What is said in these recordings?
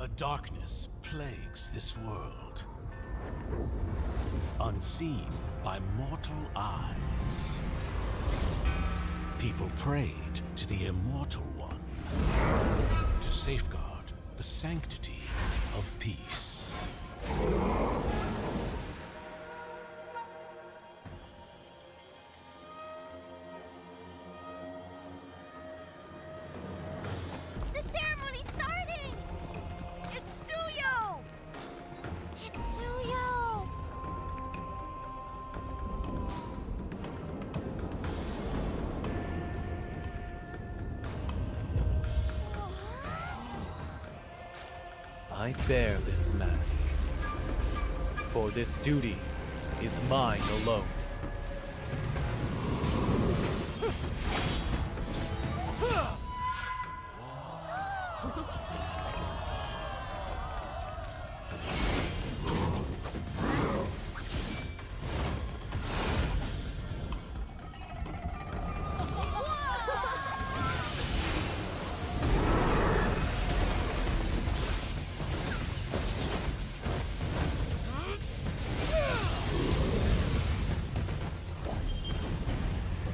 A darkness plagues this world, unseen by mortal eyes. People prayed to the Immortal One to safeguard the sanctity of peace. The ceremony's starting! It's Suyo! It's Suyo! I bear this mask, for this duty is mine alone.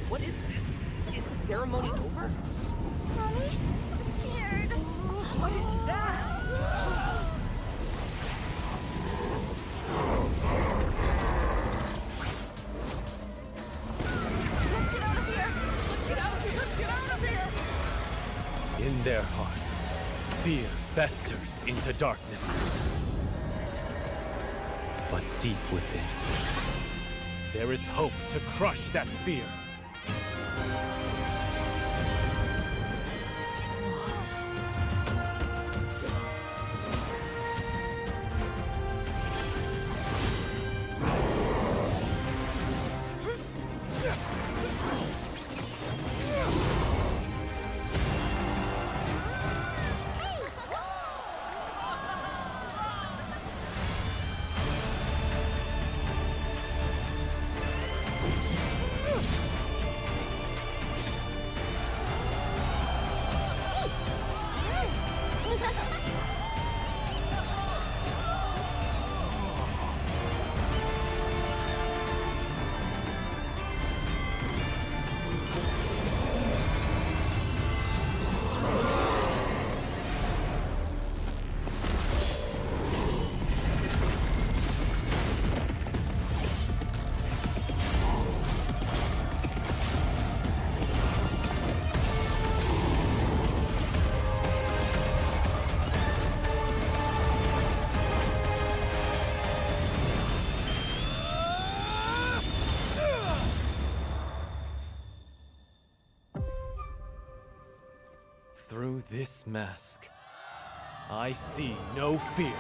What is that? Is the ceremony over? Mommy, I'm scared. What is that? Let's get out of here! Let's get out of here! Let's get out of here! In their hearts, fear festers into darkness. But deep within, there is hope to crush that fear. Through this mask, I see no fear.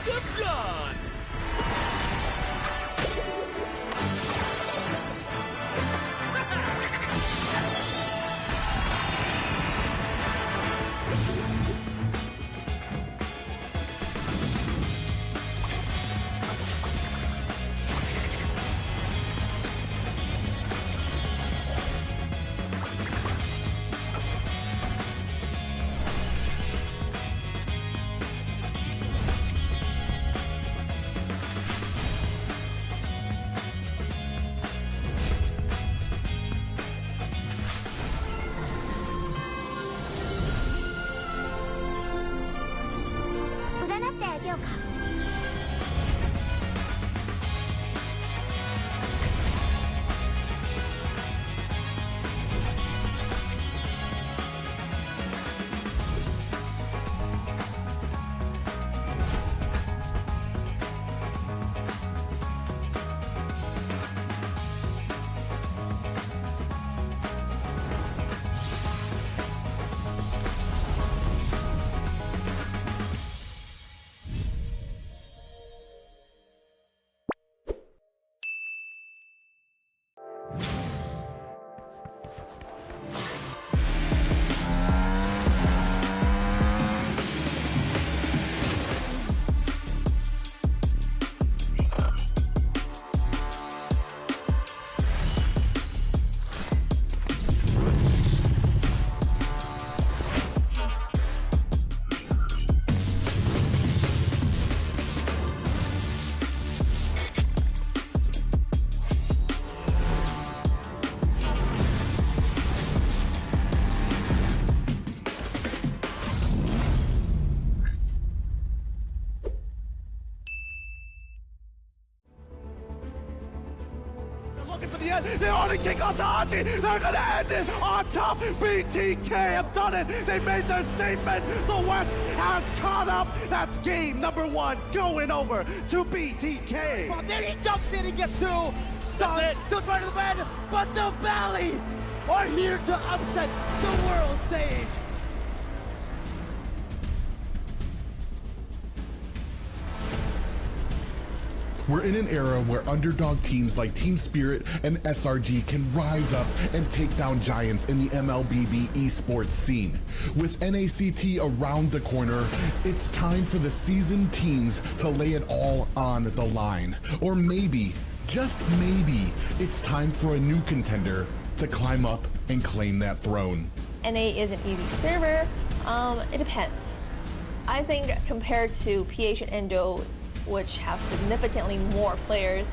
kind of gun! Looking for the end. They already kick off to Haji. They're gonna end it on top. BTK have done it. They made their statement. The West has caught up. That's game number 1 going over to BTK. Oh, there he jumps in and gets 2. That's it. Still trying to defend, but the Valley are here to upset the world stage. We're in an era where underdog teams like Team Spirit and SRG can rise up and take down giants in the MLBB esports scene. With NACT around the corner, it's time for the seasoned teams to lay it all on the line. Or maybe, just maybe, it's time for a new contender to climb up and claim that throne. NA is an easy server. It depends. I think compared to PH and Endo, which have significantly more players,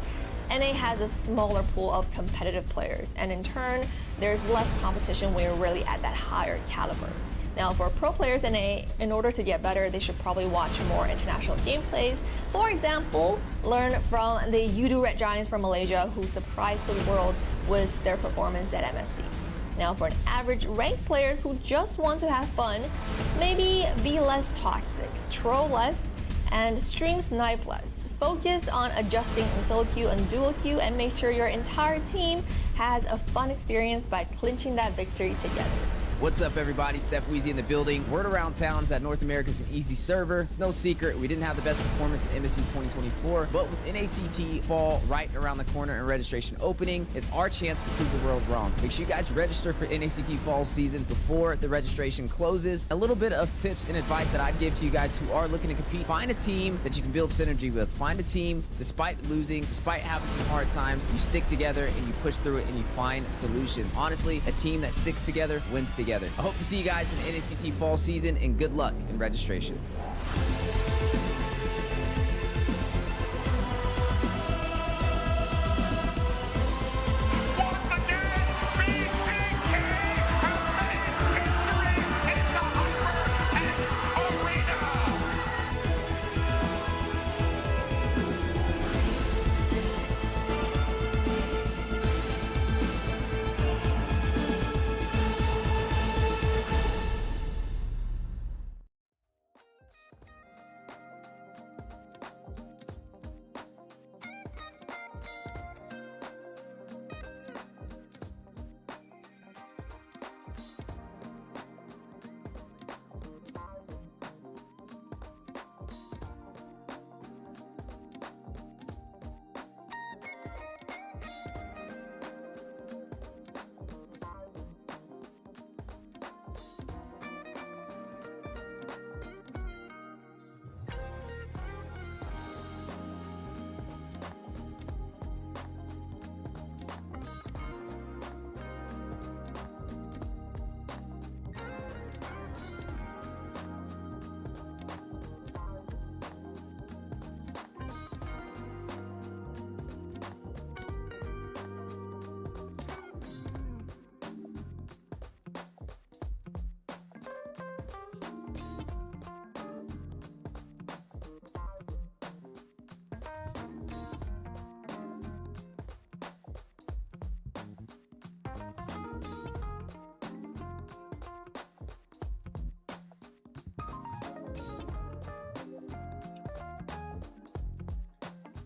NA has a smaller pool of competitive players, and in turn, there's less competition when you're really at that higher caliber. Now, for pro players in NA, in order to get better, they should probably watch more international gameplays. For example, learn from the Yudu Red Giants from Malaysia, who surprised the world with their performance at MSC. Now, for an average ranked players who just want to have fun, maybe be less toxic, troll less, and stream snipe less. Focus on adjusting in solo queue and duo queue, and make sure your entire team has a fun experience by clinching that victory together. What's up, everybody? Steph Weezy in the building. Word around town is that North America is an easy server. It's no secret we didn't have the best performance in MSC 2024, but with NACT fall right around the corner and registration opening, it's our chance to prove the world wrong. Make sure you guys register for NACT fall season before the registration closes. A little bit of tips and advice that I'd give to you guys who are looking to compete. Find a team that you can build synergy with. Find a team, despite losing, despite having some hard times, you stick together and you push through it and you find solutions. Honestly, a team that sticks together wins together. I hope to see you guys in the NACT fall season, and good luck in registration.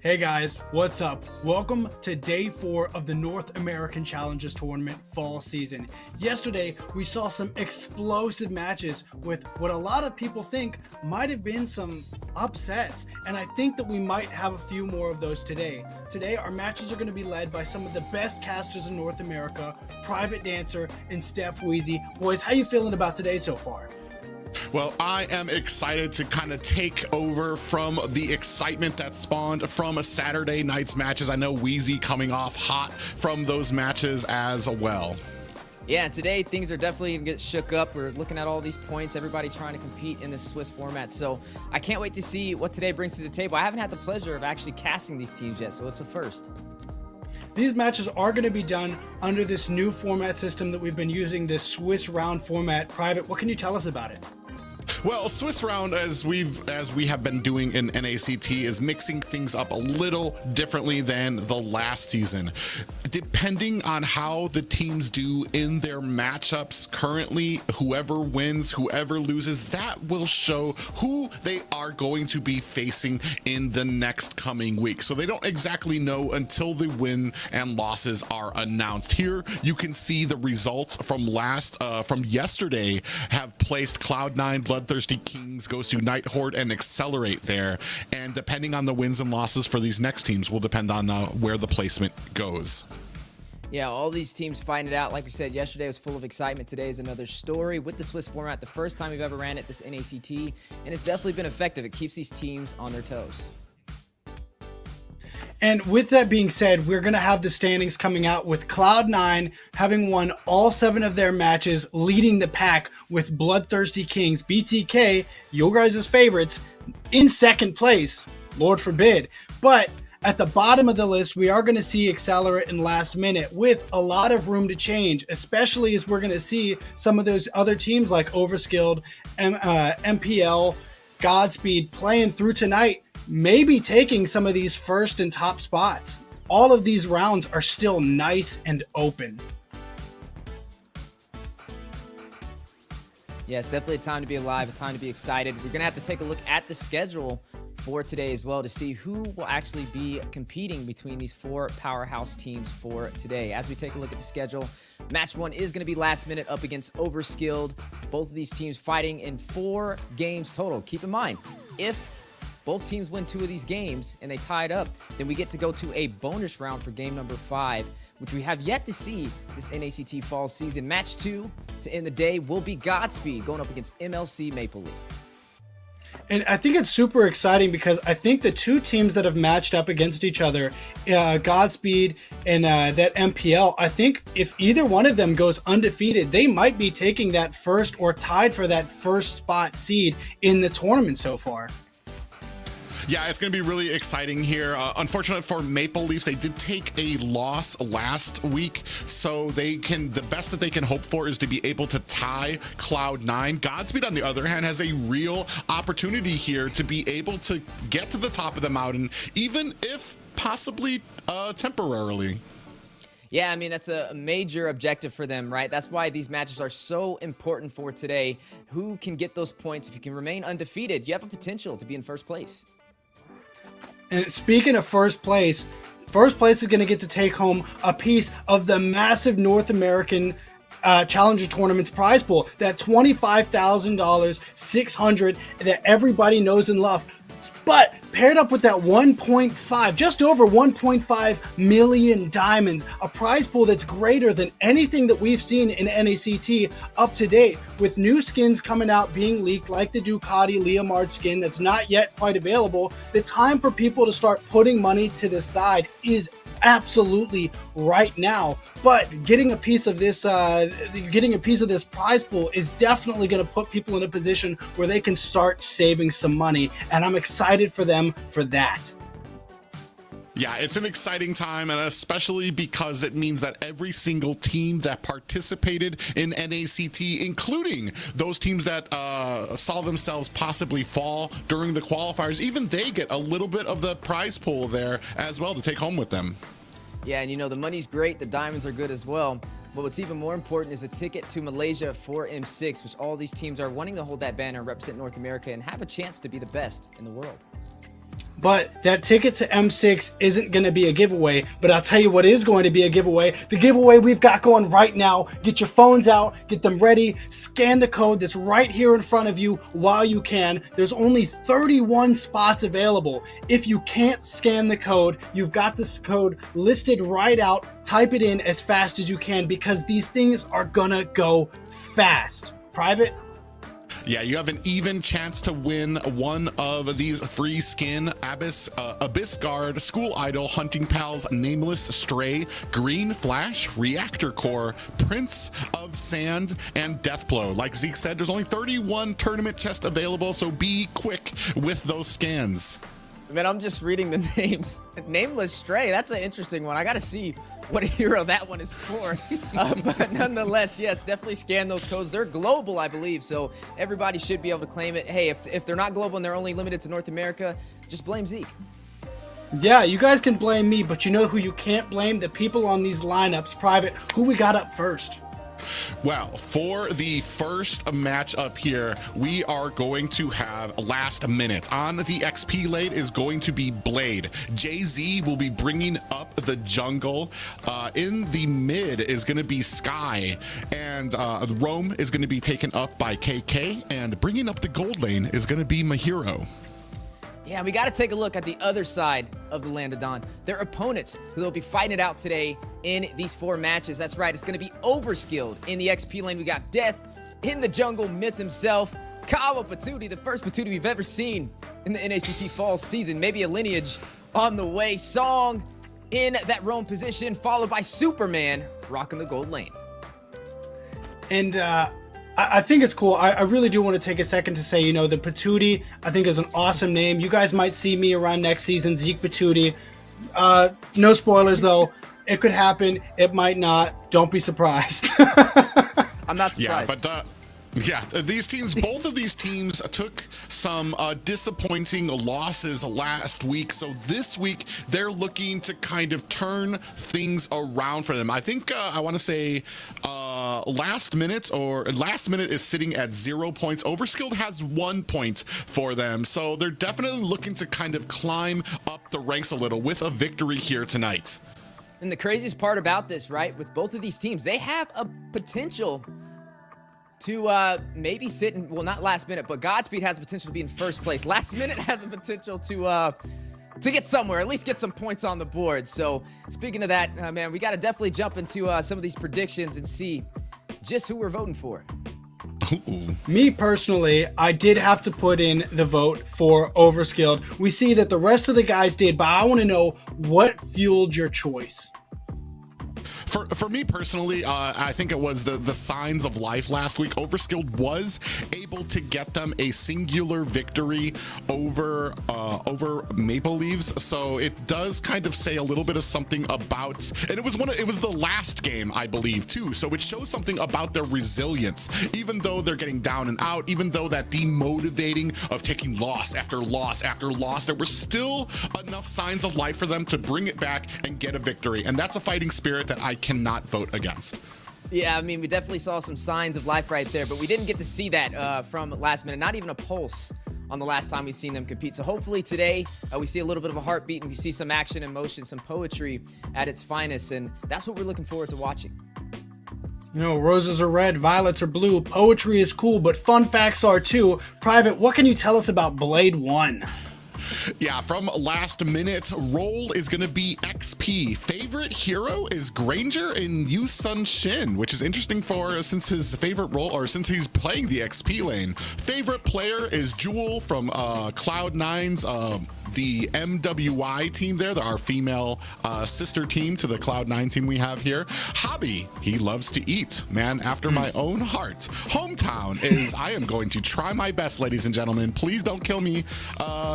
Hey guys, what's up? Welcome to day 4 of the North American Challenges Tournament fall season. Yesterday, we saw some explosive matches with what a lot of people think might have been some upsets, and I think that we might have a few more of those today. Today, our matches are going to be led by some of the best casters in North America, Private Dancer and Steph Wheezy. Boys, how you feeling about today so far? Well, I am excited to kind of take over from the excitement that spawned from a Saturday night's matches. I know Wheezy coming off hot from those matches as well. Yeah, today things are definitely gonna get shook up. We're looking at all these points, everybody trying to compete in this Swiss format. So I can't wait to see what today brings to the table. I haven't had the pleasure of actually casting these teams yet, so it's a first. These matches are going to be done under this new format system that we've been using, this Swiss round format. Private, what can you tell us about it? Well, Swiss round, as we have been doing in NACT, is mixing things up a little differently than the last season. Depending on how the teams do in their matchups currently, whoever wins, whoever loses, that will show who they are going to be facing in the next coming week. So they don't exactly know until the win and losses are announced. Here you can see the results from yesterday have placed Cloud9, Bloodthirsty Kings, goes to Night Horde and Accelerate there, and depending on the wins and losses for these next teams will depend on where the placement goes. Yeah, all these teams fighting it out. Like we said, yesterday was full of excitement. Today is another story with the Swiss format, the first time we've ever ran it, this NACT, and it's definitely been effective. It keeps these teams on their toes. And with that being said, we're going to have the standings coming out with Cloud9 having won all 7 of their matches, leading the pack with Bloodthirsty Kings, BTK, your guys' favorites, in second place. Lord forbid. But at the bottom of the list, we are going to see Accelerate and Last Minute with a lot of room to change, especially as we're going to see some of those other teams like Overskilled, MPL, Godspeed playing through tonight, maybe taking some of these first and top spots. All of these rounds are still nice and open. Yeah, it's definitely a time to be alive, a time to be excited. We're going to have to take a look at the schedule for today as well to see who will actually be competing between these 4 powerhouse teams for today. As we take a look at the schedule, match 1 is going to be Last Minute up against Overskilled. Both of these teams fighting in 4 games total. Keep in mind, if both teams win 2 of these games and they tie it up, then we get to go to a bonus round for game number 5, which we have yet to see this NACT fall season. Match 2 to end the day will be Godspeed going up against MLC Maple Leaf. And I think it's super exciting because I think the 2 teams that have matched up against each other, Godspeed and that MPL, I think if either one of them goes undefeated, they might be taking that first or tied for that first spot seed in the tournament so far. Yeah, it's going to be really exciting here. Unfortunately for Maple Leafs, they did take a loss last week, so the best that they can hope for is to be able to tie Cloud9. Godspeed, on the other hand, has a real opportunity here to be able to get to the top of the mountain, even if possibly temporarily. Yeah, I mean, that's a major objective for them, right? That's why these matches are so important for today. Who can get those points? If you can remain undefeated, you have a potential to be in first place. And speaking of first place is going to get to take home a piece of the massive North American Challenger Tournament's prize pool. That $25,000, $600 that everybody knows and loves. But paired up with that 1.5, just over 1.5 million diamonds, a prize pool that's greater than anything that we've seen in NACT up to date, with new skins coming out being leaked like the Ducati Leomard skin that's not yet quite available. The time for people to start putting money to the side is absolutely right now. But getting a piece of this prize pool is definitely going to put people in a position where they can start saving some money, and I'm excited for them for that. Yeah, it's an exciting time, and especially because it means that every single team that participated in NACT, including those teams that saw themselves possibly fall during the qualifiers, even they get a little bit of the prize pool there as well to take home with them. Yeah, and you know, the money's great, the diamonds are good as well. But what's even more important is a ticket to Malaysia for M6, which all these teams are wanting to hold that banner and represent North America and have a chance to be the best in the world. But that ticket to M6 isn't going to be a giveaway. But I'll tell you what is going to be a giveaway. The giveaway we've got going right now. Get your phones out, get them ready, scan the code that's right here in front of you while you can. There's only 31 spots available. If you can't scan the code, you've got this code listed right out. Type it in as fast as you can because these things are gonna go fast. Private? Yeah, you have an even chance to win one of these free skin Abyss Guard, School Idol, Hunting Pals, Nameless Stray, Green Flash, Reactor Core, Prince of Sand, and Deathblow. Like Zeke said, there's only 31 tournament chests available, so be quick with those scans. Man, I'm just reading the names. Nameless Stray, that's an interesting one. I gotta see what hero that one is for. But nonetheless, yes, definitely scan those codes. They're global, I believe, so everybody should be able to claim it. Hey, if they're not global and they're only limited to North America, just blame Zeke. Yeah, you guys can blame me, but you know who you can't blame? The people on these lineups. Private, who we got up first? Well, for the first match up here, we are going to have last minute. On the XP lane is going to be Blade. Jay-Z will be bringing up the jungle. In the mid is going to be Sky. And Rome is going to be taken up by KK. And bringing up the gold lane is going to be Mahiro. Yeah, we got to take a look at the other side of the Land of Dawn. Their opponents who they'll be fighting it out today in these 4 matches. That's right, it's going to be Overskilled. In the XP lane, we got Death. In the jungle, Myth himself, Kawa Patootie, the first Patootie we've ever seen in the NACT Fall season. Maybe a lineage on the way. Song in that roam position, followed by Superman rocking the gold lane. And I think it's cool. I really do want to take a second to say, you know, the Patootie, I think is an awesome name. You guys might see me around next season, Zeke Patootie. No spoilers, though. It could happen. It might not. Don't be surprised. I'm not surprised. Yeah, but these teams, both of these teams took some disappointing losses last week. So this week, they're looking to kind of turn things around for them. I think I want to say last minute is sitting at 0 points. Overskilled has 1 point for them. So they're definitely looking to kind of climb up the ranks a little with a victory here tonight. And the craziest part about this, right, with both of these teams, they have a potential to maybe sit in, well, not last minute, but Godspeed has the potential to be in first place. Last minute has the potential to get somewhere, at least get some points on the board. So speaking of that, man, we got to definitely jump into some of these predictions and see just who we're voting for. Me personally, I did have to put in the vote for Overskilled. We see that the rest of the guys did, but I want to know what fueled your choice. For me personally, I think it was the signs of life last week. Overskilled was able to get them a singular victory over Maple Leaves, so it does kind of say a little bit of something about, and it was the last game, I believe, too. So it shows something about their resilience, even though they're getting down and out, even though that demotivating of taking loss after loss after loss, there were still enough signs of life for them to bring it back and get a victory, and that's a fighting spirit that I cannot vote against. Yeah, I mean, we definitely saw some signs of life right there, but we didn't get to see that from last minute, not even a pulse on the last time we've seen them compete. So hopefully today we see a little bit of a heartbeat and we see some action and motion, some poetry at its finest, and that's what we're looking forward to watching. You know, roses are red, violets are blue, poetry is cool, but fun facts are too. Private, what can you tell us about Blade 1? Yeah, from last minute, role is going to be XP. Favorite hero is Granger in Yu Sun Shin, which is interesting since his favorite role, or since he's playing the XP lane. Favorite player is Jewel from Cloud9's the MWI team there, our female sister team to the Cloud9 team we have here. Hobby, he loves to eat. Man after my own heart. Hometown is, I am going to try my best, ladies and gentlemen. Please don't kill me.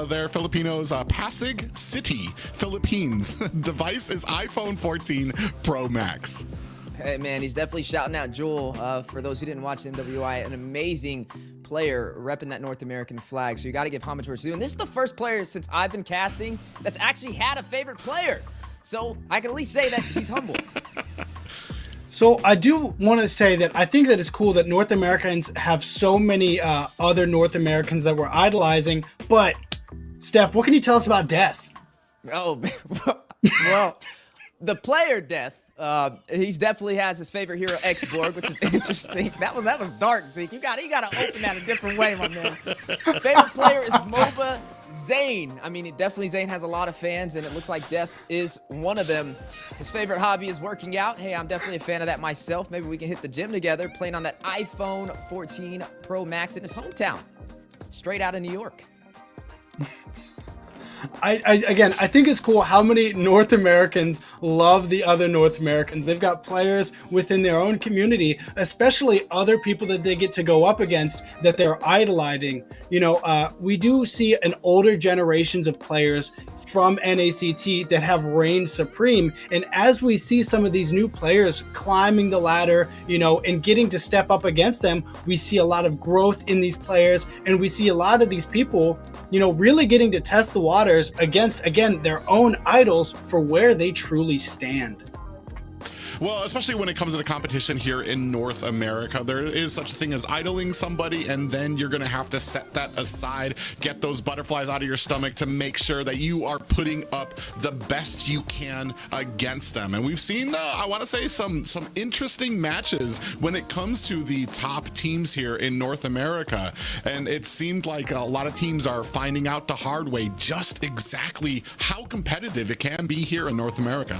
They're Filipinos. Pasig City, Philippines. Device is iPhone 14 Pro Max. Hey, man, he's definitely shouting out Jewel. For those who didn't watch MWI, an amazing player repping that North American flag. So you got to give homage where it's due. And this is the first player since I've been casting that's actually had a favorite player. So I can at least say that he's humble. So I do want to say that I think that it's cool that North Americans have so many other North Americans that we're idolizing, but Steph, what can you tell us about Death? Oh, well, the player Death. He definitely has his favorite hero X-Borg, which is interesting. That was dark, Zeke. You gotta open that a different way, my man. Favorite player is MOBA Zane. I mean, definitely Zane has a lot of fans, and it looks like Death is one of them. His favorite hobby is working out. Hey, I'm definitely a fan of that myself. Maybe we can hit the gym together, playing on that iPhone 14 Pro Max in his hometown, straight out of New York. Again, I think it's cool how many North Americans love the other North Americans. They've got players within their own community, especially other people that they get to go up against that they're idolizing. You know, we do see an older generations of players from NACT that have reigned supreme. And as we see some of these new players climbing the ladder, you know, and getting to step up against them, we see a lot of growth in these players. And we see a lot of these people, you know, really getting to test the waters against, again, their own idols for where they truly stand. Well, especially when it comes to the competition here in North America, there is such a thing as idling somebody, and then you're going to have to set that aside, get those butterflies out of your stomach to make sure that you are putting up the best you can against them. And we've seen, I want to say, some interesting matches when it comes to the top teams here in North America. And it seemed like a lot of teams are finding out the hard way just exactly how competitive it can be here in North America.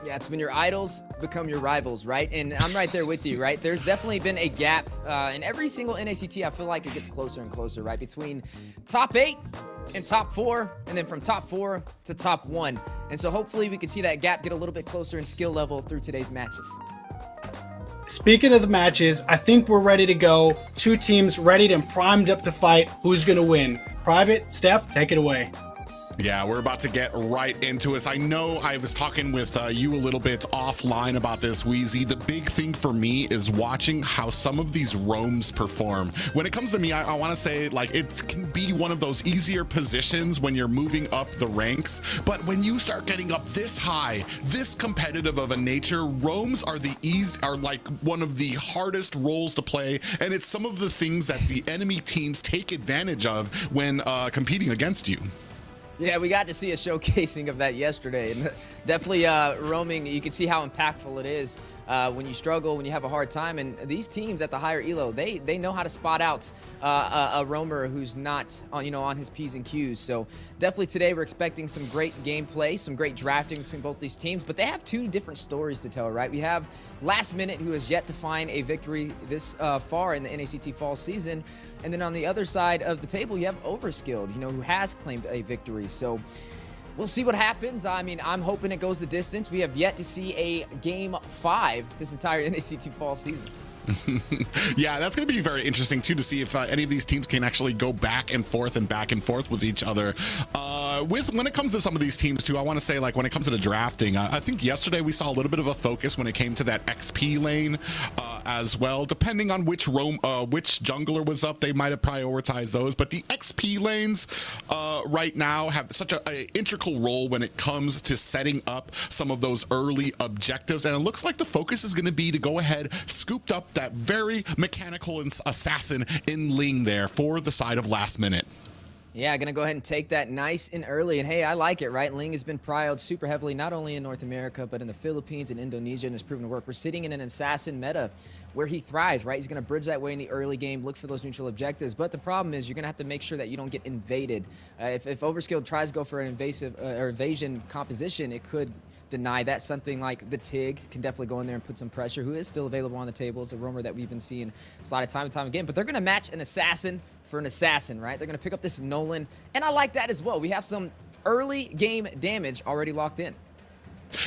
Yeah, it's when your idols become your rivals, right? And I'm right there with you, right? There's definitely been a gap in every single NACT. I feel like it gets closer and closer, right? Between top 8 and top 4, and then from top 4 to top 1. And so hopefully we can see that gap get a little bit closer in skill level through today's matches. Speaking of the matches, I think we're ready to go. Two teams ready and primed up to fight. Who's going to win? Private, Steph, take it away. Yeah, we're about to get right into it. I know I was talking with you a little bit offline about this, Wheezy. The big thing for me is watching how some of these roams perform. When it comes to me, I want to say, like, it can be one of those easier positions when you're moving up the ranks. But when you start getting up this high, this competitive of a nature, roams are like one of the hardest roles to play. And it's some of the things that the enemy teams take advantage of when competing against you. Yeah, we got to see a showcasing of that yesterday, and definitely roaming, you can see how impactful it is when you struggle, when you have a hard time. And these teams at the higher elo, they know how to spot out a roamer who's not on his P's and Q's. So definitely today we're expecting some great gameplay, some great drafting between both these teams, but they have two different stories to tell, right? We have Last Minute, who has yet to find a victory this far in the NACT fall season. And then on the other side of the table, you have Overskilled, who has claimed a victory. So we'll see what happens. I mean, I'm hoping it goes the distance. We have yet to see a Game 5 this entire NACT fall season. Yeah, that's going to be very interesting too to see if any of these teams can actually go back and forth with each other. When it comes to some of these teams too, I want to say, like, when it comes to the drafting, I think yesterday we saw a little bit of a focus when it came to that XP lane as well. Depending on which jungler was up, they might have prioritized those. But the XP lanes right now have such an integral role when it comes to setting up some of those early objectives. And it looks like the focus is going to be to go ahead, scooped up that very mechanical assassin in Ling there for the side of Last Minute. Yeah, gonna go ahead and take that nice and early. And hey, I like it, right? Ling has been prioed super heavily, not only in North America, but in the Philippines and Indonesia, and has proven to work. We're sitting in an assassin meta where he thrives, right? He's gonna bridge that way in the early game, look for those neutral objectives. But the problem is you're gonna have to make sure that you don't get invaded. If Overskilled tries to go for an invasive or evasion composition, it could deny that. Something like the Tig can definitely go in there and put some pressure, who is still available on the table. It's a roamer that we've been seeing slotted time and time again. But they're going to match an assassin for an assassin, right? They're going to pick up this Nolan, and I like that as well. We have some early game damage already locked in.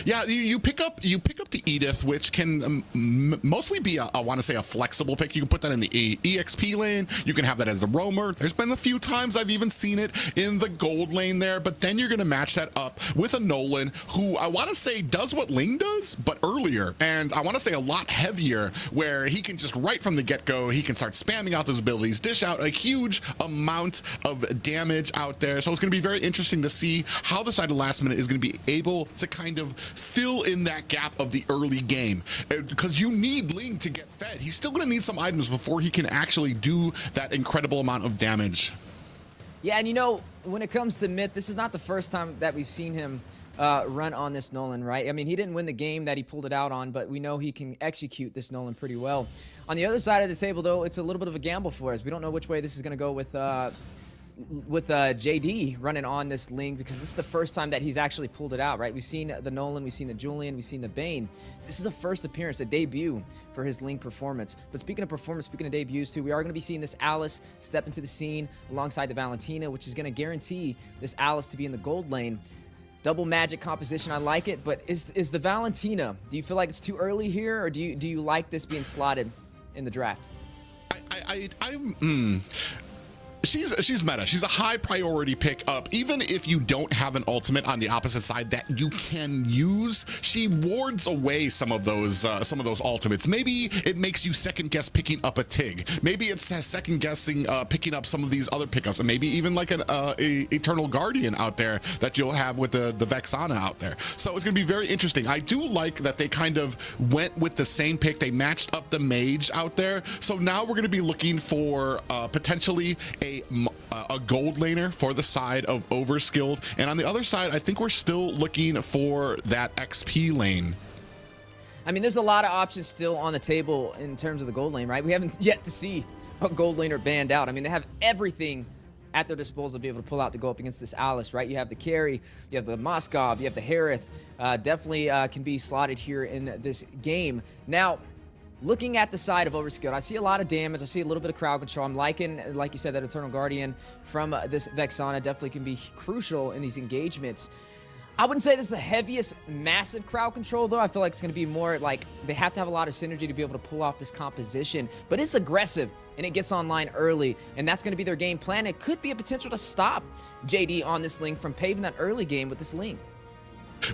Yeah, you pick up the Edith, which can mostly be I want to say a flexible pick. You can put that in the EXP lane. You can have that as the roamer. There's been a few times I've even seen it in the gold lane there, but then you're going to match that up with a Nolan, who I want to say does what Ling does, but earlier, and I want to say a lot heavier, where he can just right from the get-go, he can start spamming out those abilities, dish out a huge amount of damage out there. So it's going to be very interesting to see how the side of Last Minute is going to be able to kind of fill in that gap of the early game, because you need Ling to get fed. He's still going to need some items before he can actually do that incredible amount of damage. Yeah, and you know, when it comes to Myth, this is not the first time that we've seen him run on this Nolan, right? I mean, he didn't win the game that he pulled it out on, but we know he can execute this Nolan pretty well. On the other side of the table, though, it's a little bit of a gamble for us. We don't know which way this is going to go with JD running on this Ling, because this is the first time that he's actually pulled it out, right? We've seen the Nolan, we've seen the Julian, we've seen the Bane. This is the first appearance, a debut for his Ling performance. But speaking of performance, speaking of debuts too, we are going to be seeing this Alice step into the scene alongside the Valentina, which is going to guarantee this Alice to be in the gold lane. Double magic composition, I like it, but is the Valentina, do you feel like it's too early here, or do you like this being slotted in the draft? She's meta. She's a high priority pick up. Even if you don't have an ultimate on the opposite side that you can use, she wards away some of those ultimates. Maybe it makes you second guess picking up a Tig. Maybe it's second guessing picking up some of these other pickups, and maybe even like a Eternal Guardian out there that you'll have with the Vexana out there. So it's gonna be very interesting. I do like that they kind of went with the same pick. They matched up the mage out there. So now we're gonna be looking for potentially a gold laner for the side of Overskilled, and on the other side I think we're still looking for that XP lane. I mean, there's a lot of options still on the table in terms of the gold lane, right? We haven't yet to see a gold laner banned out. I mean, they have everything at their disposal to be able to pull out to go up against this Alice, right? You have the carry, you have the Moskov, you have the Harith. Definitely can be slotted here in this game. Now, looking at the side of Overskilled, I see a lot of damage. I see a little bit of crowd control. I'm liking, like you said, that Eternal Guardian from this Vexana definitely can be crucial in these engagements. I wouldn't say this is the heaviest, massive crowd control, though. I feel like it's going to be more like they have to have a lot of synergy to be able to pull off this composition. But it's aggressive, and it gets online early, and that's going to be their game plan. It could be a potential to stop JD on this Ling from paving that early game with this Ling.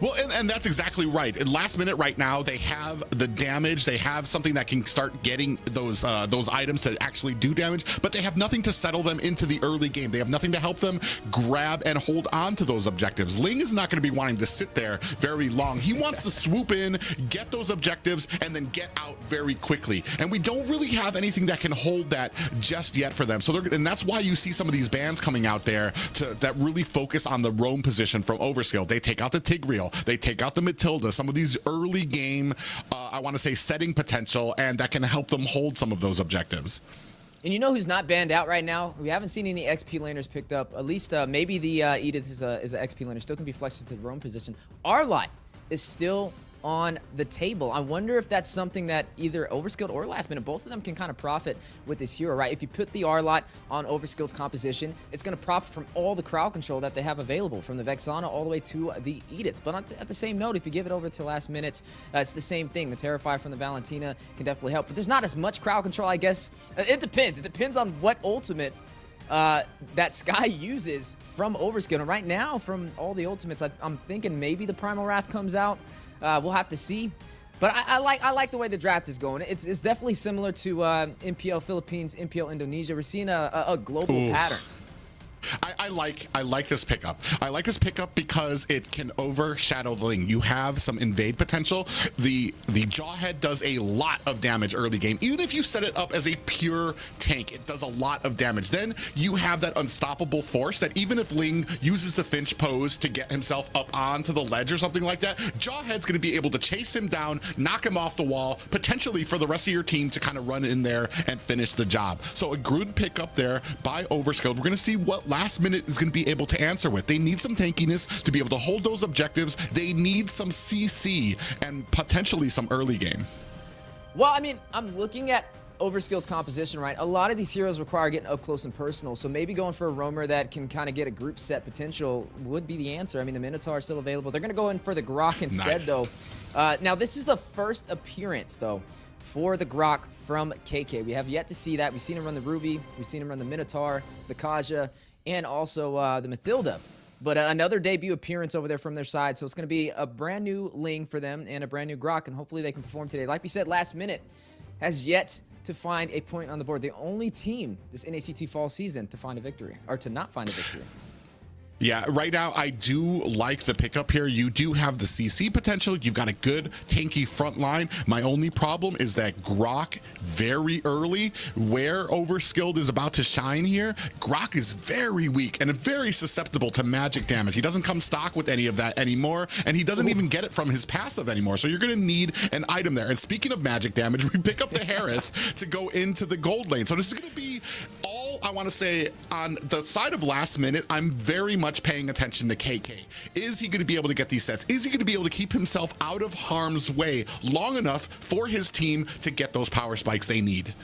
Well, and that's exactly right. In last minute right now, they have the damage. They have something that can start getting those items to actually do damage, but they have nothing to settle them into the early game. They have nothing to help them grab and hold on to those objectives. Ling is not going to be wanting to sit there very long. He wants to swoop in, get those objectives, and then get out very quickly. And we don't really have anything that can hold that just yet for them. So and that's why you see some of these bans coming out there that really focus on the roam position from Overskilled. They take out the Tigreal. They take out the Matilda, some of these early game, I want to say setting potential, and that can help them hold some of those objectives. And you know who's not banned out right now? We haven't seen any XP laners picked up. At least maybe the Edith is an XP laner. Still can be flexed to the roam position. Arlott is still on the table. I wonder if that's something that either Overskilled or Last Minute, both of them can kind of profit with this hero, right? If you put the Arlott on Overskilled's composition, it's going to profit from all the crowd control that they have available, from the Vexana all the way to the Edith. But at the same note, if you give it over to Last Minute, it's the same thing. The Terrify from the Valentina can definitely help, but there's not as much crowd control, I guess. It depends. It depends on what ultimate that Sky uses from Overskilled. And right now, from all the ultimates, I'm thinking maybe the Primal Wrath comes out. We'll have to see, but I like the way the draft is going. It's definitely similar to MPL Philippines, MPL Indonesia. We're seeing a global pattern. I like this pickup. I like this pickup because it can overshadow the Ling. You have some invade potential. The Jawhead does a lot of damage early game. Even if you set it up as a pure tank, it does a lot of damage. Then you have that unstoppable force that even if Ling uses the Finch pose to get himself up onto the ledge or something like that, Jawhead's going to be able to chase him down, knock him off the wall, potentially for the rest of your team to kind of run in there and finish the job. So a good pickup there by Overskilled. We're going to see what Last Minute is going to be able to answer with. They need some tankiness to be able to hold those objectives. They need some CC and potentially some early game. Well, I mean, I'm looking at Overskilled's composition, right? A lot of these heroes require getting up close and personal, so maybe going for a roamer that can kind of get a group set potential would be the answer. I mean, the Minotaur is still available. They're going to go in for the Grok instead, though. Now, this is the first appearance, though, for the Grok from KK. We have yet to see that. We've seen him run the Ruby. We've seen him run the Minotaur, the Kaja, and also the Mathilda. But another debut appearance over there from their side. So it's going to be a brand new Ling for them and a brand new Grok, and hopefully they can perform today. Like we said, Last Minute has yet to find a point on the board. The only team this NACT fall season to find a victory, or to not find a victory. Yeah, right now I do like the pickup here. You do have the CC potential. You've got a good tanky front line. My only problem is that Grok very early, where Overskilled is about to shine here, Grok is very weak and very susceptible to magic damage. He doesn't come stock with any of that anymore, and he doesn't even get it from his passive anymore. So you're going to need an item there. And speaking of magic damage, we pick up the Harith to go into the gold lane. So this is going to be all I want to say on the side of last minute. I'm very much paying attention to KK. Is he going to be able to get these sets? Is he going to be able to keep himself out of harm's way long enough for his team to get those power spikes they need?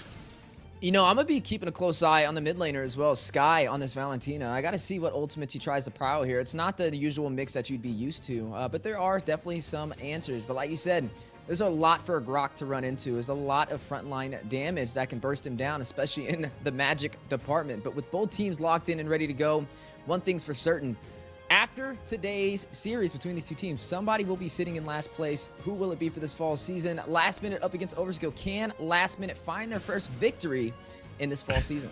You know, I'm going to be keeping a close eye on the mid laner as well, Sky, on this Valentina. I got to see what ultimates he tries to prowl here. It's not the usual mix that you'd be used to, but there are definitely some answers. But like you said, there's a lot for a Grok to run into. There's a lot of frontline damage that can burst him down, especially in the magic department. But with both teams locked in and ready to go, one thing's for certain. After today's series between these two teams, somebody will be sitting in last place. Who will it be for this fall season? Last Minute up against Overskilled. Can Last Minute find their first victory in this fall season?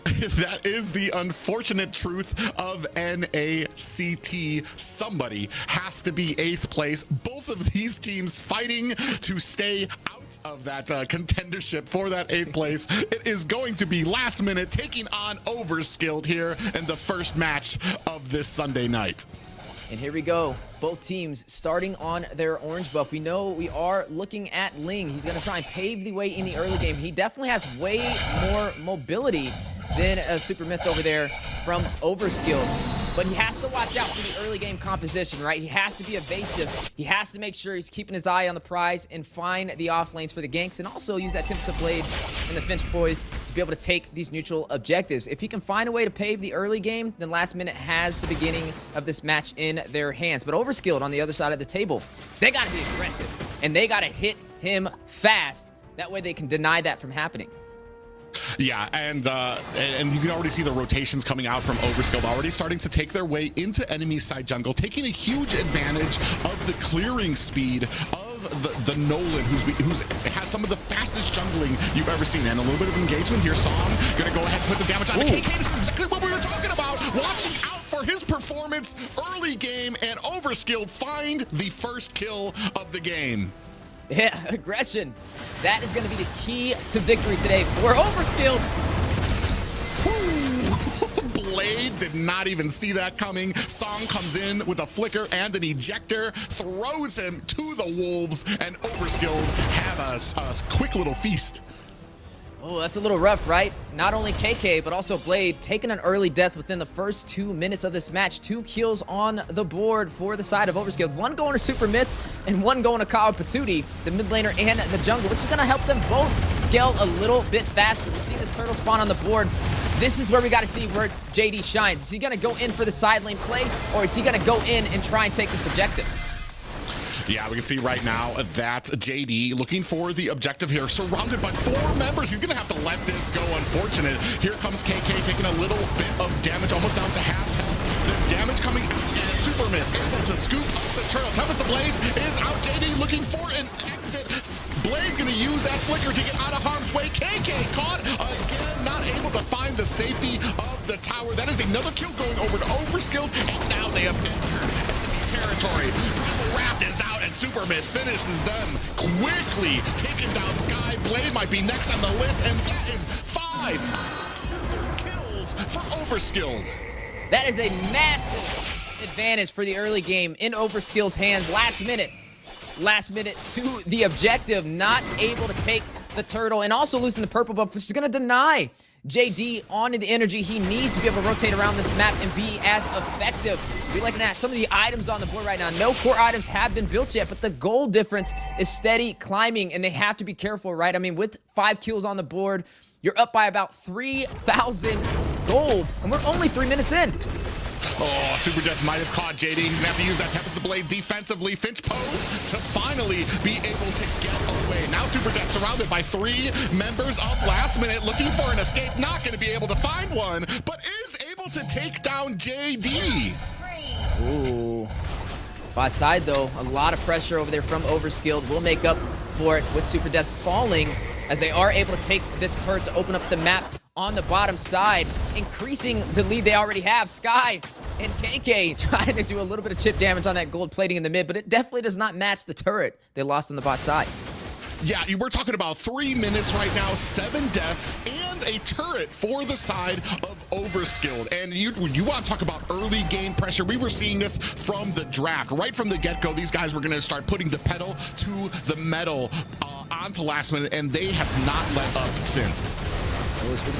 That is the unfortunate truth of NACT. Somebody has to be 8th place. Both of these teams fighting to stay out of that contendership for that 8th place. It is going to be Last Minute taking on Overskilled here in the first match of this Sunday night. And here we go. Both teams starting on their orange buff. We know we are looking at Ling. He's going to try and pave the way in the early game. He definitely has way more mobility than a Super Myth over there from Overskilled. But he has to watch out for the early game composition, right? He has to be evasive. He has to make sure he's keeping his eye on the prize and find the off lanes for the ganks, and also use that Tempest of Blades and the Finch Poise to be able to take these neutral objectives. If he can find a way to pave the early game, then Last Minute has the beginning of this match in their hands. But Overskilled on the other side of the table, they got to be aggressive, and they got to hit him fast. That way they can deny that from happening. Yeah, and you can already see the rotations coming out from Overskilled already starting to take their way into enemy side jungle, taking a huge advantage of the clearing speed of the Nolan, who's has some of the fastest jungling you've ever seen, and a little bit of engagement here. Song gonna go ahead and put the damage on the KK. This is exactly what we were talking about. Watching out for his performance early game, and Overskilled find the first kill of the game. Yeah, aggression. That is going to be the key to victory today for Overskilled. Blade did not even see that coming. Song comes in with a flicker and an ejector, throws him to the wolves, and Overskilled have a quick little feast. Oh, that's a little rough, right? Not only KK, but also Blade taking an early death within the first 2 minutes of this match. 2 kills on the board for the side of Overskilled. 1 going to Super Myth and 1 going to Kyle Patootie, the mid laner and the jungle, which is going to help them both scale a little bit faster. We see this turtle spawn on the board. This is where we got to see where JD shines. Is he going to go in for the side lane play, or is he going to go in and try and take this objective? Yeah, we can see right now that JD looking for the objective here, surrounded by 4 members. He's going to have to let this go, unfortunate. Here comes KK taking a little bit of damage, almost down to half health. The damage coming out, and Super Myth able to scoop up the turtle. Tempest of Blades is out. JD looking for an exit. Blade's going to use that flicker to get out of harm's way. KK caught again, not able to find the safety of the tower. That is another kill going over to Overskilled, and now they have entered territory. Primal Wrath is out, and Super Myth finishes them quickly, taking down Sky. Blade might be next on the list, and that is 5 kills for Overskilled. That is a massive advantage for the early game in Overskilled's hands. Last minute to the objective, not able to take the turtle, and also losing the purple buff, which is going to deny JD onto the energy he needs to be able to rotate around this map and be as effective. We're looking at some of the items on the board right now. No core items have been built yet, but the gold difference is steady climbing, and they have to be careful, right? I mean, with 5 kills on the board, you're up by about 3,000 gold, and we're only 3 minutes in. Oh, Super Death might have caught JD. He's going to have to use that Tempest of Blade defensively. Finch Pose to finally be able to get away. Now Super Death surrounded by 3 members of Last Minute, looking for an escape. Not going to be able to find one, but is able to take down JD. Ooh. Bot side, though, a lot of pressure over there from Overskilled. Will make up for it with Super Death falling, as they are able to take this turret to open up the map on the bottom side, increasing the lead they already have. Sky And KK trying to do a little bit of chip damage on that gold plating in the mid, but it definitely does not match the turret they lost on the bot side. Yeah, we're talking about 3 minutes right now, 7 deaths, and a turret for the side of Overskilled. And you want to talk about early game pressure. We were seeing this from the draft. Right from the get-go, these guys were going to start putting the pedal to the metal onto last minute, and they have not let up since.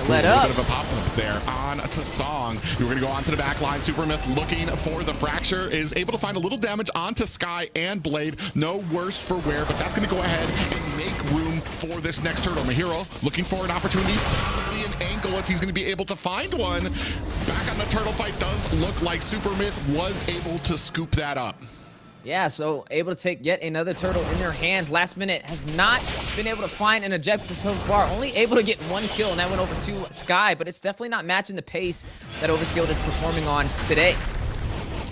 Let up. A bit of a pop-up there on to Song. We're going to go on to the back line. Supermyth looking for the fracture, is able to find a little damage onto Sky and Blade. No worse for wear, but that's going to go ahead and make room for this next turtle. Mahiro looking for an opportunity, possibly an angle if he's going to be able to find one. Back on the turtle fight, does look like Supermyth was able to scoop that up. Yeah, so able to take yet another turtle in their hands. Last minute has not been able to find an objective so far. Only able to get 1 kill, and that went over to Sky, but it's definitely not matching the pace that Overskilled is performing on today.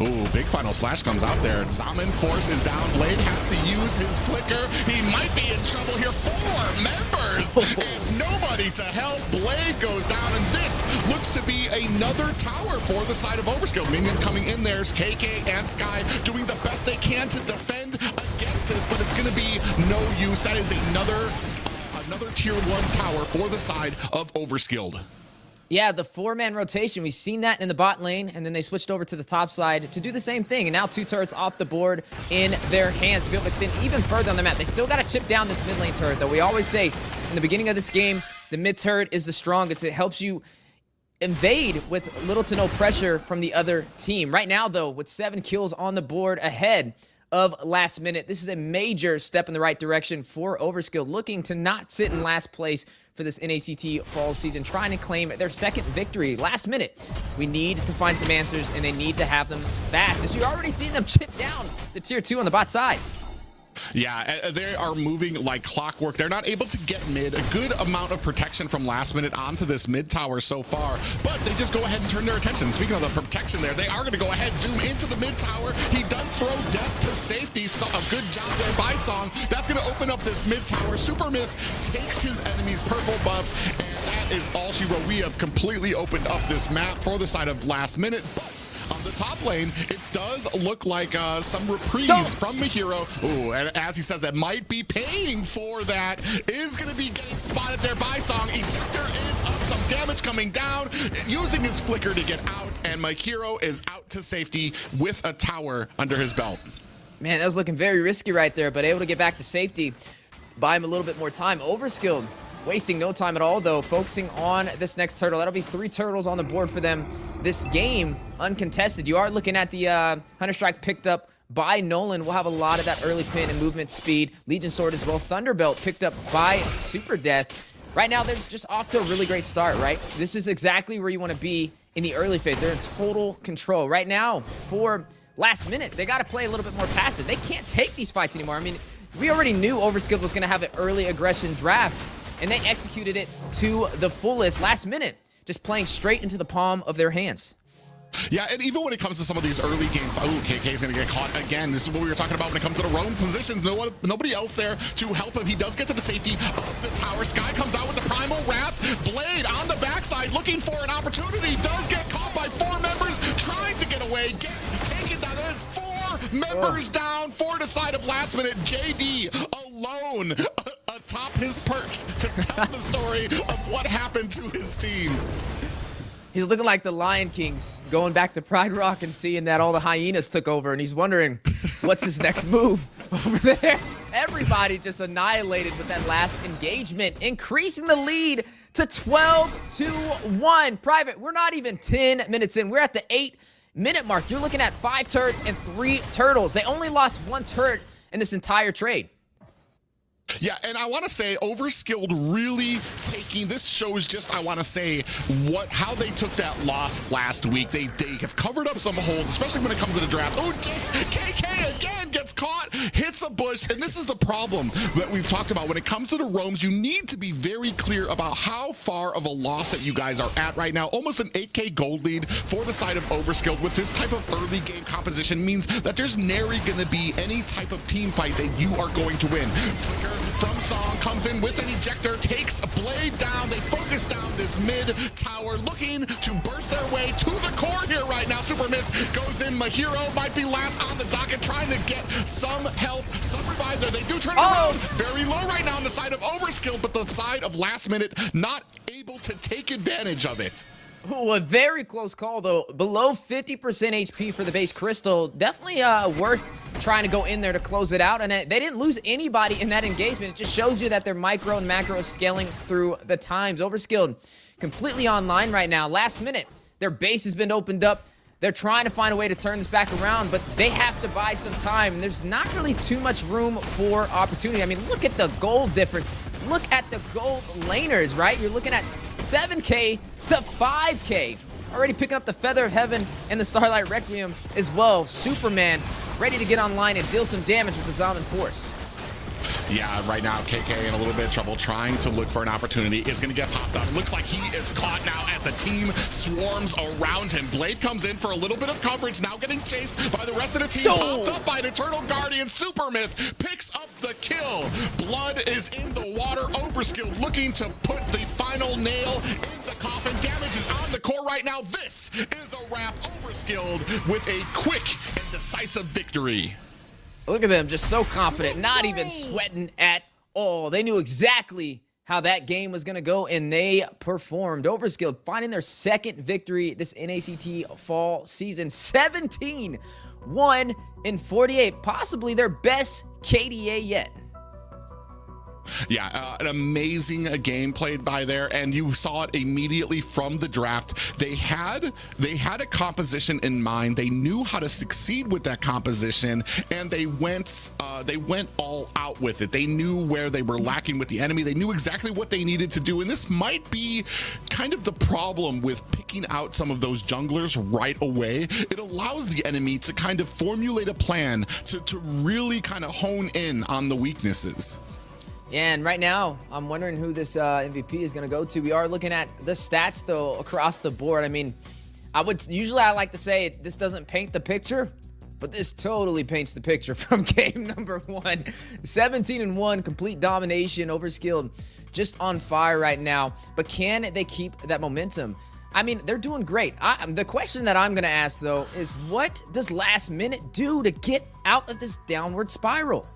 Ooh, big final slash comes out there. Zaman Force is down. Blade has to use his flicker. He might be in trouble here. 4 members and nobody to help. Blade goes down, and this looks to be another tower for the side of Overskilled. Minions coming in there. KK and Sky doing the best they can to defend against this, but it's going to be no use. That is another tier 1 tower for the side of Overskilled. Yeah, the 4-man rotation, we've seen that in the bot lane, and then they switched over to the top side to do the same thing, and now 2 turrets off the board in their hands to be able to extend even further on the map. They still got to chip down this mid lane turret, though. We always say in the beginning of this game, the mid turret is the strongest. It helps you invade with little to no pressure from the other team. Right now, though, with 7 kills on the board ahead of last minute, this is a major step in the right direction for Overskilled, looking to not sit in last place for this NACT fall season, trying to claim their 2nd victory. Last minute, we need to find some answers, and they need to have them fast, as you already seen them chip down the tier 2 on the bot side. Yeah, they are moving like clockwork. They're not able to get mid. A good amount of protection from last minute onto this mid tower so far, but they just go ahead and turn their attention. Speaking of the protection there, they are going to go ahead, zoom into the mid tower. He does throw death to safety. So a good job there by Song. That's going to open up this mid tower. Supermyth takes his enemy's purple buff, and that is all she wrote. We have completely opened up this map for the side of last minute, but on the top lane, it does look like some reprise from Mahiro. Ooh, and as he says, that might be paying for that, is going to be getting spotted there by Song. Ejector is up, some damage coming down, using his flicker to get out, and Mahiro is out to safety with a tower under his belt. Man, that was looking very risky right there, but able to get back to safety, buy him a little bit more time. Overskilled, wasting no time at all, though, focusing on this next turtle. That'll be 3 turtles on the board for them this game, uncontested. You are looking at the Hunter Strike picked up by Nolan. We'll have a lot of that early pin and movement speed. Legion Sword as well. Thunderbelt picked up by Super Death. Right now, they're just off to a really great start, right? This is exactly where you want to be in the early phase. They're in total control. Right now, for last minute, they got to play a little bit more passive. They can't take these fights anymore. I mean, we already knew Overskilled was going to have an early aggression draft, and they executed it to the fullest. Last minute, just playing straight into the palm of their hands. Yeah, and even when it comes to some of these early game, KK is going to get caught again. This is what we were talking about when it comes to the roam positions. Nobody else there to help him. He does get to the safety of the tower. Sky comes out with the Primal Wrath. Blade on the backside looking for an opportunity. Does get caught by 4 members trying to get away. Gets taken down. There's 4 members down for the side of last minute. JD alone atop his perch to tell the story of what happened to his team. He's looking like the Lion Kings, going back to Pride Rock and seeing that all the hyenas took over, and he's wondering, what's his next move over there? Everybody just annihilated with that last engagement, increasing the lead to 12-1. Private, we're not even 10 minutes in. We're at the 8-minute mark. You're looking at 5 turrets and 3 turtles. They only lost 1 turret in this entire trade. Yeah, and I want to say Overskilled really taking this shows just, I want to say, how they took that loss last week. They have covered up some holes, especially when it comes to the draft. Oh, KK again gets caught, hits a bush, and this is the problem that we've talked about. When it comes to the roams, you need to be very clear about how far of a loss that you guys are at right now. Almost an 8K gold lead for the side of Overskilled with this type of early game composition means that there's nary going to be any type of team fight that you are going to win. Flicker from Song comes in with an ejector, takes Blade down. They focus down this mid tower, looking to burst their way to the core here right now. Supermyth goes in. Mahiro might be last on the docket, trying to get some health, some revive there. They do turn it around. Very low right now on the side of Overskilled, but the side of Last Minute not able to take advantage of it. Ooh, a very close call, though. Below 50% HP for the base Crystal. Definitely worth trying to go in there to close it out. And they didn't lose anybody in that engagement. It just shows you that their micro and macro is scaling through the times. Overskilled completely online right now. Last minute, their base has been opened up. They're trying to find a way to turn this back around, but they have to buy some time. And there's not really too much room for opportunity. I mean, look at the gold difference. Look at the gold laners, right? You're looking at 7K to 5K. Already picking up the Feather of Heaven and the Starlight Requiem as well. Superman ready to get online and deal some damage with the Zaman Force. Yeah, right now KK in a little bit of trouble trying to look for an opportunity. Is going to get popped up. It looks like he is caught now as the team swarms around him. Blade comes in for a little bit of coverage, now getting chased by the rest of the team. Popped up by an Eternal Guardian. Supermyth picks up the kill. Blood is in the water. Overskilled looking to put the final nail in the coffin. Damage is on the core right now. This is a wrap. Overskilled with a quick and decisive victory. Look at them, just so confident, not even sweating at all. They knew exactly how that game was going to go, and they performed. Overskilled finding their second victory this NACT fall season. 17-1-48, possibly their best KDA yet. Yeah, an amazing game played by there, and you saw it immediately from the draft. They had a composition in mind. They knew how to succeed with that composition, and they went all out with it. They knew where they were lacking with the enemy. They knew exactly what they needed to do, and this might be kind of the problem with picking out some of those junglers right away. It allows the enemy to kind of formulate a plan to really kind of hone in on the weaknesses. Yeah, and right now, I'm wondering who this MVP is going to go to. We are looking at the stats, though, across the board. I mean, I like to say this doesn't paint the picture, but this totally paints the picture from game number 1. 17-1, complete domination. Overskilled just on fire right now. But can they keep that momentum? I mean, they're doing great. The question that I'm going to ask, though, is what does Last Minute do to get out of this downward spiral?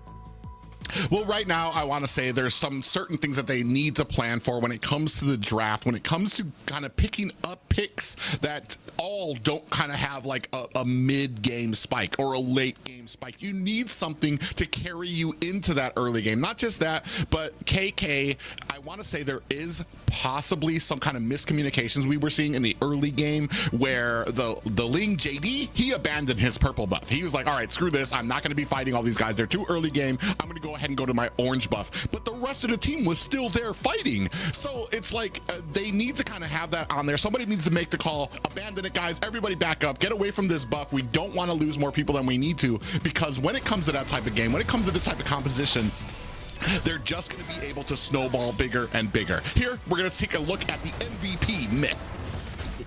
Well, right now, I want to say there's some certain things that they need to plan for when it comes to the draft, when it comes to kind of picking up picks that all don't kind of have like a mid-game spike or a late-game spike. You need something to carry you into that early game. Not just that, but KK, I want to say there is possibly some kind of miscommunications we were seeing in the early game where the Ling JD, he abandoned his purple buff. He was like, all right, screw this. I'm not going to be fighting all these guys. They're too early game. I'm going to go ahead and go to my orange buff. But the rest of the team was still there fighting. So it's like they need to kind of have that on there. Somebody needs to make the call, abandon it, guys. Everybody back up, get away from this buff. We don't want to lose more people than we need to, because when it comes to that type of game, when it comes to this type of composition, they're just going to be able to snowball bigger and bigger. Here, we're going to take a look at the MVP, Myth.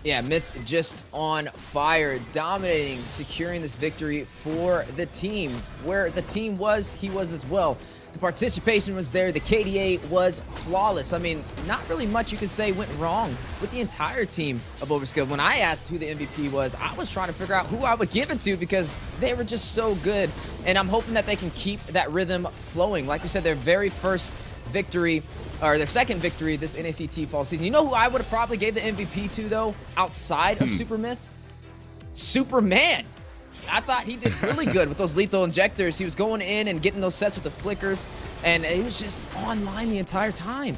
Yeah, Myth just on fire, dominating, securing this victory for the team. Where the team was, he was as well. The participation was there. The KDA was flawless. I mean, not really much you could say went wrong with the entire team of Overskilled. When I asked who the MVP was, I was trying to figure out who I would give it to because they were just so good. And I'm hoping that they can keep that rhythm flowing. Like we said, their very first victory, or their second victory this NACT fall season. You know who I would have probably gave the MVP to, though, outside of Supermyth? Superman. I thought he did really good with those lethal injectors. He was going in and getting those sets with the flickers, and he was just online the entire time.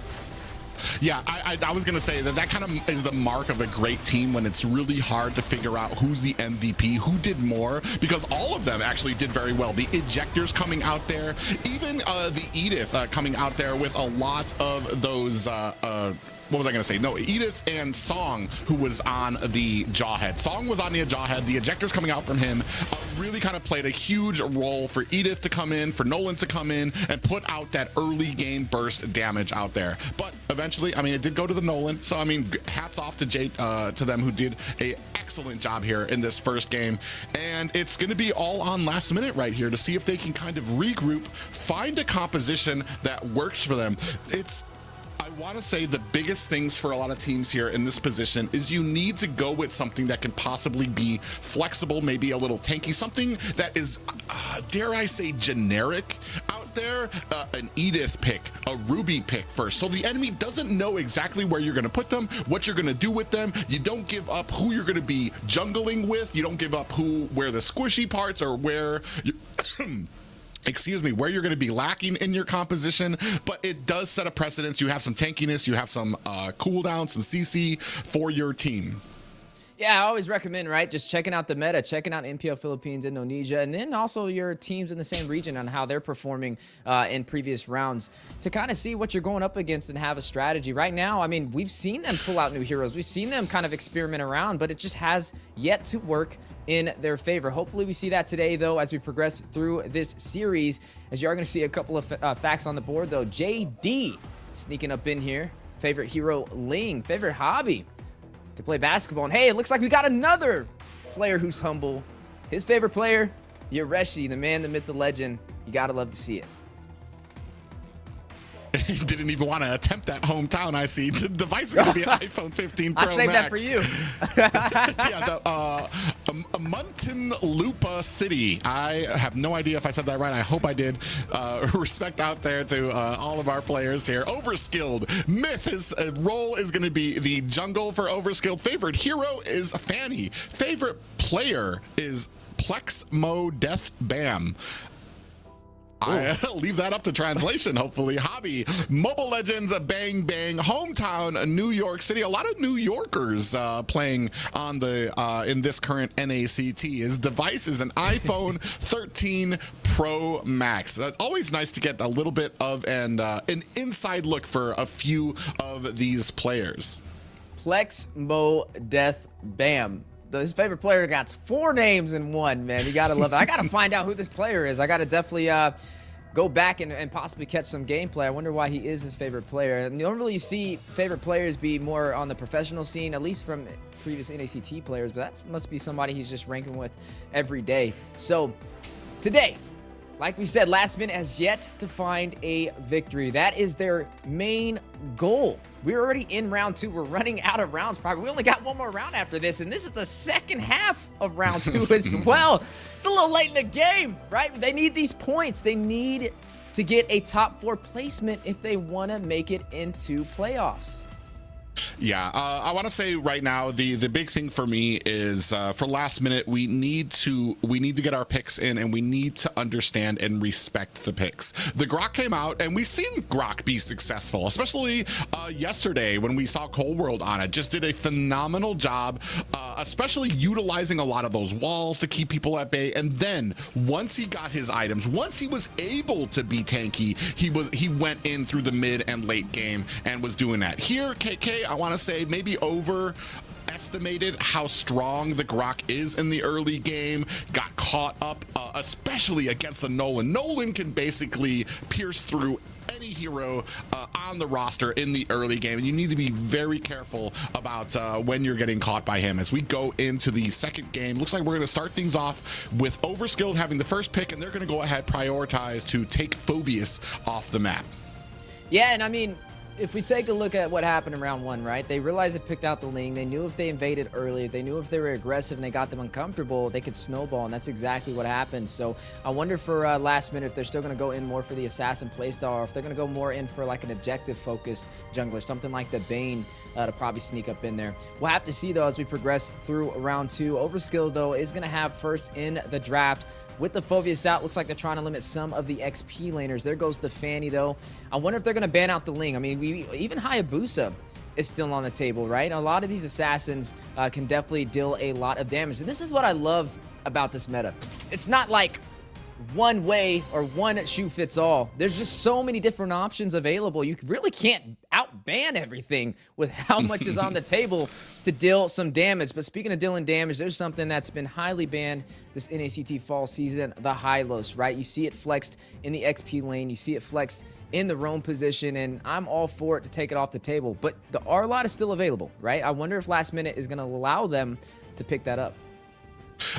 Yeah, I was going to say that kind of is the mark of a great team, when it's really hard to figure out who's the MVP, who did more, because all of them actually did very well. The ejectors coming out there, even the Edith coming out there with a lot of those what was I going to say? No, Edith and Song, who was on the Jawhead. Song was on the Jawhead. The ejectors coming out from him really kind of played a huge role for Edith to come in, for Nolan to come in and put out that early game burst damage out there. But eventually, I mean, it did go to the Nolan. So, I mean, hats off to to them, who did an excellent job here in this first game. And it's going to be all on Last Minute right here to see if they can kind of regroup, find a composition that works for them. I want to say the biggest things for a lot of teams here in this position is you need to go with something that can possibly be flexible, maybe a little tanky, something that is, dare I say, generic out there. An Edith pick, a Ruby pick first, so the enemy doesn't know exactly where you're going to put them, what you're going to do with them. You don't give up who you're going to be jungling with. You don't give up where the squishy parts or where you excuse me, where you're going to be lacking in your composition, but it does set a precedence. You have some tankiness, you have some cooldown, some CC for your team. Yeah, I always recommend, right, just checking out the meta, checking out NPL Philippines, Indonesia, and then also your teams in the same region on how they're performing in previous rounds to kind of see what you're going up against and have a strategy. Right now, I mean, we've seen them pull out new heroes. We've seen them kind of experiment around, but it just has yet to work in their favor. Hopefully we see that today, though, as we progress through this series. As you are going to see a couple of facts on the board, though. JD sneaking up in here. Favorite hero, Ling. Favorite hobby, to play basketball. And hey, it looks like we got another player who's humble. His favorite player, Yoreshi, the man, the myth, the legend. You gotta love to see it. He didn't even want to attempt that hometown. I see the device is going to be an iPhone 15 Pro I saved Max. that for you. Yeah, Muntinlupa City. I have no idea if I said that right. I hope I did. Respect out there to all of our players here. Overskilled. Myth, his role is going to be the jungle for Overskilled. Favorite hero is Fanny. Favorite player is Plexmo Death Bam. I leave that up to translation, hopefully. Hobby, Mobile Legends, Bang Bang, hometown, New York City. A lot of New Yorkers playing on the in this current NACT. His device is an iPhone 13 Pro Max. It's always nice to get a little bit of an inside look for a few of these players. Plexmo Death Bam. His favorite player got 4 names in one, man. You gotta love it. I gotta find out who this player is. I gotta definitely go back and possibly catch some gameplay. I wonder why he is his favorite player. And normally you see favorite players be more on the professional scene, at least from previous NACT players, but that must be somebody he's just ranking with every day. So today, like we said, Last Minute has yet to find a victory. That is their main goal. We're already in round 2. We're running out of rounds probably. We only got one more round after this, and this is the second half of round 2 as well. It's a little late in the game, right? They need these points. They need to get a top 4 placement if they want to make it into playoffs. Yeah, I want to say right now the big thing for me is for Last Minute we need to get our picks in, and we need to understand and respect the picks. The Grok came out and we've seen Grok be successful, especially yesterday when we saw Cold World on it. Just did a phenomenal job, especially utilizing a lot of those walls to keep people at bay. And then once he got his items, once he was able to be tanky, he went in through the mid and late game and was doing that. Here, KK, I want to say maybe overestimated how strong the Grok is in the early game. Got caught up, especially against the Nolan. Nolan can basically pierce through any hero on the roster in the early game, and you need to be very careful about when you're getting caught by him. As we go into the second game, looks like we're going to start things off with Overskilled having the first pick, and they're going to go ahead prioritize to take Phoveus off the map. Yeah, and I mean, if we take a look at what happened in round 1, right? They realized they picked out the Ling. They knew if they invaded early, they knew if they were aggressive and they got them uncomfortable, they could snowball, and that's exactly what happened. So I wonder for Last Minute if they're still going to go in more for the assassin playstyle, or if they're going to go more in for like an objective-focused jungler, something like the Bane to probably sneak up in there. We'll have to see, though, as we progress through round 2. Overskilled, though, is going to have first in the draft. With the Phoveus out, looks like they're trying to limit some of the XP laners. There goes the Fanny, though. I wonder if they're going to ban out the Ling. I mean, even Hayabusa is still on the table, right? A lot of these assassins can definitely deal a lot of damage. And this is what I love about this meta. It's not like one way or one shoe fits all. There's just so many different options available. You really can't out-ban everything with how much is on the table to deal some damage. But speaking of dealing damage, there's something that's been highly banned this NACT fall season, the Hylos, right? You see it flexed in the XP lane. You see it flexed in the roam position, and I'm all for it to take it off the table. But the R-Lot is still available, right? I wonder if Last Minute is going to allow them to pick that up.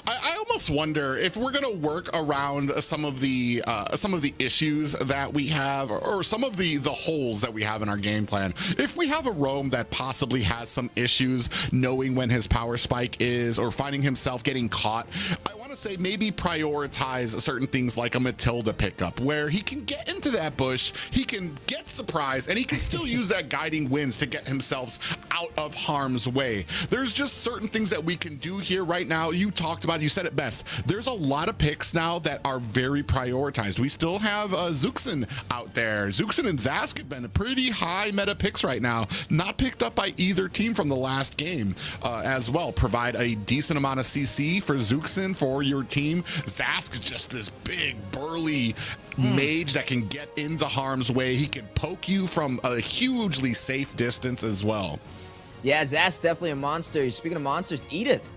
I almost wonder if we're gonna work around some of the issues that we have, or some of the holes that we have in our game plan. If we have a roam that possibly has some issues knowing when his power spike is, or finding himself getting caught, I want to say maybe prioritize certain things like a Matilda pickup, where he can get into that bush, he can get surprised, and he can still use that guiding winds to get himself out of harm's way. There's just certain things that we can do here right now. You talked about, you said it best. There's a lot of picks now that are very prioritized. We still have Zuxin out there. Zuxin and Zask have been pretty high meta picks right now, not picked up by either team from the last game as well. Provide a decent amount of CC for Zuxin for your team. Zask's just this big burly mage that can get into harm's way. He can poke you from a hugely safe distance as well. Yeah, Zask's definitely a monster. Speaking of monsters, Edith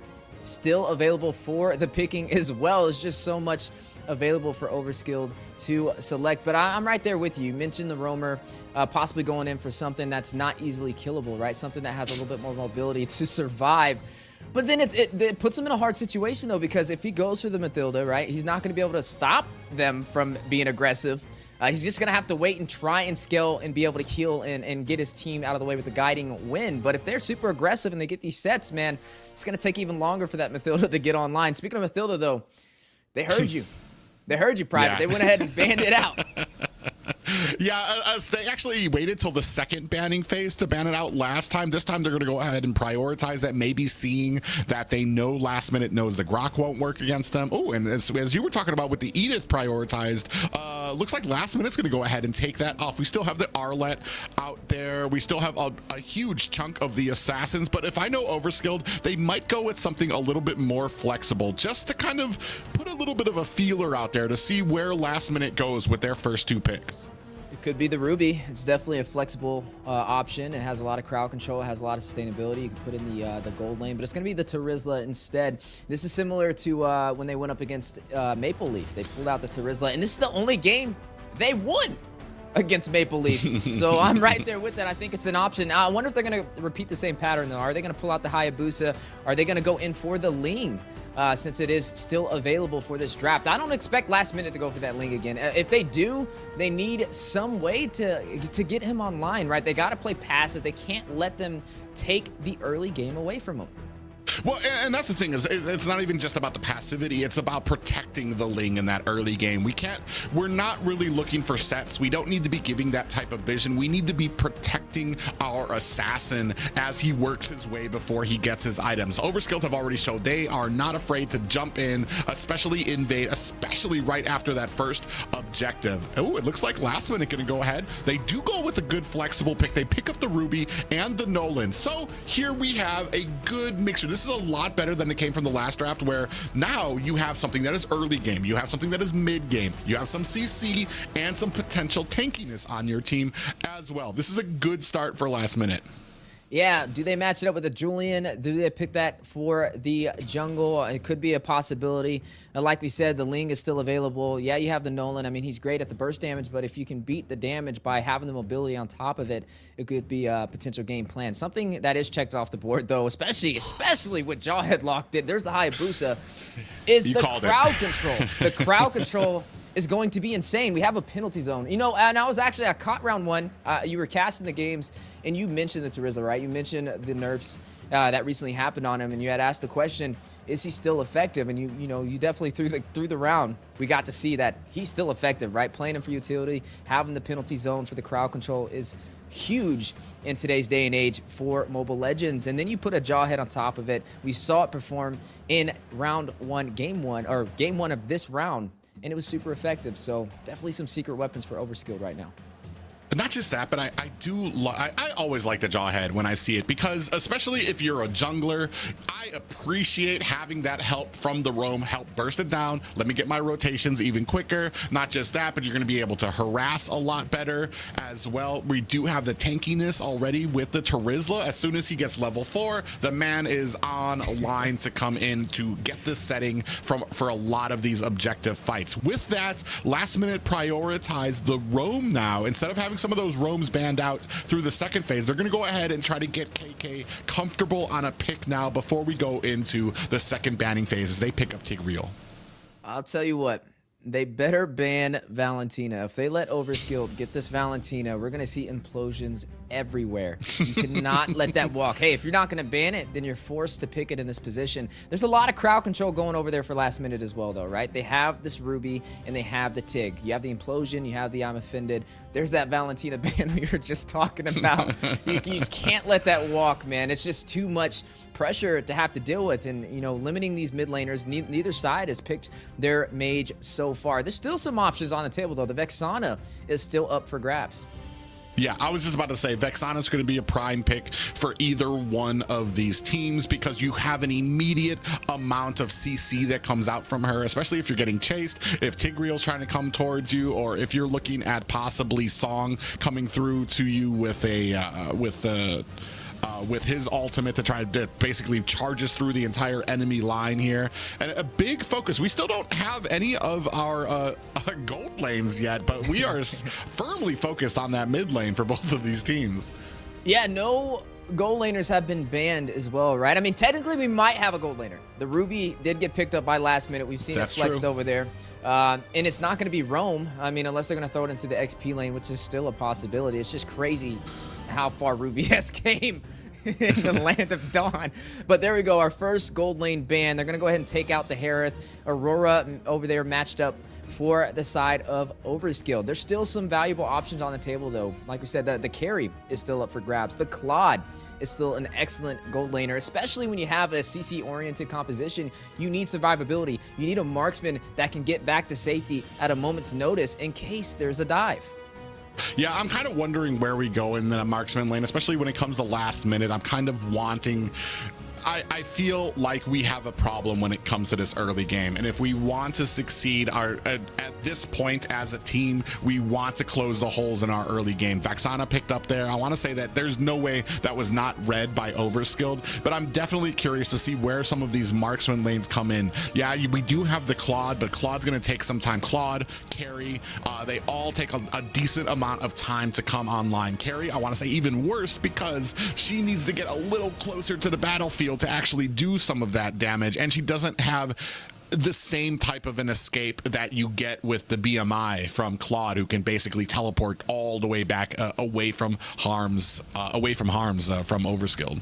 still available for the picking as well. There's just so much available for Overskilled to select. But I'm right there with you. You mentioned the roamer possibly going in for something that's not easily killable, right? Something that has a little bit more mobility to survive. But then it puts him in a hard situation, though, because if he goes for the Matilda, right, he's not going to be able to stop them from being aggressive. He's just going to have to wait and try and scale and be able to heal and get his team out of the way with the guiding wind. But if they're super aggressive and they get these sets, man, it's going to take even longer for that Matilda to get online. Speaking of Matilda, though, they heard you. They heard you, Private. Yeah. They went ahead and banned it out. Yeah, as they actually waited till the second banning phase to ban it out last time. This time they're going to go ahead and prioritize that, maybe seeing that they know last minute knows the Grok won't work against them. Oh, and as you were talking about with the Edith prioritized, looks like last minute's going to go ahead and take that off. We still have the Arlet out there. We still have a huge chunk of the assassins, but if I know Overskilled, they might go with something a little bit more flexible, just to kind of put a little bit of a feeler out there to see where last minute goes with their first two picks. It could be the Ruby. It's definitely a flexible option. It has a lot of crowd control. It has a lot of sustainability. You can put in the gold lane, but it's going to be the Terizla instead. This is similar to when they went up against Maple Leaf. They pulled out the Terizla, and this is the only game they won against Maple Leaf. So I'm right there with that. I think it's an option. I wonder if they're going to repeat the same pattern, though. Are they going to pull out the Hayabusa? Are they going to go in for the Ling? Since it is still available for this draft. I don't expect last minute to go for that Ling again. If they do, they need some way to get him online, right? They got to play passive. They can't let them take the early game away from him. Well, and that's the thing, is it's not even just about the passivity, it's about protecting the Ling in that early game. We're not really looking for sets. We don't need to be giving that type of vision. We need to be protecting our assassin as he works his way before he gets his items. Overskilled have already showed they are not afraid to jump in, especially invade, especially right after that first objective. Oh, it looks like last minute gonna go ahead. They do go with a good flexible pick. They pick up the Ruby and the Nolan. So here we have a good mixture. This is a lot better than it came from the last draft, where now you have something that is early game, you have something that is mid game, you have some CC and some potential tankiness on your team as well. This is a good start for last minute. Yeah, do they match it up with the Julian? Do they pick that for the jungle? It could be a possibility. Like we said, the Ling is still available. Yeah, you have the Nolan. I mean, he's great at the burst damage, but if you can beat the damage by having the mobility on top of it, it could be a potential game plan. Something that is checked off the board, though, especially with Jawhead locked in, there's the Hayabusa, is the crowd control. The crowd control is going to be insane. We have a penalty zone. You know, and I caught round one. You were casting the games, and you mentioned the Terizla, right? You mentioned the nerfs that recently happened on him, and you had asked the question, is he still effective? And you definitely through the round, we got to see that he's still effective, right? Playing him for utility, having the penalty zone for the crowd control is huge in today's day and age for Mobile Legends. And then you put a Jawhead on top of it. We saw it perform in game one of this round, and it was super effective. So definitely some secret weapons for Overskilled right now. Not just that, but I always like the Jawhead when I see it, because especially if you're a jungler, I appreciate having that help from the roam, help burst it down, let me get my rotations even quicker. Not just that, but you're going to be able to harass a lot better as well. We do have the tankiness already with the Terizla. As soon as he gets level 4, the man is on line to come in to get this setting for a lot of these objective fights. With that, last minute prioritize the roam now. Instead of having some of those roams banned out through the second phase. They're going to go ahead and try to get KK comfortable on a pick now before we go into the second banning phase as they pick up Tigreal. I'll tell you what. They better ban Valentina. If they let Overskilled get this Valentina, we're going to see implosions everywhere. You cannot let that walk. Hey, if you're not going to ban it, then you're forced to pick it in this position. There's a lot of crowd control going over there for last minute as well, though, right? They have this Ruby, and they have the Tig. You have the implosion. You have the I'm offended. There's that Valentina ban we were just talking about. You can't let that walk, man. It's just too much pressure to have to deal with, and limiting these mid laners. Neither side has picked their mage so far. There's still some options on the table, though. The Vexana is still up for grabs. Yeah, I was just about to say Vexana's going to be a prime pick for either one of these teams because you have an immediate amount of CC that comes out from her, especially if you're getting chased, if Tigreal's trying to come towards you, or if you're looking at possibly Song coming through to you with his ultimate to try to basically charges through the entire enemy line here. And a big focus. We still don't have any of our gold lanes yet, but we are firmly focused on that mid lane for both of these teams. Yeah, no gold laners have been banned as well, right? I mean, technically we might have a gold laner. The Ruby did get picked up by last minute. We've seen it flexed over there. And it's not going to be Roam. I mean, unless they're going to throw it into the XP lane, which is still a possibility. It's just crazy how far Ruby has came in the land of Dawn. But there we go, our first gold lane ban. They're going to go ahead and take out the Harith. Aurora over there matched up for the side of Overskilled. There's still some valuable options on the table, though. Like we said, the carry is still up for grabs. The Claude is still an excellent gold laner, especially when you have a CC-oriented composition. You need survivability. You need a marksman that can get back to safety at a moment's notice in case there's a dive. Yeah, I'm kind of wondering where we go in the marksman lane, especially when it comes to last minute. I'm kind of wanting... I feel like we have a problem when it comes to this early game, and if we want to succeed at this point as a team, we want to close the holes in our early game. Vexana picked up there. I want to say that there's no way that was not read by Overskilled, but I'm definitely curious to see where some of these marksman lanes come in. Yeah, we do have the Claude, but Claude's going to take some time. Claude, Carry, they all take a decent amount of time to come online. Carry, I want to say even worse because she needs to get a little closer to the battlefield to actually do some of that damage, and she doesn't have the same type of an escape that you get with the BMI from Claude, who can basically teleport all the way back away from harms from Overskilled.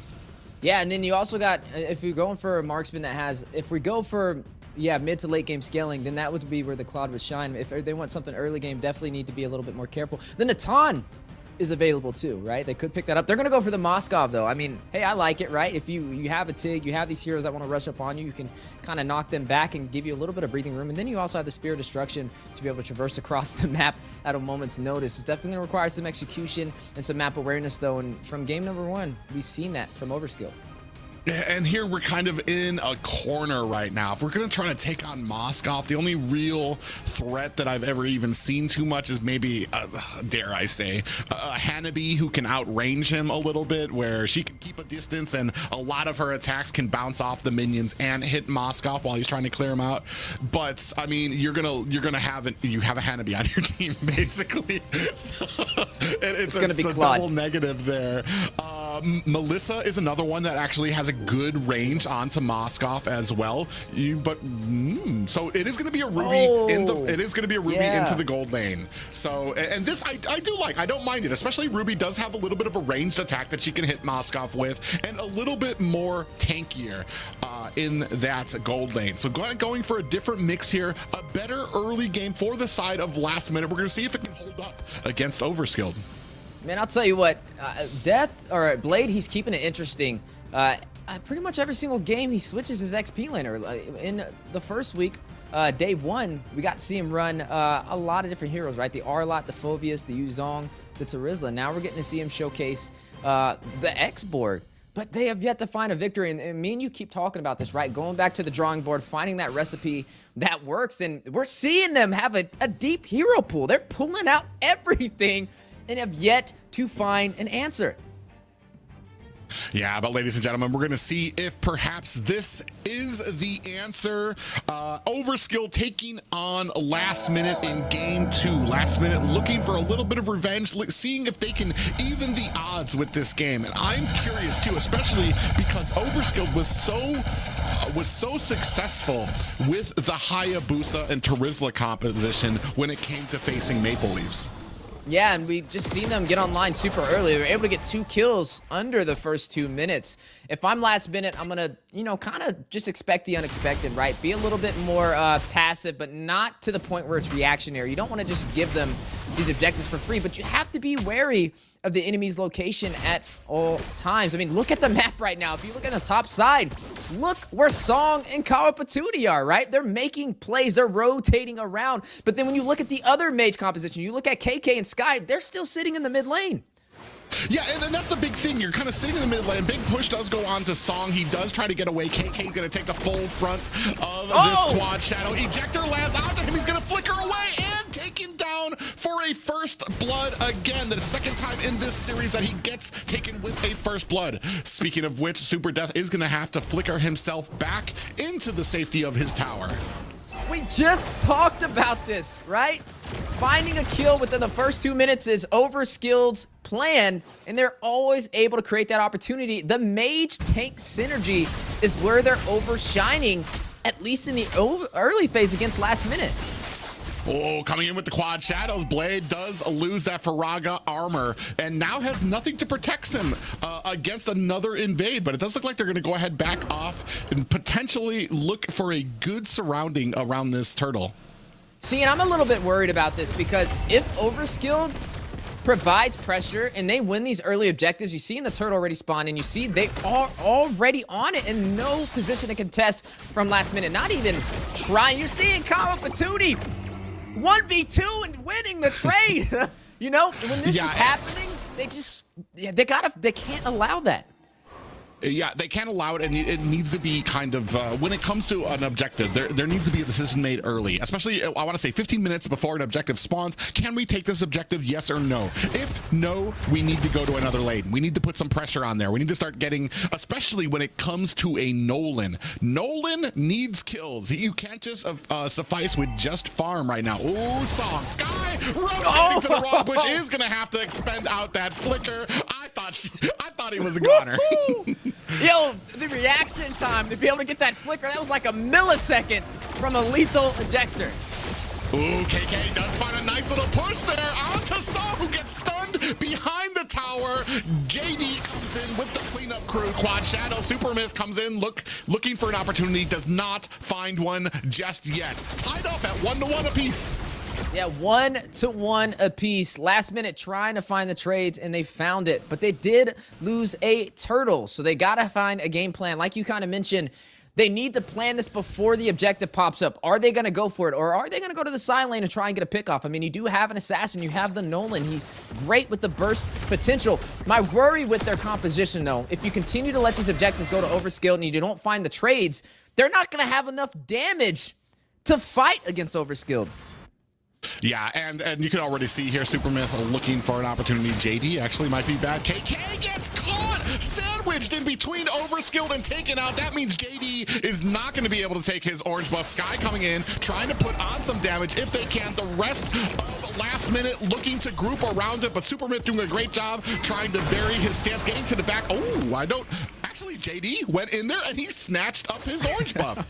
Yeah, and then you also got, if you're going for a marksman that has, if we go for mid to late game scaling, then that would be where the Claude would shine. If they want something early game, definitely need to be a little bit more careful. The Natan is available too, right? They could pick that up. They're gonna go for the Moskov though. I mean, hey, I like it, right? If you have a Tig, you have these heroes that want to rush up on you, you can kind of knock them back and give you a little bit of breathing room. And then you also have the Spear of Destruction to be able to traverse across the map at a moment's notice. It's definitely gonna require some execution and some map awareness though, and from game number 1, we've seen that from Overskilled. And here we're kind of in a corner right now. If we're going to try to take on Moskov, the only real threat that I've ever even seen too much is maybe, dare I say, Hanabi, who can outrange him a little bit, where she can keep a distance and a lot of her attacks can bounce off the minions and hit Moskov while he's trying to clear him out. But I mean, you have a Hanabi on your team basically. So, it's a double negative there. Melissa is another one that actually has a good range onto Moskov as well. So it is going to be a Ruby into the gold lane. So, and this I do like. I don't mind it, especially Ruby does have a little bit of a ranged attack that she can hit Moskov with, and a little bit more tankier in that gold lane. So going for a different mix here, a better early game for the side of last minute. We're going to see if it can hold up against Overskilled. Man, I'll tell you what, Blade, he's keeping it interesting. Pretty much every single game he switches his XP laner. In the first week, day 1, we got to see him run a lot of different heroes, right? The Arlott, the Phoveus, the Yuzong, the Terizla. Now we're getting to see him showcase the X-Borg. But they have yet to find a victory, and me and you keep talking about this, right? Going back to the drawing board, finding that recipe that works, and we're seeing them have a deep hero pool. They're pulling out everything and have yet to find an answer. Yeah, but ladies and gentlemen, we're going to see if perhaps this is the answer. Overskilled taking on Last Minute in Game 2. Last Minute looking for a little bit of revenge, seeing if they can even the odds with this game. And I'm curious too, especially because Overskilled was so successful with the Hayabusa and Terizla composition when it came to facing Maple Leafs. Yeah, and we just seen them get online super early. They were able to get 2 kills under the first 2 minutes. If I'm Last Minute, I'm gonna, kind of just expect the unexpected, right? Be a little bit more passive, but not to the point where it's reactionary. You don't want to just give them these objectives for free, but you have to be wary of the enemy's location at all times. I mean, look at the map right now. If you look at the top side, look where Song and Kawapatuni are, right? They're making plays. They're rotating around. But then when you look at the other mage composition, you look at KK and Sky, they're still sitting in the mid lane. Yeah, and that's the big thing. You're kind of sitting in the mid lane. Big push does go on to Song. He does try to get away. KK's going to take the full front of this quad shadow. Ejector lands onto him. He's going to flicker away and taken down for a first blood again. The second time in this series that he gets taken with a first blood. Speaking of which, Super Death is going to have to flicker himself back into the safety of his tower. We just talked about this, right? Finding a kill within the first 2 minutes is Overskilled's plan, and they're always able to create that opportunity. The mage tank synergy is where they're overshining, at least in the early phase against Last Minute. Oh, coming in with the quad shadows. Blade does lose that Faraga armor and now has nothing to protect him against another invade, but it does look like they're going to go ahead back off and potentially look for a good surrounding around this turtle. See, and I'm a little bit worried about this because if Overskilled provides pressure and they win these early objectives, you see in the turtle already spawned and you see they are already on it in no position to contest from Last Minute. Not even trying. You're seeing Kawapatuni 1v2 and winning the trade. When this is happening, they can't allow that. Yeah, they can't allow it, and it needs to be kind of, when it comes to an objective, there needs to be a decision made early, especially, I want to say 15 minutes before an objective spawns. Can we take this objective, yes or no? If no, we need to go to another lane. We need to put some pressure on there. We need to start getting, especially when it comes to a Nolan. Nolan needs kills. You can't just suffice with just farm right now. Oh, Song. Sky rotating to the wrong bush is going to have to expend out that flicker. I thought he was a goner. Yo, the reaction time to be able to get that flicker, that was like a millisecond from a lethal ejector. Ooh, KK does find a nice little push there onto Saw, who gets stunned behind the tower. JD comes in with the cleanup crew. Quad Shadow, Super Myth comes in looking for an opportunity, does not find one just yet. Tied up at 1-1 apiece. Yeah, 1-1 apiece. Last Minute trying to find the trades, and they found it. But they did lose a turtle, so they got to find a game plan. Like you kind of mentioned, they need to plan this before the objective pops up. Are they going to go for it, or are they going to go to the side lane and try and get a pickoff? I mean, you do have an assassin. You have the Nolan. He's great with the burst potential. My worry with their composition, though, if you continue to let these objectives go to Overskilled and you don't find the trades, they're not going to have enough damage to fight against Overskilled. Yeah, and you can already see here Supermyth looking for an opportunity. JD actually might be bad. KK gets caught, sandwiched in between Overskilled and taken out. That means JD is not going to be able to take his orange buff. Sky coming in, trying to put on some damage if they can. The rest of Last Minute looking to group around it, but Supermyth doing a great job trying to vary his stance, getting to the back. Oh, actually JD went in there and he snatched up his orange buff.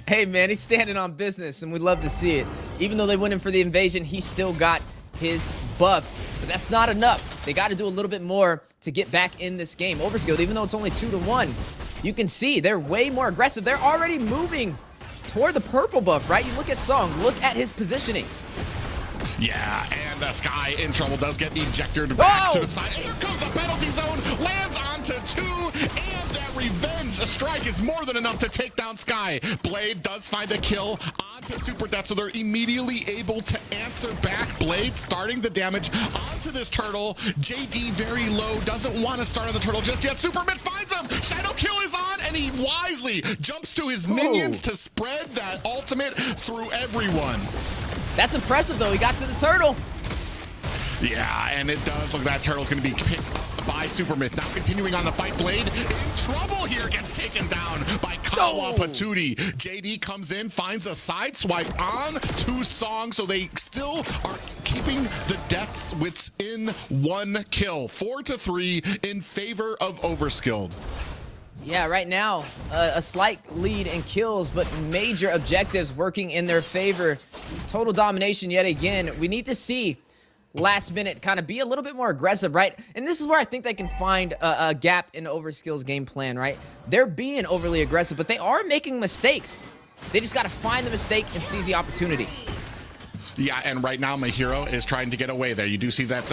Hey, man, he's standing on business, and we'd love to see it. Even though they went in for the invasion, he still got his buff. But that's not enough. They got to do a little bit more to get back in this game. Overskilled, even though it's only 2-1, you can see they're way more aggressive. They're already moving toward the purple buff, right? You look at Song. Look at his positioning. Yeah, and Sky in trouble, does get ejected back to the side. Here comes a penalty zone, lands onto 2, and that revenge strike is more than enough to take down Sky. Blade does find a kill onto Super Death, so they're immediately able to answer back. Blade starting the damage onto this turtle. JD very low, doesn't want to start on the turtle just yet. Superman finds him, Shadow Kill is on, and he wisely jumps to his minions to spread that ultimate through everyone. That's impressive, though. He got to the turtle. Yeah, and it does look like that turtle's going to be picked up by Supermyth. Now continuing on the fight. Blade in trouble here, gets taken down by Kawa Patootie. JD comes in, finds a side swipe on to Song, so they still are keeping the deaths within 1 kill. 4-3 in favor of Overskilled. Yeah, right now, a slight lead in kills, but major objectives working in their favor. Total domination yet again. We need to see last minute kind of be a little bit more aggressive, right? And this is where I think they can find a gap in Overskill's game plan, right? They're being overly aggressive, but they are making mistakes. They just got to find the mistake and seize the opportunity. Yeah, and right now, my hero is trying to get away there. You do see that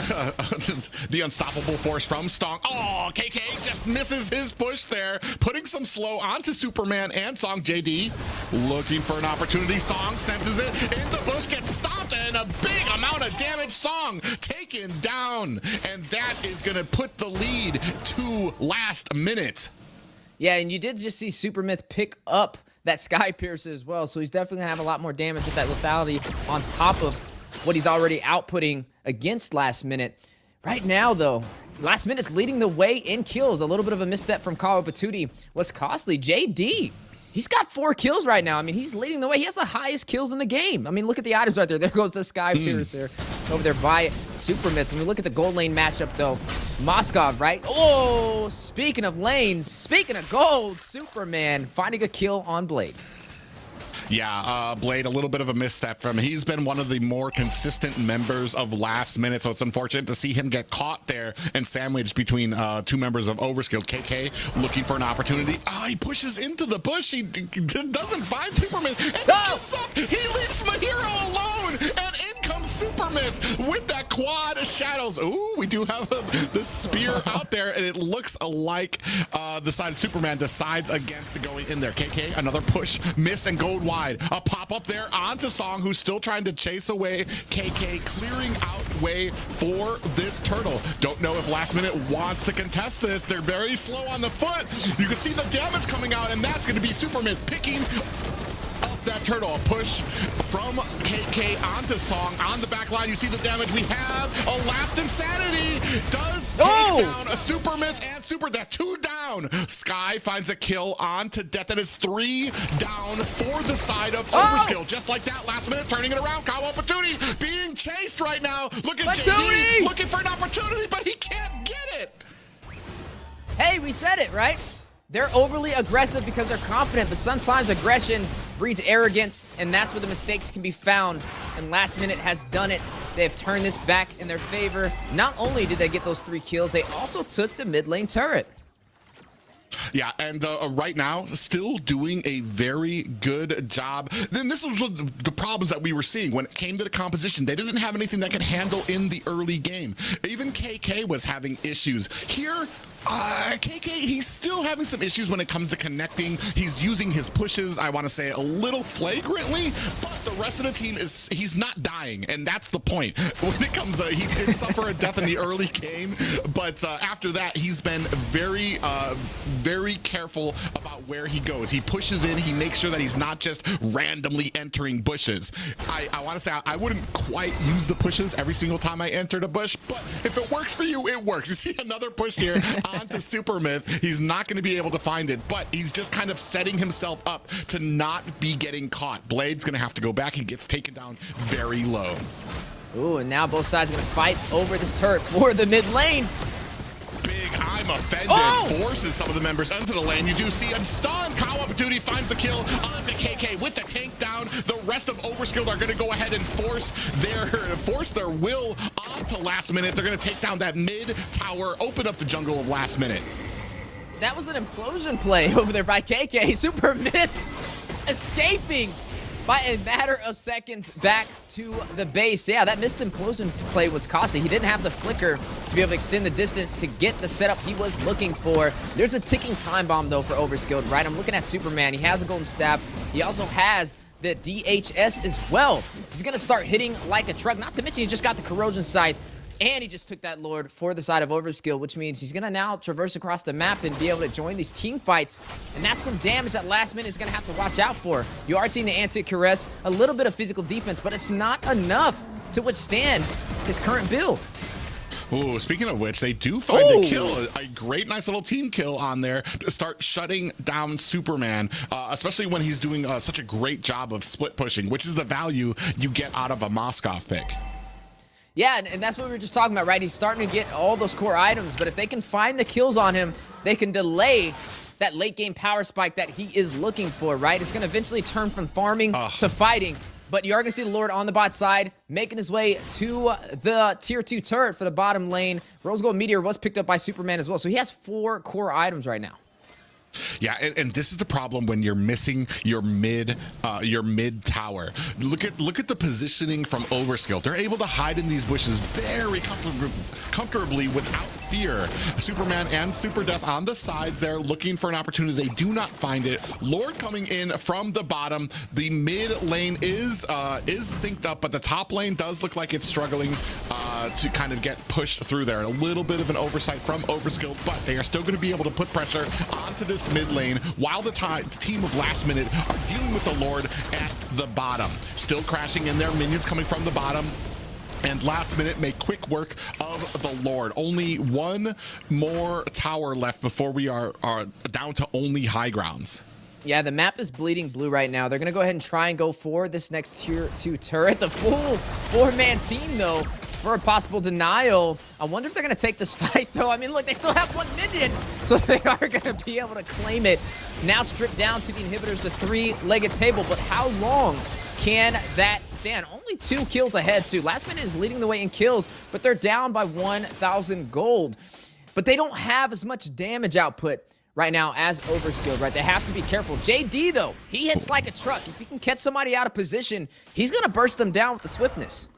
the unstoppable force from Stong. Oh, KK just misses his push there, putting some slow onto Superman and Song. JD looking for an opportunity. Song senses it in the bush, gets stopped, and a big amount of damage. Song taken down, and that is going to put the lead to last minute. Yeah, and you did just see Supermyth pick up that Sky Piercer as well, so he's definitely gonna have a lot more damage with that lethality on top of what he's already outputting against last minute. Right now, though, last minute's leading the way in kills. A little bit of a misstep from Kawa Patootie was costly. JD, he's got 4 kills right now. I mean, he's leading the way. He has the highest kills in the game. I mean, look at the items right there. There goes the Sky Piercer over there by Supermyth. When we look at the gold lane matchup, though, Moskov, right? Oh, speaking of lanes, speaking of gold, Superman finding a kill on Blade. Yeah, Blade, a little bit of a misstep from him. He's been one of the more consistent members of last minute, so it's unfortunate to see him get caught there and sandwiched between 2 members of Overskilled. KK looking for an opportunity. He pushes into the bush. He doesn't find Superman. And he gets up. He leaves my hero alone. And in comes Supermyth with that quad shadows. Ooh, we do have the spear out there, and it looks like the side of Superman decides against going in there. KK, another push, miss, and gold wide. A pop-up there onto Song, who's still trying to chase away KK, clearing out way for this turtle. Don't know if last minute wants to contest this. They're very slow on the foot. You can see the damage coming out, and that's going to be Supermyth picking up that turtle. A push from KK onto Song on the back line. You see the damage. We have a last insanity. Does take down a Supermyth and that 2 down. Sky finds a kill onto Death. That is 3 down for the side of Overskilled. Just like that, last minute, turning it around. Kawa Patootie being chased right now. Look at JD looking for an opportunity, but he can't get it. Hey, we said it, right? They're overly aggressive because they're confident, but sometimes aggression breeds arrogance, and that's where the mistakes can be found. And last minute has done it. They have turned this back in their favor. Not only did they get those 3 kills, they also took the mid lane turret. Yeah, and right now, still doing a very good job. Then this was the problems that we were seeing when it came to the composition. They didn't have anything that could handle in the early game. Even KK was having issues. Here, KK, he's still having some issues when it comes to connecting. He's using his pushes, I want to say, a little flagrantly, but the rest of the team he's not dying, and that's the point. When it comes, he did suffer a death in the early game, but after that, he's been very careful about where he goes. He pushes in, he makes sure that he's not just randomly entering bushes. I want to say I wouldn't quite use the pushes every single time I entered a bush, but if it works for you, it works. You see another push here onto Supermyth. He's not going to be able to find it, but he's just kind of setting himself up to not be getting caught. Blade's going to have to go back. He gets taken down very low. Ooh, and now both sides going to fight over this turret for the mid lane. Big I'm offended forces some of the members into the lane. You do see him stun. Kawa Patootie finds the kill onto KK with the tank down. The rest of Overskilled are going to go ahead and force their will onto last minute. They're going to take down that mid tower, open up the jungle of last minute. That was an implosion play over there by KK. Supermyth escaping by a matter of seconds back to the base. Yeah, that missed implosion play was costly. He didn't have the flicker to be able to extend the distance to get the setup he was looking for. There's a ticking time bomb, though, for Overskilled, right? I'm looking at Superman. He has a golden stab. He also has the DHS as well. He's going to start hitting like a truck. Not to mention he just got the corrosion sight. And he just took that Lord for the side of Overskilled, which means he's going to now traverse across the map and be able to join these team fights. And that's some damage that last minute is going to have to watch out for. You are seeing the anti-caress, a little bit of physical defense, but it's not enough to withstand his current build. Ooh, speaking of which, they do find a kill, a great, nice little team kill on there to start shutting down Superman, especially when he's doing such a great job of split pushing, which is the value you get out of a Moskov pick. Yeah, and that's what we were just talking about, right? He's starting to get all those core items, but if they can find the kills on him, they can delay that late game power spike that he is looking for, right? It's going to eventually turn from farming to fighting. But you are going to see the Lord on the bot side, making his way to the tier 2 turret for the bottom lane. Rose Gold Meteor was picked up by Superman as well. So he has 4 core items right now. Yeah, and this is the problem when you're missing your mid tower. Look at the positioning from Overskilled. They're able to hide in these bushes very comfortably without fear. Superman and Super Death on the sides there looking for an opportunity. They do not find it. Lord coming in from the bottom. The mid lane is synced up, but the top lane does look like it's struggling to kind of get pushed through there. A little bit of an oversight from Overskilled, but they are still going to be able to put pressure onto this mid lane while the team of Last Minute are dealing with the Lord at the bottom. Still crashing in there, minions coming from the bottom. And Last Minute make quick work of the Lord. Only one more tower left before we are down to only high grounds. Yeah, the map is bleeding blue right now. They're going to go ahead and try and go for this next tier 2 turret. The full 4-man team, though, for a possible denial. I wonder if they're going to take this fight, though. I mean, look, they still have 1 minion, so they are going to be able to claim it. Now stripped down to the inhibitors, a 3-legged table, but how long can that stand? Only 2 kills ahead, too. Last Minute is leading the way in kills, but they're down by 1,000 gold. But they don't have as much damage output right now as Overskilled, right? They have to be careful. JD, though, he hits like a truck. If he can catch somebody out of position, he's going to burst them down with the swiftness.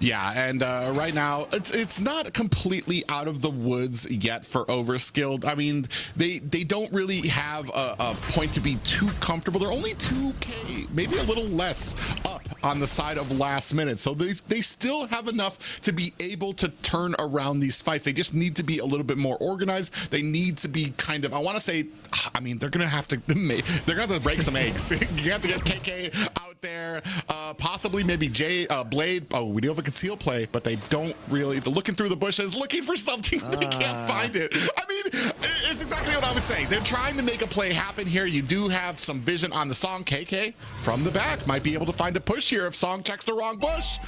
Yeah, and right now, it's not completely out of the woods yet for Overskilled. I mean, they don't really have a point to be too comfortable. They're only 2K, maybe a little less up on the side of Last Minute. So they still have enough to be able to turn around these fights. They just need to be a little bit more organized. They need to be kind of, I want to say, I mean, they're going to have to break some eggs. You have to get KK out there, possibly maybe Blade. Oh, we do have a conceal play, but they don't really. They're looking through the bushes, looking for something. They can't find it. I mean, it's exactly what I was saying. They're trying to make a play happen here. You do have some vision on the Song. KK from the back might be able to find a push here if Song checks the wrong bush.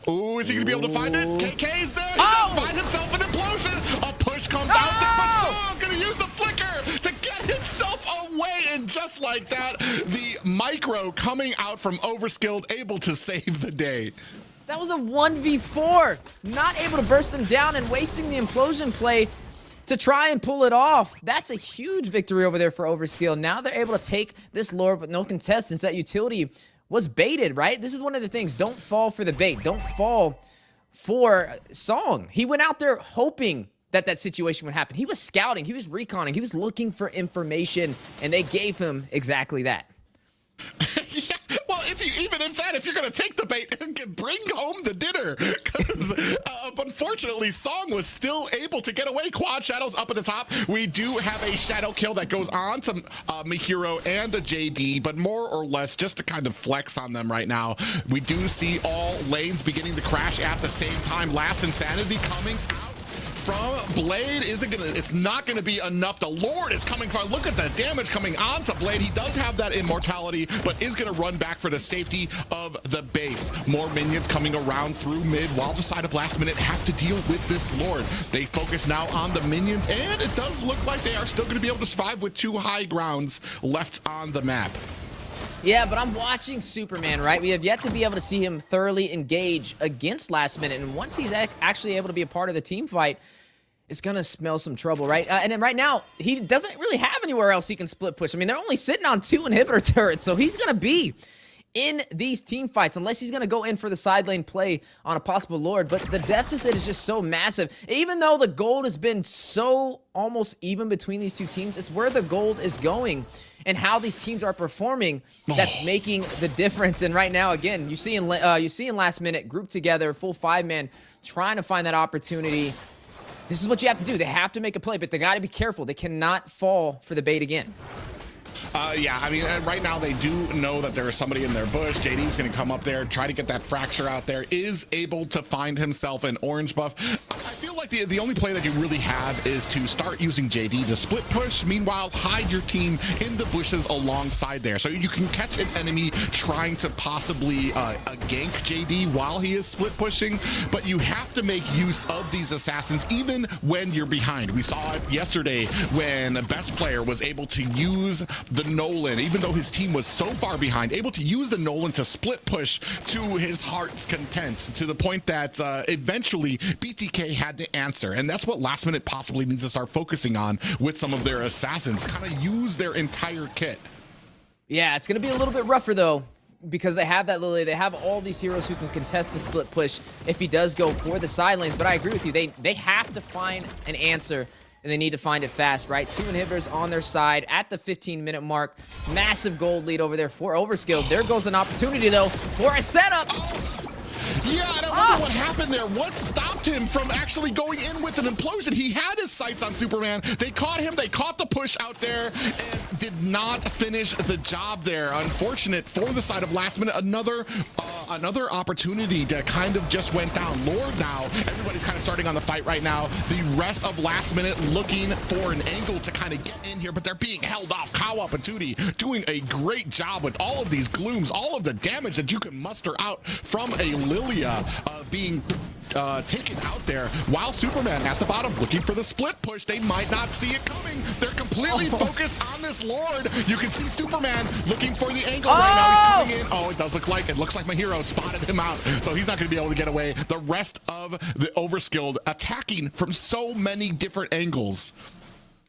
Ooh, is he gonna be able to find it? KK's there. He does find himself an implosion. A push comes out there, but Song gonna use the flicker to get himself away, and just like that, the micro coming out from Overskilled, able to save the day. That was a 1v4. Not able to burst them down and wasting the implosion play to try and pull it off. That's a huge victory over there for Overskilled. Now they're able to take this Lord with no contest since that utility was baited, right? This is one of the things. Don't fall for the bait. Don't fall for Song. He went out there hoping that that situation would happen. He was scouting. He was reconning. He was looking for information, and they gave him exactly that. Yeah, well, if you're gonna take the bait, bring home the dinner, because unfortunately Song was still able to get away. Quad shadows up at the top. We do have a shadow kill that goes on to Mihiro and a JD, but more or less just to kind of flex on them right now. We do see all lanes beginning to crash at the same time. Last Insanity coming out from Blade. It's not gonna be enough. The Lord is coming from, look at the damage coming onto Blade. He does have that immortality, but is gonna run back for the safety of the base. More minions coming around through mid, while the side of Last Minute have to deal with this Lord. They focus now on the minions, and it does look like they are still gonna be able to survive with 2 high grounds left on the map. Yeah, but I'm watching Superman, right? We have yet to be able to see him thoroughly engage against Last Minute, and once he's actually able to be a part of the team fight, it's gonna smell some trouble, right? And then right now, he doesn't really have anywhere else he can split push. I mean, they're only sitting on 2 inhibitor turrets, so he's gonna be in these team fights unless he's gonna go in for the side lane play on a possible Lord. But the deficit is just so massive. Even though the gold has been so almost even between these 2 teams, it's where the gold is going and how these teams are performing that's making the difference. And right now, again, you see in Last Minute grouped together, full 5-man, trying to find that opportunity. This is what you have to do. They have to make a play, but they got to be careful. They cannot fall for the bait again. Yeah, I mean, right now they do know that there is somebody in their bush. JD's going to come up there, try to get that fracture out there, is able to find himself an orange buff. I feel like the only play that you really have is to start using JD to split push. Meanwhile, hide your team in the bushes alongside there. So you can catch an enemy trying to possibly gank JD while he is split pushing, but you have to make use of these assassins even when you're behind. We saw it yesterday when Best Player was able to use the Nolan, even though his team was so far behind, able to use the Nolan to split push to his heart's content, to the point that eventually BTK had to answer. And that's what Last Minute possibly needs to start focusing on with some of their assassins, kind of use their entire kit. Yeah, it's going to be a little bit rougher, though, because they have that Lily. They have all these heroes who can contest the split push if he does go for the side lanes. But I agree with you. They have to find an answer, and they need to find it fast, right? 2 inhibitors on their side at the 15-minute mark. Massive gold lead over there for Overskilled. There goes an opportunity, though, for a setup. Yeah, and I wonder what happened there. What stopped him from actually going in with an implosion? He had his sights on Superman. They caught him. They caught the push out there and did not finish the job there. Unfortunate for the side of Last Minute. Another opportunity that kind of just went down. Lord now, everybody's kind of starting on the fight right now. The rest of Last Minute looking for an angle to kind of get in here, but they're being held off. Kawa Patootie doing a great job with all of these glooms, all of the damage that you can muster out from a Lilia being taken out there, while Superman at the bottom looking for the split push. They might not see it coming. They're completely focused on this Lord. You can see Superman looking for the angle right now. He's coming in. Oh, it looks like my hero spotted him out, so he's not going to be able to get away. The rest of the Overskilled attacking from so many different angles.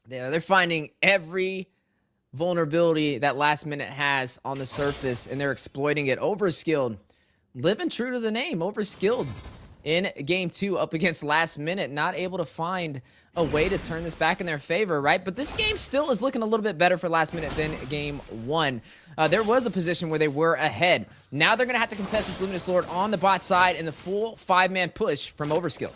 Yeah, they're finding every vulnerability that Last Minute has on the surface, and they're exploiting it. Overskilled, living true to the name, Overskilled in game 2 up against Last Minute, not able to find a way to turn this back in their favor, right? But this game still is looking a little bit better for Last Minute than game 1. There was a position where they were ahead. Now they're going to have to contest this Luminous Lord on the bot side in the full 5-man push from Overskilled.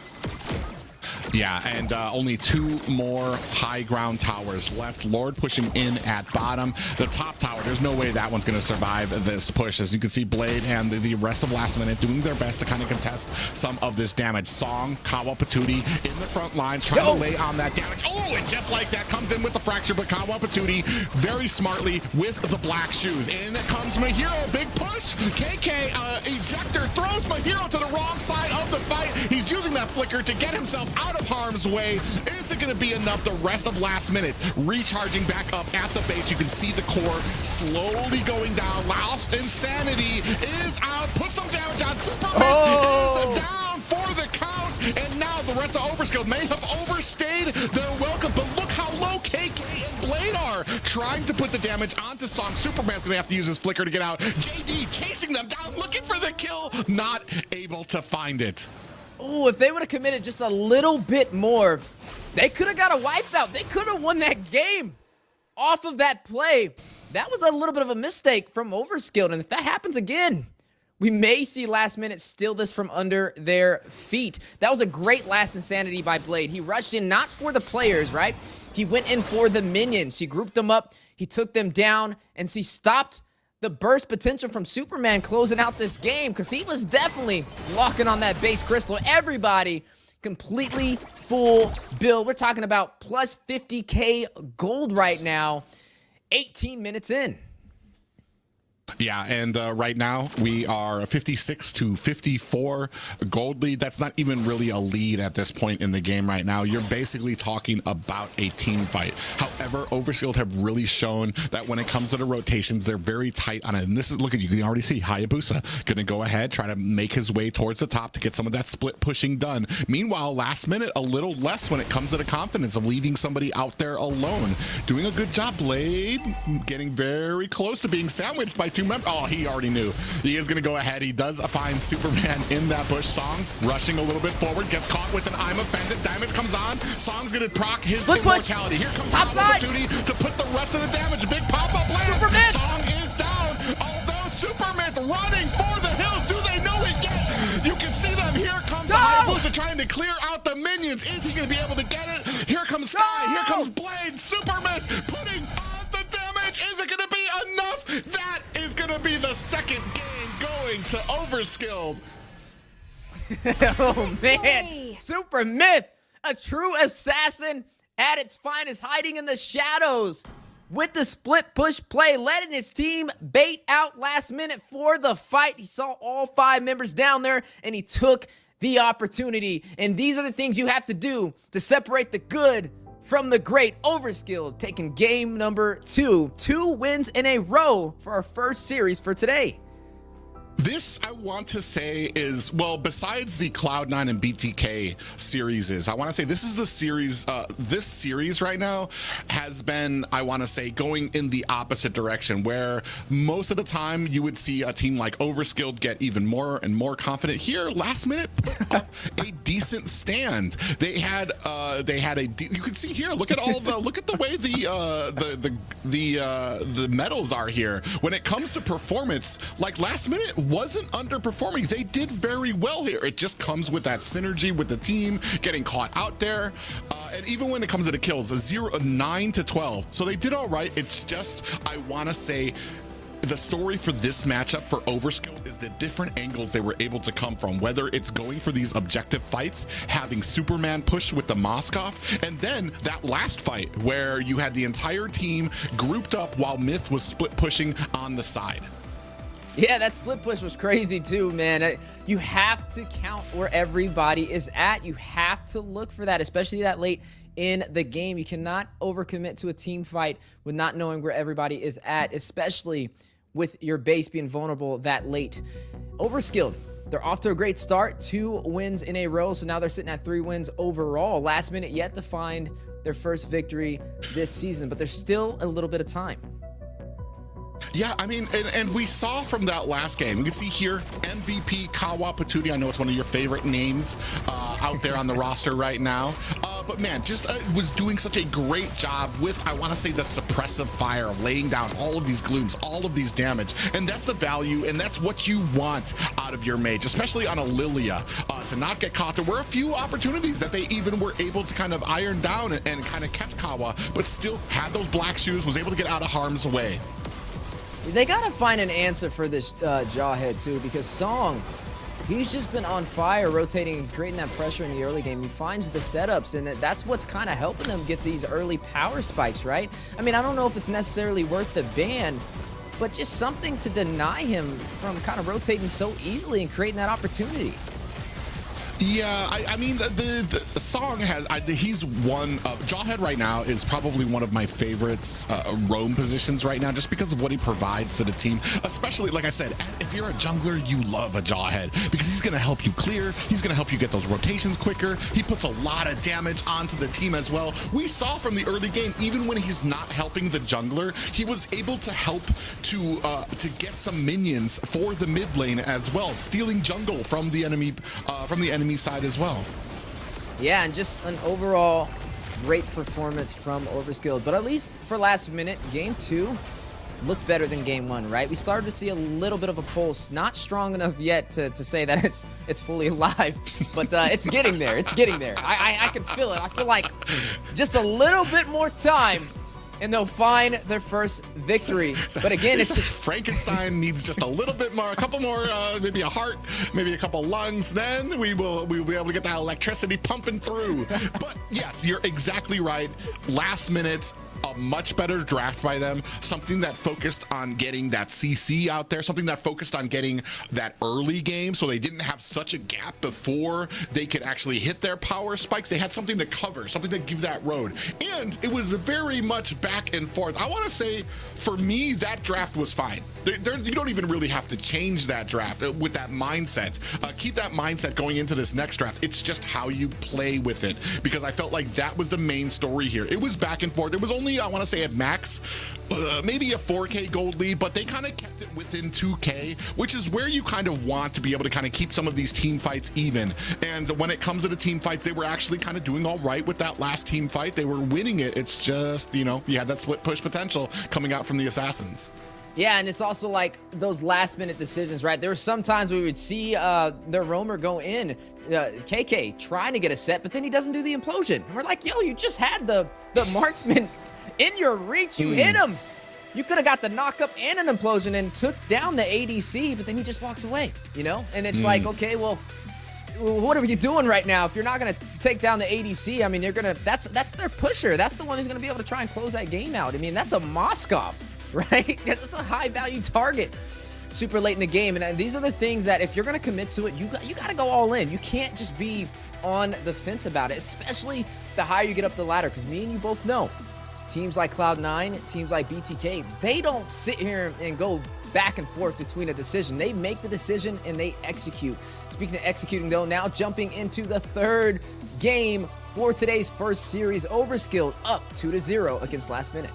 Yeah, and only 2 more high ground towers left. Lord pushing in at bottom. The top tower, there's no way that one's going to survive this push. As you can see, Blade and the rest of Last Minute doing their best to kind of contest some of this damage. Song, Kawa Patootie in the front lines, trying to lay on that damage. Oh, and just like that, comes in with the fracture, but Kawa Patootie very smartly with the black shoes. In comes Mahiro, big push. KK ejector throws Mahiro to the wrong side of the fight. He's using that flicker to get himself out of harm's way. Is it going to be enough? The rest of Last Minute recharging back up at the base. You can see the core slowly going down. Lost Insanity is out. Put some damage on. Superman is down for the count. And now the rest of Overskilled may have overstayed their welcome, but look how low KK and Blade are. Trying to put the damage onto Song. Superman's going to have to use his flicker to get out. JD chasing them down, looking for the kill. Not able to find it. Oh, if they would have committed just a little bit more, they could have got a wipeout. They could have won that game off of that play. That was a little bit of a mistake from Overskilled, and if that happens again, we may see Last Minute steal this from under their feet. That was a great last Insanity by Blade. He rushed in not for the players, right? He went in for the minions. He grouped them up. He took them down, and he stopped the burst potential from Superman closing out this game, because he was definitely locking on that base crystal. Everybody completely full build. We're talking about plus 50k gold right now, 18 minutes in. Yeah, and right now we are 56 to 54 gold lead. That's not even really a lead at this point in the game right now. You're basically talking about a team fight. However, Overskilled have really shown that when it comes to the rotations, they're very tight on it. And this is, look at, you can already see Hayabusa going to go ahead, try to make his way towards the top to get some of that split pushing done. Meanwhile, Last Minute, a little less when it comes to the confidence of leaving somebody out there alone. Doing a good job. Blade getting very close to being sandwiched by 2 members. Oh, he already knew. He is going to go ahead. He does find Superman in that bush. Song rushing a little bit forward, gets caught with an I'm offended. Damage comes on. Song's going to proc his immortality. Here comes an opportunity to put the rest of the damage. Big pop-up lands. Superman. Song is down. Although Superman running for the hills. Do they know it yet? You can see them. Here comes Hayabusa trying to clear out the minions. Is he going to be able to get it? Here comes Sky. Here comes Blade. Superman putting on the damage. Is it going to be the second game going to Overskilled. Oh man, Super Myth, a true assassin at its finest, hiding in the shadows with the split push play, letting his team bait out last minute for the fight. He saw all 5 members down there and he took the opportunity. And these are the things you have to do to separate the good from the great. Overskilled taking game number 2, 2 wins in a row for our first series for today. This, I want to say, is, well, besides the Cloud9 and BTK series, I want to say this is the series, this series right now has been, I want to say, going in the opposite direction, where most of the time you would see a team like Overskilled get even more and more confident. Here, last minute, put up a decent stand. They had you can see here, look at all the, look at the way the medals are here. When it comes to performance, like last minute wasn't underperforming. They did very well here. It just comes with that synergy with the team getting caught out there. And even when it comes to the kills, a 9 to 12. So they did all right. It's just, I want to say, the story for this matchup for Overskilled is the different angles they were able to come from, whether it's going for these objective fights, having Superman push with the Moskov, and then that last fight where you had the entire team grouped up while Myth was split pushing on the side. Yeah, that split push was crazy too, man. You have to count where everybody is at. You have to look for that, especially that late in the game. You cannot overcommit to a team fight with not knowing where everybody is at, especially with your base being vulnerable that late. Overskilled, they're off to a great start. 2 wins in a row, so now they're sitting at 3 wins overall. Last minute yet to find their first victory this season, but there's still a little bit of time. Yeah, I mean, and we saw from that last game, you can see here, MVP Kawa Patootie. I know it's one of your favorite names out there on the roster right now. But man, just was doing such a great job with, I want to say, the suppressive fire of laying down all of these glooms, all of these damage. And that's the value, and that's what you want out of your mage, especially on a Lilia, to not get caught. There were a few opportunities that they even were able to kind of iron down and kind of catch Kawa, but still had those black shoes, was able to get out of harm's way. They gotta find an answer for this Jawhead too, because Song, he's just been on fire, rotating and creating that pressure in the early game. He finds the setups, and that's what's kind of helping them get these early power spikes, right? I mean, I don't know if it's necessarily worth the ban, but just something to deny him from kind of rotating so easily and creating that opportunity. Yeah, I mean, the Song has, he's one of, Jawhead right now is probably one of my favorites roam positions right now, just because of what he provides to the team. Especially, like I said, if you're a jungler, you love a Jawhead, because he's going to help you clear, he's going to help you get those rotations quicker, he puts a lot of damage onto the team as well. We saw from the early game, even when he's not helping the jungler, he was able to help to get some minions for the mid lane as well, stealing jungle from the enemy side as well. Yeah, and just an overall great performance from Overskilled. But at least for last minute, game 2 looked better than game 1, right? We started to see a little bit of a pulse, not strong enough yet to say that it's fully alive, but it's getting there. It's getting there. I can feel it. I feel like just a little bit more time and they'll find their first victory. But again, it's just Frankenstein needs just a little bit more, a couple more, maybe a heart, maybe a couple lungs. Then we will be able to get that electricity pumping through. But yes, you're exactly right. Last minute, a much better draft by them, something that focused on getting that CC out there, something that focused on getting that early game, so they didn't have such a gap before they could actually hit their power spikes. They had something to cover, something to give that road, and it was very much back and forth. I want to say, for me, that draft was fine. You don't even really have to change that draft with that mindset. Keep that mindset going into this next draft. It's just how you play with it, because I felt like that was the main story here. It was back and forth. It was only, I want to say, at max, maybe a 4K gold lead, but they kind of kept it within 2K, which is where you kind of want to be able to kind of keep some of these team fights even. And when it comes to the team fights, they were actually kind of doing all right with that last team fight. They were winning it. It's just, you know, you had that split push potential coming out from the Assassins. Yeah, and it's also like those last minute decisions, right? There were some times we would see their roamer go in, KK trying to get a set, but then he doesn't do the implosion. And we're like, yo, you just had the marksman in your reach, you hit him. You could have got the knockup and an implosion and took down the ADC, but then he just walks away, you know? And it's like, okay, well, what are you doing right now? If you're not going to take down the ADC, I mean, you're going to, that's their pusher. That's the one who's going to be able to try and close that game out. I mean, that's a Moskov, right? That's a high value target super late in the game. And these are the things that if you're going to commit to it, you got to go all in. You can't just be on the fence about it, especially the higher you get up the ladder. Because me and you both know, teams like Cloud9, teams like BTK, they don't sit here and go back and forth between a decision. They make the decision and they execute. Speaking of executing though, now jumping into the third game for today's first series, Overskilled up 2-0 against Last Minute.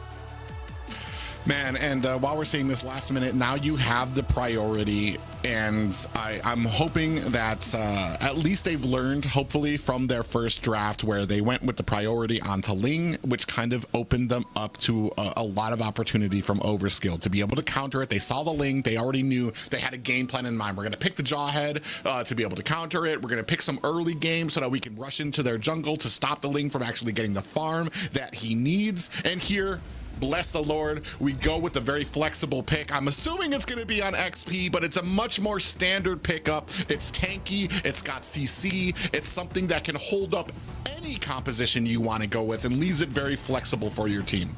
Man, and while we're seeing this last minute, now you have the priority, and I'm hoping that at least they've learned, hopefully, from their first draft where they went with the priority onto Ling, which kind of opened them up to a lot of opportunity from Overskilled to be able to counter it. They saw the Ling, they already knew they had a game plan in mind. We're going to pick the Jawhead to be able to counter it. We're going to pick some early games so that we can rush into their jungle to stop the Ling from actually getting the farm that he needs. And here, bless the Lord, we go with a very flexible pick. I'm assuming it's going to be on XP, but it's a much more standard pickup. It's tanky, it's got CC, it's something that can hold up any composition you want to go with and leaves it very flexible for your team.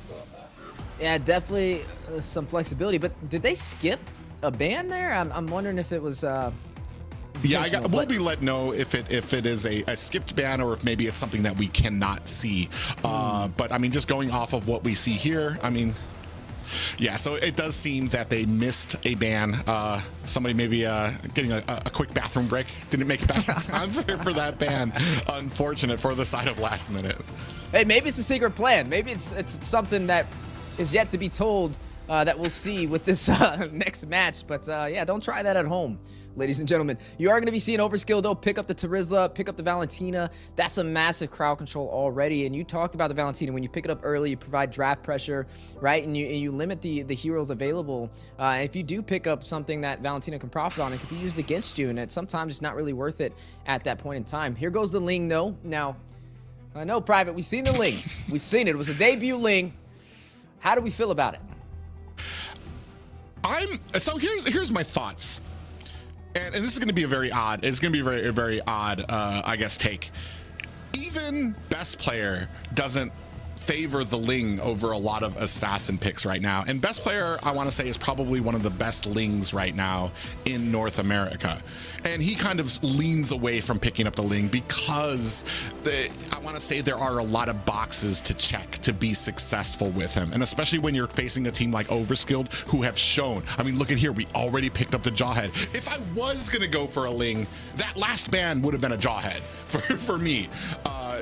Yeah, definitely some flexibility, but did they skip a ban there? I'm wondering if it was... Yeah, we'll be let know if it is a skipped ban or if maybe it's something that we cannot see. But I mean, just going off of what we see here, I mean, yeah, so it does seem that they missed a ban. Somebody maybe getting a quick bathroom break didn't make it back in time for that ban. Unfortunate for the side of Last Minute. Hey, maybe it's a secret plan. Maybe it's something that is yet to be told that we'll see with this next match. But yeah, don't try that at home. Ladies and gentlemen, you are going to be seeing Overskilled, though. Pick up the Terizla, pick up the Valentina. That's a massive crowd control already. And you talked about the Valentina. When you pick it up early, you provide draft pressure, right? And you limit the heroes available. If you do pick up something that Valentina can profit on, it can be used against you. And sometimes it's not really worth it at that point in time. Here goes the Ling, though. Now, I know, Private, we've seen the Ling. We've seen it. It was a debut Ling. How do we feel about it? So here's my thoughts. And this is going to be it's going to be a very odd, I guess, take. Even best player doesn't favor the Ling over a lot of assassin picks right now. And best player, I want to say, is probably one of the best Lings right now in North America. And he kind of leans away from picking up the Ling because I want to say there are a lot of boxes to check to be successful with him. And especially when you're facing a team like Overskilled, who have shown, I mean, look at here, we already picked up the Jawhead. If I was going to go for a Ling, that last ban would have been a Jawhead for me.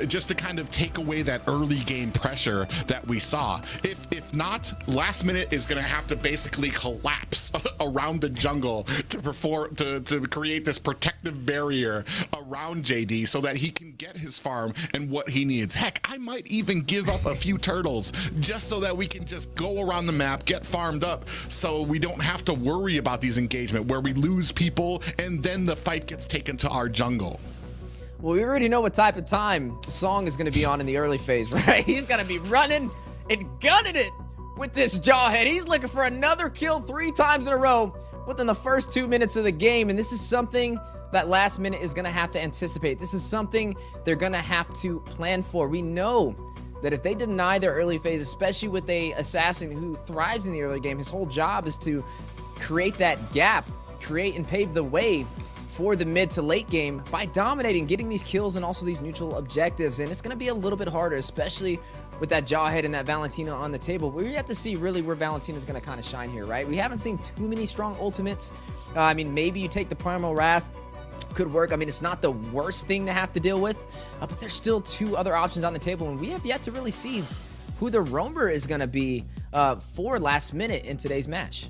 Just to kind of take away that early game pressure that we saw. If not, Last Minute is going to have to basically collapse around the jungle to create this protective barrier around JD so that he can get his farm and what he needs. Heck, I might even give up a few turtles just so that we can just go around the map, get farmed up, so we don't have to worry about these engagement where we lose people and then the fight gets taken to our jungle. Well, we already know what type of time Song is going to be on in the early phase, right? He's going to be running and gunning it with this Jawhead. He's looking for another kill 3 times in a row within the first 2 minutes of the game. And this is something that Last Minute is going to have to anticipate. This is something they're going to have to plan for. We know that if they deny their early phase, especially with a assassin who thrives in the early game, his whole job is to create that gap, create and pave the way for the mid to late game by dominating, getting these kills and also these neutral objectives. And it's going to be a little bit harder, especially with that Jawhead and that Valentina on the table. We're yet to see really where Valentina's going to kind of shine here, right? We haven't seen too many strong ultimates. I mean, maybe you take the Primal Wrath, could work. I mean, it's not the worst thing to have to deal with, but there's still 2 other options on the table, and we have yet to really see who the roamer is going to be for Last Minute in today's match.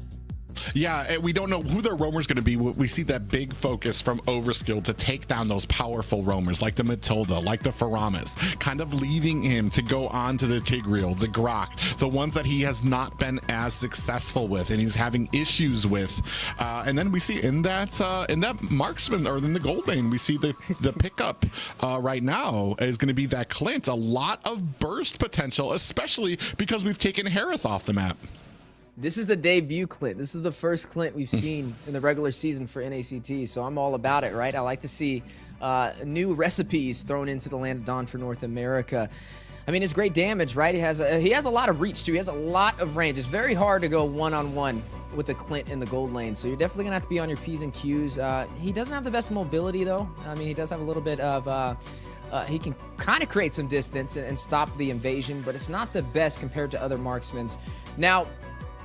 Yeah, we don't know who their roamer's going to be. We see that big focus from Overskilled to take down those powerful roamers like the Matilda, like the Faramis, kind of leaving him to go on to the Tigreal, the Grok, the ones that he has not been as successful with and he's having issues with. And then we see in that marksman, or in the gold lane, we see the pickup right now is going to be that Clint. A lot of burst potential, especially because we've taken Harith off the map. This is the debut Clint. This is the first Clint we've seen in the regular season for NACT, so I'm all about it, right? I like to see new recipes thrown into the Land of Dawn for North America. I mean, it's great damage, right? He has a lot of reach, too. He has a lot of range. It's very hard to go one-on-one with the Clint in the gold lane, so you're definitely going to have to be on your P's and Q's. He doesn't have the best mobility, though. I mean, he does have a little bit of... he can kind of create some distance and stop the invasion, but it's not the best compared to other marksmen. Now,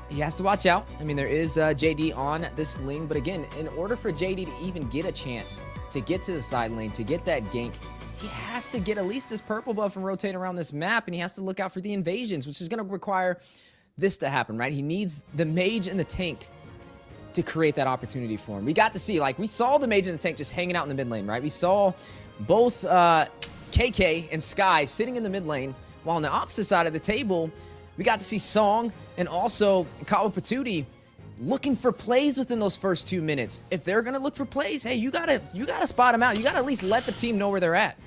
he has to watch out. I mean, there is JD on this Ling, but again, in order for JD to even get a chance to get to the side lane, to get that gank, he has to get at least his purple buff and rotate around this map, and he has to look out for the invasions, which is going to require this to happen, right? He needs the mage and the tank to create that opportunity for him. We got to see, like, we saw the mage and the tank just hanging out in the mid lane, right? We saw both KK and Sky sitting in the mid lane, while on the opposite side of the table, we got to see Song and also Kawa Patootie looking for plays within those first 2 minutes. If they're gonna look for plays, hey, you gotta spot them out. You gotta at least let the team know where they're at.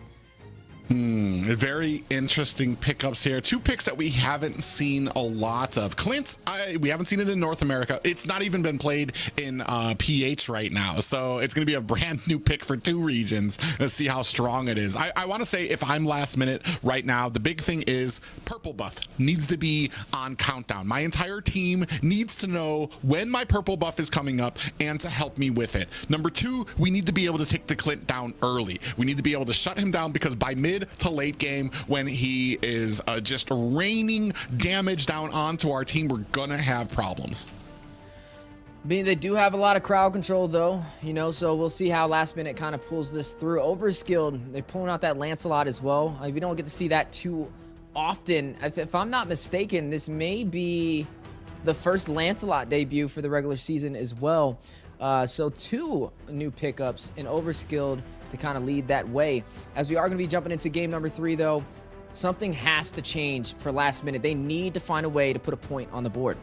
Very interesting pickups here. Two picks that we haven't seen a lot of. Clint, we haven't seen it in North America. It's not even been played in PH right now. So it's going to be a brand new pick for two regions. Let's see how strong it is. I want to say, if I'm last minute right now, the big thing is purple buff needs to be on countdown. My entire team needs to know when my purple buff is coming up and to help me with it. Number two, we need to be able to take the Clint down early. We need to be able to shut him down, because by mid to late game, when he is just raining damage down onto our team, we're gonna have problems. I mean, they do have a lot of crowd control, though, you know, so we'll see how last minute kind of pulls this through. Overskilled, they're pulling out that Lancelot as well. We don't get to see that too often. If I'm not mistaken, this may be the first Lancelot debut for the regular season as well. So two new pickups in Overskilled to kind of lead that way. As we are going to be jumping into game number 3, though, something has to change for last minute. They need to find a way to put a point on the board.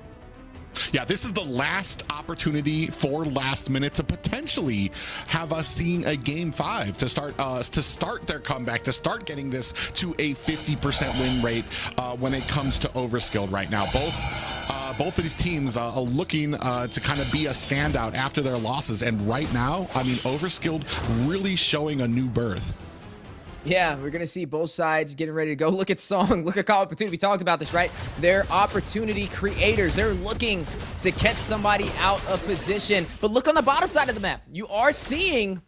Yeah, this is the last opportunity for last minute to potentially have us seeing a game 5 to start their comeback, to start getting this to a 50% win rate when it comes to Overskilled right now. Both of these teams are looking to kind of be a standout after their losses, and right now, I mean, Overskilled really showing a new birth. Yeah, we're going to see both sides getting ready to go. Look at Song. Look at Call Opportunity. We talked about this, right? They're opportunity creators. They're looking to catch somebody out of position. But look on the bottom side of the map. You are seeing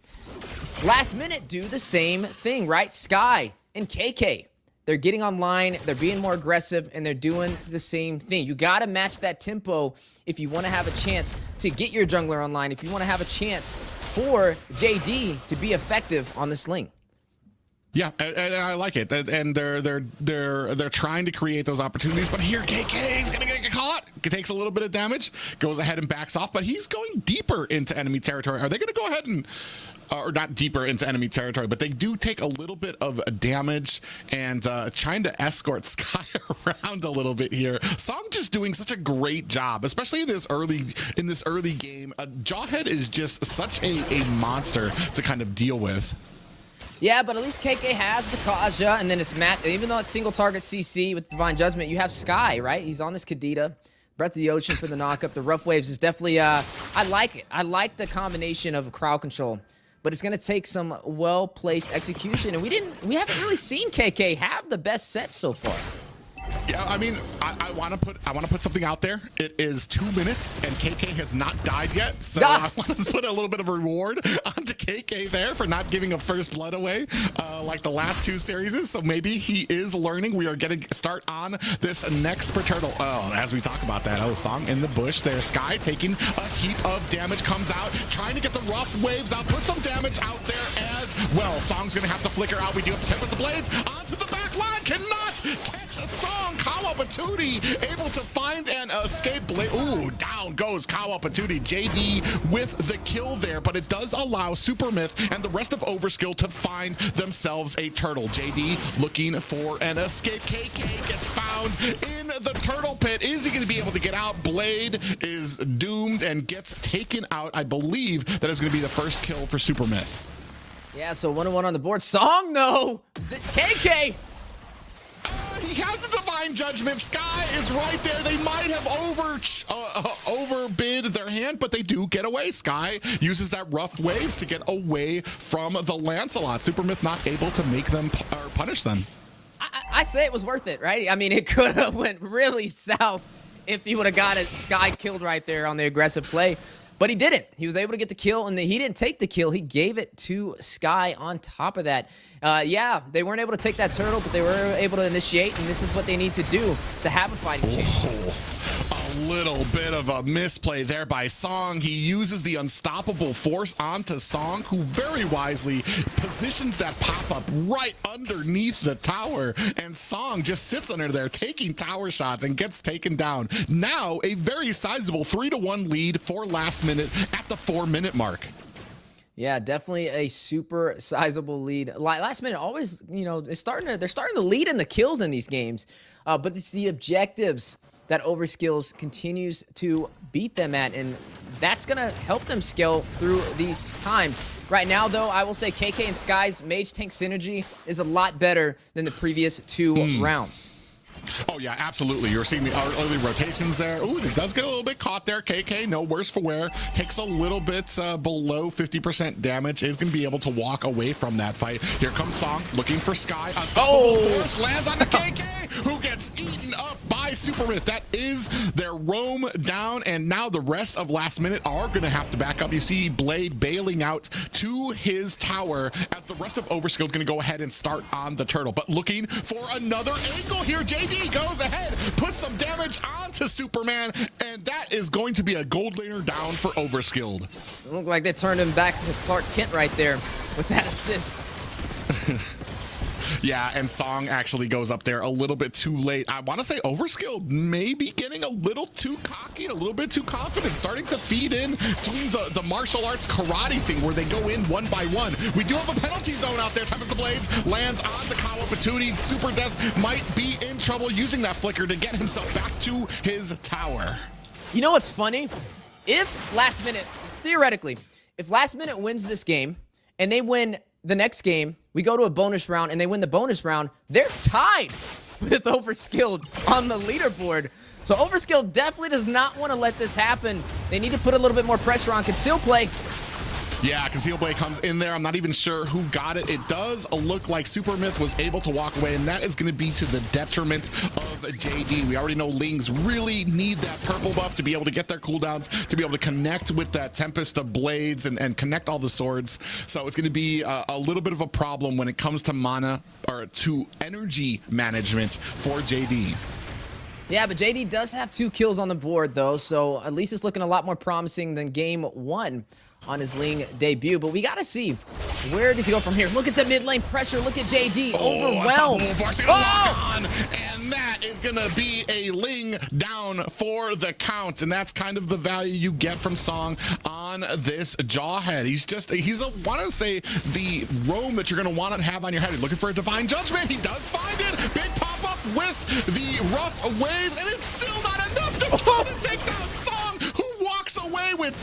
last minute do the same thing, right? Sky and KK. They're getting online. They're being more aggressive, and they're doing the same thing. You got to match that tempo if you want to have a chance to get your jungler online, if you want to have a chance for JD to be effective on the Sling. Yeah, and I like it, and they're trying to create those opportunities. But here, KK is gonna get caught. It takes a little bit of damage, goes ahead and backs off, but he's going deeper into enemy territory. Are they gonna go ahead and, or not deeper into enemy territory, but they do take a little bit of damage and trying to escort Sky around a little bit here. Song just doing such a great job, especially in this early game. Jawhead is just such a monster to kind of deal with. Yeah, but at least KK has the Kaja, and then it's Matt. Even though it's single target CC with Divine Judgment, you have Sky, right? He's on this Kadita. Breath of the Ocean for the knockup. The Rough Waves is definitely, I like it. I like the combination of crowd control, but it's going to take some well-placed execution, and we haven't really seen KK have the best set so far. Yeah, I mean, I want to put something out there. It is 2 minutes, and KK has not died yet, so I want to put a little bit of a reward onto KK there for not giving a first blood away like the last 2 series. So maybe he is learning. We are getting start on this next per turtle. Oh, as we talk about that, Song in the bush there. Sky taking a heap of damage, comes out, trying to get the rough waves out, put some damage out there as well. Song's gonna have to flicker out. We do have to Tempest the Blades onto the back line. Cannot catch a Song. Kawa Patootie able to find an escape blade. Ooh, down goes Kawa Patootie. JD with the kill there, but it does allow Supermyth and the rest of Overskill to find themselves a turtle. JD looking for an escape. KK gets found in the turtle pit. Is he going to be able to get out? Blade is doomed and gets taken out. I believe that is going to be the first kill for Supermyth. Yeah, so 1-1 on the board. Song, though. KK. he has the Divine Judgment. Sky is right there. They might have overbid their hand, but they do get away. Sky uses that rough waves to get away from the Lancelot. Supermyth not able to make them or punish them. I say it was worth it, right? I mean, it could have went really south if he would have got Sky killed right there on the aggressive play. But he didn't. He was able to get the kill, and he didn't take the kill. He gave it to Sky on top of that. Yeah, they weren't able to take that turtle, but they were able to initiate, and this is what they need to do to have a fighting chance. A little bit of a misplay there by Song. He uses the unstoppable force onto Song, who very wisely positions that pop-up right underneath the tower, and Song just sits under there taking tower shots and gets taken down. Now a very sizable 3-1 lead for last minute at the 4-minute mark. Yeah, definitely a super sizable lead. Last minute always, you know, they're starting to lead in the kills in these games, but it's the objectives that Overskilled continues to beat them at, and that's going to help them scale through these times. Right now, though, I will say KK and Sky's Mage Tank synergy is a lot better than the previous 2 rounds. Oh, yeah, absolutely. You're seeing the early rotations there. Ooh, it does get a little bit caught there. KK, no worse for wear. Takes a little bit below 50% damage. Is going to be able to walk away from that fight. Here comes Song looking for Sky. Unstoppable force lands on the KK, who gets eaten up by Supermyth. That is their roam down, and now the rest of last minute are going to have to back up. You see Blade bailing out to his tower as the rest of Overskilled going to go ahead and start on the turtle. But looking for another angle here. JD goes ahead, puts some damage onto Superman, and that is going to be a gold laner down for Overskilled. It looked like they turned him back to Clark Kent right there with that assist. Yeah, and Song actually goes up there a little bit too late. I want to say Overskilled may be getting a little too cocky, a little bit too confident, starting to feed in to the martial arts karate thing where they go in one by one. We do have a penalty zone out there. Tempest the Blades lands onto Kawa Patootie. Super Death might be in trouble using that flicker to get himself back to his tower. You know what's funny? If last minute, theoretically, if last minute wins this game and they win the next game, we go to a bonus round and they win the bonus round, they're tied with Overskilled on the leaderboard. So Overskilled definitely does not want to let this happen. They need to put a little bit more pressure on Conceal Play. Yeah, Conceal Blade comes in there. I'm not even sure who got it. It does look like Supermyth was able to walk away, and that is going to be to the detriment of JD. We already know Lings really need that purple buff to be able to get their cooldowns, to be able to connect with that Tempest of Blades and connect all the swords. So it's going to be a little bit of a problem when it comes to mana or to energy management for JD. Yeah, but JD does have 2 kills on the board, though, so at least it's looking a lot more promising than game 1 on his Ling debut. But we got to see, where does he go from here? Look at the mid lane pressure. Look at JD. Overwhelmed. And that is going to be a Ling down for the count. And that's kind of the value you get from Song on this Jawhead. He's want to say, the roam that you're going to want to have on your head. He's looking for a Divine Judgment. He does find it. Big pop-up with the rough waves. And it's still not enough to take down Song, who walks away with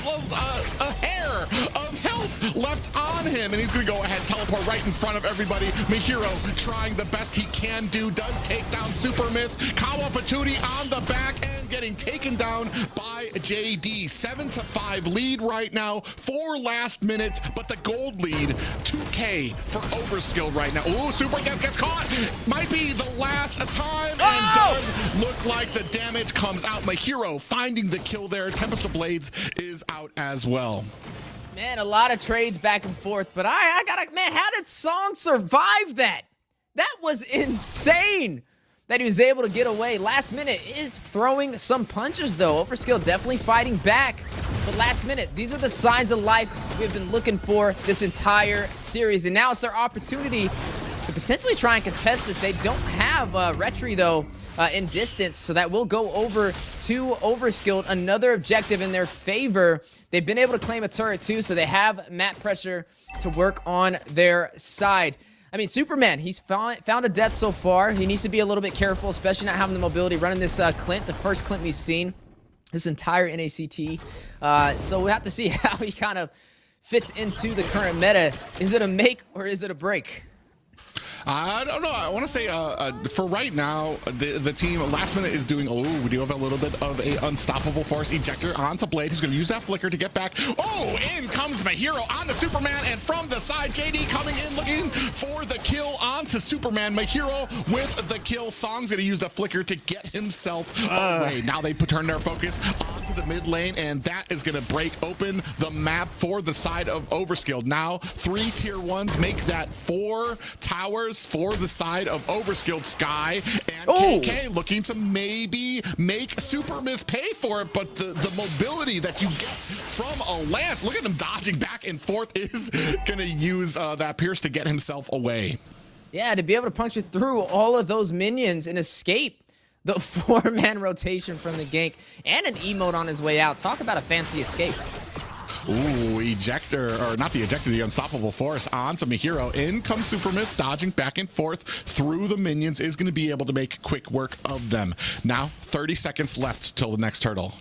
a hair of health left on him, and he's gonna go ahead, teleport right in front of everybody. Mahiro trying the best he can do, does take down Supermyth. Kawa Patootie on the back end, getting taken down by JD. 7-5 lead right now for last minute, but the gold lead 2K for Overskilled right now. Ooh, Super Death gets caught. Might be the last time, and does look like the damage comes out. Mahiro finding the kill there. Tempest of Blades is out as well. Man, a lot of trades back and forth, but I gotta, man, how did Song survive that? That was insane that he was able to get away. Last minute is throwing some punches, though. Overskilled definitely fighting back. But last minute, these are the signs of life we've been looking for this entire series. And now it's our opportunity to potentially try and contest this. They don't have Retri, though, in distance, so that will go over to Overskilled. Another objective in their favor. They've been able to claim a turret, too, so they have map pressure to work on their side. I mean, Superman, he's found a death so far. He needs to be a little bit careful, especially not having the mobility, running this Clint, the first Clint we've seen this entire NACT. So we have to see how he kind of fits into the current meta. Is it a make or is it a break? I don't know. I want to say for right now, the team last minute is doing. Oh, we do have a little bit of a unstoppable force ejector onto Blade. He's going to use that flicker to get back. Oh, in comes Mahiro onto Superman, and from the side, JD coming in looking for the kill onto Superman. Mahiro with the kill. Song's going to use the flicker to get himself away. Now they turn their focus onto the mid lane, and that is going to break open the map for the side of Overskilled. Now 3 tier 1s make that 4 towers for the side of Overskilled. Sky and KK looking to maybe make Super Myth pay for it, but the mobility that you get from a Lance, look at him dodging back and forth, is going to use that Pierce to get himself away. Yeah, to be able to puncture through all of those minions and escape the 4-man rotation from the gank and an emote on his way out. Talk about a fancy escape. Ooh, ejector, or not the ejector, the unstoppable force onto Mahiro. In comes Super Myth, dodging back and forth through the minions, is going to be able to make quick work of them. Now 30 seconds left till the next turtle.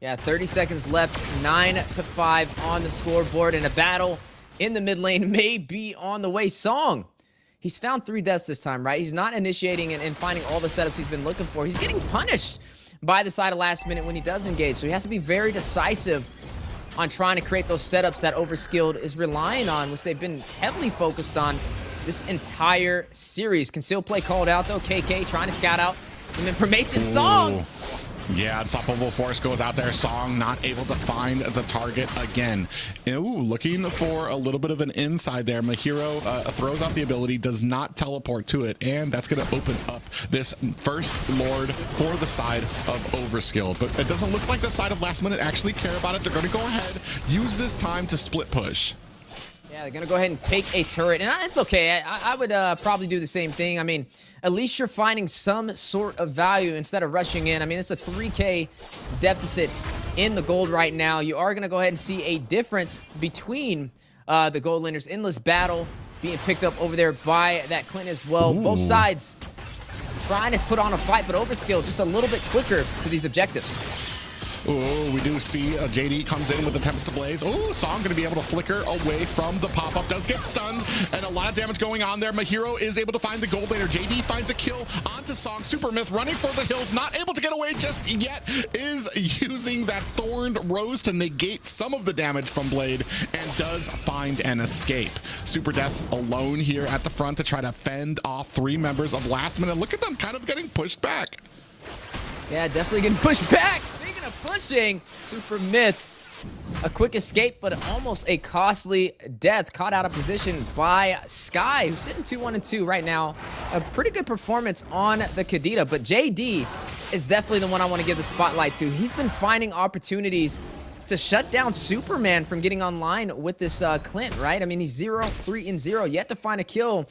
Yeah, 30 seconds left, 9-5 on the scoreboard, and a battle in the mid lane may be on the way. Song, he's found 3 deaths this time, right? He's not initiating and finding all the setups he's been looking for. He's getting punished by the side of last minute when he does engage, so he has to be very decisive on trying to create those setups that Overskilled is relying on, which they've been heavily focused on this entire series. Concealed play called out, though. KK trying to scout out some information. Song! Yeah, unstoppable force goes out there. Song not able to find the target again. Ooh, looking for a little bit of an inside there. Mahiro throws out the ability, does not teleport to it, and that's going to open up this first Lord for the side of Overskilled. But it doesn't look like the side of last minute actually care about it. They're going to go ahead, use this time to split push. Yeah, they're going to go ahead and take a turret, and it's okay. I would probably do the same thing. I mean, at least you're finding some sort of value instead of rushing in. I mean, it's a 3K deficit in the gold right now. You are going to go ahead and see a difference between the gold laners. Endless battle being picked up over there by that Clint as well. Ooh. Both sides trying to put on a fight, but Overskilled just a little bit quicker to these objectives. Oh, we do see JD comes in with the Tempest Blaze. Oh, Song going to be able to flicker away from the pop-up. Does get stunned, and a lot of damage going on there. Mahiro is able to find the gold laner. JD finds a kill onto Song. Super Myth running for the hills, not able to get away just yet, is using that Thorned Rose to negate some of the damage from Blade, and does find an escape. Super Death alone here at the front to try to fend off 3 members of last minute. Look at them kind of getting pushed back. Yeah, definitely getting pushed back. Pushing Super Myth, a quick escape, but almost a costly death. Caught out of position by Sky, who's sitting 2-1-2 right now. A pretty good performance on the Kadita, but JD is definitely the one I want to give the spotlight to. He's been finding opportunities to shut down Superman from getting online with this Clint, right? I mean, he's 0-3-0, yet to find a kill,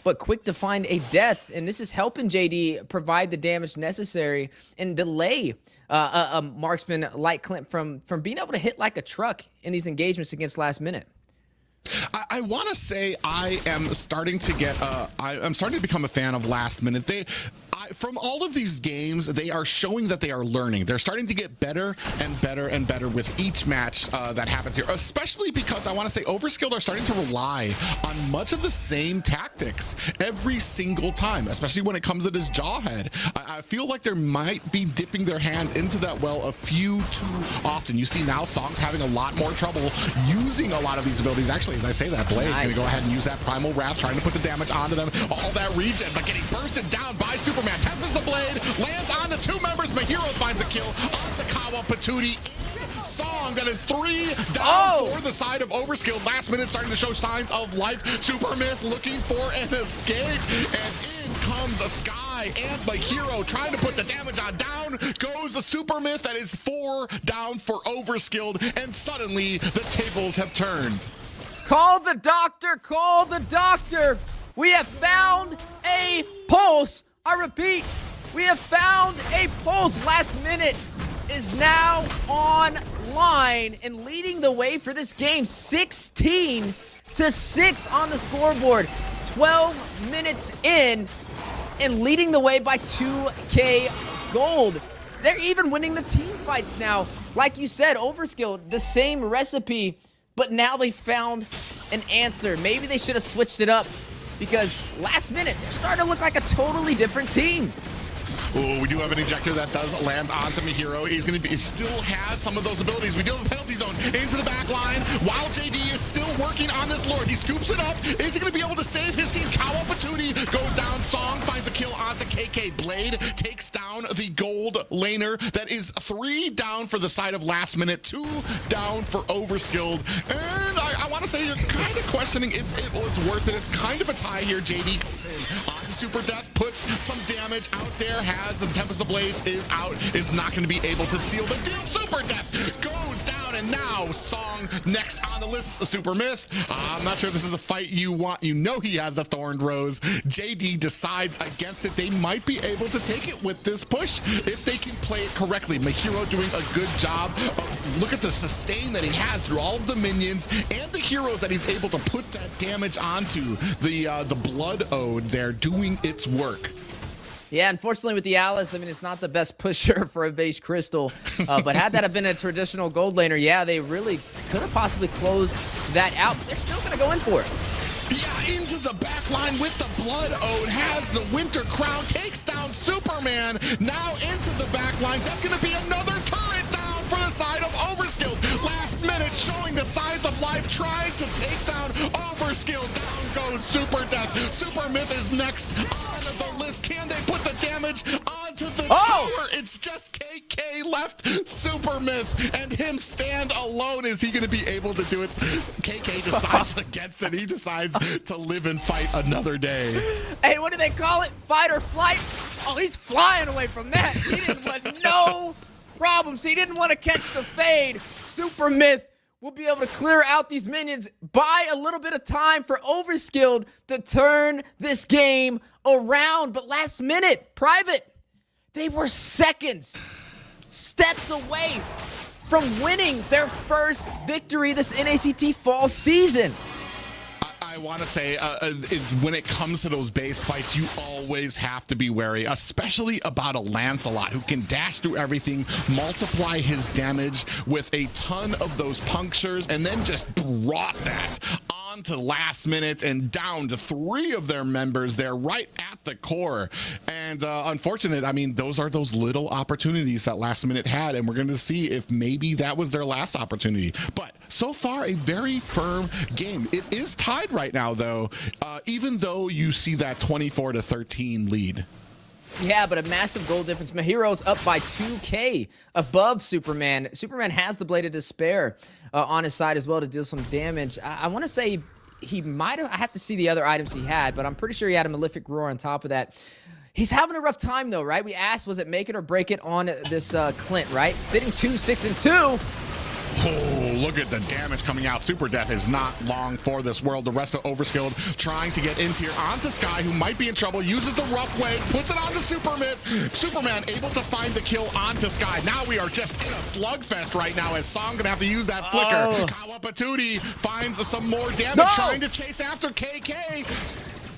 but quick to find a death, and this is helping JD provide the damage necessary and delay a marksman like Clint from being able to hit like a truck in these engagements against last minute. I want to say I am starting to get I'm starting to become a fan of last minute. From all of these games, they are showing that they are learning. They're starting to get better and better and better with each match that happens here, especially because I want to say Overskilled are starting to rely on much of the same tactics every single time, especially when it comes to this Jawhead. I feel like they might be dipping their hand into that well a few too often. You see now Song's having a lot more trouble using a lot of these abilities. Actually, as I say that, Blade going to go ahead and use that Primal Wrath, trying to put the damage onto them. All that regen, but getting bursted down by Superman. Tempest the Blade, lands on the 2 members. Mahiro finds a kill onto Kawa Patootie. Song that is 3 down for the side of Overskilled. Last minute starting to show signs of life. Super Myth looking for an escape, and in comes a Sky and Mahiro trying to put the damage on. Down goes the Super Myth. That is 4 down for Overskilled, and suddenly the tables have turned. Call the doctor, call the doctor. We have found a pulse. I repeat, we have found a pulse. Last minute is now online and leading the way for this game. 16-6 on the scoreboard. 12 minutes in and leading the way by 2K gold. They're even winning the team fights now. Like you said, Overskilled, the same recipe, but now they found an answer. Maybe they should have switched it up because last minute, they're starting to look like a totally different team. Oh, we do have an ejector that does land onto Mihiro. He still has some of those abilities. We do have a penalty zone into the back line while JD is still working on this Lord. He scoops it up. Is he going to be able to save his team? Kawa Patootie goes down. Song finds a kill onto KK. Blade takes down the gold laner. That is 3 down for the side of last minute, 2 down for Overskilled. And I want to say you're kind of questioning if it was worth it. It's kind of a tie here. JD goes in onto Super Death, puts some damage out there, has the Tempest of Blades is out, is not going to be able to seal the deal. Super Death goes down, and now Song next on the list. Super Myth. I'm not sure if this is a fight you want. You know he has the Thorned Rose. JD decides against it. They might be able to take it with this push if they can play it correctly. Mahiro doing a good job. Look at the sustain that he has through all of the minions and the heroes that he's able to put that damage onto. The Blood Ode there doing its work. Yeah, unfortunately with the Alice, I mean, it's not the best pusher for a base crystal. But had that have been a traditional gold laner, yeah, they really could have possibly closed that out. But they're still going to go in for it. Yeah, into the back line with the Blood Ode, has the Winter Crown, takes down Superman. Now into the back lines. That's going to be another turret down for the side of Overskilled. Last minute showing the signs of life, trying to take down Overskilled. Down goes Super Death. Super Myth is next on the list. Can they put the damage onto the tower? It's just KK left. Super Myth and him stand alone. Is he going to be able to do it? KK decides against it. He decides to live and fight another day. Hey, what do they call it? Fight or flight? Oh, he's flying away from that. He didn't want no problems. He didn't want to catch the fade. Super Myth will be able to clear out these minions, buy a little bit of time for Overskilled to turn this game around. But last minute, Private, they were seconds, steps away from winning their first victory this NACT fall season. I want to say when it comes to those base fights, you always have to be wary, especially about a Lancelot who can dash through everything, multiply his damage with a ton of those punctures, and then just brought that on to last minute and down to 3 of their members there right at the core. And unfortunate, I mean, those are those little opportunities that last minute had, and we're going to see if maybe that was their last opportunity. But so far, a very firm game. It is tied right now, though, even though you see that 24-13 lead. Yeah, but a massive goal difference. Mahiro's up by 2K above Superman. Superman has the Blade of Despair on his side as well to deal some damage. I want to say he might have, I have to see the other items he had, but I'm pretty sure he had a Malefic Roar on top of that. He's having a rough time, though, right? We asked, was it make it or break it on this Clint, right? Sitting 2-6-2. Oh, look at the damage coming out. Super Death is not long for this world. The rest of Overskilled trying to get into here onto Sky, who might be in trouble, uses the rough wave, puts it onto Superman able to find the kill onto Sky. Now we are just in a slugfest right now as Song gonna have to use that flicker. Kawa Patootie finds some more damage, trying to chase after KK.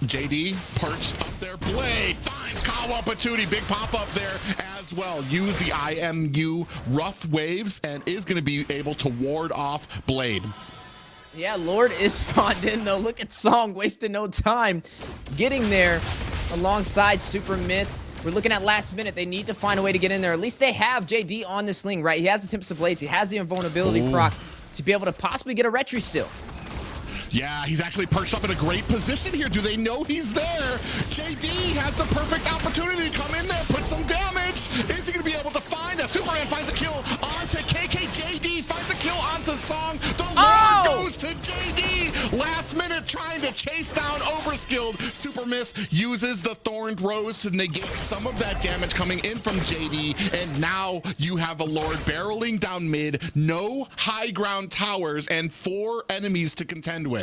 JD perched up their Blade, finds Kawa Patootie, big pop up there as well. Use the IMU rough waves and is going to be able to ward off Blade. Yeah, Lord is spawned in though. Look at Song wasting no time getting there alongside Super Myth. We're looking at last minute. They need to find a way to get in there. At least they have JD on this Sling, right? He has the Tempest of Blades. He has the invulnerability proc to be able to possibly get a retry still. Yeah, he's actually perched up in a great position here. Do they know he's there? JD has the perfect opportunity to come in there, put some damage. Is he going to be able to find that? Superman finds a kill onto KK. JD finds a kill onto Song. The Lord goes to JD. Last minute trying to chase down Overskilled. Super Myth uses the Thorned Rose to negate some of that damage coming in from JD. And now you have a Lord barreling down mid, no high ground towers, and 4 enemies to contend with.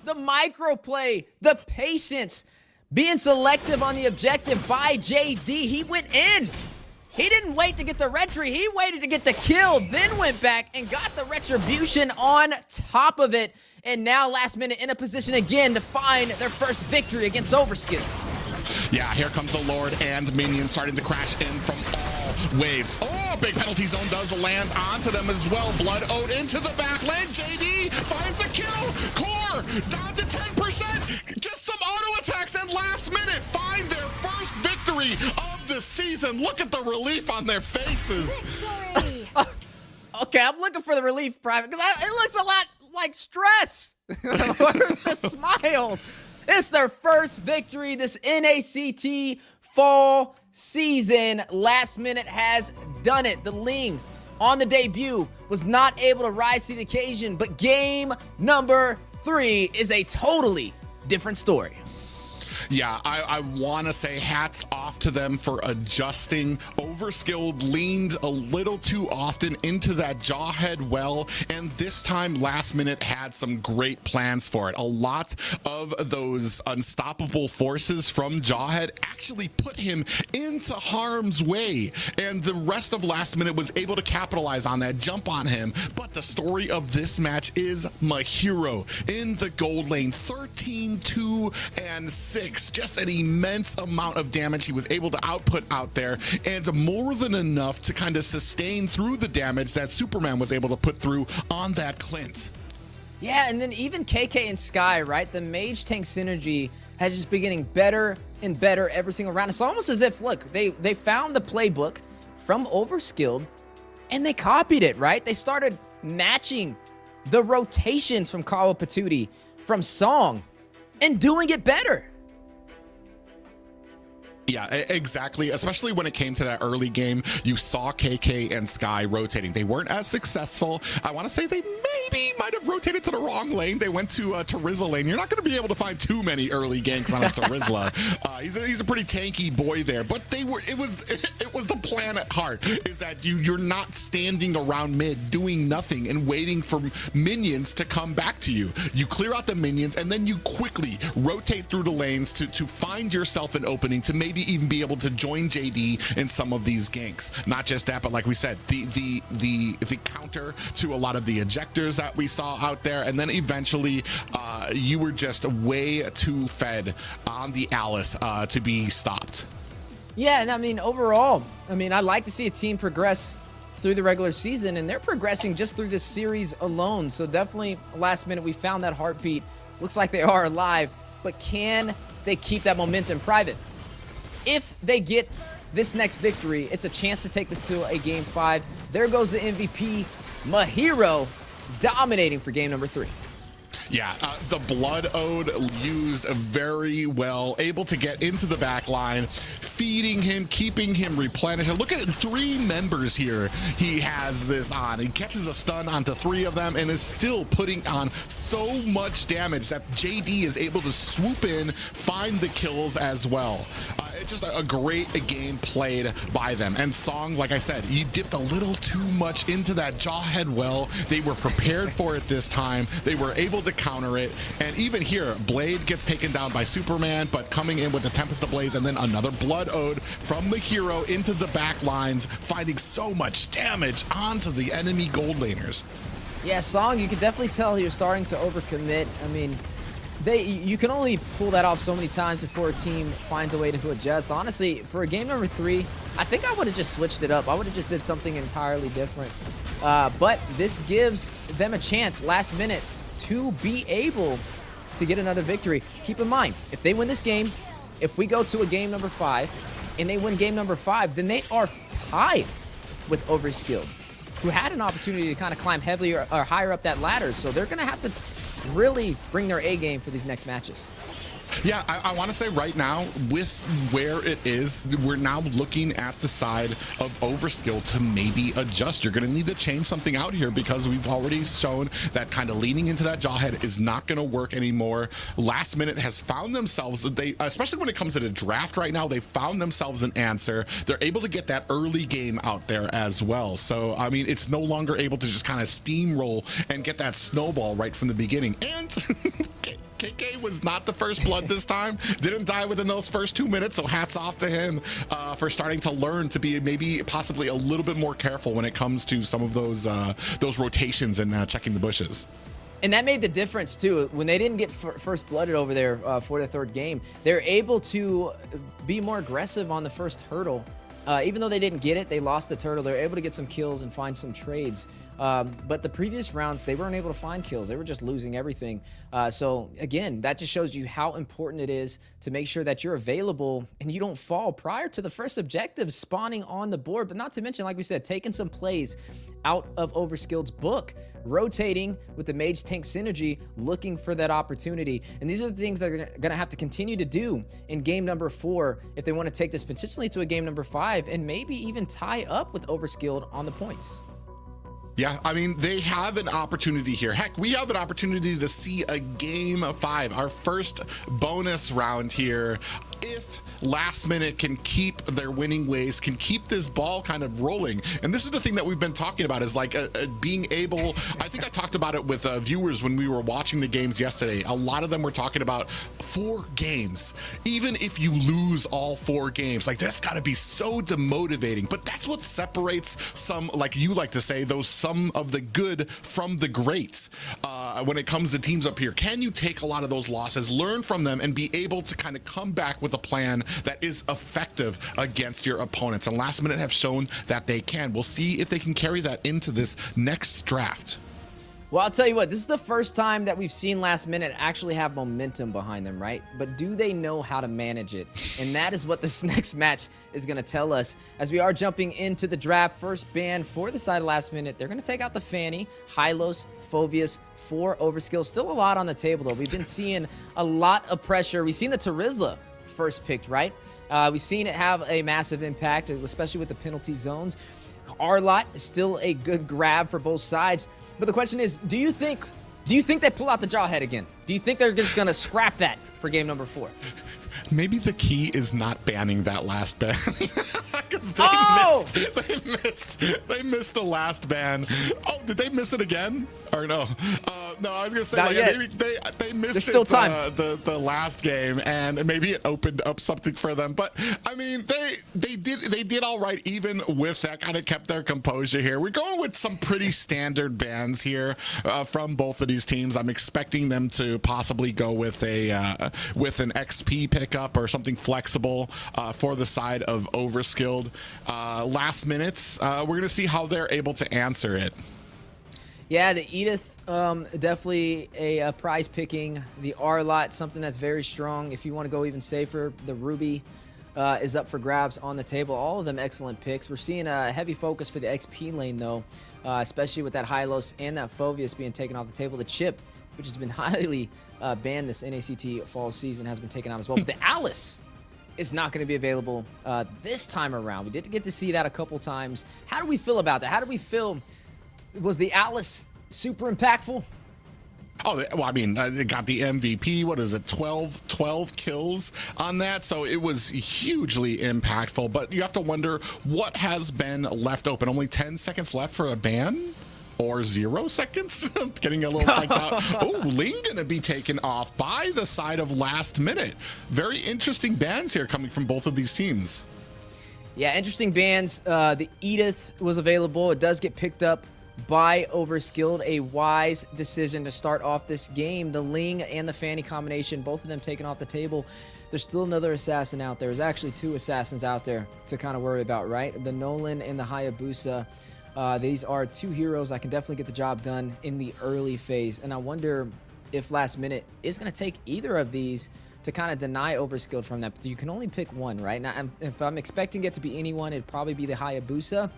The microplay, the patience, being selective on the objective by JD. He went in. He didn't wait to get the retry. He waited to get the kill, then went back and got the retribution on top of it. And now last minute in a position again to find their first victory against Overskilled. Yeah, here comes the Lord and minions starting to crash in from all waves. Oh, big penalty zone does land onto them as well. Blood Ode into the back lane. JD finds a kill. Core down to 10%. Just some auto auto attacks and last minute find their first victory of the season. Look at the relief on their faces. Victory! Okay, I'm looking for the relief, Private, because it looks a lot like stress. Where's the smiles? It's their first victory this NACT fall season. Last minute has done it. The Ling on the debut was not able to rise to the occasion, but game number 3 is a totally different story. Yeah, I want to say hats off to them for adjusting. Overskilled leaned a little too often into that jawhead well, and this time last minute had some great plans for it. A lot of those unstoppable forces from jawhead actually put him into harm's way, and the rest of last minute was able to capitalize on that, jump on him. But the story of this match is Mahiro in the gold lane, 13, 2, and 6. Just an immense amount of damage he was able to output out there, and more than enough to kind of sustain through the damage that Superman was able to put through on that Clint. Yeah, and then even KK and Sky, right? The mage tank synergy has just been getting better and better every single round. It's almost as if, look, they found the playbook from Overskilled and they copied it, right? They started matching the rotations from Kawa Patootie, from Song, and doing it better. Yeah, exactly. Especially when it came to that early game, you saw KK and Sky rotating. They weren't as successful. I want to say they maybe might have rotated to the wrong lane. They went to Terizla lane. You're not going to be able to find too many early ganks on a Terizla. He's a pretty tanky boy there. But they were. It was the plan at heart. Is that you're not standing around mid doing nothing and waiting for minions to come back to you. You clear out the minions and then you quickly rotate through the lanes to find yourself an opening to maybe even be able to join JD in some of these ganks. Not just that, but like we said, the counter to a lot of the ejectors that we saw out there, and then eventually you were just way too fed on the Alice to be stopped. Yeah, and I mean, overall, I'd like to see a team progress through the regular season, and they're progressing just through this series alone. So definitely last minute we found that heartbeat. Looks like they are alive, but can they keep that momentum? Private, if they get this next victory, it's a chance to take this to a game 5. There goes the MVP, Mahiro, dominating for game number 3. Yeah, the Blood Ode used very well, able to get into the back line, feeding him, keeping him replenished. Look at it, 3 members here he has this on. He catches a stun onto 3 of them and is still putting on so much damage that JD is able to swoop in, find the kills as well. It's just a great game played by them. And Song, like I said, you dipped a little too much into that jawhead well. They were prepared for it this time. They were able to counter it. And even here, Blade gets taken down by Superman, but coming in with the Tempest of Blades and then another Blood Ode from the hero into the back lines, finding so much damage onto the enemy gold laners. Yeah, Song, you can definitely tell you're starting to overcommit. You can only pull that off so many times before a team finds a way to adjust. Honestly, for a game number 3, I think I would have just switched it up. I would have just did something entirely different. But this gives them a chance last minute to be able to get another victory. Keep in mind, if they win this game, if we go to a game number 5 and they win game number 5, then they are tied with Overskilled, who had an opportunity to kind of climb heavily or higher up that ladder. So they're going to have to really bring their A game for these next matches. Yeah, I want to say right now, with where it is, we're now looking at the side of Overskilled to maybe adjust. You're going to need to change something out here because we've already shown that kind of leaning into that jawhead is not going to work anymore. Last minute has found themselves, especially when it comes to the draft right now, they found themselves an answer. They're able to get that early game out there as well. So, it's no longer able to just kind of steamroll and get that snowball right from the beginning. And KK was not the first blood this time, didn't die within those first 2 minutes, so hats off to him for starting to learn to be maybe possibly a little bit more careful when it comes to some of those rotations and checking the bushes. And that made the difference too. When they didn't get first blooded over there for the 3rd game, they're able to be more aggressive on the first hurdle Even though they didn't get it, they lost the turtle. They were able to get some kills and find some trades. But the previous rounds, they weren't able to find kills. They were just losing everything. So again, that just shows you how important it is to make sure that you're available and you don't fall prior to the first objective spawning on the board. But not to mention, like we said, taking some plays out of Overskilled's book, rotating with the mage tank synergy, looking for that opportunity. And these are the things they're gonna have to continue to do in game number 4 if they want to take this potentially to a game number 5 and maybe even tie up with Overskilled on the points. Yeah, I mean, they have an opportunity here. Heck, we have an opportunity to see a game 5, our first bonus round here. If Last Minute can keep their winning ways, can keep this ball kind of rolling. And this is the thing that we've been talking about, is like being able, I think I talked about it with viewers when we were watching the games yesterday. A lot of them were talking about 4 games. Even if you lose all 4 games, like that's gotta be so demotivating. But that's what separates some, like you like to say, those some of the good from the great. When it comes to teams up here, can you take a lot of those losses, learn from them, and be able to kind of come back with a plan that is effective against your opponents? And Last Minute have shown that they can. We'll see if they can carry that into this next draft. Well, I'll tell you what, this is the first time that we've seen Last Minute actually have momentum behind them, right? But do they know how to manage it? And that is what this next match is going to tell us. As we are jumping into the draft, first ban for the side of Last Minute, they're going to take out the Fanny, Hylos, Phobius for Overskilled. Still a lot on the table, though. We've been seeing a lot of pressure. We've seen the Terizla first picked, right? We've seen it have a massive impact, especially with the penalty zones. Arlot is still a good grab for both sides. But the question is, do you think they pull out the Jawhead again? Do you think they're just going to scrap that for game number 4? Maybe the key is not banning that last ban. Because they missed the last ban. Oh, did they miss it again? Or no? No, I was gonna say like, maybe they missed it the last game, and maybe it opened up something for them. But I mean, they did all right even with that. Kind of kept their composure here. We're going with some pretty standard bans here from both of these teams. I'm expecting them to possibly go with an XP pickup or something flexible for the side of Overskilled. Last minutes, we're gonna see how they're able to answer it. Yeah, the Edith, definitely a prize picking. The Arlot, something that's very strong. If you want to go even safer, the Ruby is up for grabs on the table. All of them excellent picks. We're seeing a heavy focus for the XP lane, though, especially with that Hylos and that Phobius being taken off the table. The Chip, which has been highly banned this NACT fall season, has been taken out as well. But the Alice is not going to be available this time around. We did get to see that a couple times. How do we feel about that? How do we feel? Was the Alice super impactful? Oh, well, I mean, it got the MVP. What is it? 12 kills on that. So it was hugely impactful. But you have to wonder what has been left open. Only 10 seconds left for a ban? Or 0 seconds? Getting a little psyched out. Oh, Ling gonna be taken off by the side of Last Minute. Very interesting bans here coming from both of these teams. Yeah, interesting bans. The Edith was available. It does get picked up by Overskilled. A wise decision to start off this game. The Ling and the Fanny combination, both of them taken off the table. There's still another assassin out there. There's actually 2 assassins out there to kind of worry about, right? The Nolan and the Hayabusa. These are 2 heroes that can definitely get the job done in the early phase. And I wonder if Last Minute is going to take either of these to kind of deny Overskilled from that. But you can only pick one, right? Now, if I'm expecting it to be anyone, it'd probably be the Hayabusa.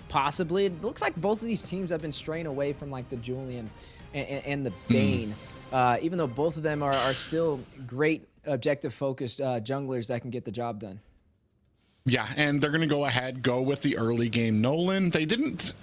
Possibly. It looks like both of these teams have been straying away from like the Julian and the Bane. Even though both of them are still great objective-focused junglers that can get the job done. Yeah, and they're going to go with the early game Nolan. They didn't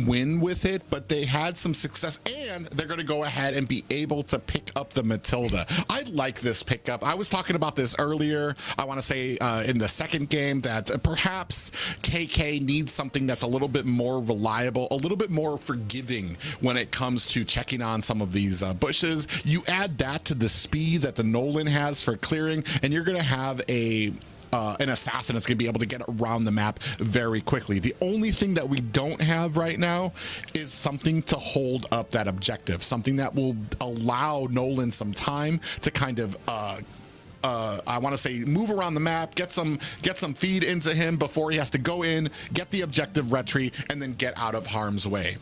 win with it, but they had some success, and they're going to go ahead and be able to pick up the Matilda. I like this pickup. I was talking about this earlier. I want to say in the second game that perhaps KK needs something that's a little bit more reliable, a little bit more forgiving when it comes to checking on some of these bushes. You add that to the speed that the Nolan has for clearing, and you're going to have an assassin that's going to be able to get around the map very quickly. The only thing that we don't have right now is something to hold up that objective, something that will allow Nolan some time to kind of I want to say, move around the map, get some feed into him before he has to go in, get the objective retreat, and then get out of harm's way.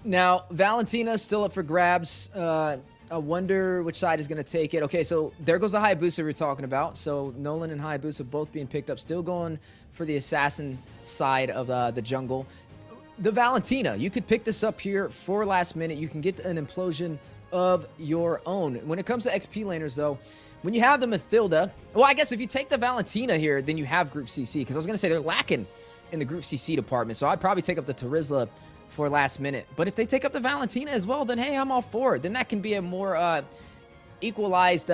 Now, Valentina's still up for grabs. I wonder which side is going to take it. Okay, so there goes the Hayabusa we were talking about. So Nolan and Hayabusa both being picked up, still going for the assassin side of the jungle. The Valentina, you could pick this up here for last minute. You can get an implosion of your own. When it comes to XP laners, though, when you have the Mathilda, well, I guess if you take the Valentina here, then you have Group CC, because I was going to say they're lacking in the Group CC department. So I'd probably take up the Terizla for last minute. But if they take up the Valentina as well, then hey, I'm all for it. Then that can be a more equalized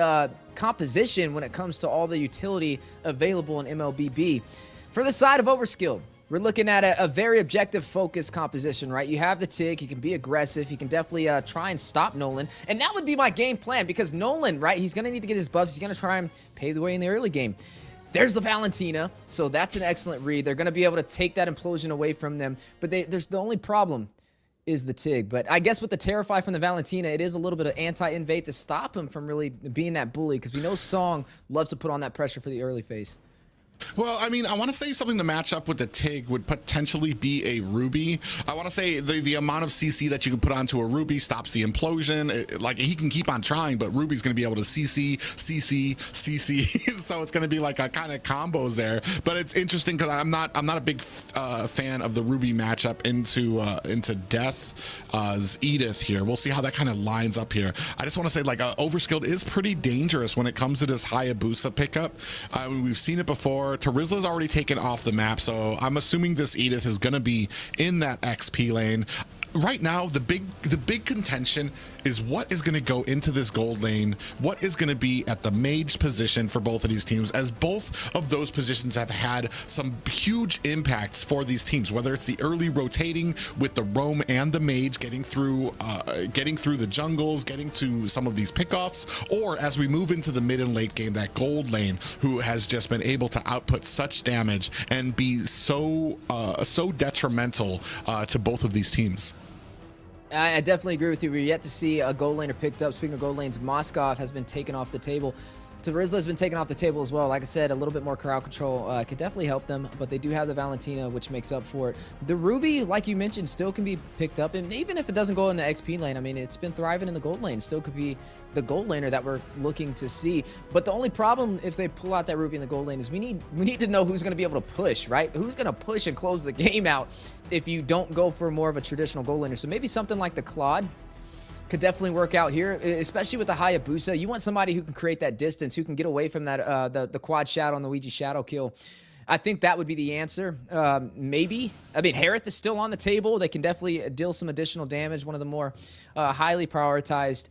composition when it comes to all the utility available in MLBB. For the side of Overskilled, we're looking at a very objective focused composition, right? You have the Tig, he can be aggressive, he can definitely try and stop Nolan. And that would be my game plan, because Nolan, right, he's going to need to get his buffs, he's going to try and pave the way in the early game. There's the Valentina, so that's an excellent read. They're going to be able to take that implosion away from them, but there's the only problem is the Tig. But I guess with the Terrify from the Valentina, it is a little bit of anti-invade to stop him from really being that bully, because we know Song loves to put on that pressure for the early phase. Well, I mean, I want to say something to match up with the Tig would potentially be a Ruby. I want to say the amount of CC that you can put onto a Ruby stops the implosion. Like, he can keep on trying, but Ruby's going to be able to CC. So it's going to be like a kind of combos there. But it's interesting because I'm not a big fan of the Ruby matchup into Death's Edith here. We'll see how that kind of lines up here. I just want to say, like, Overskilled is pretty dangerous when it comes to this Hayabusa pickup. We've seen it before. Terizla's already taken off the map, so I'm assuming this Edith is going to be in that XP lane. Right now, the big contention is what is going to go into this gold lane, what is going to be at the mage position for both of these teams, as both of those positions have had some huge impacts for these teams, whether it's the early rotating with the roam and the mage getting through the jungles, getting to some of these pickoffs, or as we move into the mid and late game, that gold lane who has just been able to output such damage and be so detrimental to both of these teams. I definitely agree with you. We're yet to see a gold laner picked up. Speaking of gold lanes, Moskov has been taken off the table. Terizla has been taken off the table as well. Like I said, a little bit more crowd control could definitely help them, but they do have the Valentina, which makes up for it. The Ruby, like you mentioned, still can be picked up, and even if it doesn't go in the XP lane, I mean, it's been thriving in the gold lane. Still could be the gold laner that we're looking to see. But the only problem if they pull out that Ruby in the gold lane is we need to know who's going to be able to push, right? Who's going to push and close the game out if you don't go for more of a traditional gold laner. So maybe something like the Claude could definitely work out here, especially with the Hayabusa. You want somebody who can create that distance, who can get away from that the quad shadow and the Ouija shadow kill. I think that would be the answer. Maybe. I mean, Harith is still on the table. They can definitely deal some additional damage. One of the more highly prioritized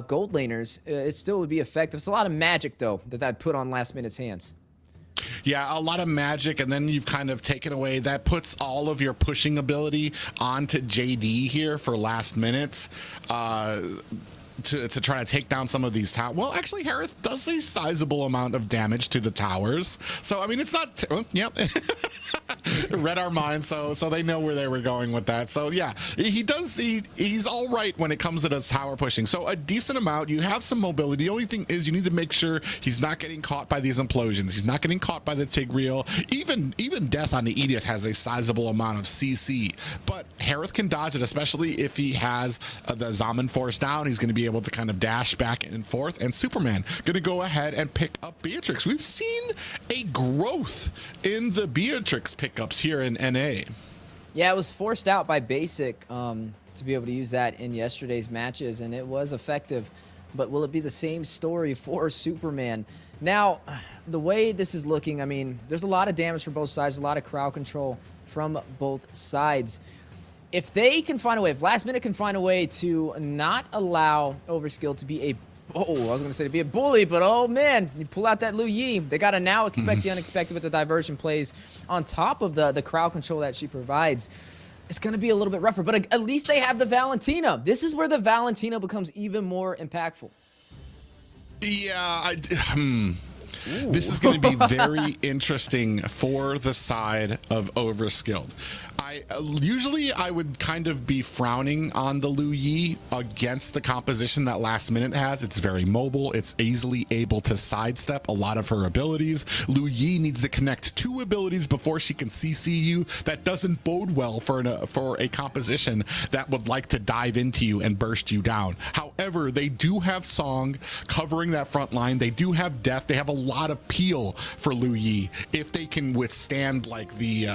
gold laners. It still would be effective. It's a lot of magic, though, that put on last minute's hands. Yeah, a lot of magic, and then you've kind of taken away. That puts all of your pushing ability onto JD here for last minute. To try to take down some of these towers. Well, actually, Harith does a sizable amount of damage to the towers. So, I mean, it's not... yep. Read our minds, so they know where they were going with that. So, yeah, he's all right when it comes to the tower pushing. So, a decent amount. You have some mobility. The only thing is you need to make sure he's not getting caught by these implosions. He's not getting caught by the Tigreal. Even Death on the Edith has a sizable amount of CC. But Harith can dodge it, especially if he has the Zaman Force down. He's going to be able to kind of dash back and forth, and Superman going to go ahead and pick up Beatrix. We've seen a growth in the Beatrix pickups here in NA. Yeah, it was forced out by Basic to be able to use that in yesterday's matches, and it was effective. But will it be the same story for Superman? Now, the way this is looking, I mean, there's a lot of damage from both sides, a lot of crowd control from both sides. If they can find a way, if last minute can find a way to not allow Overskilled to be to be a bully, but oh man, you pull out that Lu Yi. They got to now expect the unexpected with the diversion plays on top of the crowd control that she provides. It's going to be a little bit rougher, but at least they have the Valentina. This is where the Valentina becomes even more impactful. Yeah, This is going to be very interesting for the side of Overskilled. Usually I would kind of be frowning on the Lu Yi against the composition that Last Minute has. It's very mobile. It's easily able to sidestep a lot of her abilities. Lu Yi needs to connect 2 abilities before she can CC you. That doesn't bode well for a composition that would like to dive into you and burst you down. However, they do have Song covering that front line. They do have Death. They have a lot of peel for Lu Yi if they can withstand like the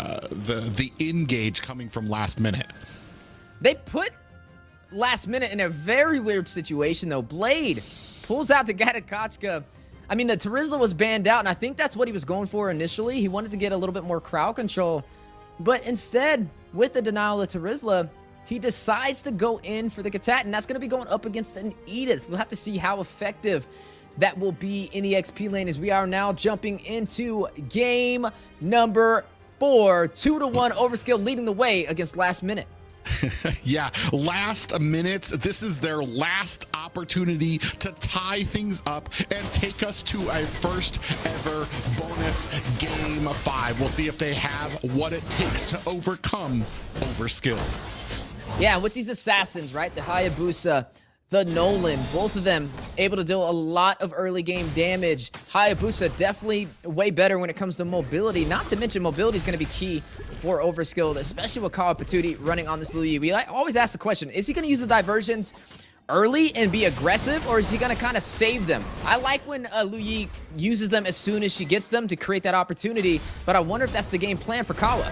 engage coming from Last Minute. They put Last Minute in a very weird situation though. Blade pulls out the Gatakachka. I mean, the Terizla was banned out, and I think that's what he was going for initially. He wanted to get a little bit more crowd control, but instead, with the denial of Terizla, he decides to go in for the Katat, and that's going to be going up against an Edith. We'll have to see how effective that will be in the XP lane, as we are now jumping into game number 4. 2-1 Overskilled leading the way against Last Minute. Yeah, Last Minute. This is their last opportunity to tie things up and take us to a first ever bonus game 5. We'll see if they have what it takes to overcome Overskilled. Yeah, with these assassins, right? The Hayabusa, the Nolan, both of them able to deal a lot of early game damage. Hayabusa definitely way better when it comes to mobility. Not to mention mobility is going to be key for Overskilled, especially with Kawa Patootie running on this Lu Yi. We always ask the question, is he going to use the diversions early and be aggressive, or is he going to kind of save them? I like when Lu Yi uses them as soon as she gets them to create that opportunity, but I wonder if that's the game plan for Kawa.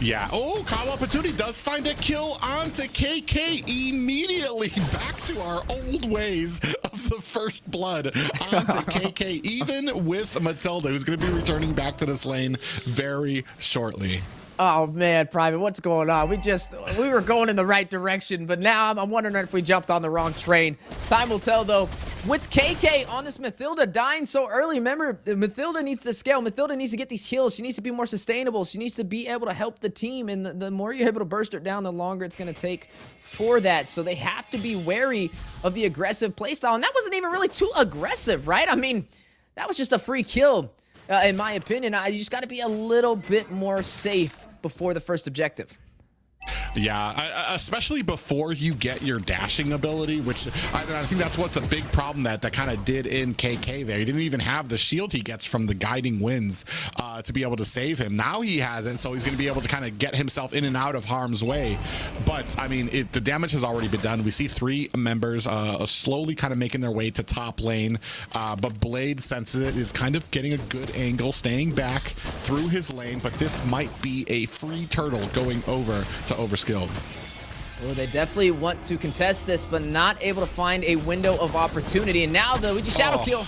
Yeah. Oh, Kawa Patootie does find a kill onto KK immediately. Back to our old ways of the first blood onto KK, even with Matilda, who's going to be returning back to this lane very shortly. Oh man, Private, what's going on? We were going in the right direction, but now I'm wondering if we jumped on the wrong train. Time will tell though. With KK on this Mathilda dying so early, remember, Mathilda needs to scale. Mathilda needs to get these heals. She needs to be more sustainable. She needs to be able to help the team, and the more you're able to burst her down, the longer it's going to take for that. So they have to be wary of the aggressive playstyle, and that wasn't even really too aggressive, right? I mean, that was just a free kill. In my opinion, you just got to be a little bit more safe before the first objective. Yeah, especially before you get your dashing ability, which I think that's what the big problem that kind of did in KK there. He didn't even have the shield he gets from the guiding winds to be able to save him. Now he has it, so he's going to be able to kind of get himself in and out of harm's way. But, I mean, the damage has already been done. We see 3 members slowly kind of making their way to top lane, but Blade senses it, is kind of getting a good angle, staying back through his lane, but this might be a free turtle going over to Overskilled. Well, they definitely want to contest this, but not able to find a window of opportunity. And now the Shadow Kill.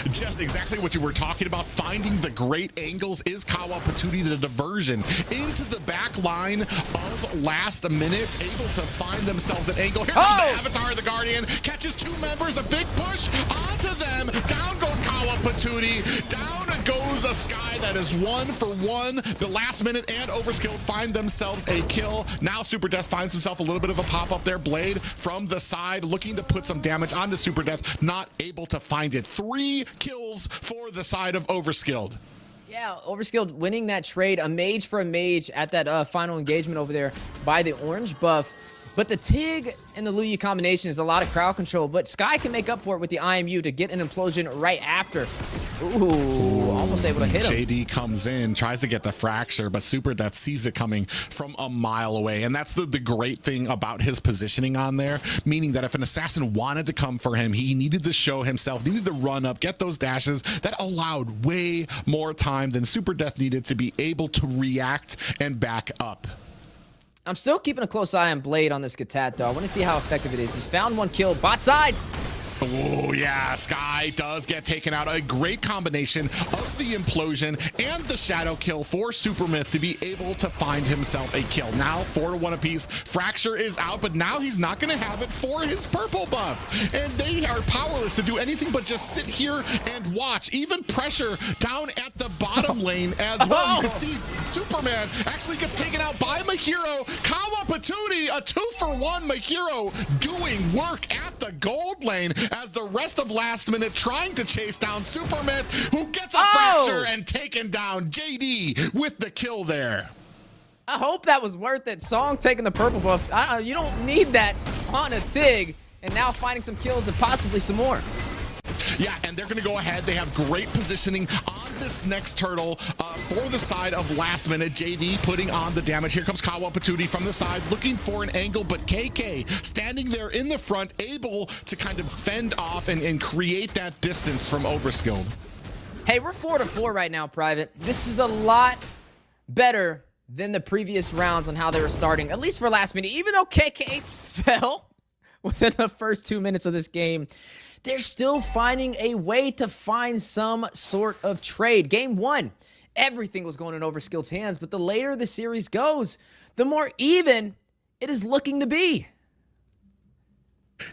Just exactly what you were talking about. Finding the great angles is Kawa Patootie, the diversion into the back line of Last Minute, able to find themselves an angle. Here comes the Avatar of the Guardian, catches 2 members, a big push onto them. Down goes Kawa Patootie. Down goes a Sky. That is 1 for 1. The Last Minute and Overskilled find themselves a kill. Now Super Death finds himself a little bit of a pop-up there. Blade from the side, looking to put some damage onto Super Death, not able to find it. 3 kills for the side of Overskilled. Yeah, Overskilled winning that trade, a mage for a mage at that final engagement over there by the orange buff. But the Tig and the Lu Yi combination is a lot of crowd control, but Sky can make up for it with the IMU to get an implosion right after. Ooh, almost able to hit him. JD comes in, tries to get the fracture, but Super Death sees it coming from a mile away. And that's the great thing about his positioning on there, meaning that if an assassin wanted to come for him, he needed to show himself, needed to run up, get those dashes. That allowed way more time than Super Death needed to be able to react and back up. I'm still keeping a close eye on Blade on this Katat, though. I want to see how effective it is. He's found 1 kill. Bot side! Oh, yeah, Sky does get taken out. A great combination of the implosion and the shadow kill for Supermyth to be able to find himself a kill. Now, 4-1 apiece. Fracture is out, but now he's not going to have it for his purple buff. And they are powerless to do anything but just sit here and watch. Even pressure down at the bottom lane as well. You can see Superman actually gets taken out by Mahiro. Kawa Patootie, a 2-for-1 Mahiro doing work at the gold lane as the rest of last minute trying to chase down Supermyth, who gets a fracture and taken down. JD with the kill there. I hope that was worth it. Song taking the purple buff. You don't need that on a Tig. And now finding some kills and possibly some more. Yeah, and they're going to go ahead. They have great positioning on this next turtle for the side of last minute. JD putting on the damage. Here comes Kawa Patootie from the side looking for an angle, but KK standing there in the front, able to kind of fend off and create that distance from Overskilled. Hey, we're 4-4 right now, Private. This is a lot better than the previous rounds on how they were starting, at least for last minute. Even though KK fell within the first 2 minutes of this game, they're still finding a way to find some sort of trade. Game 1, everything was going in Overskilled's hands, but the later the series goes, the more even it is looking to be.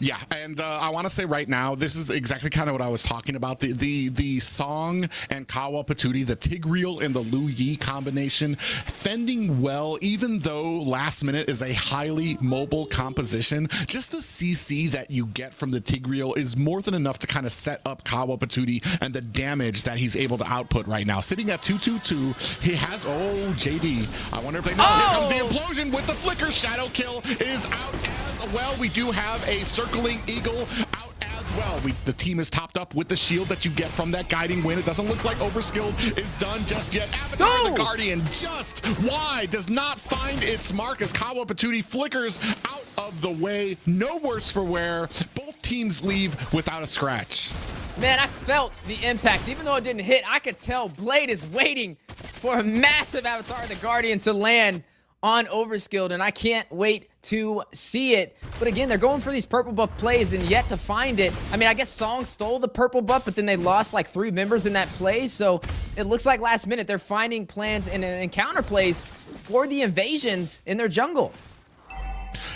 Yeah, and I want to say right now, this is exactly kind of what I was talking about. The Song and Kawa Patootie, the Tigreal and the Lu Yi combination, fending well, even though last minute is a highly mobile composition. Just the CC that you get from the Tigreal is more than enough to kind of set up Kawa Patootie and the damage that he's able to output right now. Sitting at 222, he has, JD. I wonder if they know. Here comes the implosion with the flicker. Shadow kill is out as well. We do have a circling eagle out as well. The team is topped up with the shield that you get from that guiding wind. It doesn't look like Overskilled is done just yet. Avatar the Guardian just wide, does not find its mark as Kawa Patootie flickers out of the way. No worse for wear. Both teams leave without a scratch. Man, I felt the impact. Even though it didn't hit, I could tell Blade is waiting for a massive Avatar the Guardian to land on Overskilled, and I can't wait to see it. But again, they're going for these purple buff plays and yet to find it. I mean, I guess Song stole the purple buff, but then they lost like 3 members in that play, so it looks like last minute they're finding plans and counter plays for the invasions in their jungle.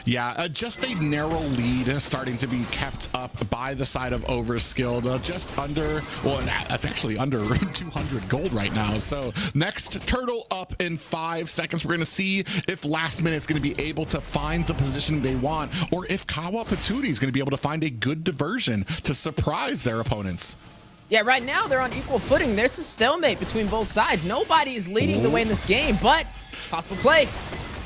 Yeah, just a narrow lead starting to be kept up by the side of Overskilled. Just under, well, that's actually under 200 gold right now. So next turtle up in 5 seconds. We're going to see if last minute's going to be able to find the position they want, or if Kawa Patootie is going to be able to find a good diversion to surprise their opponents. Yeah, right now they're on equal footing. There's a stalemate between both sides. Nobody is leading the way in this game, but possible play.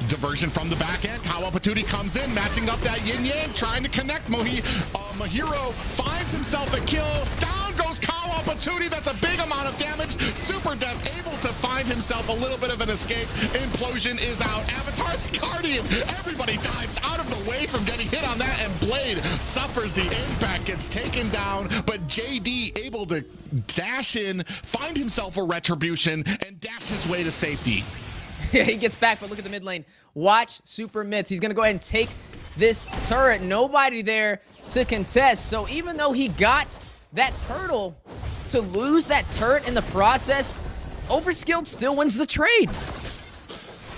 Diversion from the back end. Kawa Patootie comes in, matching up that yin-yang, trying to connect. Mahiro finds himself a kill. Down goes Kawa Patootie. That's a big amount of damage. Super Death able to find himself a little bit of an escape. Implosion is out. Avatar the Guardian. Everybody dives out of the way from getting hit on that, and Blade suffers the impact, gets taken down, but JD able to dash in, find himself a retribution, and dash his way to safety. Yeah, he gets back, but look at the mid lane. Watch Supermyth. He's going to go ahead and take this turret. Nobody there to contest. So even though he got that turtle, to lose that turret in the process, Overskilled still wins the trade.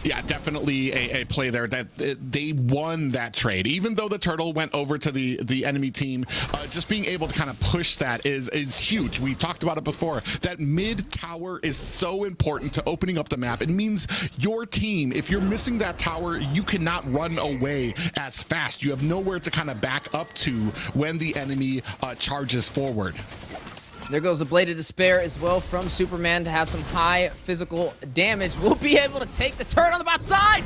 Yeah, definitely a play there that they won that trade. Even though the turtle went over to the enemy team, just being able to kind of push that is huge. We talked about it before. That mid tower is so important to opening up the map. It means your team, if you're missing that tower, you cannot run away as fast. You have nowhere to kind of back up to when the enemy charges forward. There goes the Blade of Despair as well from Superman to have some high physical damage. We'll be able to take the turret on the bot side.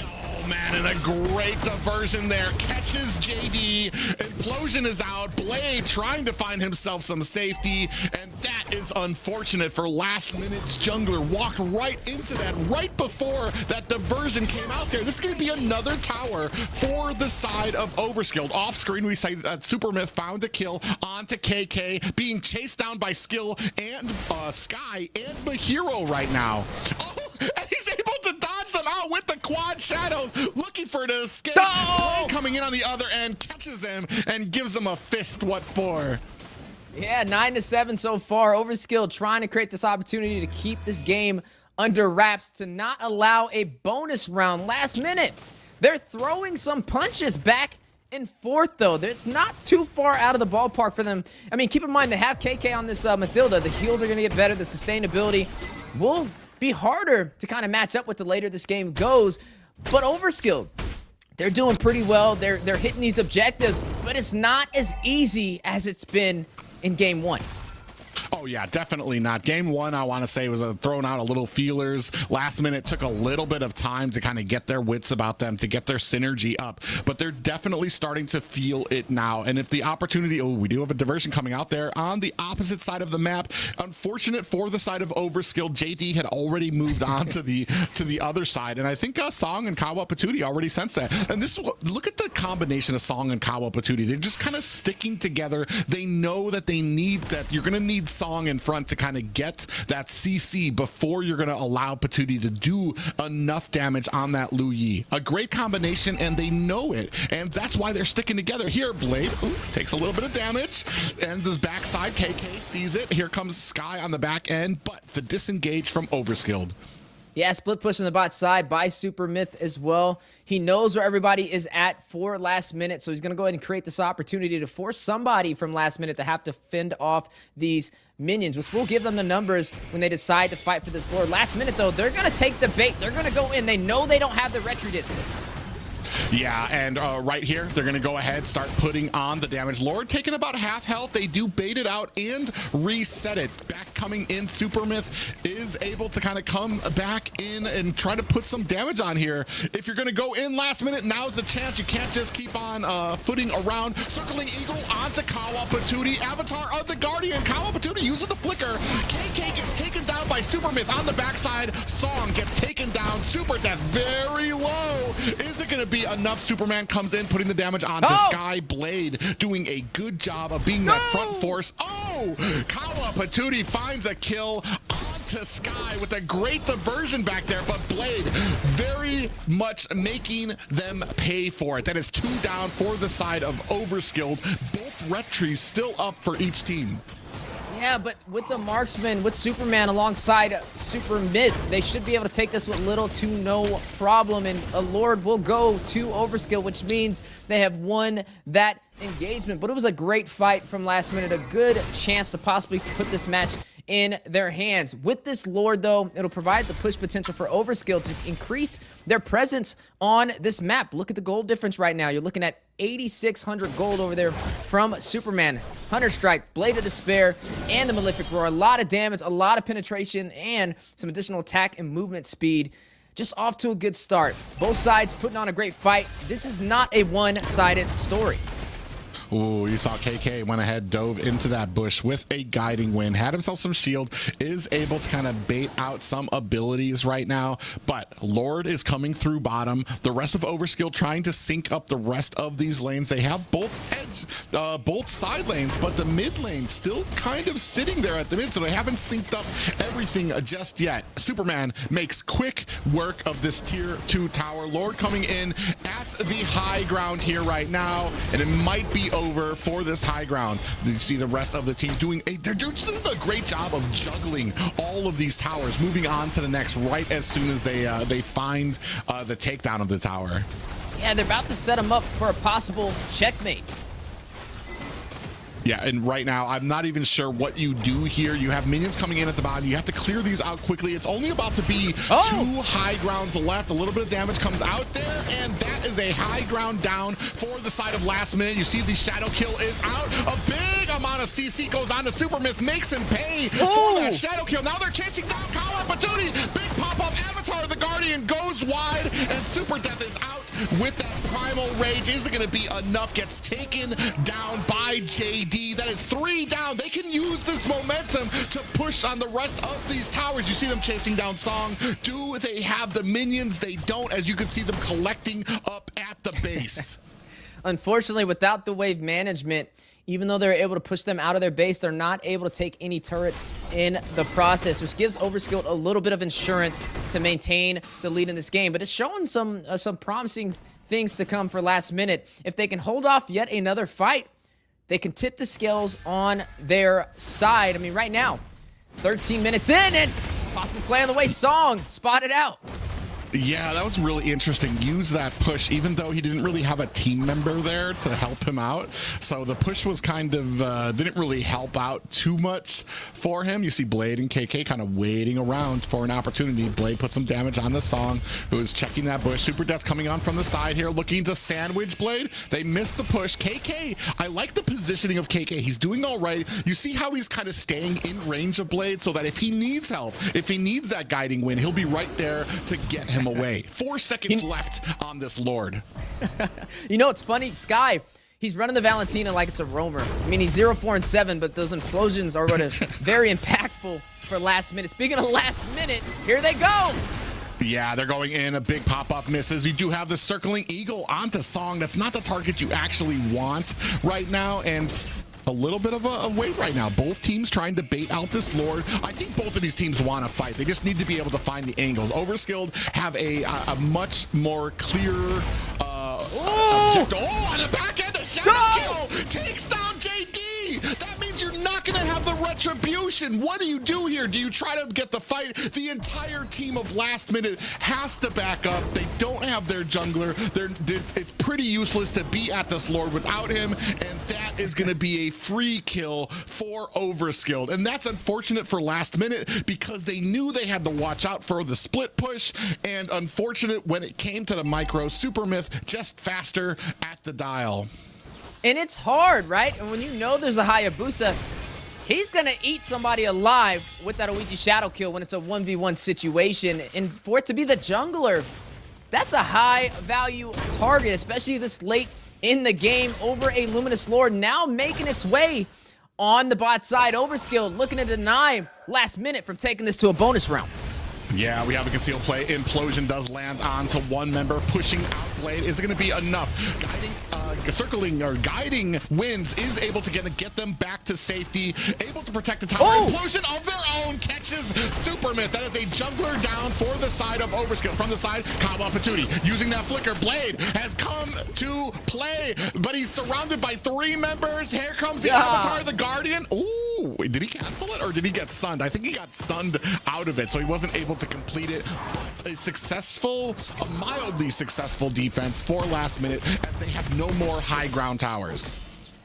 Oh man, and a great diversion there. Catches JD. Implosion is out. Blade trying to find himself some safety, and that is unfortunate for last minute's jungler. Walked right into that right before that diversion came out there. This is going to be another tower for the side of Overskilled. Off screen, we say that Supermyth found a kill onto KK, being chased down by Skill and Sky and Mahiro right now. Oh, and he's able to dodge them out with the quad shadows, looking for an escape. Blade coming in on the other end, catches him and gives him a fist. What for? Yeah, 9-7 so far. Overskilled trying to create this opportunity to keep this game under wraps, to not allow a bonus round last minute. They're throwing some punches back and forth, though. It's not too far out of the ballpark for them. I mean, keep in mind, they have KK on this Mathilda. The heals are going to get better. The sustainability will be harder to kind of match up with the later this game goes. But Overskilled, they're doing pretty well. They're hitting these objectives, but it's not as easy as it's been in game 1. Oh yeah, definitely not. Game 1, I want to say, was throwing out a little feelers. Last minute took a little bit of time to kind of get their wits about them, to get their synergy up, but they're definitely starting to feel it now. And if the opportunity, we do have a diversion coming out there on the opposite side of the map. Unfortunate for the side of Overskilled, JD had already moved on to the other side, and I think Song and Kawa Patootie already sensed that. And this, look at the combination of Song and Kawa Patootie. They're just kind of sticking together. They know that they need that. You're going to need Song in front to kind of get that CC before you're going to allow Patootie to do enough damage on that Lu Yi. A great combination, and they know it, and that's why they're sticking together. Here, Blade takes a little bit of damage, and the backside, KK sees it. Here comes Sky on the back end, but the disengage from Overskilled. Yeah, split push on the bot side by Super Myth as well. He knows where everybody is at for last minute, so he's going to go ahead and create this opportunity to force somebody from last minute to have to fend off these minions, which will give them the numbers when they decide to fight for this Lord. Last minute, though, they're going to take the bait. They're going to go in. They know they don't have the retry distance. Yeah, and right here, they're going to go ahead, start putting on the damage. Lord taking about half health. They do bait it out and reset it. Back coming in, Supermyth is able to kind of come back in and try to put some damage on here. If you're going to go in last minute, now's the chance. You can't just keep on footing around. Circling Eagle onto Kawa Patootie. Avatar of the Guardian. Kawa Patootie uses the flicker. KK gets taken down by Supermyth on the backside. Song gets taken down. Super Death very low. Is it going to be enough? Superman comes in, putting the damage onto Sky. Blade doing a good job of being that front force. Kawa Patootie finds a kill onto Sky with a great diversion back there, but Blade very much making them pay for it. That is 2 down for the side of Overskilled. Both retries still up for each team. Yeah, but with the marksman, with Superman alongside Super Myth, they should be able to take this with little to no problem. And a Lord will go to Overskill, which means they have won that engagement. But it was a great fight from last minute, a good chance to possibly put this match in their hands. With this Lord, though, it'll provide the push potential for Overskill to increase their presence on this map. Look at the gold difference right now. You're looking at 8,600 gold over there from Superman. Hunter Strike, Blade of Despair, and the Malefic Roar. A lot of damage, a lot of penetration, and some additional attack and movement speed. Just off to a good start. Both sides putting on a great fight. This is not a one-sided story. Ooh, you saw KK went ahead, dove into that bush with a guiding wind, had himself some shield, is able to kind of bait out some abilities right now, but Lord is coming through bottom. The rest of Overskill trying to sync up the rest of these lanes. They have both side lanes, but the mid lane still kind of sitting there at the mid, so they haven't synced up everything just yet. Superman makes quick work of this tier 2 tower. Lord coming in at the high ground here right now, and it might be over for this high ground. You see the rest of the team doing they're doing a great job of juggling all of these towers, moving on to the next right as soon as they find the takedown of the tower. Yeah, they're about to set them up for a possible checkmate. Yeah, and right now, I'm not even sure what you do here. You have minions coming in at the bottom. You have to clear these out quickly. It's only about to be 2 high grounds left. A little bit of damage comes out there, and that is a high ground down for the side of last minute. You see the shadow kill is out. A big amount of CC goes on to Supermyth, makes him pay for that shadow kill. Now they're chasing down Kawa Patootie. Big pop-up Avatar of the Guardian goes wide, and Super Death is out with that primal rage. Is it going to be enough? Gets taken down by JD. That is 3 down. They can use this momentum to push on the rest of these towers. You see them chasing down Song. Do they have the minions? They don't, as you can see them collecting up at the base. Unfortunately, without the wave management, even though they're able to push them out of their base, they're not able to take any turrets in the process, which gives Overskilled a little bit of insurance to maintain the lead in this game. But it's showing some promising things to come for last minute. If they can hold off yet another fight, they can tip the scales on their side. I mean, right now, 13 minutes in, and possible play on the way. Song spotted out. Yeah, that was really interesting. Use that push, even though he didn't really have a team member there to help him out. So the push was kind of, didn't really help out too much for him. You see Blade and KK kind of waiting around for an opportunity. Blade put some damage on the Song, who is checking that bush. Super Death's coming on from the side here, looking to sandwich Blade. They missed the push. KK, I like the positioning of KK. He's doing all right. You see how he's kind of staying in range of Blade so that if he needs help, if he needs that guiding win, he'll be right there to get him away. 4 seconds left on this Lord. You know, it's funny, Sky, he's running the Valentina like it's a roamer. I mean, he's 0-4-7, but those implosions are going to very impactful for last minute. Speaking of last minute, here they go. Yeah, they're going in. A big pop-up misses. You do have the circling eagle onto Song. That's not the target you actually want right now, and a little bit of a wait right now. Both teams trying to bait out this Lord. I think both of these teams want to fight. They just need to be able to find the angles. Overskilled have a much more clear objective. Oh, on the back end, a shadow kill takes down JD. That means you're not going to have the retribution. What do you do here? Do you try to get the fight? The entire team of Last Minute has to back up. They don't have their jungler. It's pretty useless to be at this Lord without him, and that is going to be a free kill for Overskilled. And that's unfortunate for Last Minute because they knew they had to watch out for the split push, and unfortunate when it came to the micro. Supermyth just faster at the dial. And it's hard, right? And when you know there's a Hayabusa, he's going to eat somebody alive with that Ouija Shadow kill when it's a 1v1 situation. And for it to be the jungler, that's a high value target, especially this late in the game over a Luminous Lord now making its way on the bot side. Overskilled looking to deny Last Minute from taking this to a bonus round. Yeah, we have a concealed play. Implosion does land onto one member, pushing out Blade. Is it going to be enough? Guiding wins is able to get them back to safety, able to protect the tower. Oh! Implosion of their own catches Supermyth. That is a jungler down for the side of Overskilled. From the side, Kaba Patootie using that flicker. Blade has come to play, but he's surrounded by 3 members. Here comes the Avatar, the Guardian. Ooh, did he cancel it or did he get stunned? I think he got stunned out of it, so he wasn't able to complete it. But a mildly successful defense for Last Minute as they have no more high ground towers.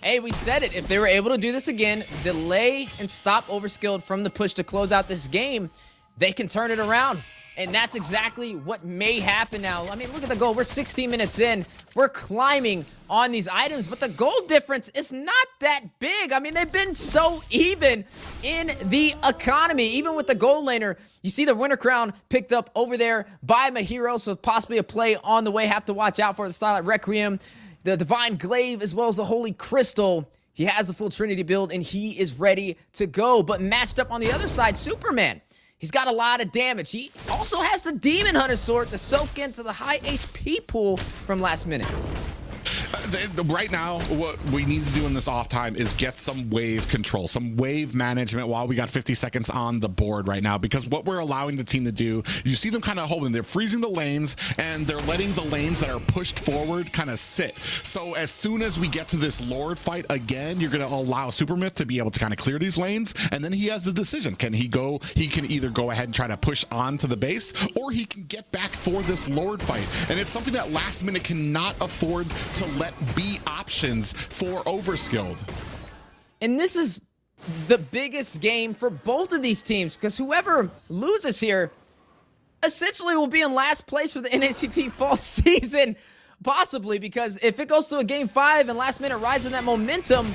Hey, we said it. If they were able to do this again, delay and stop Overskilled from the push to close out this game, they can turn it around. And that's exactly what may happen now. I mean, look at the goal. We're 16 minutes in. We're climbing on these items, but the goal difference is not that big. I mean, they've been so even in the economy. Even with the gold laner, you see the Winter Crown picked up over there by Mahiro, so possibly a play on the way. Have to watch out for the Silent Requiem, the Divine Glaive, as well as the Holy Crystal. He has the full Trinity build, and he is ready to go. But matched up on the other side, Superman. He's got a lot of damage. He also has the Demon Hunter sword to soak into the high HP pool from Last Minute. Right now, what we need to do in this off time is get some wave control, some wave management while we got 50 seconds on the board right now, because what we're allowing the team to do, you see them kind of holding, they're freezing the lanes and they're letting the lanes that are pushed forward kind of sit. So as soon as we get to this Lord fight again, you're going to allow Supermyth to be able to kind of clear these lanes, and then he has the decision. Can he go? He can either go ahead and try to push onto the base, or he can get back for this Lord fight. And it's something that Last Minute cannot afford to let be options for Overskilled. And this is the biggest game for both of these teams, because whoever loses here essentially will be in last place for the NACT fall season, possibly, because if it goes to a game 5 and Last Minute rides in that momentum,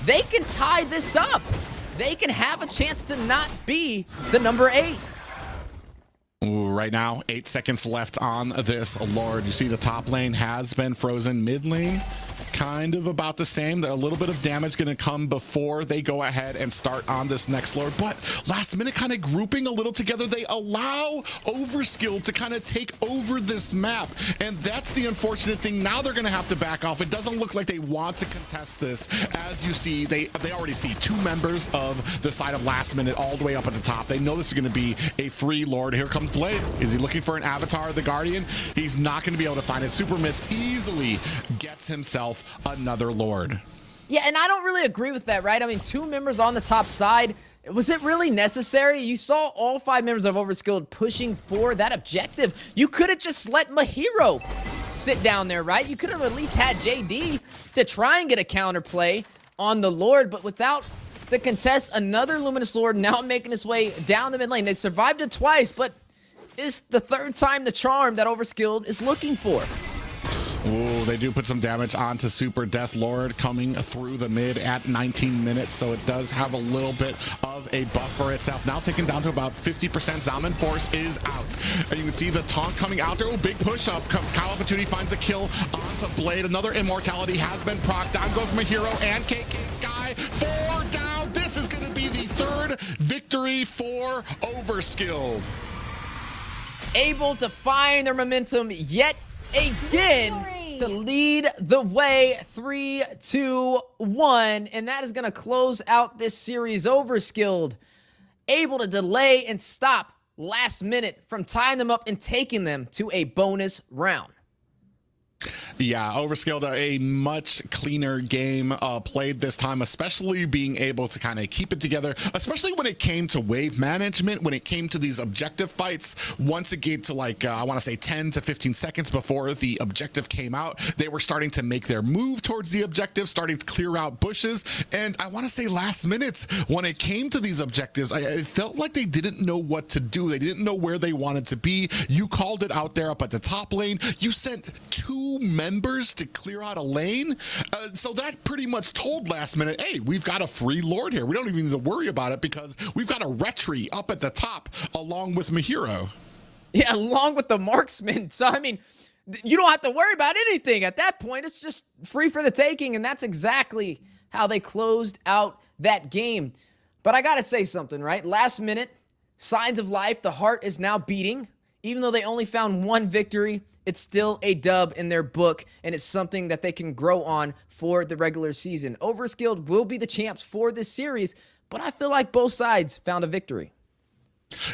they can tie this up. They can have a chance to not be the number 8. Right now, 8 seconds left on this Lord. You see the top lane has been frozen. Mid lane, kind of about the same. A little bit of damage going to come before they go ahead and start on this next Lord. But Last Minute kind of grouping a little together. They allow Overskilled to kind of take over this map. And that's the unfortunate thing. Now they're going to have to back off. It doesn't look like they want to contest this. As you see, they already see 2 members of the side of Last Minute all the way up at the top. They know this is going to be a free Lord. Here comes Blade. Is he looking for an Avatar, the Guardian? He's not going to be able to find it. Supermyth easily gets himself another Lord. Yeah, and I don't really agree with that, right? I mean, 2 members on the top side, Was it really necessary? You saw all 5 members of Overskilled pushing for that objective. You could have just let Mahiro sit down there, right? You could have at least had JD to try and get a counterplay on the Lord, but without the contest, another Luminous Lord now making its way down the mid lane. They survived it twice, but it's the 3rd time the charm that Overskilled is looking for. Ooh, they do put some damage onto Super Death Lord coming through the mid at 19 minutes, so it does have a little bit of a buff for itself. Now taken down to about 50%. Zaman Force is out. And you can see the taunt coming out there. Oh, big push up. Kyle Opportunity finds a kill onto Blade. Another immortality has been procced. Down goes Mahiro and KK Sky. 4 down. This is going to be the 3rd victory for Overskilled. Able to find their momentum yet again to lead the way 3-2-1, and that is going to close out this series. Overskilled able to delay and stop last minute from tying them up and taking them to a bonus round. Yeah, Overskilled, a much cleaner game played this time, especially being able to kind of keep it together, especially when it came to wave management, when it came to these objective fights. Once it get to like, I want to say 10 to 15 seconds before the objective came out, they were starting to make their move towards the objective, starting to clear out bushes. And I want to say last minute, when it came to these objectives, I felt like they didn't know what to do. They didn't know where they wanted to be. You called it out there up at the top lane. You sent 2 members to clear out a lane. So that pretty much told last minute, hey, we've got a free Lord here. We don't even need to worry about it because we've got a Retri up at the top along with Mahiro. Yeah, along with the marksman. So, I mean, you don't have to worry about anything at that point. It's just free for the taking, and that's exactly how they closed out that game. But I got to say something, right? Last minute, signs of life. The heart is now beating. Even though they only found 1 victory, it's still a dub in their book, and it's something that they can grow on for the regular season. Overskilled will be the champs for this series, but I feel like both sides found a victory.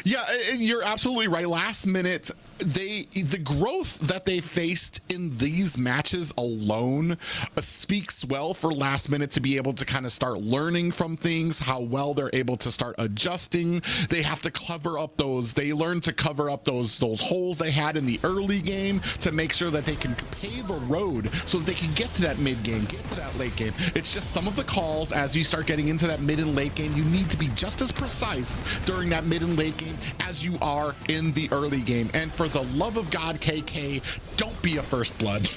Yeah, you're absolutely right. Last minute, the growth that they faced in these matches alone speaks well for last minute to be able to kind of start learning from things, how well they're able to start adjusting. They have to cover up they learn to cover up those holes they had in the early game to make sure that they can pave a road so that they can get to that mid game, get to that late game. It's just some of the calls as you start getting into that mid and late game, you need to be just as precise during that mid and late game as you are in the early game. And for the love of God, KK, don't be a first blood.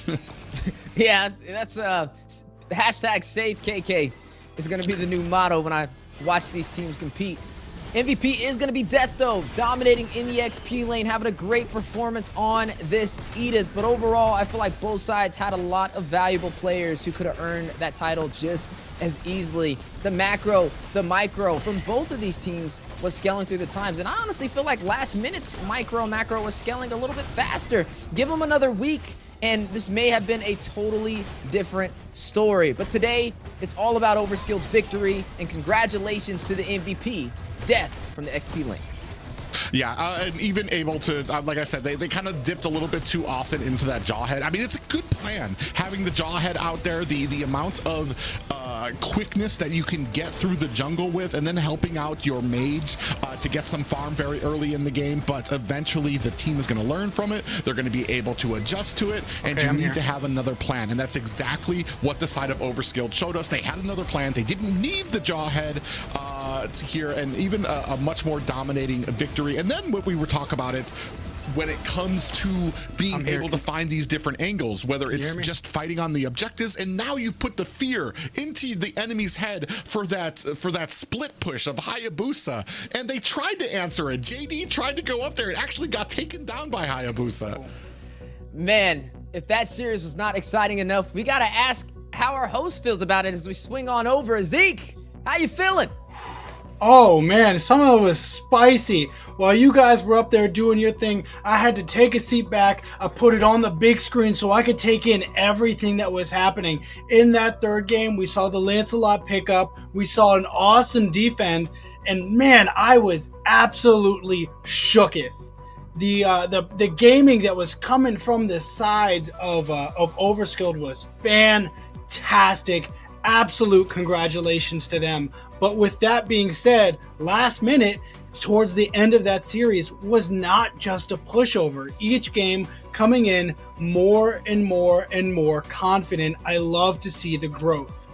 Yeah, that's hashtag save KK is going to be the new motto when I watch these teams compete. MVP is going to be Death, though, dominating in the XP lane, having a great performance on this Edith. But overall, I feel like both sides had a lot of valuable players who could have earned that title just as easily. The macro, the micro from both of these teams was scaling through the times. And I honestly feel like last minute's macro was scaling a little bit faster. Give them another week, and this may have been a totally different story. But today, it's all about Overskilled's victory, and congratulations to the MVP, Death, from the XP lane. Yeah, and even able to, like I said, they kind of dipped a little bit too often into that Jawhead. I mean, it's a good plan, having the Jawhead out there, the amount of quickness that you can get through the jungle with, and then helping out your mage to get some farm very early in the game. But eventually the team is going to learn from it. They're going to be able to adjust to it, and you need to have another plan. And that's exactly what the side of Overskilled showed us. They had another plan. They didn't need the Jawhead here, and even a much more dominating victory. And then what we were talking about it when it comes to being able to find these different angles, whether it's just fighting on the objectives, and now you put the fear into the enemy's head for that split push of Hayabusa, and they tried to answer it. JD tried to go up there and actually got taken down by Hayabusa. Man, if that series was not exciting enough, we gotta ask how our host feels about it as we swing on over. Zeke, how you feeling? Oh man, some of it was spicy. While you guys were up there doing your thing, I had to take a seat back. I put it on the big screen so I could take in everything that was happening. In that third game, we saw the Lancelot pickup. We saw an awesome defend. And man, I was absolutely shooketh. The gaming that was coming from the sides of Overskilled was fantastic. absolute congratulations to them. But with that being said, last minute, towards the end of that series, was not just a pushover. Each game coming in more and more and more confident. I love to see the growth.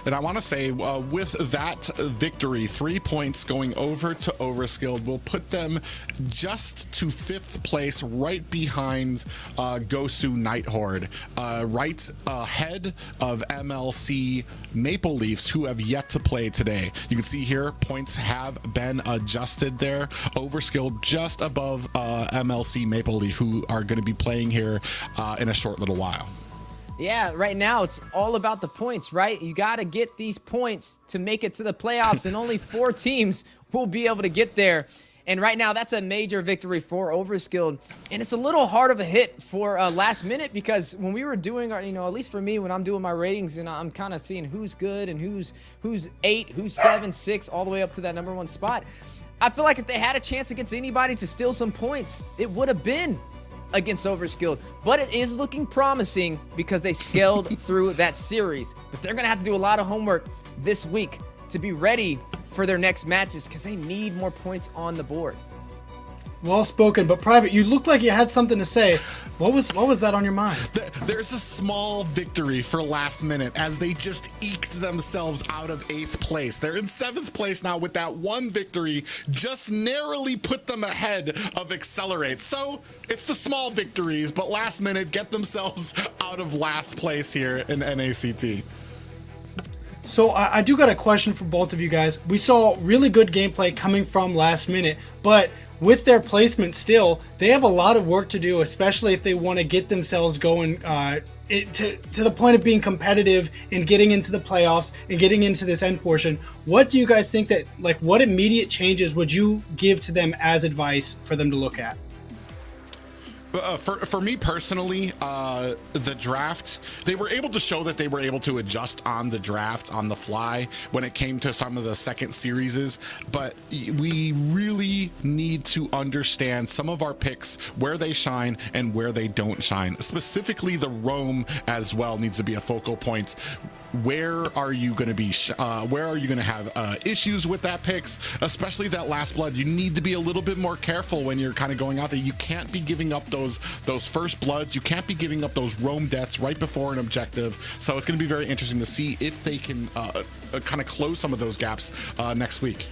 And I want to say, with that victory, 3 points going over to Overskilled will put them just to 5th place, right behind Gosu Nighthorde, right ahead of MLC Maple Leafs, who have yet to play today. You can see here, points have been adjusted there. Overskilled just above MLC Maple Leaf, who are going to be playing here in a short little while. Yeah, right now it's all about the points, right? You got to get these points to make it to the playoffs, and only 4 teams will be able to get there. And right now, that's a major victory for Overskilled. And it's a little hard of a hit for last minute, because when we were doing our, at least for me, when I'm doing my ratings, and I'm kind of seeing who's good and who's 8, who's 7, 6, all the way up to that #1 spot. I feel like if they had a chance against anybody to steal some points, it would have been against Overskilled. But it is looking promising because they scaled through that series. But they're going to have to do a lot of homework this week to be ready for their next matches, because they need more points on the board. Well spoken, but Private, you look like you had something to say. What was that on your mind? There's a small victory for last minute as they just eked themselves out of 8th place. They're in 7th place now with that one victory, just narrowly put them ahead of Accelerate. So it's the small victories, but last minute get themselves out of last place here in NACT. So I do got a question for both of you guys. We saw really good gameplay coming from last minute, but with their placement still, they have a lot of work to do, especially if they want to get themselves going to the point of being competitive and getting into the playoffs and getting into this end portion. What do you guys think that, what immediate changes would you give to them as advice for them to look at? For me personally, the draft, they were able to show that they were able to adjust on the draft on the fly when it came to some of the second series, but we really need to understand some of our picks, where they shine and where they don't shine. Specifically, the roam as well needs to be a focal point. Where are you going to be? Where are you going to have issues with that picks, especially that last blood? You need to be a little bit more careful when you're kind of going out there. You can't be giving up those first bloods. You can't be giving up those roam deaths right before an objective. So it's going to be very interesting to see if they can kind of close some of those gaps next week.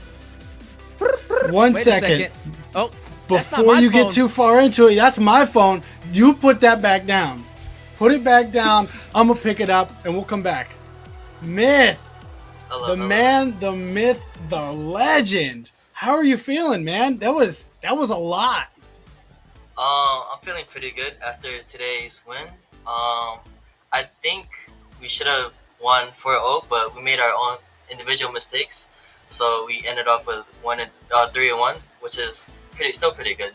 One second. Oh, before you get too far into it, that's my phone. You put that back down. Put it back down. I'm gonna pick it up and we'll come back. Myth, man, the myth, the legend. How are you feeling, man? That was a lot. I'm feeling pretty good after today's win. I think we should have won 4-0, but we made our own individual mistakes, so we ended off with 3-1, which is still pretty good.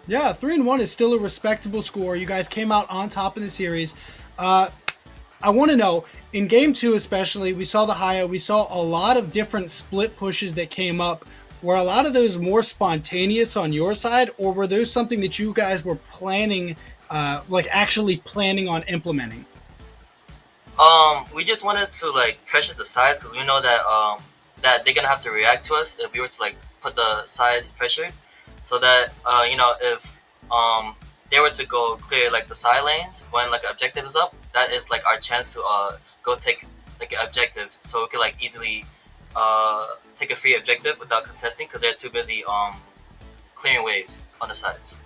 Yeah, 3-1 is still a respectable score. You guys came out on top of the series. I want to know, in Game 2 especially, we saw the Haya, we saw a lot of different split pushes that came up. Were a lot of those more spontaneous on your side, or were those something that you guys were planning, actually planning on implementing? We just wanted to pressure the sides, because we know that that they're gonna have to react to us if we were to put the sides pressure, so that if they were to go clear the side lanes when objective is up, that is our chance to go take an objective, so we could easily take a free objective without contesting, because they're too busy clearing waves on the sides.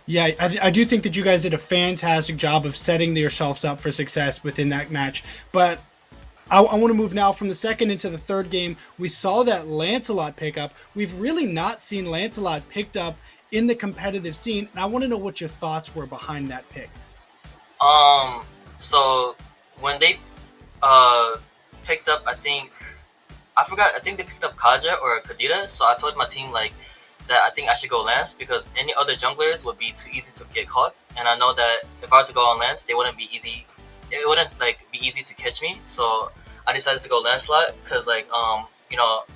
Yeah, I do think that you guys did a fantastic job of setting yourselves up for success within that match. But I want to move now from the second into the third game. We saw that Lancelot pick up. We've really not seen Lancelot picked up in the competitive scene, and I want to know what your thoughts were behind that pick. So when they picked up, I think they picked up Kaja or Kadira, so I told my team that I think I should go Lance, because any other junglers would be too easy to get caught, and I know that if I were to go on Lance, it wouldn't be easy to catch me. So I decided to go Lancelot, because I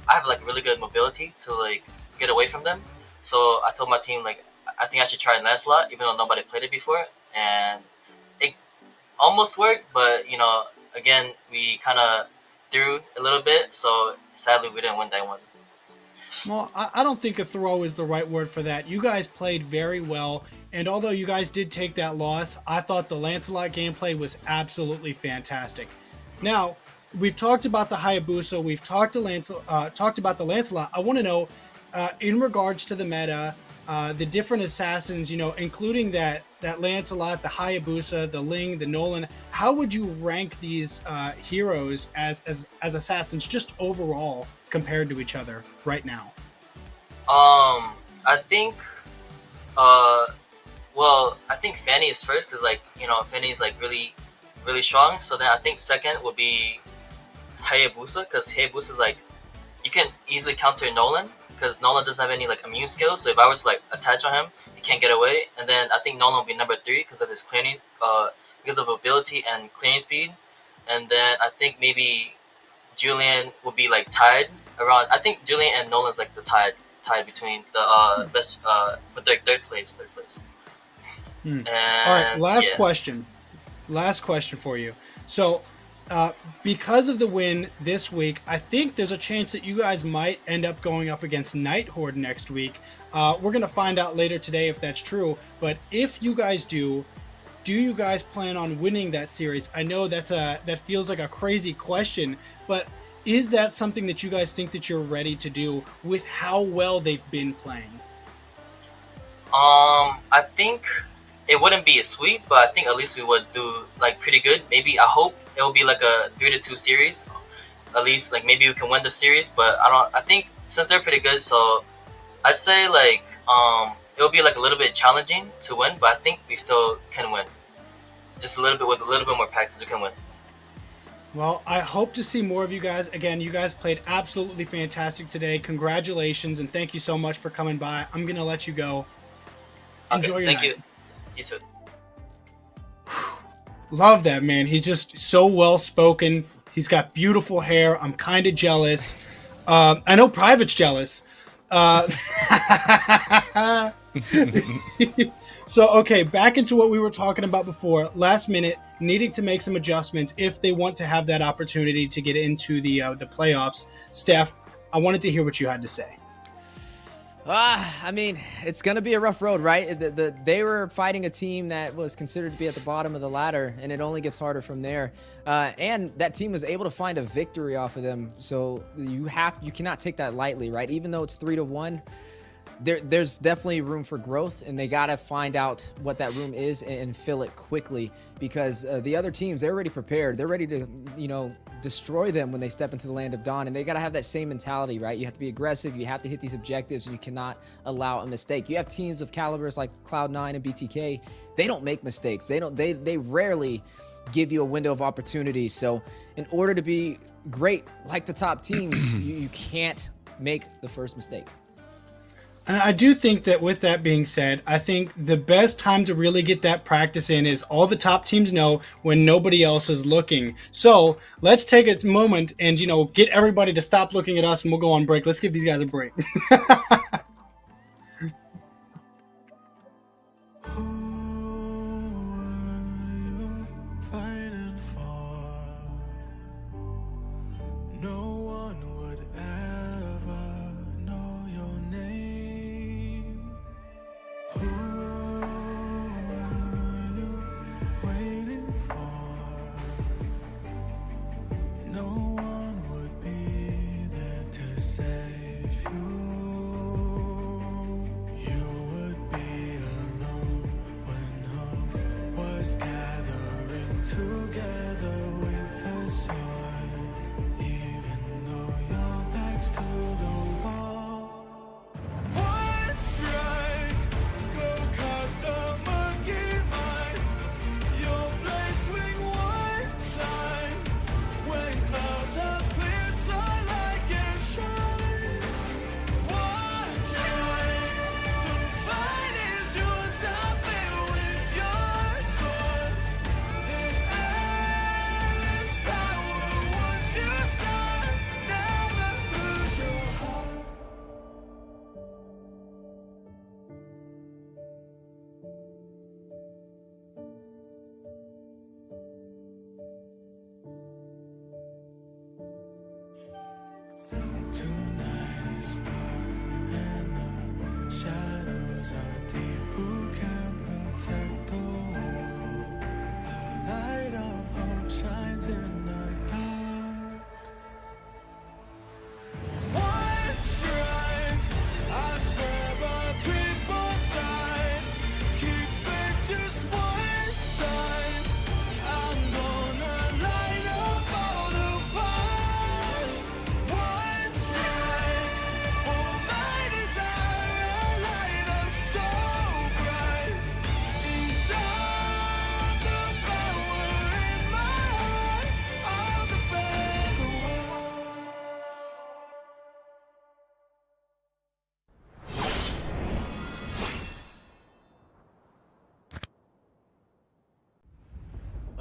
have really good mobility to get away from them. So I told my team I think I should try Lancelot, even though nobody played it before, and almost worked, but you know, again, we kind of threw a little bit, so sadly we didn't win that one. Well, I don't think a throw is the right word for that. You guys played very well, and although you guys did take that loss, I thought the Lancelot gameplay was absolutely fantastic. Now, we've talked about the Hayabusa, we've talked about the Lancelot. I want to know, in regards to the meta, the different assassins, you know, including that Lancelot, the Hayabusa, the Ling, the Nolan, how would you rank these heroes as assassins just overall compared to each other right now? I think, well, I think Fanny is first because, like, you know, Fanny's like really strong. So then I think second would be Hayabusa, because Hayabusa is like, you can easily counter Nolan because Nolan doesn't have any like immune skills. So if I was to like attach on him, he can't get away. And then I think Nolan would be number 3 because of his clearing, because of ability and clearing speed. And then I think maybe Julian would be like tied around. I think Julian and Nolan's like the tied between the best for third place. And, all right, last question for you. So because of the win this week, I think there's a chance that you guys might end up going up against Night Horde next week. We're gonna find out later today if that's true, but if you guys do you guys plan on winning that series? I know that feels like a crazy question, but is that something that you guys think that you're ready to do with how well they've been playing? I think it wouldn't be a sweep, but I think at least we would do like pretty good. Maybe I hope it will be like a 3-2 series. At least like maybe we can win the series, but I think since they're pretty good, so I'd say like it'll be like a little bit challenging to win, but I think we still can win. Just a little bit, with a little bit more practice, we can win. Well, I hope to see more of you guys. Again, you guys played absolutely fantastic today. Congratulations, and thank you so much for coming by. I'm going to let you go. Enjoy your night. Thank you. You too. Love that, man. He's just so well-spoken. He's got beautiful hair. I'm kind of jealous. I know Private's jealous. So, okay, back into what we were talking about before. Last minute, needing to make some adjustments if they want to have that opportunity to get into the playoffs. Steph, I wanted to hear what you had to say. I mean, it's going to be a rough road, right? They were fighting a team that was considered to be at the bottom of the ladder, and it only gets harder from there. And that team was able to find a victory off of them. So you cannot take that lightly, right? Even though it's 3-1, there's definitely room for growth, and they got to find out what that room is and fill it quickly, because the other teams, they're already prepared. They're ready to, destroy them when they step into the land of dawn, and they got to have that same mentality, right? You have to be aggressive. You have to hit these objectives, and you cannot allow a mistake. You have teams of calibers like Cloud9 and BTK. They don't make mistakes. They rarely give you a window of opportunity. So in order to be great like the top teams, you can't make the first mistake. And I do think that with that being said, I think the best time to really get that practice in is all the top teams know when nobody else is looking. So let's take a moment and, get everybody to stop looking at us, and we'll go on break. Let's give these guys a break.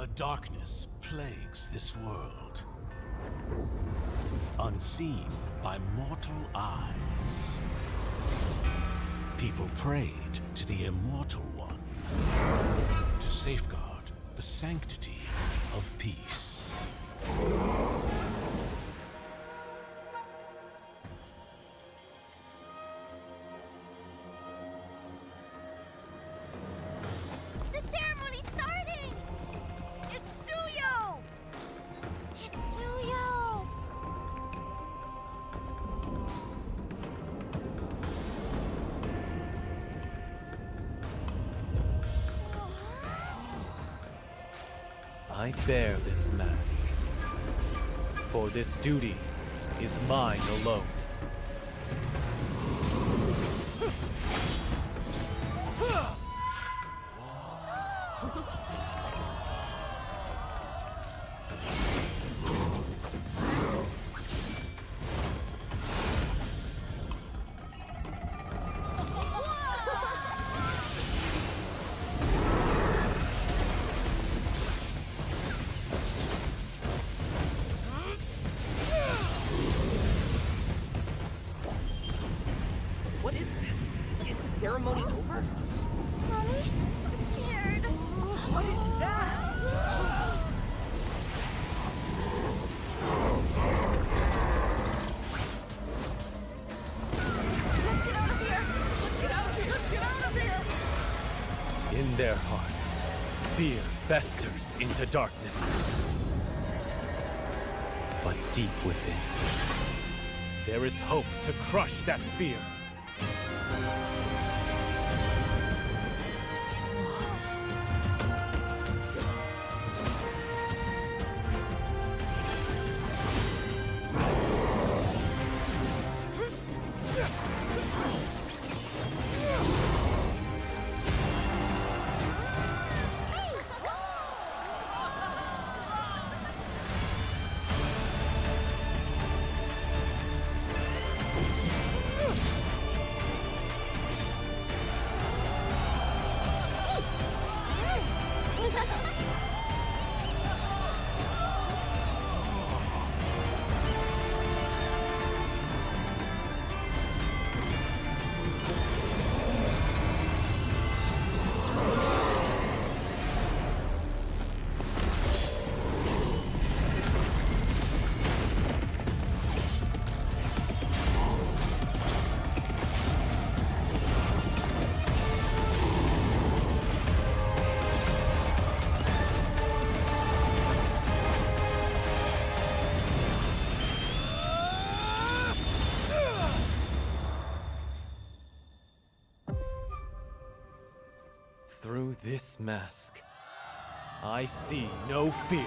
A darkness plagues this world, unseen by mortal eyes. People prayed to the Immortal One to safeguard the sanctity of peace. The ceremony's starting! It's Suyo! It's Suyo! I bear this mask, for this duty is mine alone. What is that? Is the ceremony over? Mommy, I'm scared. What is that? Let's get out of here! Let's get out of here! Let's get out of here! In their hearts, fear festers into darkness. But deep within, there is hope to crush that fear. Through this mask, I see no fear.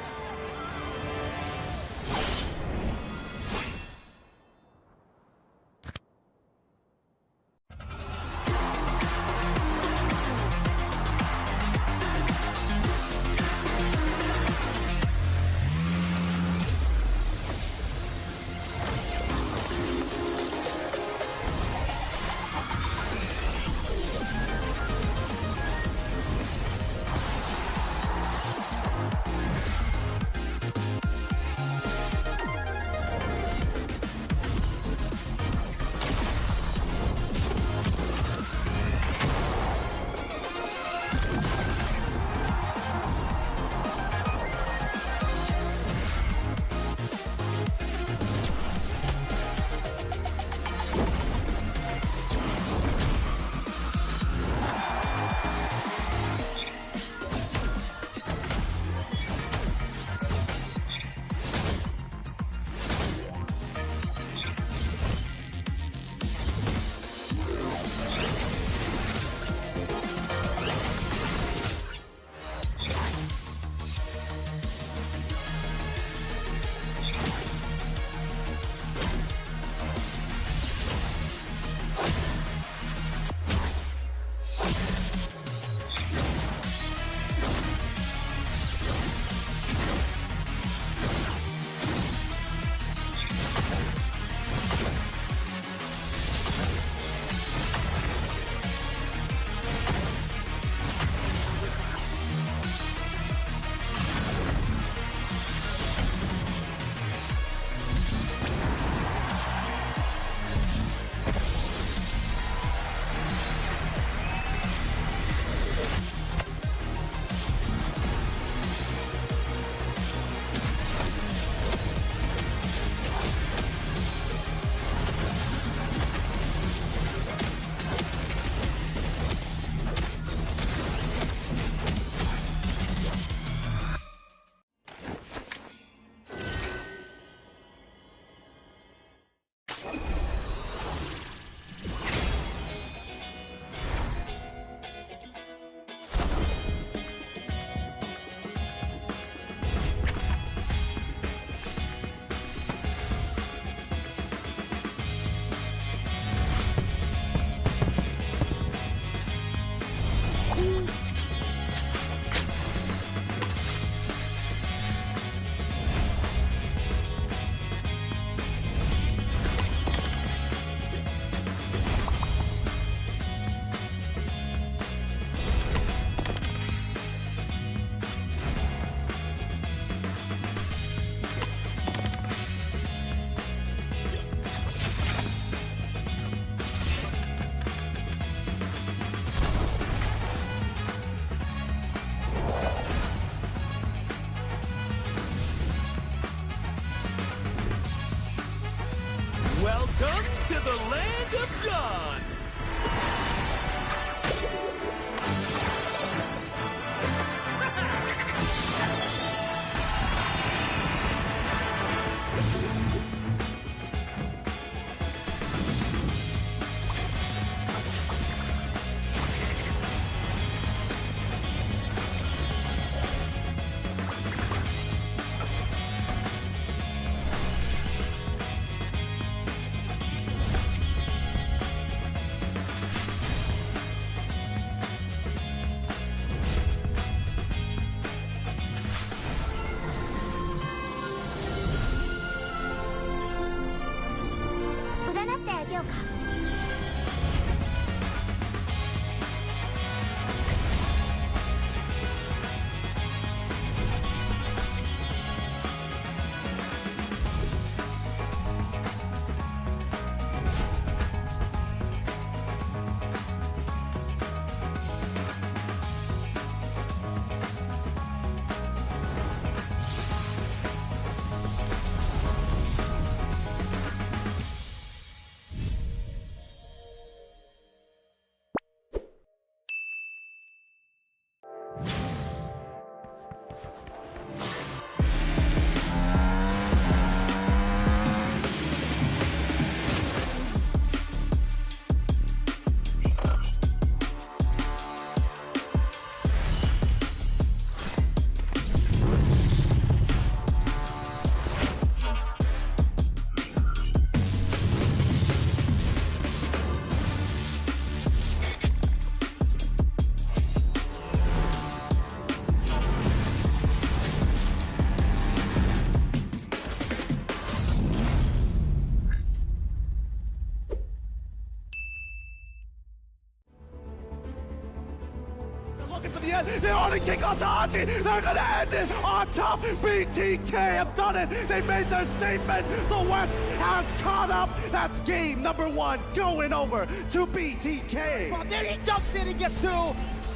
They already kick out Tachi. They're gonna end it on top. BTK have done it. They made their statement. The West has caught up. That's game number 1 going over to BTK. Oh, there he jumps in and gets 2.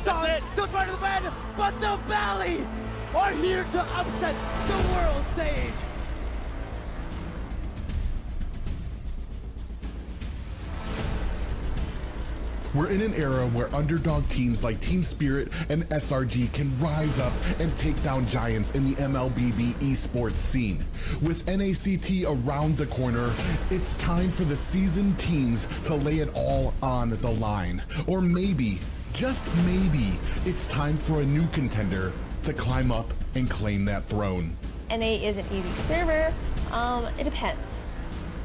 That's it. Still trying to defend, but the Valley are here to upset the world stage. We're in an era where underdog teams like Team Spirit and SRG can rise up and take down giants in the MLBB esports scene. With NACT around the corner, it's time for the seasoned teams to lay it all on the line. Or maybe, just maybe, it's time for a new contender to climb up and claim that throne. NA is an easy server. It depends.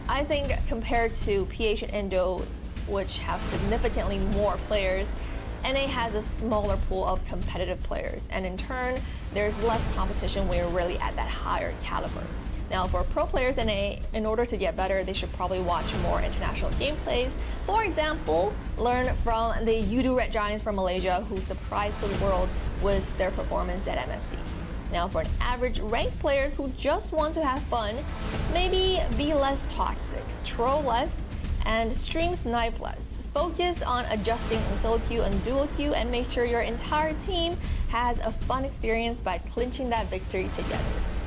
I think compared to PH and Endo, which have significantly more players, NA has a smaller pool of competitive players, and in turn, there's less competition when you're really at that higher caliber. Now, for pro players in NA, in order to get better, they should probably watch more international gameplays. For example, learn from the Yudu Red Giants from Malaysia, who surprised the world with their performance at MSC. Now, for an average ranked players who just want to have fun, maybe be less toxic, troll less, and stream snipe less. Focus on adjusting in solo queue and duo queue, and make sure your entire team has a fun experience by clinching that victory together.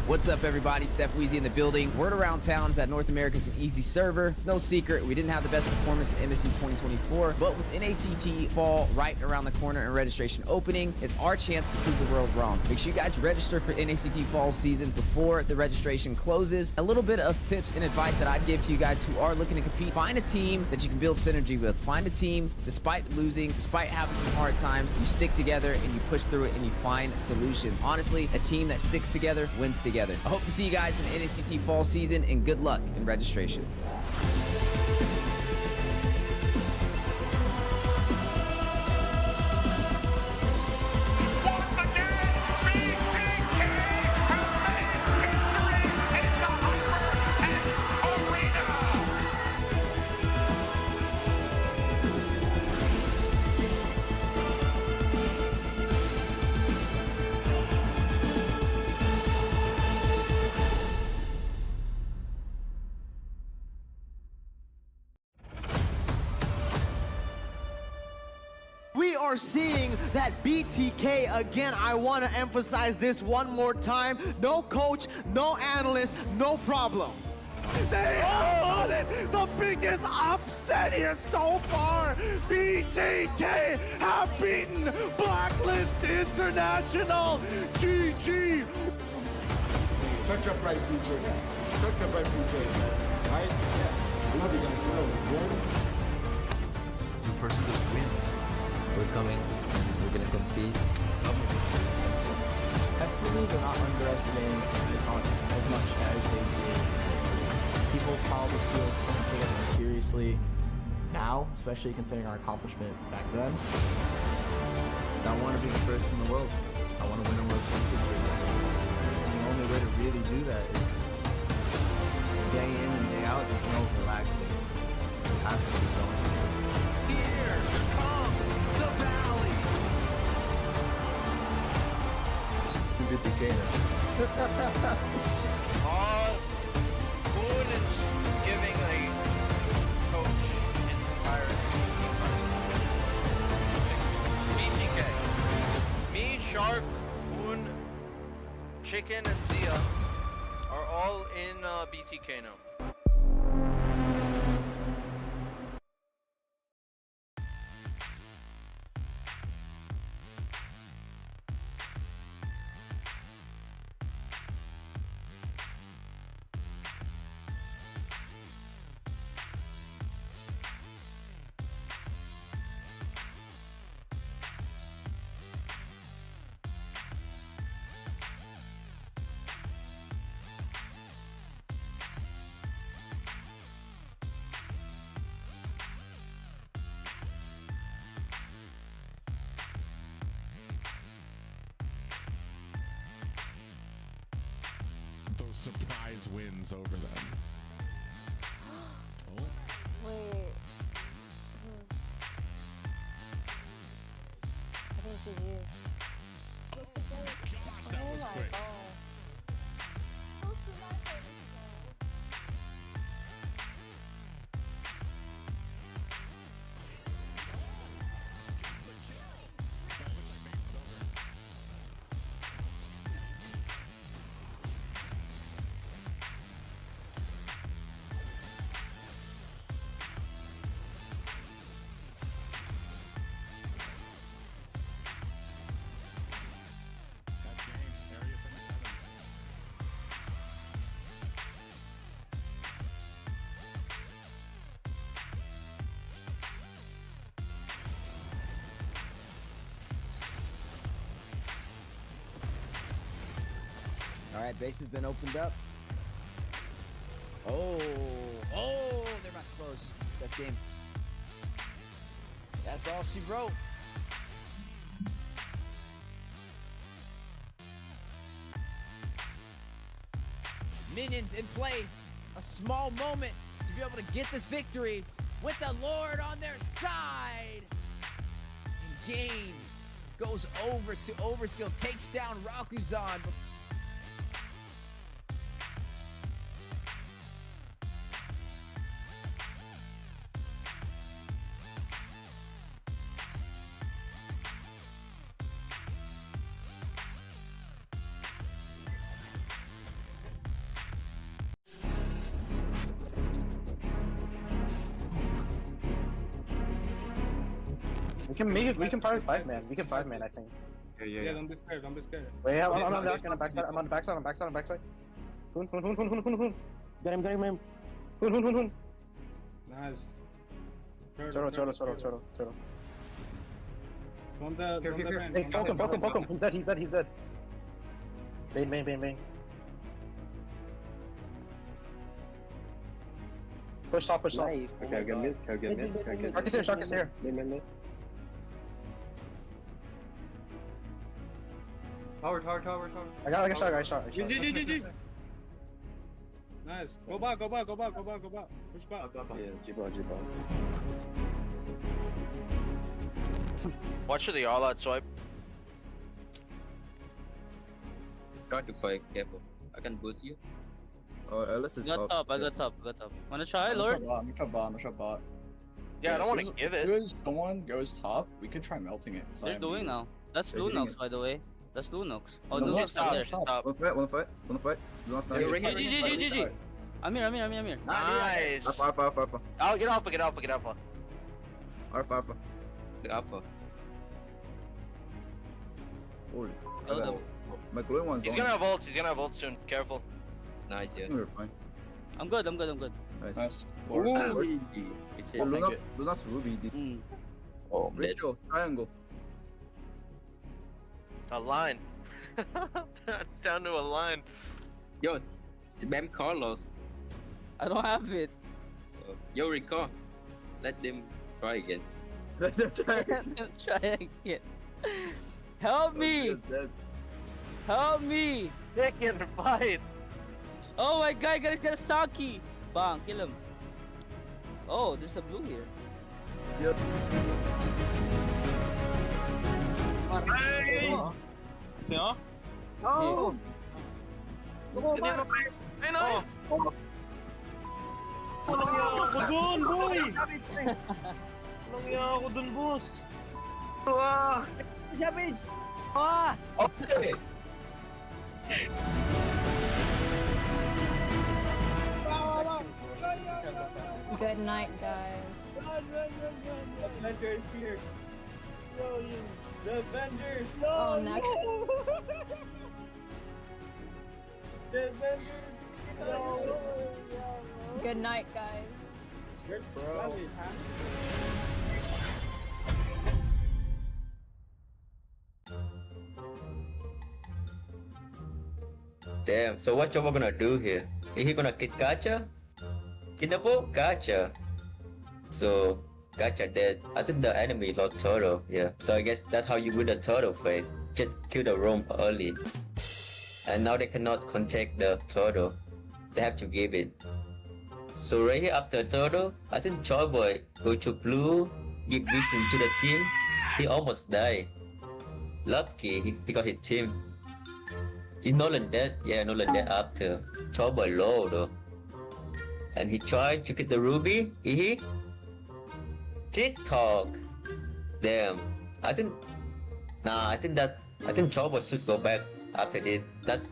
What's up, everybody? Steph Weezy in the building. Word around town is that North America's an easy server. It's no secret we didn't have the best performance in MSC 2024, but with NACT fall right around the corner and registration opening, it's our chance to prove the world wrong. Make sure you guys register for NACT fall season before the registration closes. A little bit of tips and advice that I'd give to you guys who are looking to compete. Find a team that you can build synergy with. Find a team, despite losing, despite having some hard times, you stick together and you push through it and you find solutions. Honestly, a team that sticks together wins together. I hope to see you guys in the NACT fall season, and good luck in registration. We are seeing that BTK again. I want to emphasize this one more time. No coach, no analyst, no problem. They have won it! The biggest upset here so far! BTK have beaten Blacklist International! GG! Touch up right, BJ. Touch up right, BJ. Right? I love you guys. I love you. 2% win. We're coming. We're gonna compete. I believe they're not underestimating us as much as they did. People probably feel take us more seriously now, especially considering our accomplishment back then. I want to be the first in the world. I want to win a world championship. The only way to really do that is day in and day out. There's no relaxing. You have to be going. Here comes the Valley! Boone is giving a coach his entire BTK. Me, Shark, Boone, Chicken, and Zia are all in BTK now. Those surprise wins over them. Oh. Wait. I think she's used. right, base has been opened up. Oh, they're about to close. Best game. That's all she wrote. Minions in play. A small moment to be able to get this victory with the Lord on their side. And game goes over to Overskilled, takes down Rakuzan. We can make it. We can probably 5-man. We can 5-man, I think. Yeah, don't be scared. Don't be scared. Wait, I'm on the backside. I'm on the backside. I'm backside. I'm backside. Hun. Get him. Hun. Nice. Turtle. From the Here. bank. Hey, poke him. He's dead. Bang. Push top. Nice. Okay, get mid. Shark is here. Mid. Tower. I got shot. GG. Nice. Go back. Push back. Yeah, G-ball. Watch for the all-out swipe. Try to fight, careful. I can boost you. Oh, Ellis is I got top. Wanna try, Lord? I'm gonna try bot. Yeah, I don't want to give it. As someone goes top, we could try melting it. They're doing now. That's Lunox, by the way. That's Lunox. Oh, No, Lunox stop, there. stop. Wanna fight? Do not snipe. GG. Amir. Nice. Alpha. Oh, get Alpha. Alpha. The Alpha. Holy. Kill them. My glowing one's He's on. gonna have ult soon. Careful. Nice, yeah. We're fine. I'm good. Nice. Ooh. Lunox Ruby. Mm. Oh, Rachel, triangle. A line. Down to a line. Yo, spam Carlos. I don't have it. Yo, recall. Let them try again. Let them try. Try again. Help me! Help me! They can fight. Oh my god, guys, got a Saki! Bang, kill him. Oh, there's a blue here. Yep. Hey! No! Oh! Ako dun, boy! Nangyari ako dun, boss! Savage! Okay! Good night, guys. Avenger is here. The Avenger! Oh, NACT. The Avenger! Good night, guys. Bro. Damn, so what y'all gonna do here? Is he gonna get Gacha? Kidnapo? Gacha. So, Gacha dead. I think the enemy lost turtle, yeah. So I guess that's how you win the turtle fight. Just kill the roam early. And now they cannot contact the turtle. They have to give it. So right here after turtle, I think Choi Boy go to blue, give vision to the team. He almost died. Lucky he got his team. Is Nolan dead? Yeah, Nolan dead after. Choi Boy low though. And he tried to get the ruby. He TikTok. Damn. I think Choi Boy should go back after this. That's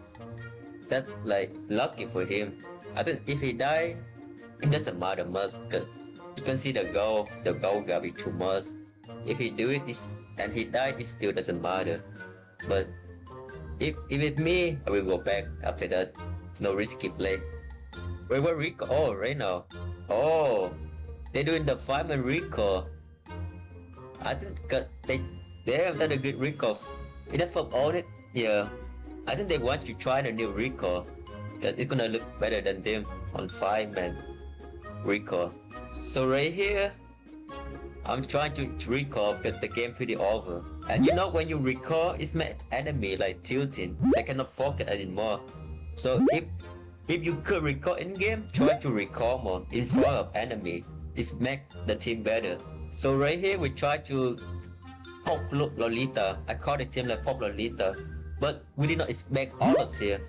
like lucky for him. I think if he die, it doesn't matter much because you can see the goal gonna be too much. If he do it and he die, it still doesn't matter. But if it's me, I will go back after that. No risky play. Wait, what Rico? Oh, right now. Oh, they're doing the fireman Rico. I think they have done a good Rico. Is that from on it? Yeah. I think they want to try the new recall. That it's gonna look better than them on 5-man recall. So right here, I'm trying to recall because the game pretty over. And you know when you recall, it's make enemy like tilting. They cannot focus anymore. So if you could recall in game, try to recall more in front of enemy. It's make the team better. So right here we try to pop Lolita. I call the team like pop Lolita. But we did not expect all of here.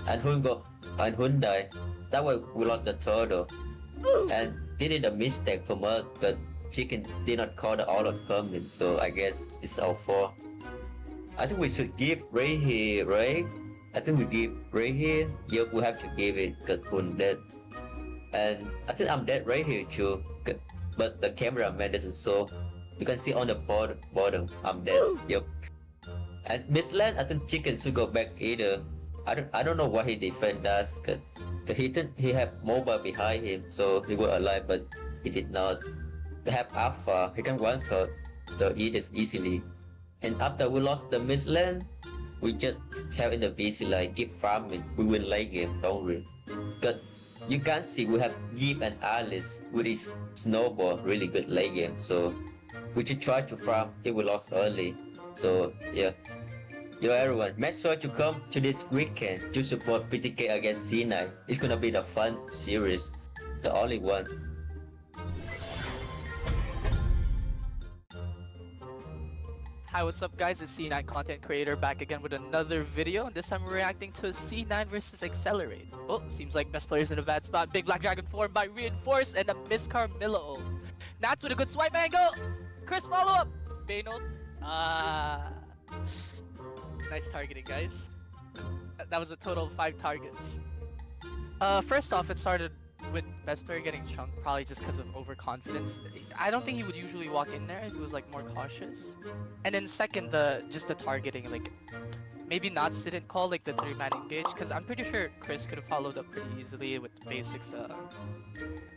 And Hyundai. That way we lost the turtle. And they did a mistake from us, but Chicken did not call the all of coming, so I guess it's our fault. I think we should give right here, right? I think we give right here. Yep, we have to give it because Hun dead. And I think I'm dead right here too. But the cameraman doesn't show. You can see on the bottom, I'm dead. Yep. And Mistland, I think Chicken should go back either. I don't know why he defend us. Cause he had mobile behind him, so he was alive, but he did not. They have Alpha, he can one shot the Edith easily. And after we lost the Mistland, we just tell in the VC like keep farming, we win late game, don't we? Cause you can see we have Jeep and Alice with his snowball, really good late game, so we should try to farm if we lost early. So yeah. Yo everyone, make sure to come to this weekend to support PTK against C9. It's gonna be the fun series, the only one. Hi, what's up guys, it's C9 content creator back again with another video, and this time we're reacting to C9 versus Accelerate. Oh, seems like best players in a bad spot. Big Black Dragon formed by Reinforce and a Miss Carmilla. Nats with a good swipe angle! Chris follow up! Bano. Nice targeting, guys. That was a total of 5 targets. First off, it started with best player getting chunked, probably just because of overconfidence. I don't think he would usually walk in there if he was like more cautious. And then second, just the targeting, like maybe Knots didn't call like the 3-man engage, because I'm pretty sure Chris could have followed up pretty easily with the basics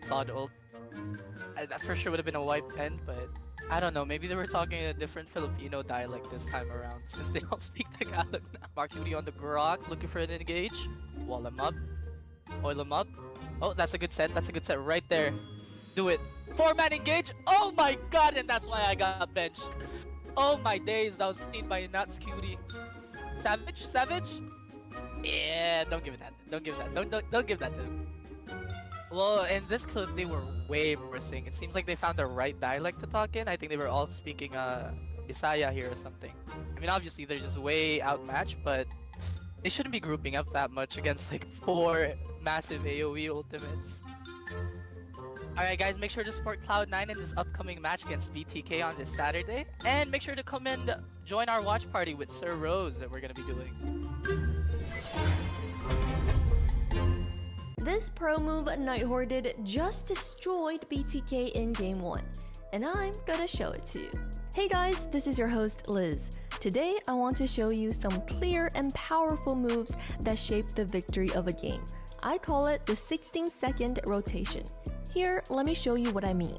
Cloud ult. That for sure would have been a wipe pen, but I don't know, maybe they were talking a different Filipino dialect this time around, since they all speak Tagalog now. Mark Cutie on the Grok, looking for an engage. Wall him up. Oil him up. Oh, that's a good set. That's a good set right there. Do it. 4-man engage. Oh my god, and that's why I got benched. Oh my days, that was seen by Nuts Cutie. Savage? Savage? Yeah, don't give it that. Don't give it that. Don't give that to him. Well, in this clip, they were way more sing. It seems like they found the right dialect to talk in. I think they were all speaking Bisaya here or something. I mean, obviously, they're just way outmatched, but they shouldn't be grouping up that much against like 4 massive AoE ultimates. Alright guys, make sure to support Cloud9 in this upcoming match against BTK on this Saturday. And make sure to come and join our watch party with Sir Rose that we're going to be doing. This pro move Nighthorde did just destroyed BTK in Game 1, and I'm gonna show it to you. Hey guys, this is your host Liz. Today I want to show you some clear and powerful moves that shape the victory of a game. I call it the 16-second rotation. Here, let me show you what I mean.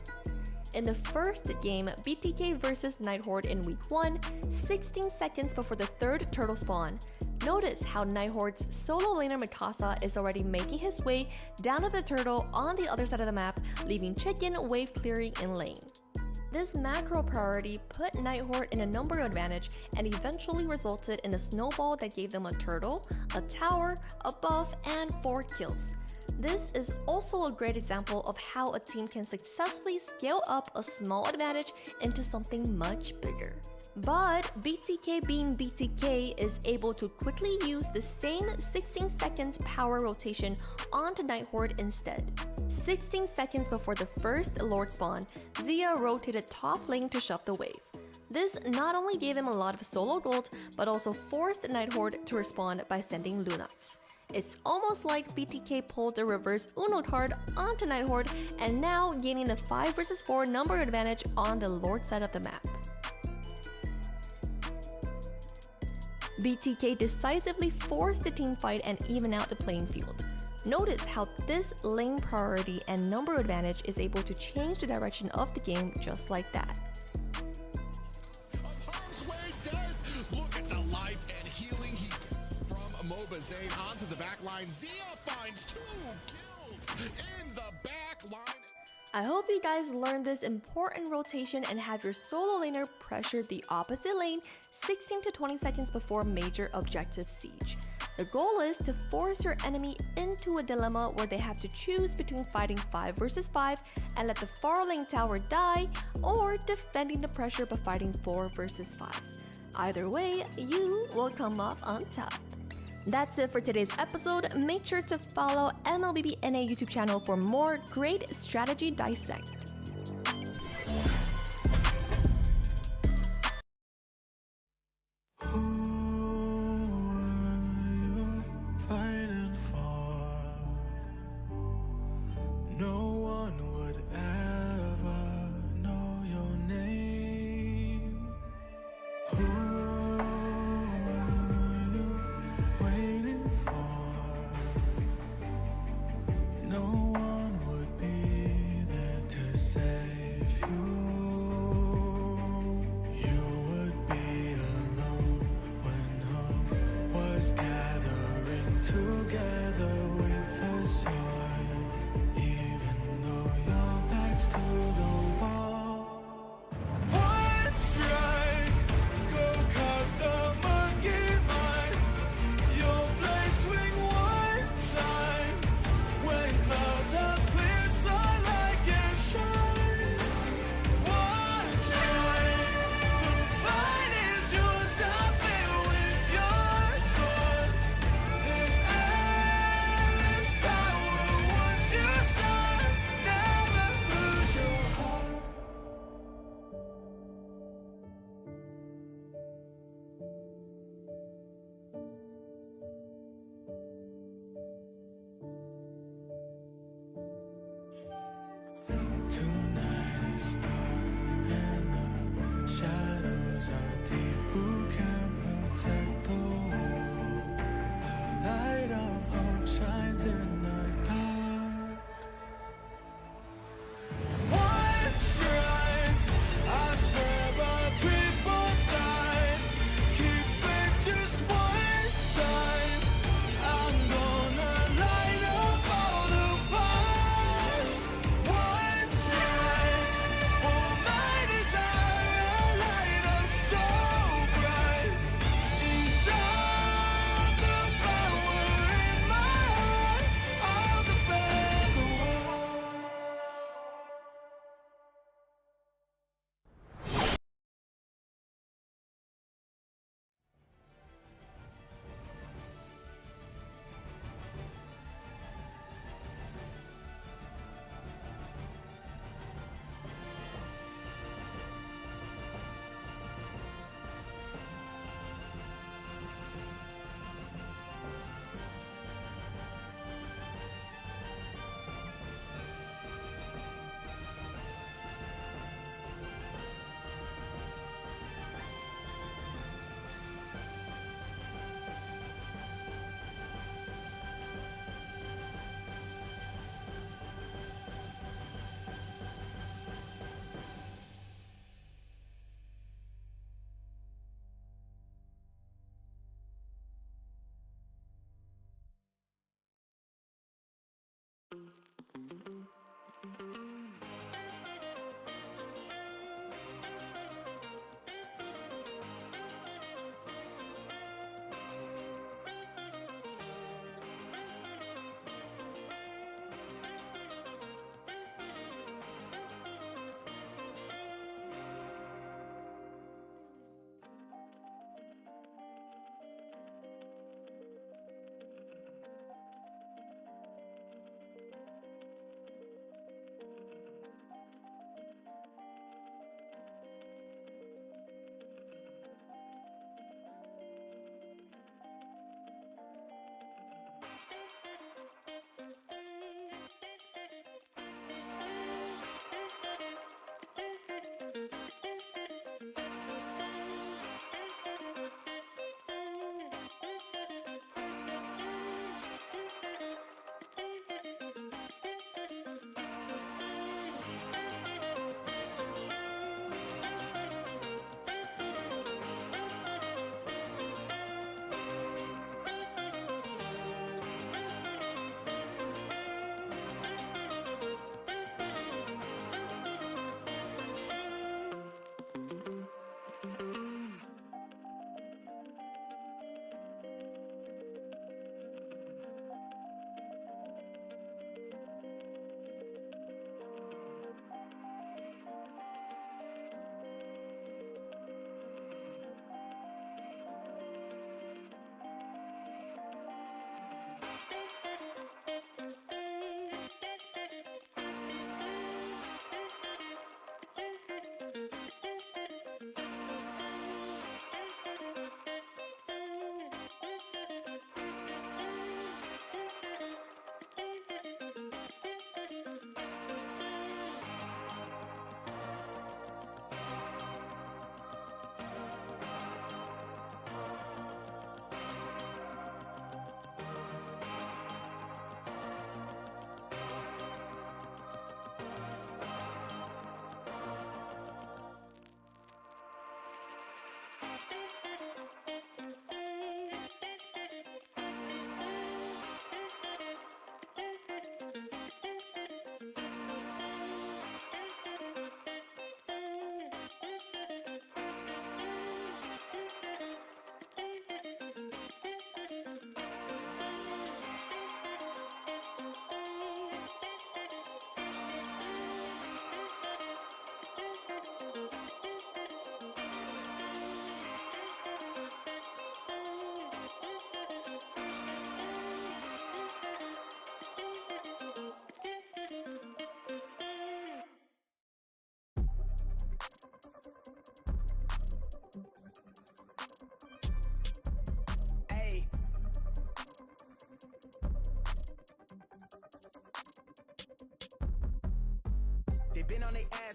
In the first game, BTK versus Nighthorde in week 1, 16 seconds before the 3rd turtle spawn, notice how Nighthorde's solo laner Mikasa is already making his way down to the turtle on the other side of the map, leaving Chicken wave clearing in lane. This macro priority put Nighthorde in a number advantage and eventually resulted in a snowball that gave them a turtle, a tower, a buff, and 4 kills. This is also a great example of how a team can successfully scale up a small advantage into something much bigger. But BTK being BTK is able to quickly use the same 16 seconds power rotation onto Nighthorde instead. 16 seconds before the first Lord spawn, Zia rotated top lane to shove the wave. This not only gave him a lot of solo gold, but also forced Nighthorde to respond by sending Lunox. It's almost like BTK pulled a reverse Uno card onto Nighthorde and now gaining the 5 vs 4 number advantage on the Lord side of the map. BTK decisively forced the team fight and even out the playing field. Notice how this lane priority and number advantage is able to change the direction of the game just like that. Look at the life and healing he from Zayn onto the back line. Zia finds 2 kills in the back line. I hope you guys learned this important rotation and have your solo laner pressure the opposite lane 16 to 20 seconds before major objective siege. The goal is to force your enemy into a dilemma where they have to choose between fighting 5 versus 5 and let the far lane tower die, or defending the pressure but fighting 4 versus 5. Either way, you will come off on top. That's it for today's episode. Make sure to follow MLBB NA YouTube channel for more great strategy dissect. Fighting for, no one would ever know your name. Who were you waiting for? No one would be there to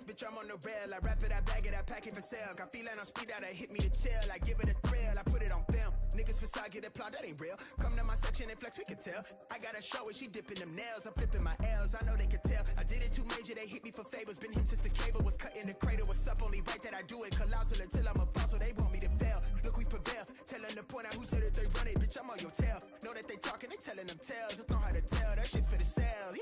best, bitch, I'm on the rail. I rap it, I bag it, I pack it for sale. Got feeling on speed out, I hit me to chill. I give it a thrill, I put it on film. Niggas facade, get applaud, that ain't real. Come to my section and flex, we can tell. I gotta show it, she dipping them nails. I'm flipping my L's, I know they can tell. I did it too major, they hit me for favors. Been him since the cable was cut in the cradle. What's up, only right that I do it. Colossal until I'm a boss, so they want me to fail. Look, we prevail. Tell them to point out who said that they run it. Bitch, I'm on your tail. Know that they talking, they telling them tales. Just know how to tell, that shit for the sale.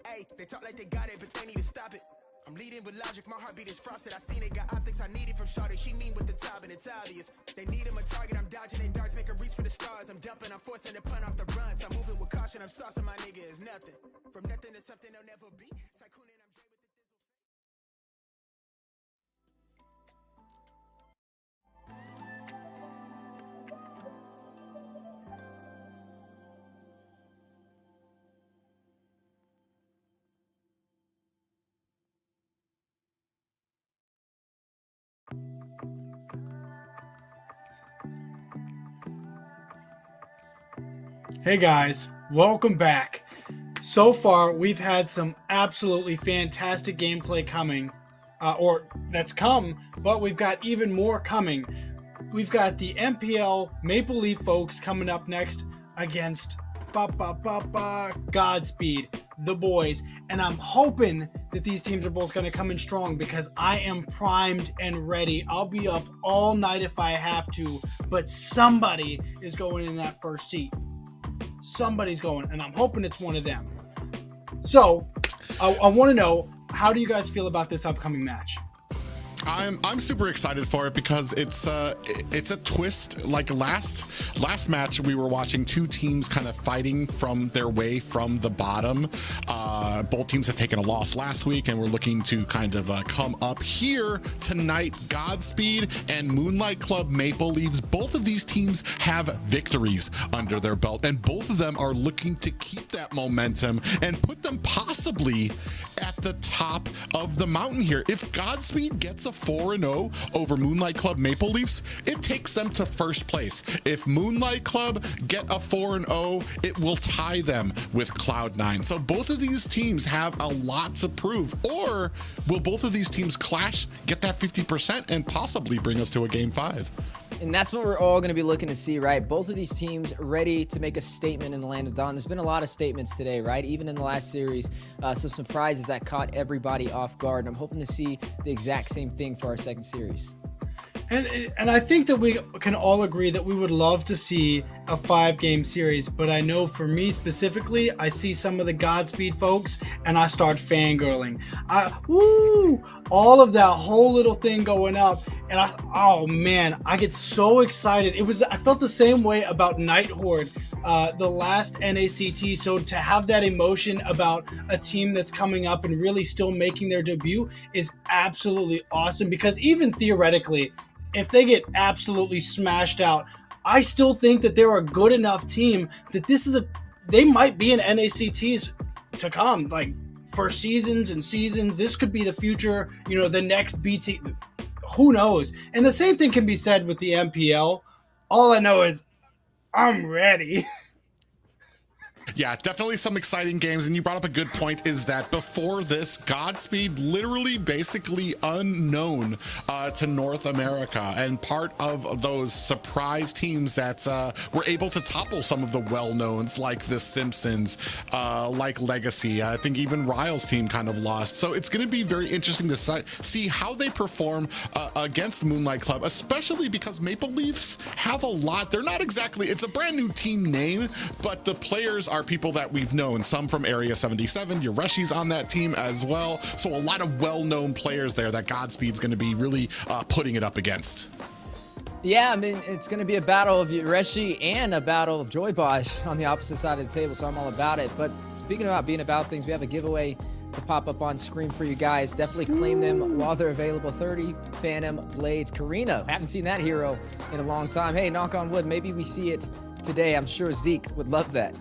Hey, they talk like they got it, but they need to stop it. I'm leading with logic, my heartbeat is frosted. I seen it, got optics I needed from Shawty. She mean with the top, and it's obvious. They need him a target, I'm dodging they darts, make them reach for the stars. I'm dumping, I'm forcing the pun off the runs. I'm moving with caution, I'm saucing my nigga is nothing. From nothing to something they'll never be. Tycoon and I'm Dre with the Hey guys, welcome back. So far, we've had some absolutely fantastic gameplay coming, or that's come, but we've got even more coming. We've got the MPL Maple Leaf folks coming up next against Godspeed, the boys, and I'm hoping that these teams are both going to come in strong because I am primed and ready. I'll be up all night if I have to, but somebody is going in that first seat. Somebody's going, and I'm hoping it's one of them. So, I want to know, how do you guys feel about this upcoming match? I'm super excited for it because it's a twist. Like last match, we were watching two teams kind of fighting from their way from the bottom. Both teams had taken a loss last week, and we're looking to kind of come up here tonight. Godspeed and Moonlight Club Maple Leaves, both of these teams have victories under their belt, and both of them are looking to keep that momentum and put them possibly at the top of the mountain here. If Godspeed gets a 4-0 over Moonlight Club Maple Leafs, it takes them to first place. If Moonlight Club get a 4-0, it will tie them with Cloud9. So both of these teams have a lot to prove. Or will both of these teams clash, get that 50%, and possibly bring us to a game 5? And that's what we're all going to be looking to see, right? Both of these teams ready to make a statement in the Land of Dawn. There's been a lot of statements today, right? Even in the last series, some surprises that caught everybody off guard. And I'm hoping to see the exact same thing for our second series. And I think that we can all agree that we would love to see a 5-game series, but I know for me specifically, I see some of the Godspeed folks and I start fangirling. All of that whole little thing going up, and oh man, I get so excited. I felt the same way about Night Horde, the last NACT. So to have that emotion about a team that's coming up and really still making their debut is absolutely awesome, because even theoretically, if they get absolutely smashed out, I still think that they're a good enough team that they might be in NACTs to come, like for seasons and seasons. This could be the future, the next BT, who knows? And the same thing can be said with the MPL. All I know is I'm ready. Yeah, definitely some exciting games. And you brought up a good point, is that before this, Godspeed literally basically unknown to North America, and part of those surprise teams that were able to topple some of the well-knowns like the Simpsons, like Legacy. I think even Ryle's team kind of lost. So it's going to be very interesting to see how they perform against Moonlight Club, especially because Maple Leafs have a lot. They're not exactly, it's a brand new team name, but the players are people that we've known, some from Area 77. Yureshi's on that team as well. So a lot of well-known players there that Godspeed's going to be really putting it up against. Yeah, I mean, it's going to be a battle of Yureshi and a battle of Joy Bosch on the opposite side of the table, so I'm all about it. But speaking about being about things, we have a giveaway to pop up on screen for you guys. Definitely claim them while they're available. 30 Phantom Blades. Karina, haven't seen that hero in a long time. Hey, knock on wood, maybe we see it today. I'm sure Zeke would love that.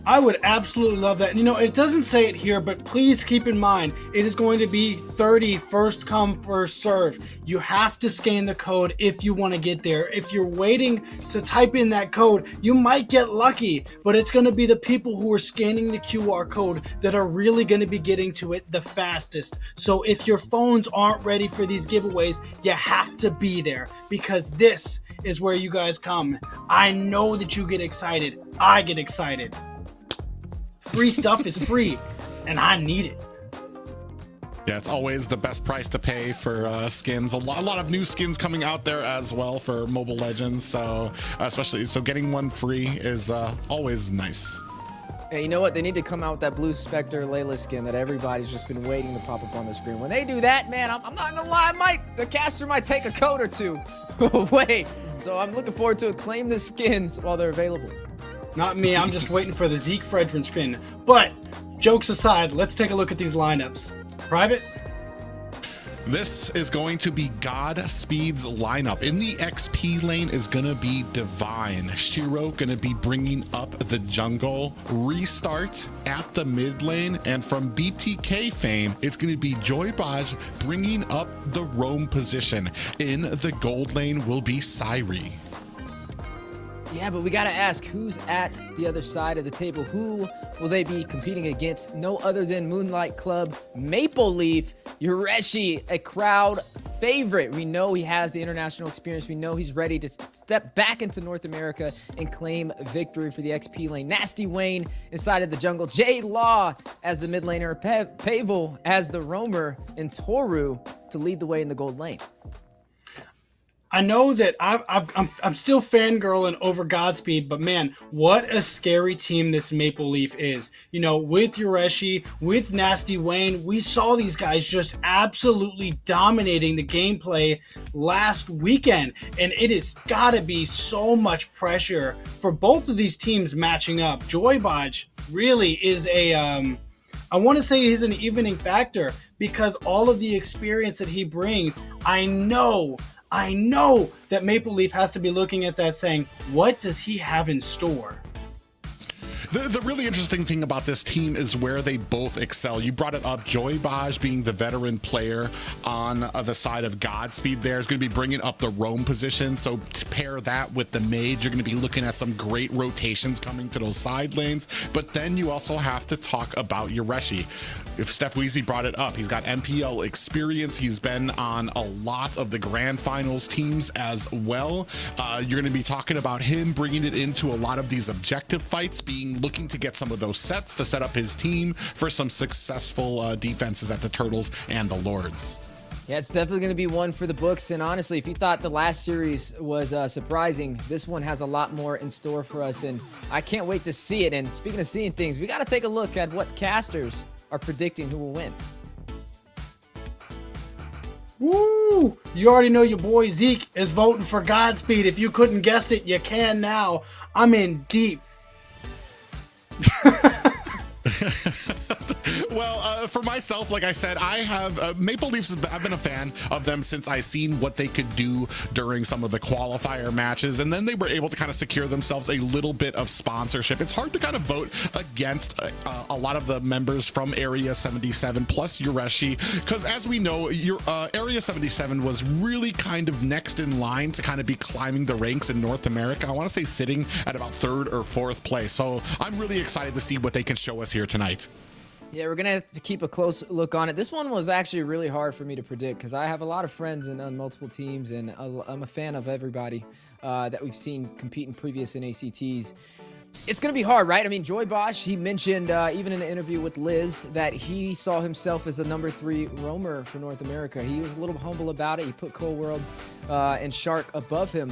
I would absolutely love that. And, you know, it doesn't say it here, but please keep in mind, it is going to be 30 first come, first serve. You have to scan the code if you want to get there. If you're waiting to type in that code, you might get lucky, but it's going to be the people who are scanning the QR code that are really going to be getting to it the fastest. So if your phones aren't ready for these giveaways, you have to be there, because this is where you guys come. I know that you get excited. I get excited. Free stuff is free, and I need it. Yeah, it's always the best price to pay for skins. A lot of new skins coming out there as well for Mobile Legends. So especially, so getting one free is always nice. Hey, you know what? They need to come out with that Blue Spectre Layla skin that everybody's just been waiting to pop up on the screen. When they do that, man, I'm not gonna lie, the caster might take a code or two away. So I'm looking forward to it. Claim the skins while they're available. Not me, I'm just waiting for the Zeke Fredrin skin. But, jokes aside, let's take a look at these lineups. Private? This is going to be Godspeed's lineup. In the XP lane is going to be Divine. Shiro going to be bringing up the jungle. Restart at the mid lane. And from BTK fame, it's going to be Joybaj bringing up the roam position. In the gold lane will be Sairi. Yeah, but we gotta ask, who's at the other side of the table? Who will they be competing against? No other than Moonlight Club Maple Leaf, Yureshi, a crowd favorite. We know he has the international experience. We know he's ready to step back into North America and claim victory for the XP lane. Nasty Wayne inside of the jungle. J Law as the mid laner. Pavel as the roamer. And Toru to lead the way in the gold lane. I know that I'm still fangirling over Godspeed, but man, what a scary team this Maple Leaf is. You know, with Yureshi, with Nasty Wayne, we saw these guys just absolutely dominating the gameplay last weekend, and it has got to be so much pressure for both of these teams matching up. Joybaj really is I want to say he's an evening factor because all of the experience that he brings, I know that Maple Leaf has to be looking at that saying, what does he have in store? The really interesting thing about this team is where they both excel. You brought it up, Joybaj being the veteran player on the side of Godspeed there is going to be bringing up the roam position. So to pair that with the mage, you're going to be looking at some great rotations coming to those side lanes. But then you also have to talk about Yureshi. If Steph Weezy brought it up, he's got MPL experience. He's been on a lot of the grand finals teams as well. You're going to be talking about him bringing it into a lot of these objective fights, looking to get some of those sets to set up his team for some successful defenses at the Turtles and the Lords. Yeah, it's definitely going to be one for the books. And honestly, if you thought the last series was surprising, this one has a lot more in store for us. And I can't wait to see it. And speaking of seeing things, we got to take a look at what casters are predicting who will win. Woo! You already know your boy Zeke is voting for Godspeed. If you couldn't guess it, you can now. I'm in deep. Well, for myself, like I said, I have Maple Leafs. I've been a fan of them since I seen what they could do during some of the qualifier matches, and then they were able to kind of secure themselves a little bit of sponsorship. It's hard to kind of vote against a lot of the members from Area 77 plus Yureshi, because as we know, your Area 77 was really kind of next in line to kind of be climbing the ranks in North America. I want to say sitting at about 3rd or 4th place. So I'm really excited to see what they can show us here tonight. Yeah, we're going to have to keep a close look on it. This one was actually really hard for me to predict because I have a lot of friends on multiple teams, and I'm a fan of everybody that we've seen compete in previous NACTs. It's going to be hard, right? I mean, Joybaj, he mentioned even in an interview with Liz that he saw himself as the number 3 roamer for North America. He was a little humble about it. He put Cold World and Shark above him.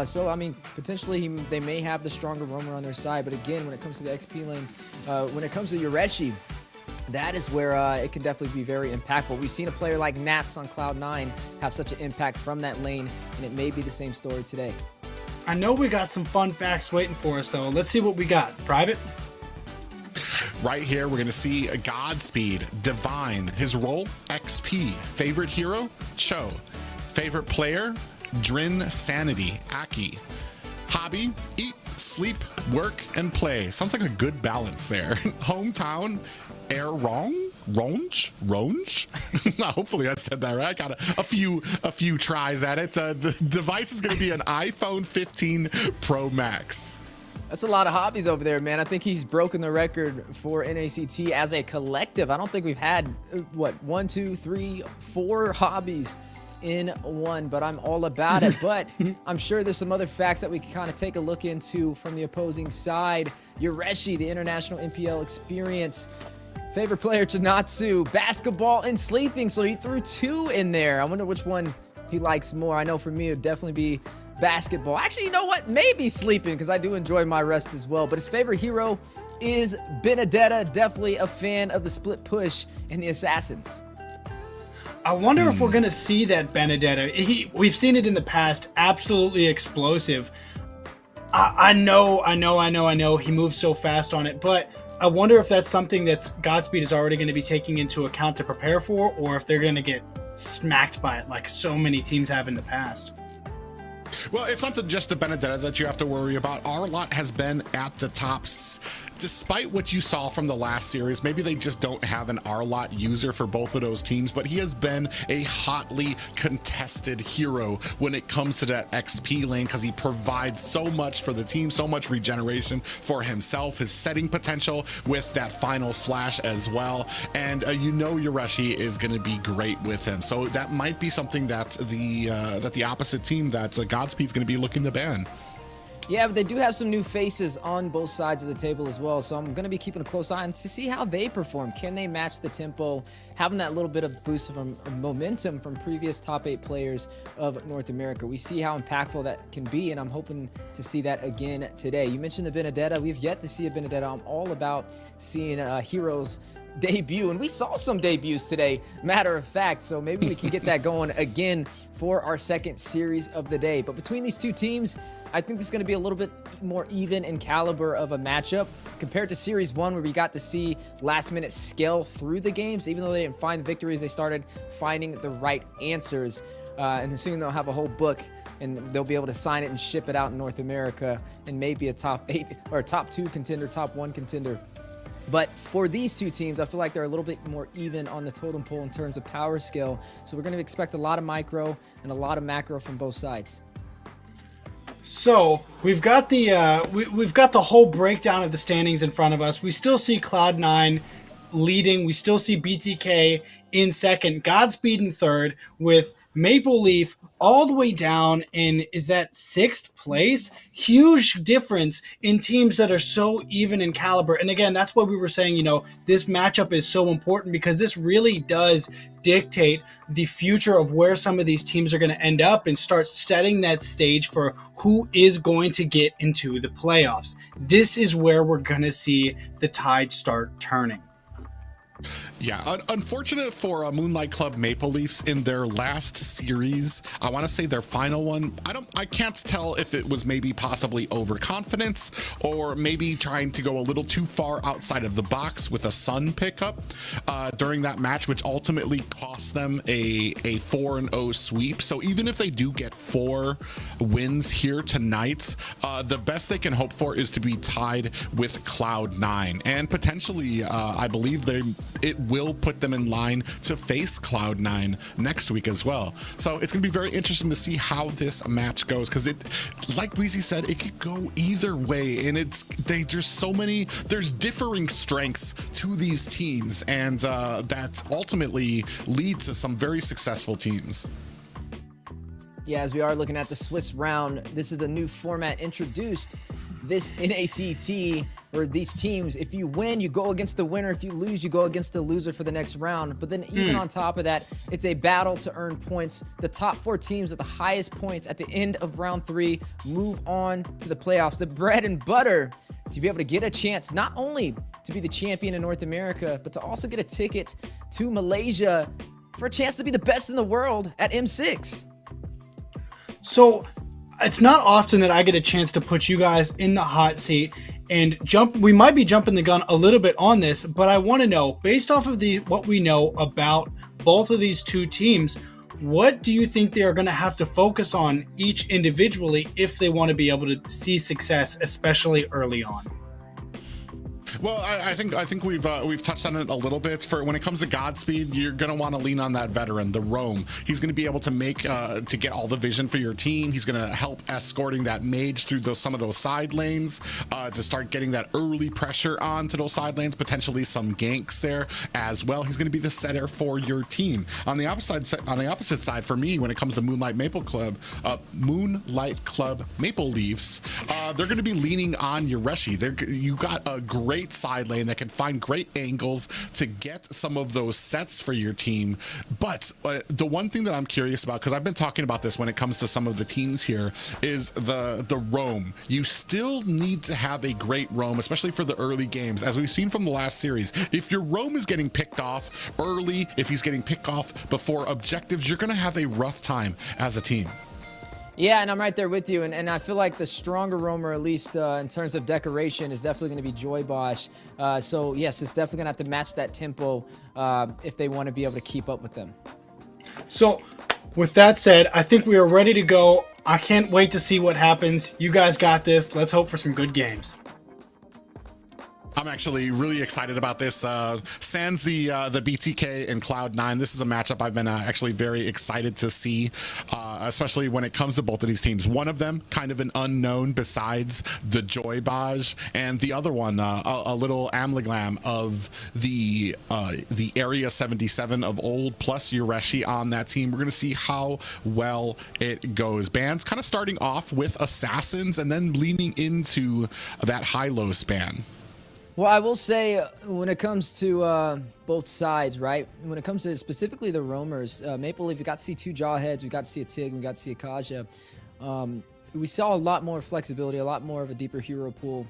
So, I mean, potentially they may have the stronger roamer on their side. But again, when it comes to the XP lane, when it comes to Yureshi, that is where it can definitely be very impactful. We've seen a player like Nats on Cloud9 have such an impact from that lane, and it may be the same story today. I know we got some fun facts waiting for us, though. Let's see what we got. Private? Right here, we're going to see Godspeed, Divine. His role, XP. Favorite hero, Cho. Favorite player, Drin Sanity, Aki. Hobby, eat, sleep, work, and play. Sounds like a good balance there. Hometown, air wrong? Ronge? Hopefully I said that right. I got a few tries at it. Device is going to be an iPhone 15 Pro Max. That's a lot of hobbies over there, man. I think he's broken the record for NACT as a collective. I don't think we've had, 1, 2, 3, 4 hobbies in one, but I'm all about it. But I'm sure there's some other facts that we can kind of take a look into from the opposing side. Yureshi, the international NPL experience. Favorite player to Natsu, basketball and sleeping. So he threw 2 in there. I wonder which one he likes more. I know for me, it would definitely be basketball. Actually, you know what? Maybe sleeping, because I do enjoy my rest as well. But his favorite hero is Benedetta. Definitely a fan of the split push and the assassins. I wonder if we're going to see that Benedetta. We've seen it in the past. Absolutely explosive. I know. He moves so fast on it, but I wonder if that's something that Godspeed is already going to be taking into account to prepare for, or if they're going to get smacked by it like so many teams have in the past. Well, it's not just the Benedetta that you have to worry about. Arlott has been at the tops. Despite what you saw from the last series, maybe they just don't have an Arlott user for both of those teams, but he has been a hotly contested hero when it comes to that XP lane, because he provides so much for the team, so much regeneration for himself, his setting potential with that final slash as well. And Yureshi is going to be great with him. So that might be something that the opposite team, that Godspeed's going to be looking to ban. Yeah, but they do have some new faces on both sides of the table as well, so I'm going to be keeping a close eye on to see how they perform. Can they match the tempo, having that little bit of boost of momentum from previous top 8 players of North America? We see how impactful that can be, and I'm hoping to see that again today. You mentioned the Benedetta. We've yet to see a Benedetta. I'm all about seeing heroes debut, and we saw some debuts today, matter of fact, so maybe we can get that going again for our second series of the day. But between these two teams, I think this is going to be a little bit more even in caliber of a matchup compared to Series 1, where we got to see last-minute scale through the games. Even though they didn't find the victories, they started finding the right answers. And soon they'll have a whole book, and they'll be able to sign it and ship it out in North America, and maybe a top 8 or a top 2 contender, top 1 contender. But for these two teams, I feel like they're a little bit more even on the totem pole in terms of power scale. So we're going to expect a lot of micro and a lot of macro from both sides. So we've got the whole breakdown of the standings in front of us. We still see Cloud9 leading. We still see BTK in second, Godspeed in third, with Maple Leaf all the way down in, is that 6th place? Huge difference in teams that are so even in caliber. And again, that's what we were saying, this matchup is so important, because this really does dictate the future of where some of these teams are going to end up and start setting that stage for who is going to get into the playoffs. This is where we're going to see the tide start turning. Yeah, unfortunate for Moonlight Club Maple Leafs in their last series. I want to say their final one. I can't tell if it was maybe possibly overconfidence or maybe trying to go a little too far outside of the box with a Sun pickup during that match, which ultimately cost them a 4-0 sweep. So even if they do get 4 wins here tonight, the best they can hope for is to be tied with Cloud9, and potentially, I believe it will put them in line to face Cloud9 next week as well. So it's going to be very interesting to see how this match goes, because like Weezy said, it could go either way, and there's differing strengths to these teams, and that ultimately lead to some very successful teams. Yeah, as we are looking at the Swiss round, this is a new format introduced. This NACT, where these teams, if you win, you go against the winner. If you lose, you go against the loser for the next round. But then even on top of that, it's a battle to earn points. The top 4 teams with the highest points at the end of round 3 move on to the playoffs. The bread and butter to be able to get a chance not only to be the champion in North America, but to also get a ticket to Malaysia for a chance to be the best in the world at M6. So it's not often that I get a chance to put you guys in the hot seat and we might be jumping the gun a little bit on this, but I want to know, based off of what we know about both of these two teams, What do you think they are going to have to focus on each individually if they want to be able to see success, especially early on? Well, I think we've touched on it a little bit. For when it comes to Godspeed, you're going to want to lean on that veteran, the roam. He's going to be able to make to get all the vision for your team. He's going to help escorting that mage through some of those side lanes to start getting that early pressure onto those side lanes. Potentially some ganks there as well. He's going to be the setter for your team. On the opposite side, for me, when it comes to Moonlight Club Maple Leafs, they're going to be leaning on Yureshi. You got a great side lane that can find great angles to get some of those sets for your team. But the one thing that I'm curious about, because I've been talking about this when it comes to some of the teams here, is the roam. You still need to have a great roam, especially for the early games. As we've seen from the last series, if your roam is getting picked off early, if he's getting picked off before objectives, you're going to have a rough time as a team. Yeah, and I'm right there with you, and I feel like the stronger roamer, at least in terms of decoration, is definitely going to be Joy Bosch. So yes, it's definitely going to have to match that tempo if they want to be able to keep up with them. So with that said, I think we are ready to go. I can't wait to see what happens. You guys got this. Let's hope for some good games. I'm actually really excited about this. Sans the BTK and Cloud9, this is a matchup I've been actually very excited to see, especially when it comes to both of these teams. One of them kind of an unknown besides the Joy Baj, and the other one a little Amliglam of the Area 77 of old, plus Yureshi on that team. We're going to see how well it goes. Bands kind of starting off with Assassins and then leaning into that high-low span. Well, I will say when it comes to both sides, right? When it comes to specifically the roamers, Maple Leaf, we got to see two Jawheads, we got to see a Tig, we got to see a Kaja. We saw a lot more flexibility, a lot more of a deeper hero pool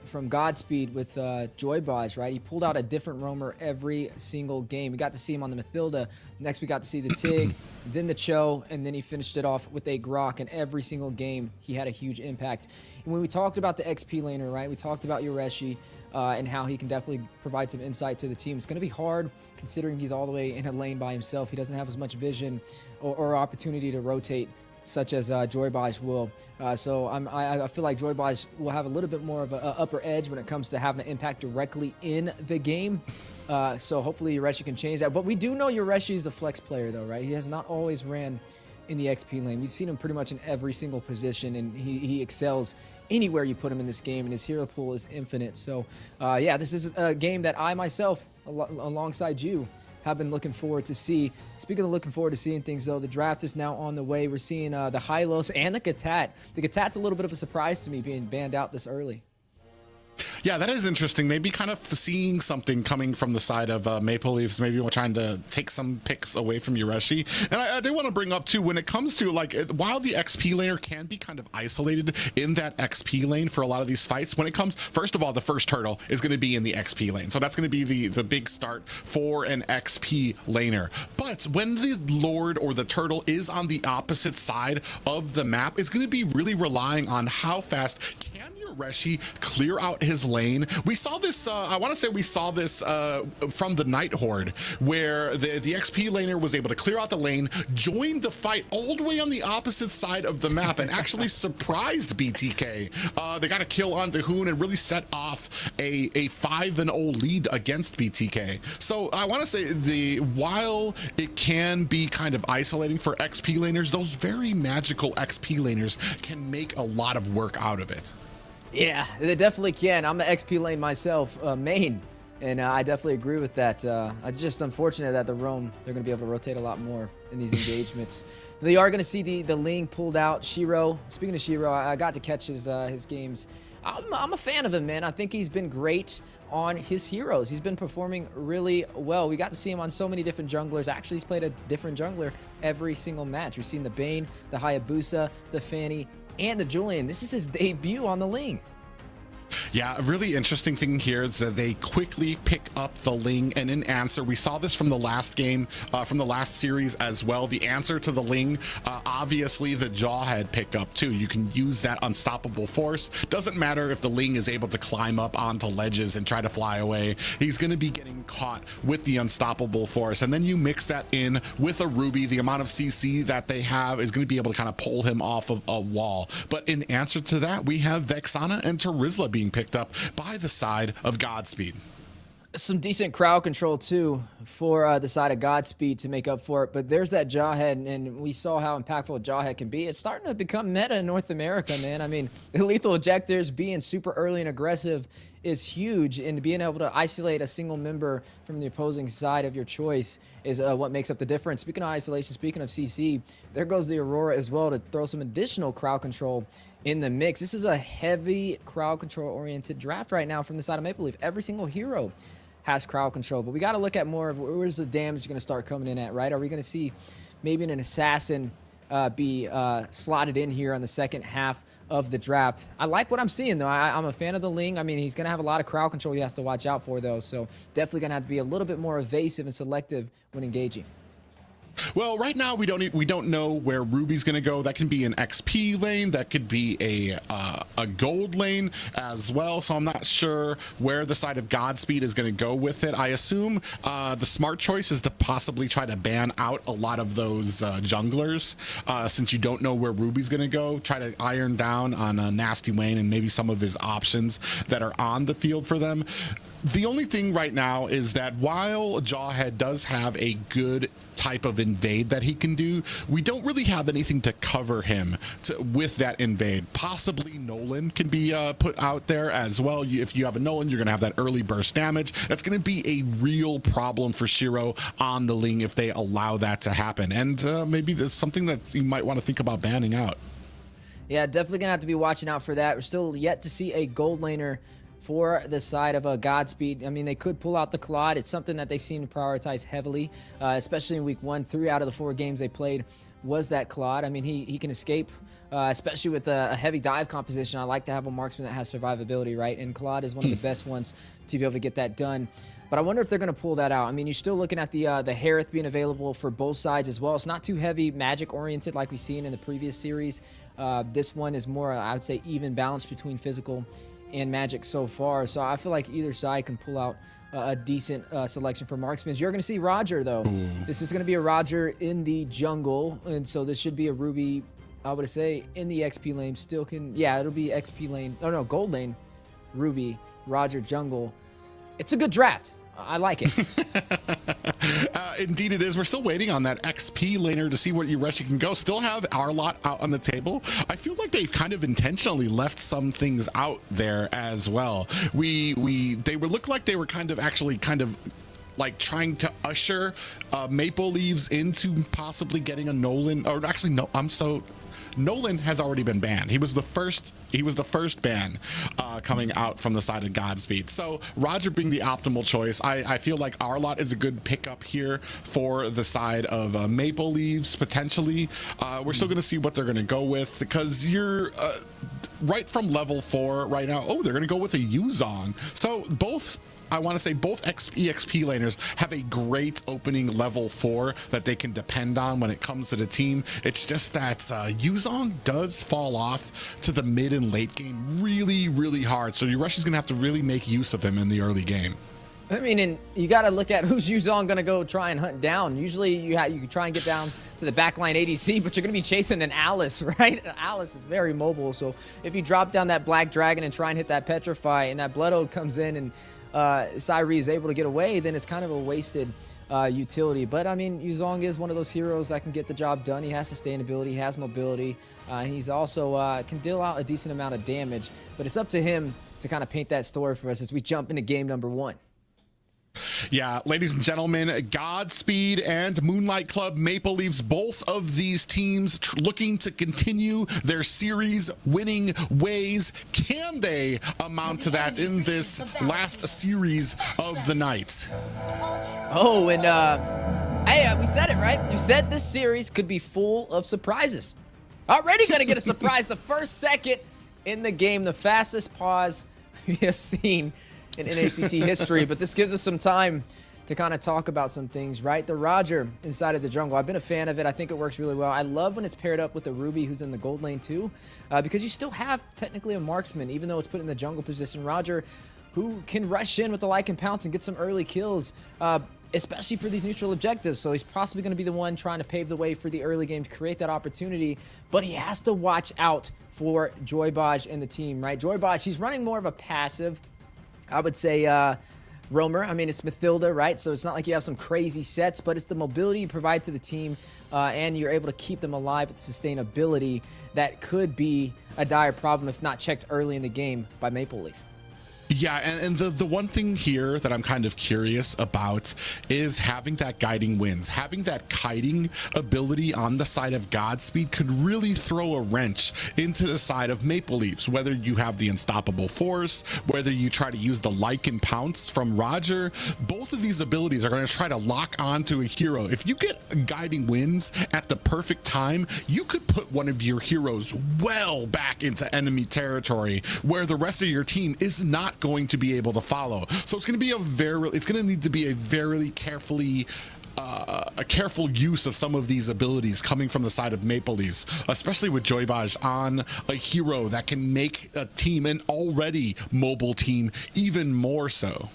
from Godspeed with Joy Baj, right? He pulled out a different roamer every single game. We got to see him on the Mathilda. Next, we got to see the Tig, then the Cho, and then he finished it off with a Grok. And every single game, he had a huge impact. And when we talked about the XP laner, right? We talked about Yureshi and how he can definitely provide some insight to the team. It's going to be hard considering he's all the way in a lane by himself. He doesn't have as much vision or opportunity to rotate such as Joy Baj will. So I feel like Joy Baj will have a little bit more of an upper edge when it comes to having an impact directly in the game. So hopefully Yureshi can change that. But we do know Yureshi is a flex player though, right? He has not always ran in the XP lane. We've seen him pretty much in every single position, and he excels anywhere you put him in this game, and his hero pool is infinite. So yeah, this is a game that I myself, alongside you, have been looking forward to see. Speaking of looking forward to seeing things, though, the draft is now on the way. We're seeing the Hylos and the Katat. The Katat's a little bit of a surprise to me being banned out this early. Yeah, that is interesting. Maybe kind of seeing something coming from the side of Maple Leafs. Maybe we're trying to take some picks away from Yureshi. And I do want to bring up, too, when it comes to, like, while the XP laner can be kind of isolated in that XP lane for a lot of these fights, when it comes, first of all, the first turtle is going to be in the XP lane. So that's going to be the big start for an XP laner. But when the Lord or the turtle is on the opposite side of the map, it's going to be really relying on how fast can Yureshi clear out his lane. We saw this, I want to say we saw this from the Night Horde, where the XP laner was able to clear out the lane, join the fight all the way on the opposite side of the map, and actually surprised BTK. They got a kill on Dahoon and really set off a 5-0 lead against BTK. So I want to say while it can be kind of isolating for XP laners, those very magical XP laners can make a lot of work out of it. Yeah, they definitely can. I'm an XP lane myself, main, and I definitely agree with that. It's just unfortunate that the roam, they're going to be able to rotate a lot more in these engagements. They are going to see the Ling pulled out. Shiro, speaking of Shiro, I got to catch his games. I'm a fan of him, man. I think he's been great on his heroes. He's been performing really well. We got to see him on so many different junglers. Actually, he's played a different jungler every single match. We've seen the Bane, the Hayabusa, the Fanny, and the Julian. This is his debut on the Ling. Yeah, a really interesting thing here is that they quickly pick up the Ling, and in answer, we saw this from the last game, from the last series as well. The answer to the Ling, obviously the Jawhead pickup too. You can use that unstoppable force. Doesn't matter if the Ling is able to climb up onto ledges and try to fly away. He's going to be getting caught with the unstoppable force, and then you mix that in with a Ruby. The amount of CC that they have is going to be able to kind of pull him off of a wall. But in answer to that, we have Vexana and Terizla being picked up by the side of Godspeed. Some decent crowd control too for the side of Godspeed to make up for it, but there's that Jawhead, and we saw how impactful Jawhead can be. It's starting to become meta in North America, man. I mean, the lethal ejectors being super early and aggressive is huge, and being able to isolate a single member from the opposing side of your choice is what makes up the difference. Speaking of isolation, speaking of CC, there goes the Aurora as well to throw some additional crowd control in the mix. This is a heavy crowd control oriented draft right now from the side of Maple Leaf. Every single hero has crowd control, but we got to look at more of where's the damage going to start coming in at, right? Are we going to see maybe an assassin be slotted in here on the second half of the draft? I like what I'm seeing, though. I'm a fan of the Ling. I mean, he's going to have a lot of crowd control he has to watch out for, though, so definitely going to have to be a little bit more evasive and selective when engaging. Well, right now we don't know where Ruby's going to go. That can be an XP lane, that could be a gold lane as well. So I'm not sure where the side of Godspeed is going to go with it. I assume the smart choice is to possibly try to ban out a lot of those junglers, since you don't know where Ruby's going to go. Try to iron down on Nasty Wayne and maybe some of his options that are on the field for them. The only thing right now is that while Jawhead does have a good type of invade that he can do, we don't really have anything to cover him with that invade. Possibly Nolan can be put out there as well. If you have a Nolan, you're going to have that early burst damage. That's going to be a real problem for Shiro on the Ling if they allow that to happen. And maybe there's something that you might want to think about banning out. Yeah, definitely going to have to be watching out for that. We're still yet to see a gold laner for the side of Godspeed. I mean, they could pull out the Claude. It's something that they seem to prioritize heavily, especially in week 1. 3 out of the 4 games they played was that Claude. I mean, he can escape, especially with a heavy dive composition. I like to have a marksman that has survivability, right? And Claude is one of the best ones to be able to get that done. But I wonder if they're going to pull that out. I mean, you're still looking at the Harith being available for both sides as well. It's not too heavy magic oriented like we've seen in the previous series. This one is more, I would say, even balanced between physical and magic so far. So I feel like either side can pull out a decent selection for marksmen. You're going to see Roger, though. Ooh. This is going to be a Roger in the jungle, and so this should be a Ruby, I would say, in the XP lane. Still can, yeah, it'll be XP lane. Oh, no, gold lane, Ruby, Roger, jungle. It's a good draft. I like it. Indeed it is. We're still waiting on that XP laner to see what Yureshi can go. Still have our lot out on the table. I feel like they've kind of intentionally left some things out there as well. They would look like they were kind of like trying to usher Maple Leaves into possibly getting a Nolan, or actually no, Nolan has already been banned. He was the first ban coming out from the side of Godspeed. So Roger being the optimal choice. I feel like our lot is a good pickup here for the side of Maple Leaves potentially. We're still going to see what they're going to go with, because you're right from level 4 right now. Oh, they're going to go with a Yuzong. So I want to say both EXP laners have a great opening level 4 that they can depend on when it comes to the team. It's just that Yuzong does fall off to the mid and late game really, really hard. So Yureshi's going to have to really make use of him in the early game. I mean, and you got to look at who's Yuzong going to go try and hunt down. Usually you can try and get down to the backline ADC, but you're going to be chasing an Alice, right? Alice is very mobile. So if you drop down that Black Dragon and try and hit that Petrify, and that Blood Ode comes in and Sairi is able to get away, then it's kind of a wasted utility. But I mean, Yuzong is one of those heroes that can get the job done. He has sustainability, he has mobility. He's also can deal out a decent amount of damage. But it's up to him to kind of paint that story for us as we jump into game number 1. Yeah, ladies and gentlemen, Godspeed and Moonlight Club Maple Leafs, both of these teams looking to continue their series winning ways. Can they amount to that in this last series of the night? Oh, and hey, we said it, right? We said this series could be full of surprises. Already going to get a surprise the first second in the game, the fastest pause we have seen in NACT history, but this gives us some time to kind of talk about some things, right? The Roger inside of the jungle. I've been a fan of it. I think it works really well. I love when it's paired up with the Ruby who's in the gold lane too, because you still have technically a marksman, even though it's put in the jungle position. Roger, who can rush in with the like and pounce and get some early kills, especially for these neutral objectives. So he's possibly going to be the one trying to pave the way for the early game to create that opportunity, but he has to watch out for Joybaj and the team, right? Joybaj, he's running more of a passive, I would say, roamer. I mean, it's Mathilda, right? So it's not like you have some crazy sets, but it's the mobility you provide to the team, and you're able to keep them alive with sustainability that could be a dire problem if not checked early in the game by Maple Leaf. Yeah, and the one thing here that I'm kind of curious about is having that guiding winds. Having that kiting ability on the side of Godspeed could really throw a wrench into the side of Maple Leafs, whether you have the unstoppable force, whether you try to use the like and pounce from Roger. Both of these abilities are going to try to lock onto a hero. If you get guiding winds at the perfect time, you could put one of your heroes well back into enemy territory where the rest of your team is not going to be able to follow. So it's going to be it's going to need to be a very carefully a careful use of some of these abilities coming from the side of Maple Leafs, especially with Joybaj on a hero that can make a team, an already mobile team, even more so.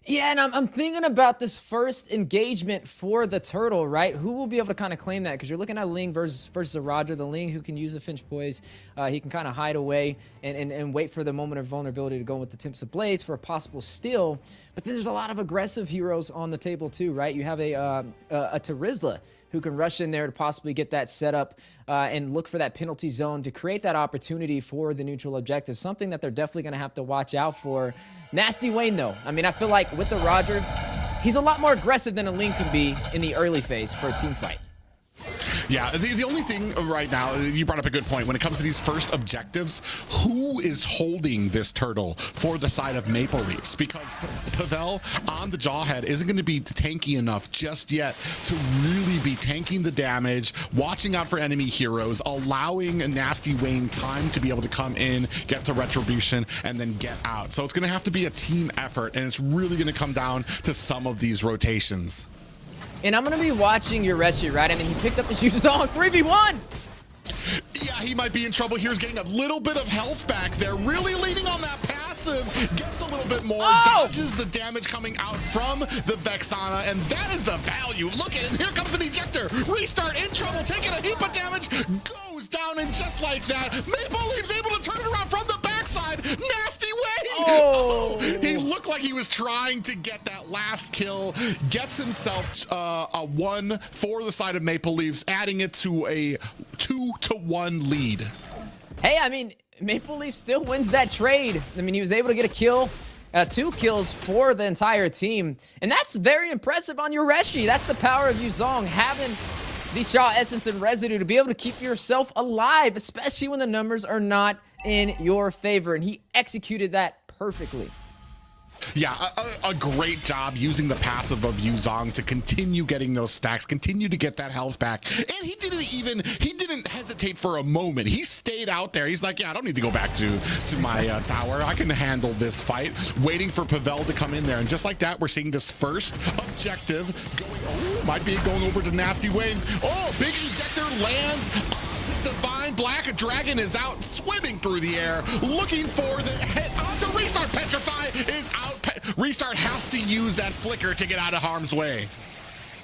Yeah, and I'm thinking about this first engagement for the Turtle, right? Who will be able to kind of claim that? Because you're looking at Ling versus a Roger. The Ling who can use the Finch Poise. He can kind of hide away and wait for the moment of vulnerability to go with the Tips of Blades for a possible steal. But then there's a lot of aggressive heroes on the table too, right? You have a Terizla who can rush in there to possibly get that set up and look for that penalty zone to create that opportunity for the neutral objective. Something that they're definitely going to have to watch out for. Nasty Wayne, though. I mean, I feel like with the Roger, he's a lot more aggressive than a Link can be in the early phase for a team fight. Yeah, the only thing right now, you brought up a good point. When it comes to these first objectives, who is holding this Turtle for the side of Maple Leafs? Because Pavel on the Jawhead isn't going to be tanky enough just yet to really be tanking the damage, watching out for enemy heroes, allowing a Nasty Wayne time to be able to come in, get the retribution, and then get out. So it's going to have to be a team effort, and it's really going to come down to some of these rotations. And I'm going to be watching Ureshi, right? I mean, he picked up the Yuzong 3v1. Yeah, he might be in trouble here. He's getting a little bit of health back there. Really leaning on that passive. Gets a little bit more. Dodges the damage coming out from the Vexana. And that is the value. Look at it. Here comes an ejector. Restart in trouble. Taking a heap of damage. Goes down. And just like that, Maple Leaf's able to turn it around from the backside. Nasty Wayne. Oh, he looked like he was trying to get that last kill. Gets himself a 1 for the side of Maple Leafs, adding it to a 2-1 lead. Hey, I mean, Maple Leaf still wins that trade. I mean, he was able to get a kill, 2 kills for the entire team. And that's very impressive on Ureshi. That's the power of Yuzong, having the Shaw Essence and Residue to be able to keep yourself alive, especially when the numbers are not in your favor. And he executed that perfectly. Yeah, a great job using the passive of Yuzong to continue getting those stacks, continue to get that health back. And he didn't hesitate for a moment. He stayed out there. He's like, yeah, I don't need to go back to my tower. I can handle this fight. Waiting for Pavel to come in there. And just like that, we're seeing this first objective going, might be going over to Nasty Wayne. Oh, big ejector lands onto Divine Black. Dragon is out, swimming through the air, looking for the hit onto Restart. Petrify is out. Restart has to use that flicker to get out of harm's way.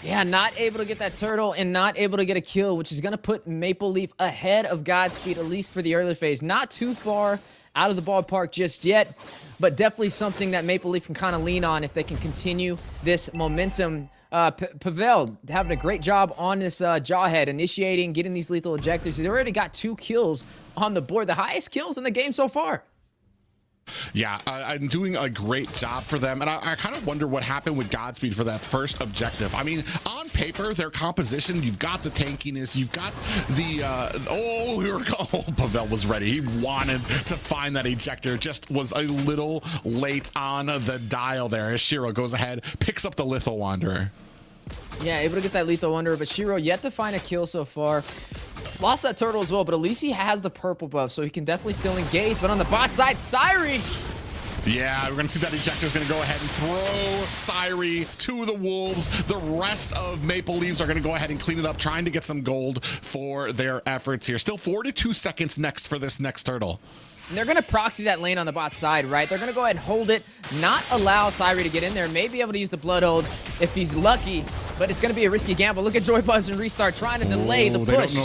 Yeah, not able to get that Turtle and not able to get a kill, which is going to put Maple Leaf ahead of Godspeed, at least for the early phase. Not too far out of the ballpark just yet, but definitely something that Maple Leaf can kind of lean on if they can continue this momentum. Pavel having a great job on this Jawhead, initiating, getting these lethal ejectors. He's already got 2 kills on the board, the highest kills in the game so far. Yeah, I'm doing a great job for them, and I kind of wonder what happened with Godspeed for that first objective. I mean, on paper, their composition, you've got the tankiness, you've got the, Pavel was ready. He wanted to find that ejector, just was a little late on the dial there as Shiro goes ahead, picks up the Lethal Wanderer. Yeah, able to get that Lethal Wanderer, but Shiro yet to find a kill so far. Lost that Turtle as well, but at least he has the purple buff, so he can definitely still engage. But on the bot side, Syri Yeah, we're going to see that Ejector is going to go ahead and throw Syrie to the Wolves. The rest of Maple Leafs are going to go ahead and clean it up, trying to get some gold for their efforts here. Still 42 seconds next for this next turtle. And they're going to proxy that lane on the bot side, right? They're going to go ahead and hold it, not allow Syrie to get in there, may be able to use the Bloodhold if he's lucky, but it's going to be a risky gamble. Look at Joybuzz and Restart trying to delay the push.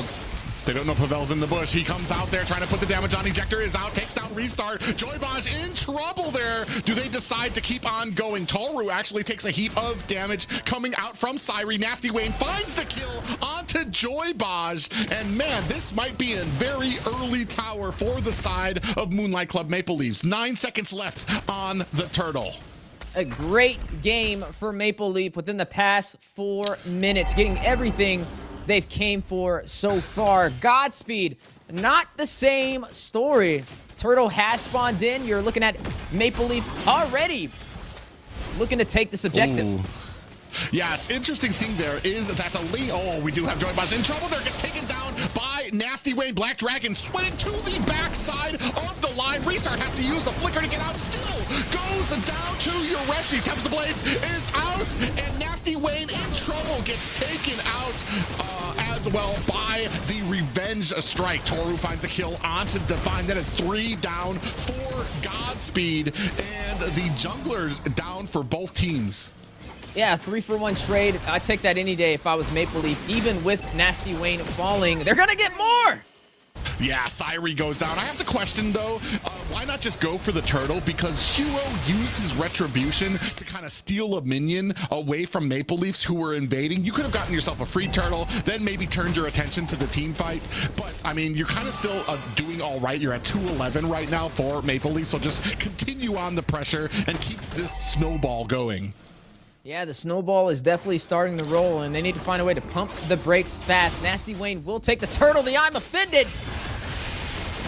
They don't know Pavel's in the bush. He comes out there trying to put the damage on. Ejector is out, takes down Restart. Joybuzz in trouble there. Do they decide to keep on going? Toru actually takes a heap of damage coming out from Syrie. Nasty Wayne finds the kill onto Joybuzz. And man, this might be a very early tower for the side of Moonlight Club Maple Leafs. 9 seconds left on the turtle. A great game for Maple Leaf within the past 4 minutes, getting everything they've came for so far. Godspeed, not the same story. Turtle has spawned in. You're looking at Maple Leaf already looking to take this objective. Ooh. Yes, interesting thing there is that the lead. Oh, we do have Joybuzz in trouble. They're getting taken down by Nasty Wayne. Black Dragon swinging to the backside of the line. Restart has to use the flicker to get out. Still goes down to Yoreshi. Taps the blades, is out, and Nasty Wayne in trouble. Gets taken out as well by the revenge strike. Toru finds a kill onto Divine. That is 3 down for Godspeed, and the junglers down for both teams. Yeah, 3-for-1 trade. I'd take that any day if I was Maple Leaf. Even with Nasty Wayne falling, they're gonna get more! Yeah, Syrie goes down. I have the question, though, why not just go for the turtle? Because Shiro used his retribution to kind of steal a minion away from Maple Leafs who were invading. You could have gotten yourself a free turtle, then maybe turned your attention to the team fight. But, I mean, you're kind of still doing all right. You're at 2-11 right now for Maple Leafs, so just continue on the pressure and keep this snowball going. Yeah, the snowball is definitely starting to roll, and they need to find a way to pump the brakes fast. Nasty Wayne will take the turtle. The I'm offended.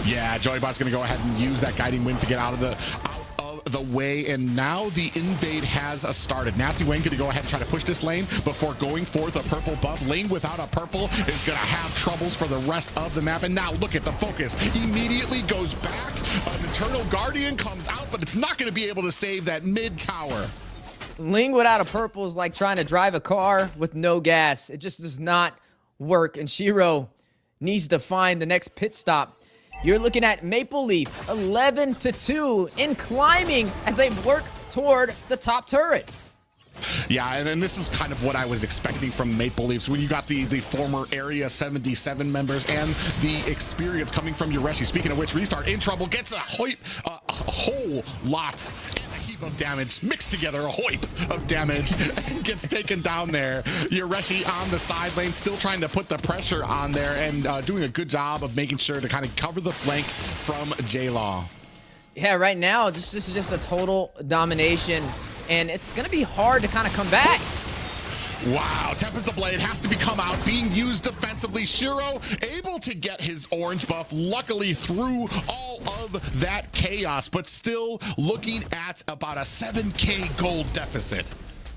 Yeah, Joybot's going to go ahead and use that guiding wind to get out of the way, and now the invade has started. Nasty Wayne going to go ahead and try to push this lane before going for the purple buff. Lane without a purple is going to have troubles for the rest of the map, and now look at the focus. Immediately goes back. An Eternal Guardian comes out, but it's not going to be able to save that mid tower. Ling without a purple is like trying to drive a car with no gas. It just does not work, and Shiro needs to find the next pit stop. You're looking at Maple Leaf 11-2 in climbing as they work toward the top turret. Yeah, and this is kind of what I was expecting from Maple Leafs when you got the former Area 77 members and the experience coming from Yoreshi. Speaking of which, Restart in trouble, gets a whole lot of damage mixed together, a hoip of damage, gets taken down there. Yoreshi on the side lane, still trying to put the pressure on there and doing a good job of making sure to kind of cover the flank from J-Law. Yeah, right now, this is just a total domination, and it's going to be hard to kind of come back. Wow, Tempest the Blade has to become out, being used defensively. Shiro able to get his orange buff, luckily through all of that chaos, but still looking at about a 7K gold deficit.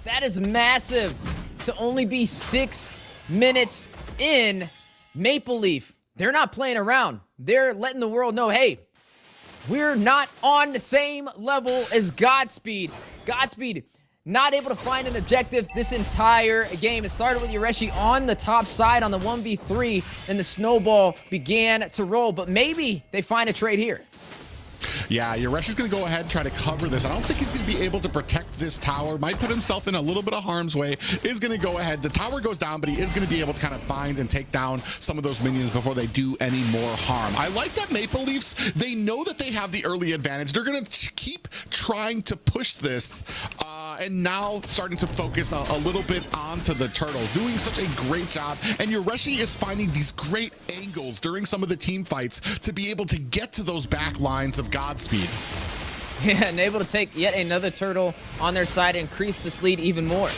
That is massive to only be 6 minutes in. Maple Leaf, they're not playing around. They're letting the world know, hey, we're not on the same level as Godspeed. Godspeed not able to find an objective this entire game. It started with Yoreshi on the top side on the 1v3, and the snowball began to roll, but maybe they find a trade here. Yeah, Yoreshi's going to go ahead and try to cover this. I don't think he's going to be able to protect this tower. Might put himself in a little bit of harm's way. Is going to go ahead. The tower goes down, but he is going to be able to kind of find and take down some of those minions before they do any more harm. I like that Maple Leafs, they know that they have the early advantage. They're going to keep trying to push this, and now starting to focus a little bit onto the turtles. Doing such a great job, and Yoreshi is finding these great angles during some of the team fights to be able to get to those back lines of Godspeed. Yeah, and able to take yet another turtle on their side and increase this lead even more.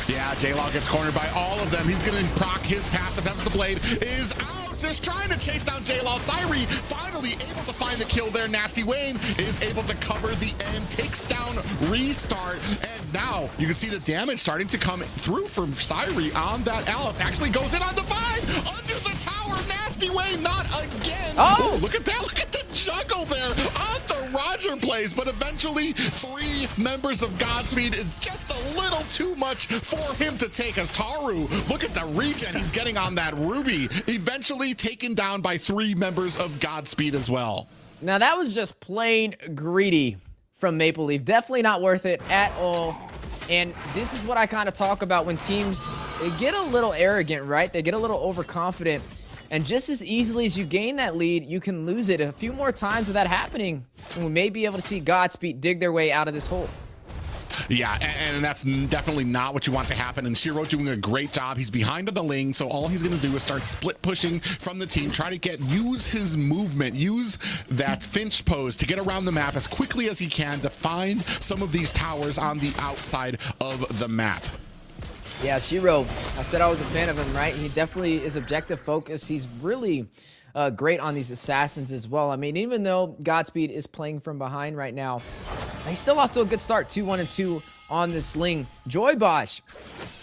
Yeah, J-Law gets cornered by all of them. He's going to proc his passive. Tempest the Blade is out. The push, trying to chase down J-Law. Syrie finally able to find the kill there. Nasty Wayne is able to cover the end, takes down Restart, and now you can see the damage starting to come through from Syrie on that Alice. Actually goes in on Divine, under the tower. Nasty Wayne, not again. Oh, look at that. Look at the juggle there on the Roger plays, but eventually 3 members of Godspeed is just a little too much for him to take, as Taru, look at the regen he's getting on that Ruby, eventually taken down by 3 members of Godspeed as well. Now that was just plain greedy from Maple Leaf. Definitely not worth it at all. And this is what I kind of talk about when teams get a little arrogant, right? They get a little overconfident. And just as easily as you gain that lead, you can lose it. A few more times of that happening, and we may be able to see Godspeed dig their way out of this hole. Yeah, and that's definitely not what you want to happen. And Shiro doing a great job. He's behind on the lane, so all he's going to do is start split pushing from the team, try to use his movement, use that Finch pose to get around the map as quickly as he can to find some of these towers on the outside of the map. Yeah, Shiro, I said I was a fan of him, right? He definitely is objective focused. He's really great on these assassins as well. I mean, even though Godspeed is playing from behind right now, he's still off to a good start. 2-1-2 on this Ling. Joy Bosch,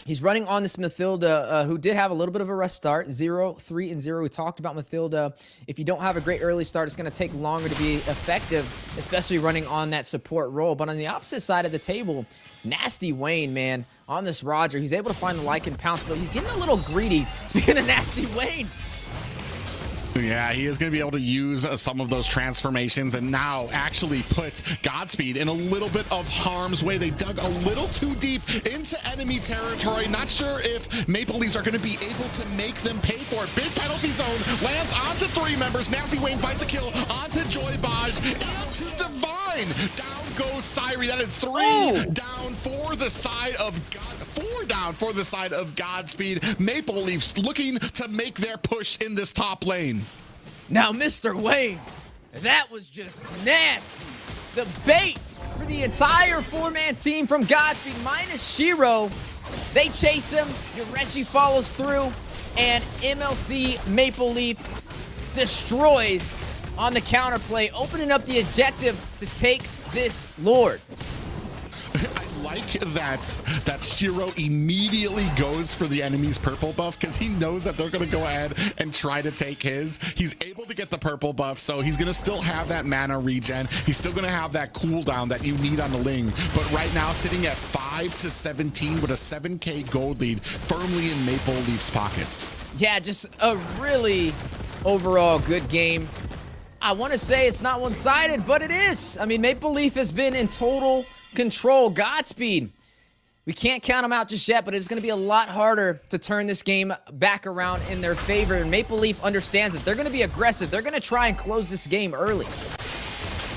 he's running on this Mathilda, who did have a little bit of a rough start. 0-3-0. We talked about Mathilda. If you don't have a great early start, it's going to take longer to be effective, especially running on that support role. But on the opposite side of the table, Nasty Wayne, man, on this Roger, he's able to find the Lycan pounce, but he's getting a little greedy. Speaking of Nasty Wayne, yeah, he is going to be able to use some of those transformations and now actually put Godspeed in a little bit of harm's way. They dug a little too deep into enemy territory. Not sure if Maple Leafs are going to be able to make them pay for it. Big penalty zone lands onto 3 members. Nasty Wayne finds a kill onto Joy Baj, into Divine. Down goes Syrie. That is 3 down for the side of 4 down for the side of Godspeed. Maple Leafs looking to make their push in this top lane. Now, Mr. Wayne, that was just nasty. The bait for the entire 4-man team from Godspeed minus Shiro. They chase him. Yoreshi follows through, and MLC Maple Leaf destroys on the counterplay, opening up the objective to take this Lord. I like that Shiro immediately goes for the enemy's purple buff because he knows that they're going to go ahead and try to take his. He's able to get the purple buff, so he's going to still have that mana regen. He's still going to have that cooldown that you need on the Ling. But right now, sitting at 5-17 with a 7k gold lead firmly in Maple Leaf's pockets. Yeah, just a really overall good game. I want to say it's not one-sided, but it is. I mean, Maple Leaf has been in total control. Godspeed, we can't count them out just yet, but it's going to be a lot harder to turn this game back around in their favor. And Maple Leaf understands it. They're going to be aggressive. They're going to try and close this game early.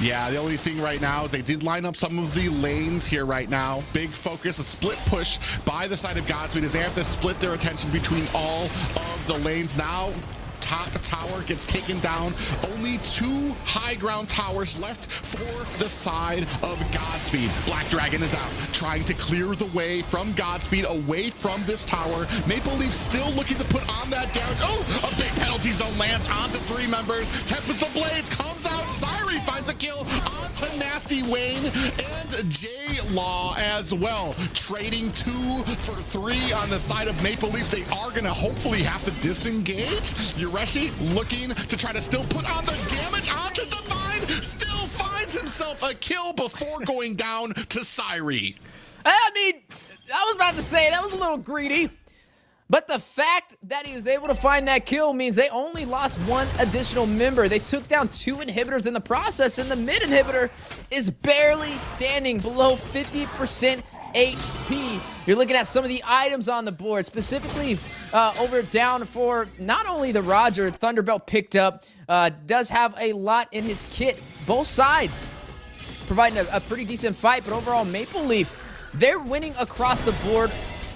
Yeah, the only thing right now is they did line up some of the lanes here right now. Big focus, a split push by the side of Godspeed as they have to split their attention between all of the lanes now. Top tower gets taken down. Only 2 high ground towers left for the side of Godspeed. Black Dragon is out, trying to clear the way from Godspeed away from this tower. Maple Leaf still looking to put on that damage. Oh, a big penalty zone lands onto 3 members. Tempest of Blades comes out. Syrie finds a kill onto Nasty Wayne and J-Law as well. Trading 2 for 3 on the side of Maple Leafs. They are going to hopefully have to disengage. Yoreshi looking to try to still put on the damage onto Divine. Still finds himself a kill before going down to Syrie. I mean, I was about to say that was a little greedy. But the fact that he was able to find that kill means they only lost 1 additional member. They took down 2 inhibitors in the process, and the mid inhibitor is barely standing below 50% HP. You're looking at some of the items on the board, specifically over down for not only the Roger, Thunderbelt picked up, does have a lot in his kit. Both sides providing a pretty decent fight, but overall Maple Leaf, they're winning across the board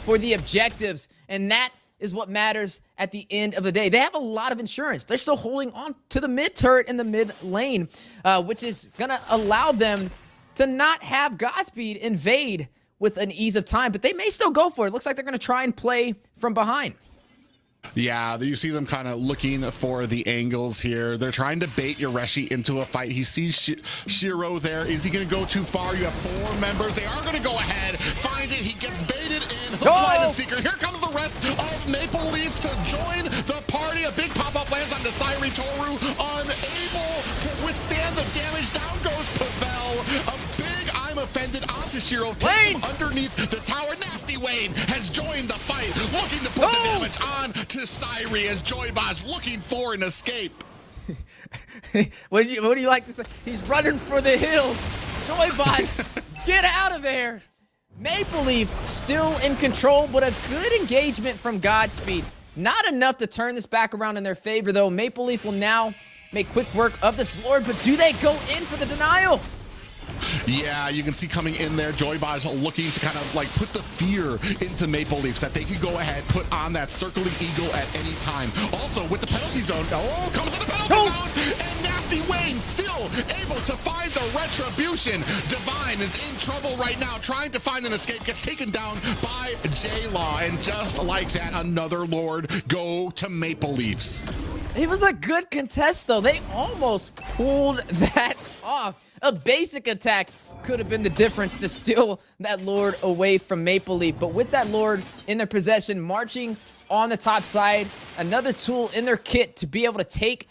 for the objectives, and that is what matters at the end of the day. They have a lot of insurance. They're still holding on to the mid turret in the mid lane, which is going to allow them to not have Godspeed invade with an ease of time, but they may still go for it. Looks like they're going to try and play from behind. Yeah, you see them kind of looking for the angles here. They're trying to bait Yoreshi into a fight. He sees Shiro there. Is he going to go too far? You have 4 members. They are going to go ahead. Find it. He gets baited in. Hook, line, and seeker. Here comes the rest of Maple Leafs to join the party. A big pop-up lands on Desiree Toru. Unable to withstand the damage. Down goes Pavel. A big I'm offended onto Shiro. Takes him underneath the tower. Nasty Wayne has joined the fight. Looking to put the damage on to Syrie as Joybaj looking for an escape. What do you like to say? He's running for the hills. Joybaj, get out of there. Maple Leaf still in control, but a good engagement from Godspeed. Not enough to turn this back around in their favor, though. Maple Leaf will now make quick work of this Lord, but do they go in for the denial? Yeah, you can see coming in there, Joybaj looking to kind of like put the fear into Maple Leafs that they could go ahead, put on that circling eagle at any time. Also, with the penalty zone, comes in the penalty zone, and Nasty Wayne still able to find the retribution. Divine is in trouble right now, trying to find an escape, gets taken down by J-Law, and just like that, another Lord go to Maple Leafs. It was a good contest, though. They almost pulled that off. A basic attack could have been the difference to steal that Lord away from Maple Leaf. But with that Lord in their possession, marching on the top side, another tool in their kit to be able to take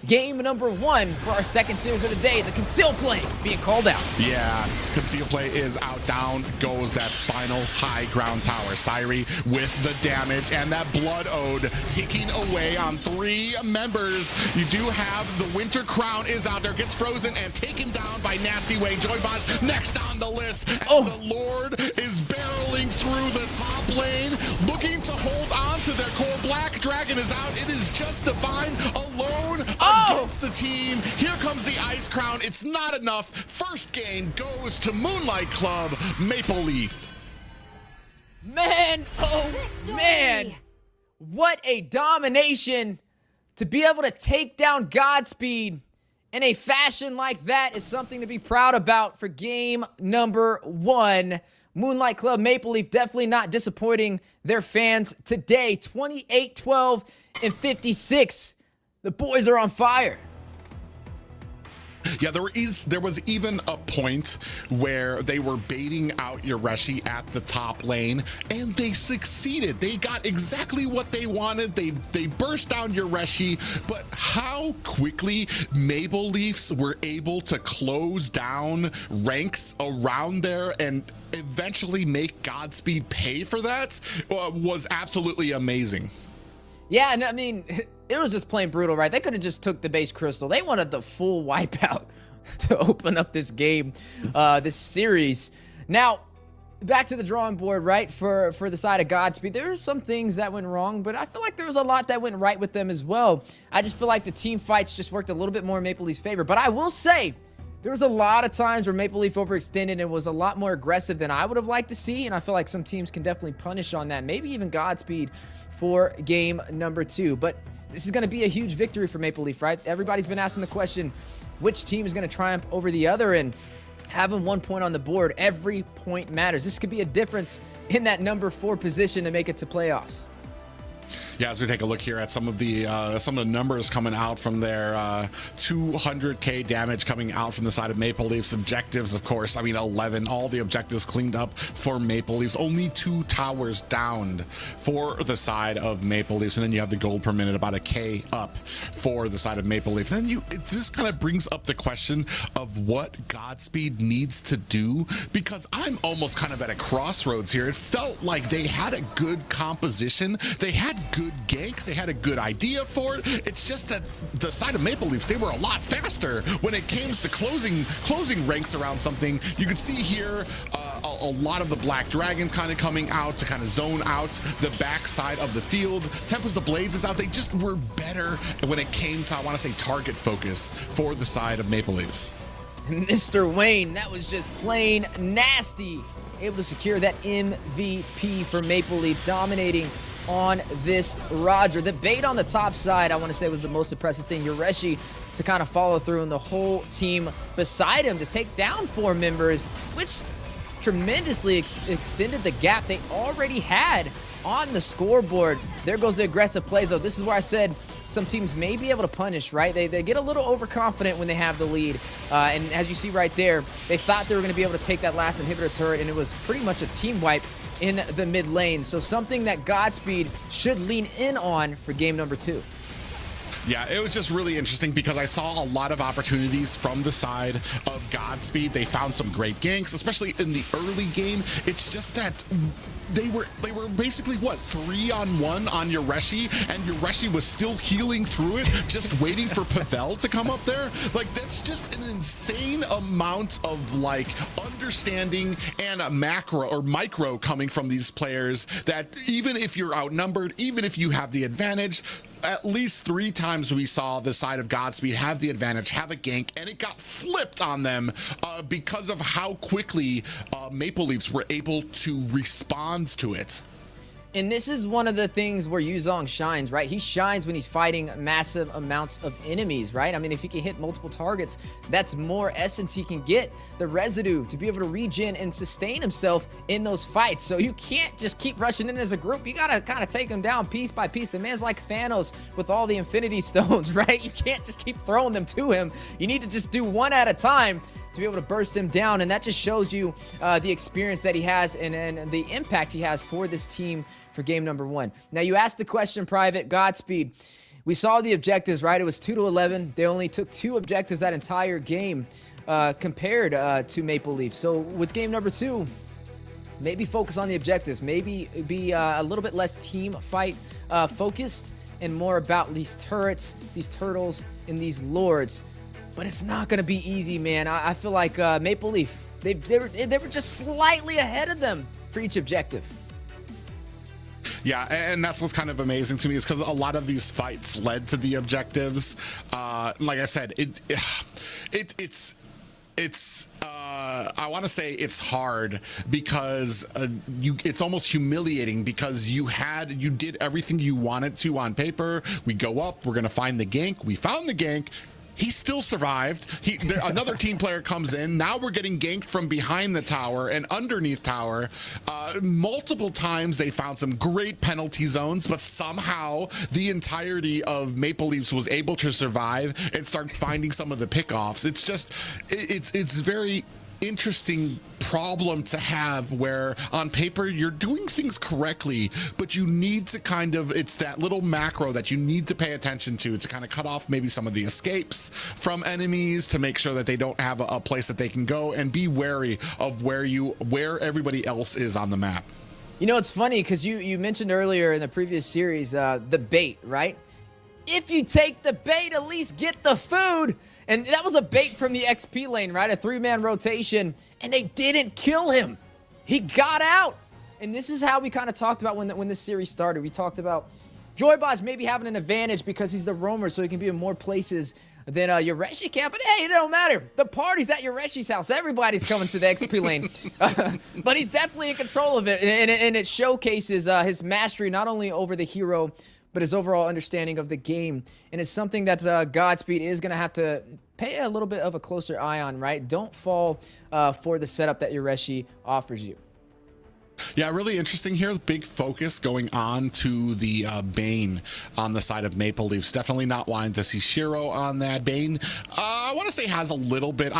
game number 1 for our second series of the day, the conceal play being called out. Yeah, conceal play is out. Down goes that final high ground tower. Syrie with the damage and that blood ode ticking away on 3 members. You do have the Winter Crown is out there, gets frozen and taken down by Nasty Wayne. Joybaj next on the list. And the Lord is barreling through the top lane, looking to hold on to their core. Black Dragon is out. It is just Divine alone against the team. Here comes the Ice Crown. It's not enough. First game goes to Moonlight Club, Maple Leaf. Man, oh man, what a domination to be able to take down Godspeed in a fashion like that is something to be proud about for game number 1. Moonlight Club Maple Leaf definitely not disappointing their fans today. 28-12 and 56. The boys are on fire. Yeah, there was even a point where they were baiting out Yoreshi at the top lane, and they succeeded. They got exactly what they wanted. They burst down Yoreshi, but how quickly Maple Leafs were able to close down ranks around there and eventually make Godspeed pay for that was absolutely amazing. Yeah, and I mean, it was just plain brutal, right? They could have just took the base crystal. They wanted the full wipeout to open up this game, this series. Now, back to the drawing board, right? For the side of Godspeed, there were some things that went wrong, but I feel like there was a lot that went right with them as well. I just feel like the team fights just worked a little bit more in Maple Leaf's favor. But I will say, there was a lot of times where Maple Leaf overextended and was a lot more aggressive than I would have liked to see, and I feel like some teams can definitely punish on that. Maybe even Godspeed for game number 2. But this is going to be a huge victory for Maple Leaf, right? Everybody's been asking the question, which team is going to triumph over the other? And having 1 point on the board, every point matters. This could be a difference in that number 4 position to make it to playoffs. Yeah, as we take a look here at some of the numbers coming out from their 200k damage coming out from the side of Maple Leafs. Objectives, of course, I mean 11, all the objectives cleaned up for Maple Leafs. Only 2 towers downed for the side of Maple Leafs, and then you have the gold per minute, about a K up for the side of Maple Leafs. Then this kind of brings up the question of what Godspeed needs to do, because I'm almost kind of at a crossroads here. It felt like they had a good composition, they had good ganks, they had a good idea for it. It's just that the side of Maple Leafs, they were a lot faster when it came to closing ranks around something. You can see here a lot of the Black Dragons kind of coming out to kind of zone out the backside of the field. Tempest of Blades is out. They just were better when it came to, I want to say, target focus for the side of Maple Leafs. Mr. Wayne, that was just plain nasty. Able to secure that MVP for Maple Leaf, dominating on this Roger. The bait on the top side, I want to say, was the most impressive thing. Yoreshi to kind of follow through, and the whole team beside him to take down 4 members, which tremendously extended the gap they already had on the scoreboard. There goes the aggressive plays, though. This is where I said some teams may be able to punish, right? They get a little overconfident when they have the lead. And as you see right there, they thought they were going to be able to take that last inhibitor turret, and it was pretty much a team wipe in the mid lane. So something that Godspeed should lean in on for game number 2. Yeah, it was just really interesting because I saw a lot of opportunities from the side of Godspeed. They found some great ganks, especially in the early game. It's just that they were basically what, 3-on-1 on Yoreshi, and Yoreshi was still healing through it, just waiting for Pavel to come up there. Like, that's just an insane amount of like understanding and a macro or micro coming from these players, that even if you're outnumbered, even if you have the advantage, at least 3 times we saw the side of Godspeed have the advantage, have a gank, and it got flipped on them because of how quickly Maple Leafs were able to respond to it. And this is one of the things where Yuzong shines, right? He shines when he's fighting massive amounts of enemies, right? I mean, if he can hit multiple targets, that's more essence he can get, the residue, to be able to regen and sustain himself in those fights. So you can't just keep rushing in as a group. You gotta kind of take him down piece by piece. The man's like Thanos with all the Infinity Stones, right? You can't just keep throwing them to him. You need to just do one at a time to be able to burst him down, and that just shows you the experience that he has and the impact he has for this team for game number 1. Now, you asked the question, Private, Godspeed. We saw the objectives, right? It was 2-11. They only took 2 objectives that entire game compared to Maple Leafs. So with game number 2, maybe focus on the objectives. Maybe be a little bit less team fight focused and more about these turrets, these turtles, and these lords. But it's not going to be easy, man. I feel like Maple Leaf, they were just slightly ahead of them for each objective. Yeah, and that's what's kind of amazing to me, is because a lot of these fights led to the objectives. Like I said, it's I want to say it's hard because it's almost humiliating, because you did everything you wanted to on paper. We go up, we're going to find the gank. We found the gank. He still survived. Another team player comes in. Now we're getting ganked from behind the tower and underneath tower. Multiple times they found some great penalty zones, but somehow the entirety of Maple Leafs was able to survive and start finding some of the pickoffs. It's just, it's very interesting problem to have, where on paper you're doing things correctly, but you need to it's that little macro that you need to pay attention to kind of cut off maybe some of the escapes from enemies, to make sure that they don't have a place that they can go, and be wary of where everybody else is on the map. You know, it's funny because you mentioned earlier in the previous series the bait, right? If you take the bait, at least get the food. And that was a bait from the XP lane, right? A 3-man rotation, and they didn't kill him. He got out. And this is how we kind of talked about when this series started. We talked about Joybosh maybe having an advantage because he's the roamer, so he can be in more places than Yoreshi can. But hey, it don't matter. The party's at Yoreshi's house. Everybody's coming to the XP lane. But he's definitely in control of it, and it showcases his mastery not only over the hero, but his overall understanding of the game. And it's something that Godspeed is going to have to pay a little bit of a closer eye on, right? Don't fall for the setup that Yoreshi offers you. Yeah, really interesting here. Big focus going on to the Bane on the side of Maple Leafs. Definitely not wanting to see Shiro on that. Bane, I want to say, has a little bit.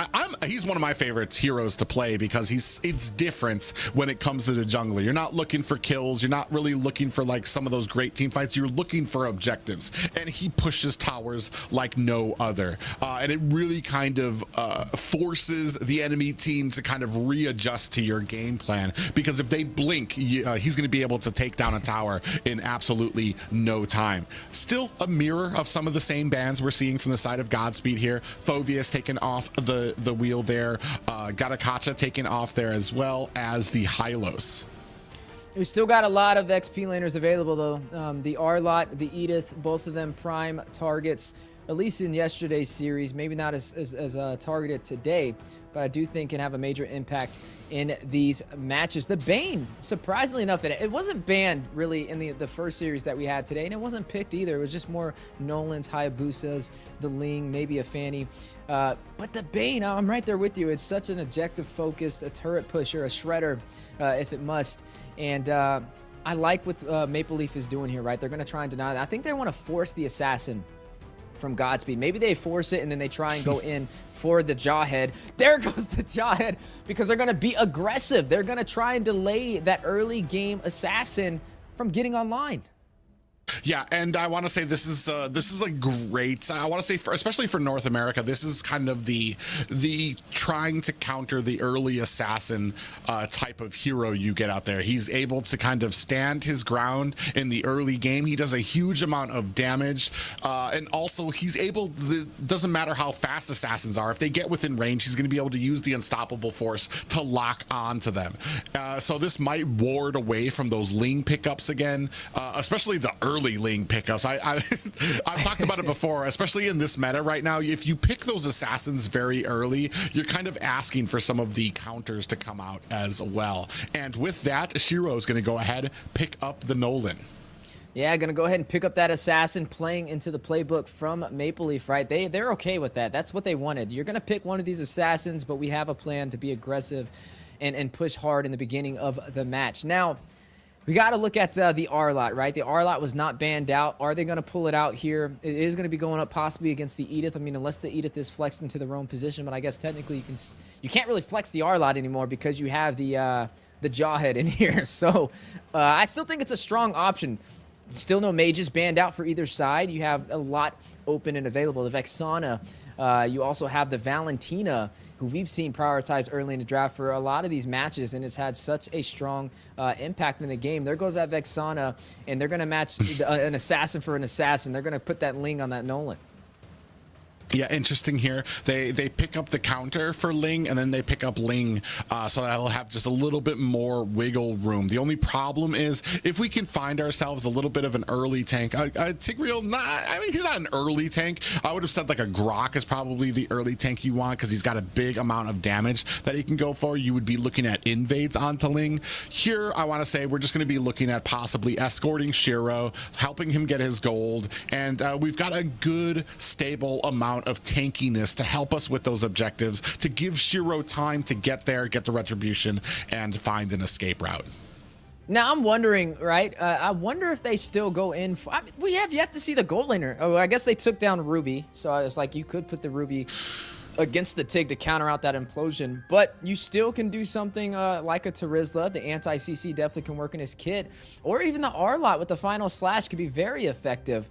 He's one of my favorite heroes to play because it's different when it comes to the jungler. You're not looking for kills. You're not really looking for like some of those great team fights. You're looking for objectives, and he pushes towers like no other. And it really kind of forces the enemy team to kind of readjust to your game plan, because if they blink, he's going to be able to take down a tower in absolutely no time. Still a mirror of some of the same bans we're seeing from the side of Godspeed here. Fovius taken off the wheel there. Gatakacha taken off there, as well as the Hylos. We still got a lot of XP laners available, though. The Arlot, the Edith, both of them prime targets at least in yesterday's series. Maybe not as targeted today, but I do think can have a major impact in these matches. The Bane, surprisingly enough, it wasn't banned really in the first series that we had today, and it wasn't picked either. It was just more Nolan's, Hayabusas, the Ling, maybe a Fanny. But the Bane, I'm right there with you. It's such an objective-focused, a turret pusher, a shredder, if it must. And I like what Maple Leaf is doing here, right? They're going to try and deny that. I think they want to force the assassin from Godspeed. Maybe they force it and then they try and go in for the Jawhead. There goes the Jawhead, because they're going to be aggressive. They're going to try and delay that early game assassin from getting online. Yeah, and I want to say this is a great. I want to say, especially for North America, this is kind of the trying to counter the early assassin type of hero you get out there. He's able to kind of stand his ground in the early game. He does a huge amount of damage, and also he's able. Doesn't matter how fast assassins are. If they get within range, he's going to be able to use the unstoppable force to lock onto them. So this might ward away from those Ling pickups again, especially the early Ling pickups. I've talked about it before, especially in this meta right now. If you pick those assassins very early, you're kind of asking for some of the counters to come out as well. And with that, Shiro is going to go ahead, pick up the Nolan. Yeah, going to go ahead and pick up that assassin, playing into the playbook from Maple Leaf, right? They're okay with that. That's what they wanted. You're going to pick one of these assassins, but we have a plan to be aggressive and push hard in the beginning of the match. Now, we got to look at the R-Lot, right? The R-Lot was not banned out. Are they going to pull it out here? It is going to be going up possibly against the Edith. I mean, unless the Edith is flexed into the roam position, but I guess technically you can't really flex the R-Lot anymore because you have the Jawhead in here. So I still think it's a strong option. Still no mages banned out for either side. You have a lot open and available. The Vexana, you also have the Valentina, who we've seen prioritized early in the draft for a lot of these matches, and it's had such a strong impact in the game. There goes that Vexana, and they're going to match an assassin for an assassin. They're going to put that Ling on that Nolan. Yeah, interesting here. They pick up the counter for Ling, and then they pick up Ling, so that I'll have just a little bit more wiggle room. The only problem is if we can find ourselves a little bit of an early tank. Tigreal, he's not an early tank. I would have said like a Grok is probably the early tank you want, because he's got a big amount of damage that he can go for. You would be looking at invades onto Ling. Here, I want to say we're just going to be looking at possibly escorting Shiro, helping him get his gold, and we've got a good, stable amount of tankiness to help us with those objectives, to give Shiro time to get there, get the retribution, and find an escape route. Now, I'm wondering, right? I wonder if they still go in for... we have yet to see the gold laner. Oh, I guess they took down Ruby, so I was like, you could put the Ruby against the Tig to counter out that implosion, but you still can do something like a Terizla. The anti-CC definitely can work in his kit, or even the R-Lot with the final slash could be very effective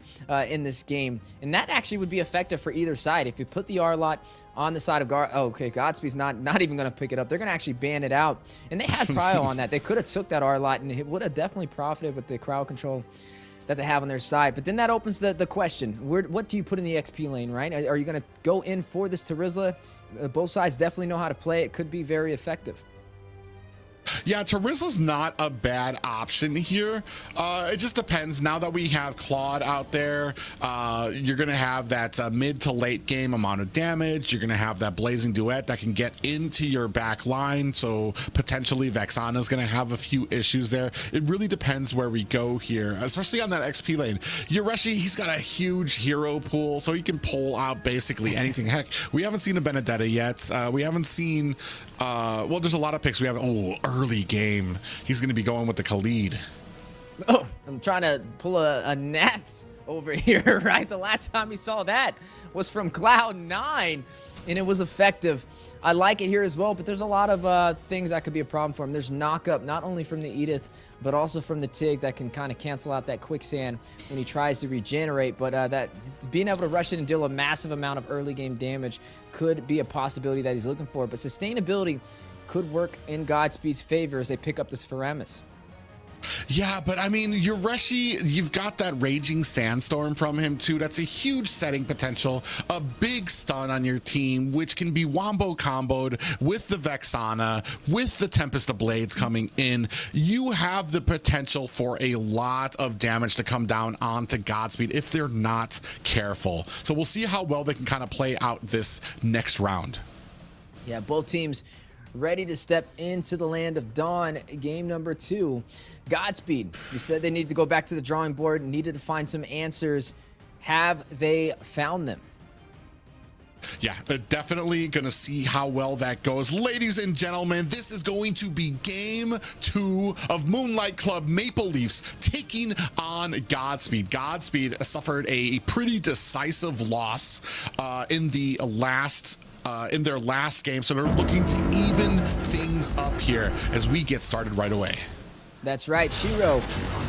in this game, and that actually would be effective for either side. If you put the R-Lot on the side of Godspeed's not even going to pick it up. They're going to actually ban it out, and they had prio on that. They could have took that R-Lot, and it would have definitely profited with the crowd control that they have on their side. But then that opens the question, what do you put in the XP lane, right? Are you going to go in for this Terizla? Both sides definitely know how to play. It could be very effective. Yeah, Terizla's not a bad option here. It just depends. Now that we have Claude out there, you're going to have that mid to late game amount of damage. You're going to have that Blazing Duet that can get into your back line. So potentially Vexana's going to have a few issues there. It really depends where we go here, especially on that XP lane. Yoreshi, he's got a huge hero pool, so he can pull out basically anything. Heck, we haven't seen a Benedetta yet. We haven't seen... well, there's a lot of picks. We have early game. He's going to be going with the Khalid. Oh, I'm trying to pull a Nats over here, right? The last time we saw that was from Cloud9, and it was effective. I like it here as well, but there's a lot of things that could be a problem for him. There's knock-up, not only from the Edith, but also from the Tig that can kind of cancel out that quicksand when he tries to regenerate. But that being able to rush in and deal a massive amount of early game damage could be a possibility that he's looking for. But sustainability could work in Godspeed's favor as they pick up this Feramis. Yeah, but I mean, Yureshi, you've got that Raging Sandstorm from him too. That's a huge setting potential, a big stun on your team, which can be wombo comboed with the Vexana, with the Tempest of Blades coming in. You have the potential for a lot of damage to come down onto Godspeed if they're not careful. So we'll see how well they can kind of play out this next round. Yeah, both teams ready to step into the land of Dawn. Game number 2. Godspeed, you said they needed to go back to the drawing board, needed to find some answers. Have they found them? Yeah, definitely gonna see how well that goes. Ladies and gentlemen, this is going to be game 2 of Moonlight Club Maple Leafs taking on Godspeed. Godspeed suffered a pretty decisive loss in their last game, so they're looking to even things up here as we get started right away. That's right, Shiro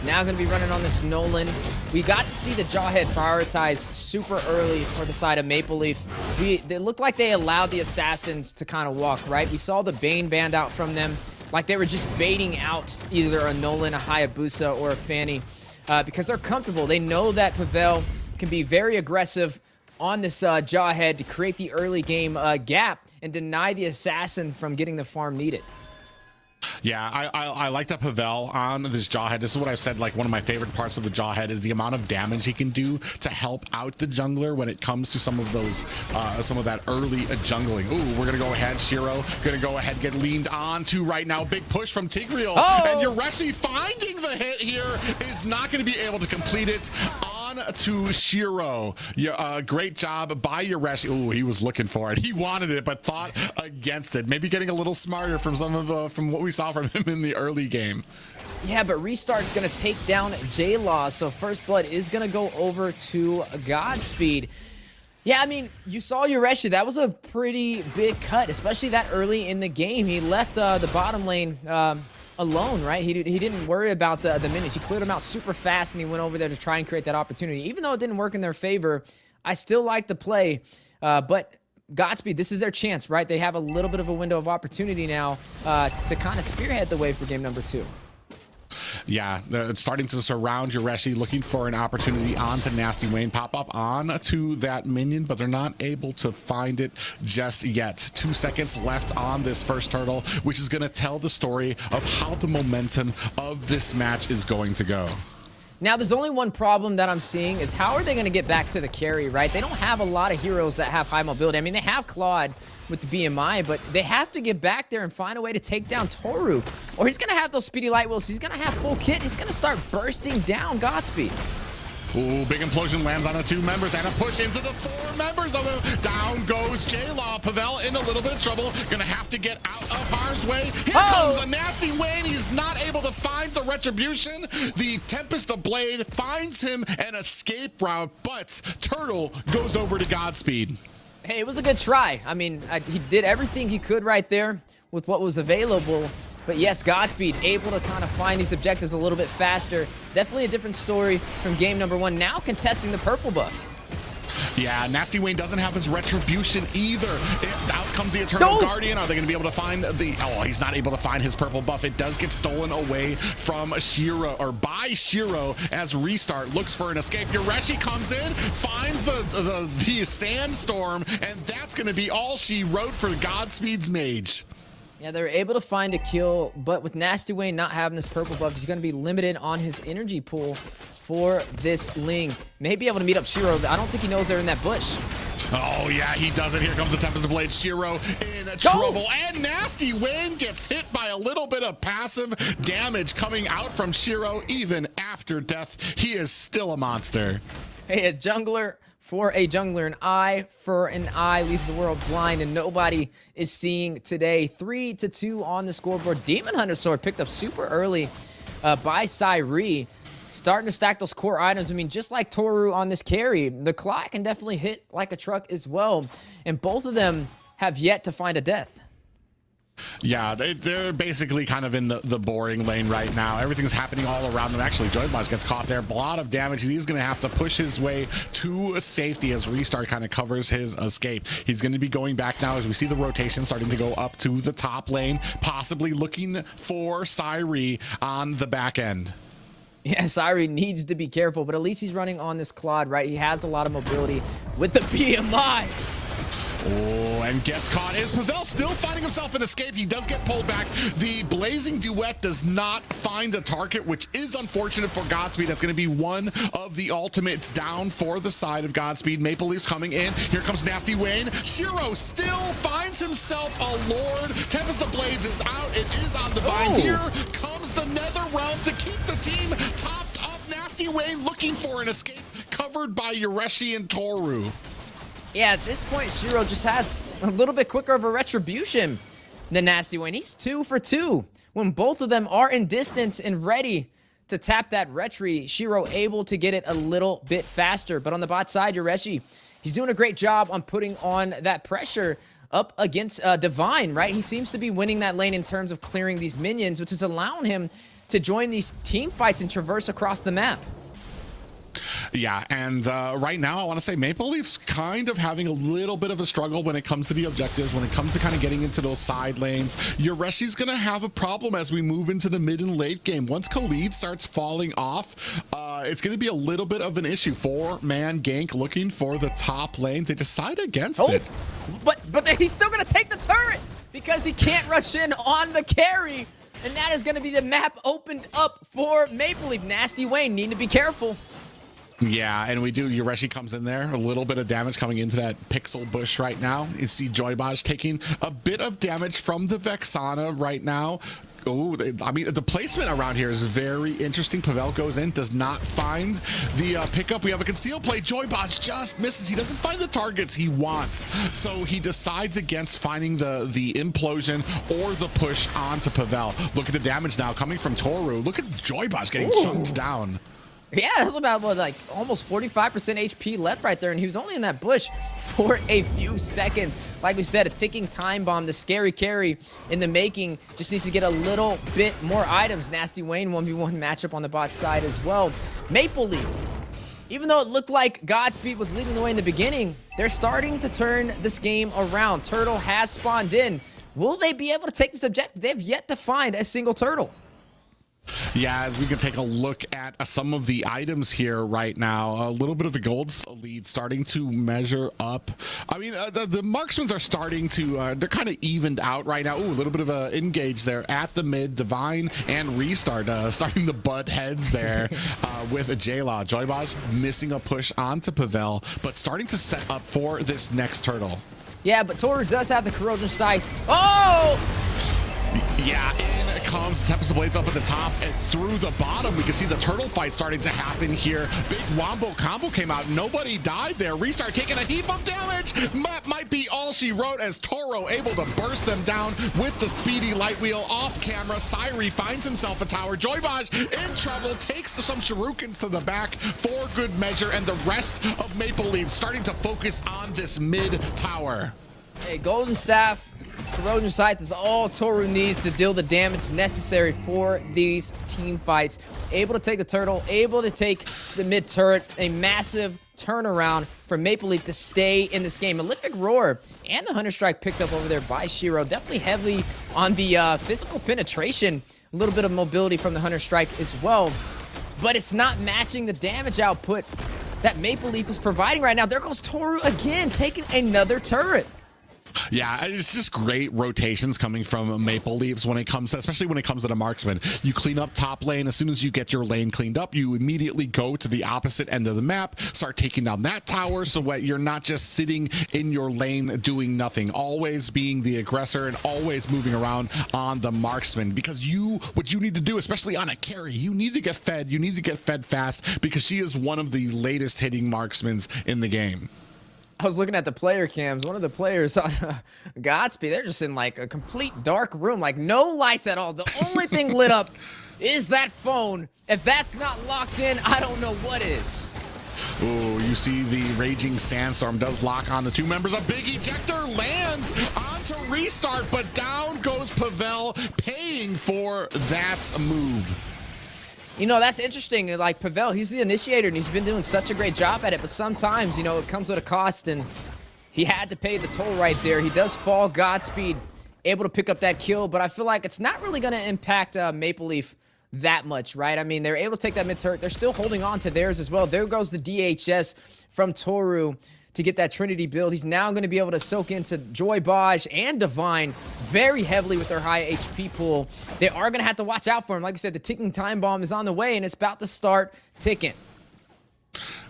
now going to be running on this Nolan. We got to see the Jawhead prioritize super early for the side of Maple Leaf. They looked like they allowed the Assassins to kind of walk, right? We saw the Bane band out from them, like they were just baiting out either a Nolan, a Hayabusa, or a Fanny because they're comfortable. They know that Pavel can be very aggressive on this Jawhead to create the early game gap and deny the Assassin from getting the farm needed. Yeah, I like that Pavel on this Jawhead. This is what I've said, like one of my favorite parts of the Jawhead is the amount of damage he can do to help out the jungler when it comes to some of those, some of that early jungling. Ooh, we're gonna go ahead, Shiro, gonna go ahead, get leaned on to right now. Big push from Tigreal, and Yureshi finding the hit here is not gonna be able to complete it. On to Shiro. Yeah, great job by Yureshi. Ooh, he was looking for it. He wanted it, but thought against it. Maybe getting a little smarter from from what we saw from him in the early game. Yeah, but Restart's going to take down J-Law, so First Blood is going to go over to Godspeed. Yeah, I mean, you saw Yureshi. That was a pretty big cut, especially that early in the game. He left the bottom lane alone, right? He didn't worry about the minions. He cleared them out super fast, and he went over there to try and create that opportunity. Even though it didn't work in their favor, I still like the play, but Godspeed, this is their chance, right? They have a little bit of a window of opportunity now to kind of spearhead the way for game number 2. Yeah, it's starting to surround Yureshi, looking for an opportunity onto Nasty Wayne. Pop up on to that minion, but they're not able to find it just yet. 2 seconds left on this first turtle, which is going to tell the story of how the momentum of this match is going to go. Now, there's only one problem that I'm seeing is how are they going to get back to the carry, right? They don't have a lot of heroes that have high mobility. I mean, they have Claude with the BMI, but they have to get back there and find a way to take down Toru, or he's going to have those speedy light wheels. He's going to have full kit. He's going to start bursting down Godspeed. Ooh, big implosion lands on the 2 members and a push into the 4 members of them. Down goes J-Law. Pavel in a little bit of trouble. Gonna have to get out of harm's way. Here comes a Nasty Wayne. He's not able to find the retribution. The Tempest of Blade finds him an escape route, but Turtle goes over to Godspeed. Hey, it was a good try. I mean, he did everything he could right there with what was available. But yes, Godspeed able to kind of find these objectives a little bit faster. Definitely a different story from game number 1. Now contesting the purple buff. Yeah, Nasty Wayne doesn't have his retribution either. Out comes the Eternal Guardian. Are they going to be able to find the... Oh, he's not able to find his purple buff. It does get stolen away from Shiro, or by Shiro, as Restart looks for an escape. Yureshi comes in, finds the sandstorm, and that's going to be all she wrote for Godspeed's mage. Yeah, they were able to find a kill, but with Nasty Wayne not having this purple buff, he's going to be limited on his energy pool for this Ling. May be able to meet up Shiro, but I don't think he knows they're in that bush. Oh, yeah, he does it. Here comes the Tempest of Blade. Shiro in trouble, and Nasty Wayne gets hit by a little bit of passive damage coming out from Shiro. Even after death, he is still a monster. Hey, a jungler for a jungler, an eye for an eye leaves the world blind, and nobody is seeing today. 3-2 on the scoreboard. Demon Hunter Sword picked up super early by Sairi. Starting to stack those core items. I mean, just like Toru on this carry, the clock can definitely hit like a truck as well. And both of them have yet to find a death. Yeah, they're basically kind of in the boring lane right now. Everything's happening all around them. Actually, Joybars gets caught there. A lot of damage. He's going to have to push his way to safety as Restart kind of covers his escape. He's going to be going back now as we see the rotation starting to go up to the top lane, possibly looking for Sairi on the back end. Yeah, Siri needs to be careful, but at least he's running on this Claude, right? He has a lot of mobility with the BMI. Oh, and gets caught. Is Pavel still finding himself an escape? He does get pulled back. The Blazing Duet does not find a target, which is unfortunate for Godspeed. That's going to be one of the ultimates down for the side of Godspeed. Maple Leafs coming in. Here comes Nasty Wayne. Shiro still finds himself a Lord. Tempest of Blades is out. It is on the vine. Here comes the Nether Realm to keep the team topped up. Nasty Wayne looking for an escape, covered by Yureshi and Toru. Yeah, at this point, Shiro just has a little bit quicker of a retribution than Nasty Wayne. He's 2 for 2. When both of them are in distance and ready to tap that retry, Shiro able to get it a little bit faster. But on the bot side, Yureshi, he's doing a great job on putting on that pressure up against Divine, right? He seems to be winning that lane in terms of clearing these minions, which is allowing him to join these team fights and traverse across the map. Yeah, and right now I want to say Maple Leafs kind of having a little bit of a struggle when it comes to the objectives, when it comes to kind of getting into those side lanes. Yureshi's going to have a problem as we move into the mid and late game. Once Khalid starts falling off, it's going to be a little bit of an issue. 4-man gank looking for the top lane. They decide against it. But he's still going to take the turret because he can't rush in on the carry. And that is going to be the map opened up for Maple Leaf. Nasty Wayne need to be careful. Yeah, and we do. Yureshi comes in there. A little bit of damage coming into that pixel bush right now. You see Joybaj taking a bit of damage from the Vexana right now. Oh, I mean, the placement around here is very interesting. Pavel goes in, does not find the pickup. We have a concealed play. Joybaj just misses. He doesn't find the targets he wants. So he decides against finding the implosion or the push onto Pavel. Look at the damage now coming from Toru. Look at Joybaj getting chunked down. Yeah, that's about what, like almost 45% HP left right there, and he was only in that bush for a few seconds. Like we said, a ticking time bomb, the scary carry in the making. Just needs to get a little bit more items. Nasty Wayne 1v1 matchup on the bot side as well. Maple Leaf, even though it looked like Godspeed was leading the way in the beginning, they're starting to turn this game around. Turtle has spawned in. Will they be able to take this objective? They've yet to find a single turtle. Yeah, as we can take a look at some of the items here right now, a little bit of a gold lead starting to measure up. I mean, the marksmans are starting to, they're kind of evened out right now. Ooh, a little bit of a engage there at the mid. Divine and Restart starting to butt heads there with a J-Law. Joybaj missing a push onto Pavel, but starting to set up for this next turtle. Yeah, but Toru does have the corrosion sight. Oh! Yeah, in comes the Tempest of Blades up at the top and through the bottom. We can see the turtle fight starting to happen here. Big Wombo combo came out. Nobody died there. Restart taking a heap of damage. Might be all she wrote as Toro able to burst them down with the speedy light wheel off camera. Siri finds himself a tower. Joybaj in trouble, takes some shurikens to the back for good measure, and the rest of Maple Leaf starting to focus on this mid tower. Hey, Golden Staff, Corrosion Sight is all Toru needs to deal the damage necessary for these team fights. Able to take the turtle, able to take the mid turret. A massive turnaround for Maple Leaf to stay in this game. Malefic Roar and the Hunter Strike picked up over there by Shiro. Definitely heavily on the physical penetration. A little bit of mobility from the Hunter Strike as well. But it's not matching the damage output that Maple Leaf is providing right now. There goes Toru again, taking another turret. Yeah, it's just great rotations coming from Maple Leafs when it comes to, especially when it comes to the marksman. You clean up top lane. As soon as you get your lane cleaned up, you immediately go to the opposite end of the map, start taking down that tower so that you're not just sitting in your lane doing nothing, always being the aggressor and always moving around on the marksman. Because what you need to do, especially on a carry, you need to get fed. You need to get fed fast because she is one of the latest hitting marksmen in the game. I was looking at the player cams. One of the players on Godspeed, they're just in like a complete dark room, like no lights at all. The only thing lit up is that phone. If that's not locked in, I don't know what is. Oh, you see the raging sandstorm does lock on the two members. A big ejector lands onto Restart, but down goes Pavel, paying for that move. You know, that's interesting. Like, Pavel, he's the initiator, and he's been doing such a great job at it. But sometimes, you know, it comes at a cost, and he had to pay the toll right there. He does fall Godspeed, able to pick up that kill. But I feel like it's not really going to impact Maple Leaf that much, right? I mean, they're able to take that mid turret. They're still holding on to theirs as well. There goes the DHS from Toru to get that Trinity build. He's now going to be able to soak into Joy Baj and Divine very heavily with their high HP pool. They are going to have to watch out for him. Like I said, the ticking time bomb is on the way, and it's about to start ticking.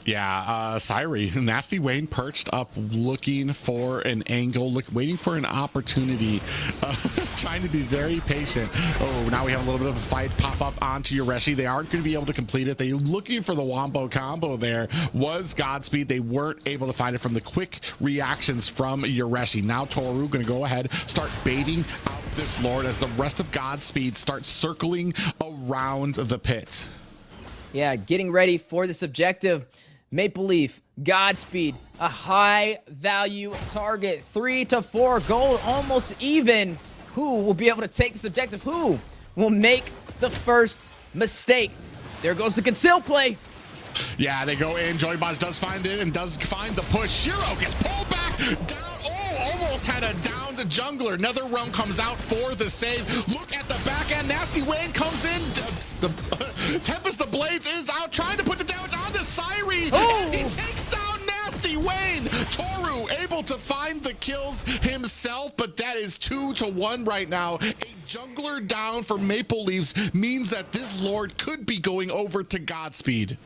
Yeah, Syri, Nasty Wayne perched up looking for an angle, waiting for an opportunity, trying to be very patient. Oh, now we have a little bit of a fight pop up onto Yoreshi. They aren't going to be able to complete it. They're looking for the Wombo combo there. Was Godspeed. They weren't able to find it from the quick reactions from Yoreshi. Now Toru going to go ahead, start baiting out this Lord as the rest of Godspeed starts circling around the pit. Yeah, getting ready for this objective. Maple Leaf, Godspeed, a high value target, 3 to 4 gold, almost even. Who will be able to take this objective? Who will make the first mistake? There goes the conceal play. Yeah, they go in. Joy Baj does find it and does find the push. Shiro gets pulled back down. Oh, almost had a downed jungler. NetherRealm comes out for the save. Look at the back end. Nasty Wayne comes in. Tempest the Blades is out trying to put the damage on the Syri. And he takes down Nasty Wayne. Toru able to find the kills himself, but that is 2 to 1 right now. A jungler down for Maple Leafs means that this Lord could be going over to Godspeed.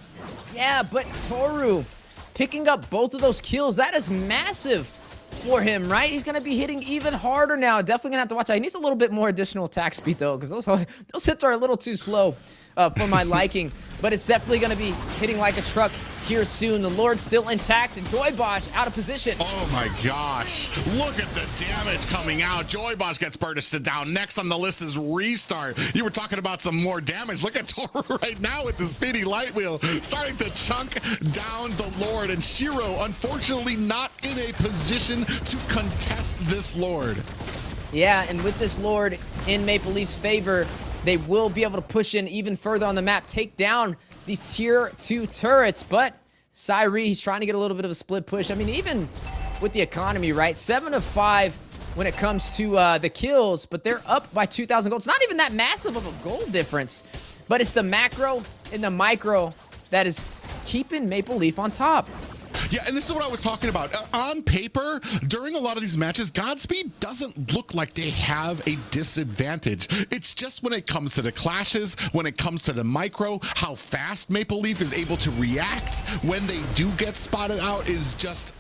Yeah, but Toru picking up both of those kills, that is massive for him, right? He's going to be hitting even harder now. Definitely going to have to watch out. He needs a little bit more additional attack speed, though, because those hits are a little too slow for my liking. But it's definitely going to be hitting like a truck here soon. The Lord's still intact, and Joy Baj out of position. Oh my gosh. Look at the damage coming out. Joy Baj gets bursted down. Next on the list is Restart. You were talking about some more damage. Look at Toru right now with the speedy light wheel starting to chunk down the Lord. And Shiro, unfortunately, not in a position to contest this Lord. Yeah, and with this Lord in Maple Leaf's favor, they will be able to push in even further on the map, take down these tier 2 turrets. But Syri, he's trying to get a little bit of a split push. I mean, even with the economy, right? 7 of 5 when it comes to the kills, but they're up by 2,000 gold. It's not even that massive of a gold difference, but it's the macro and the micro that is keeping Maple Leaf on top. Yeah, and this is what I was talking about. On paper, during a lot of these matches, Godspeed doesn't look like they have a disadvantage. It's just when it comes to the clashes, when it comes to the micro, how fast Maple Leaf is able to react when they do get spotted out is just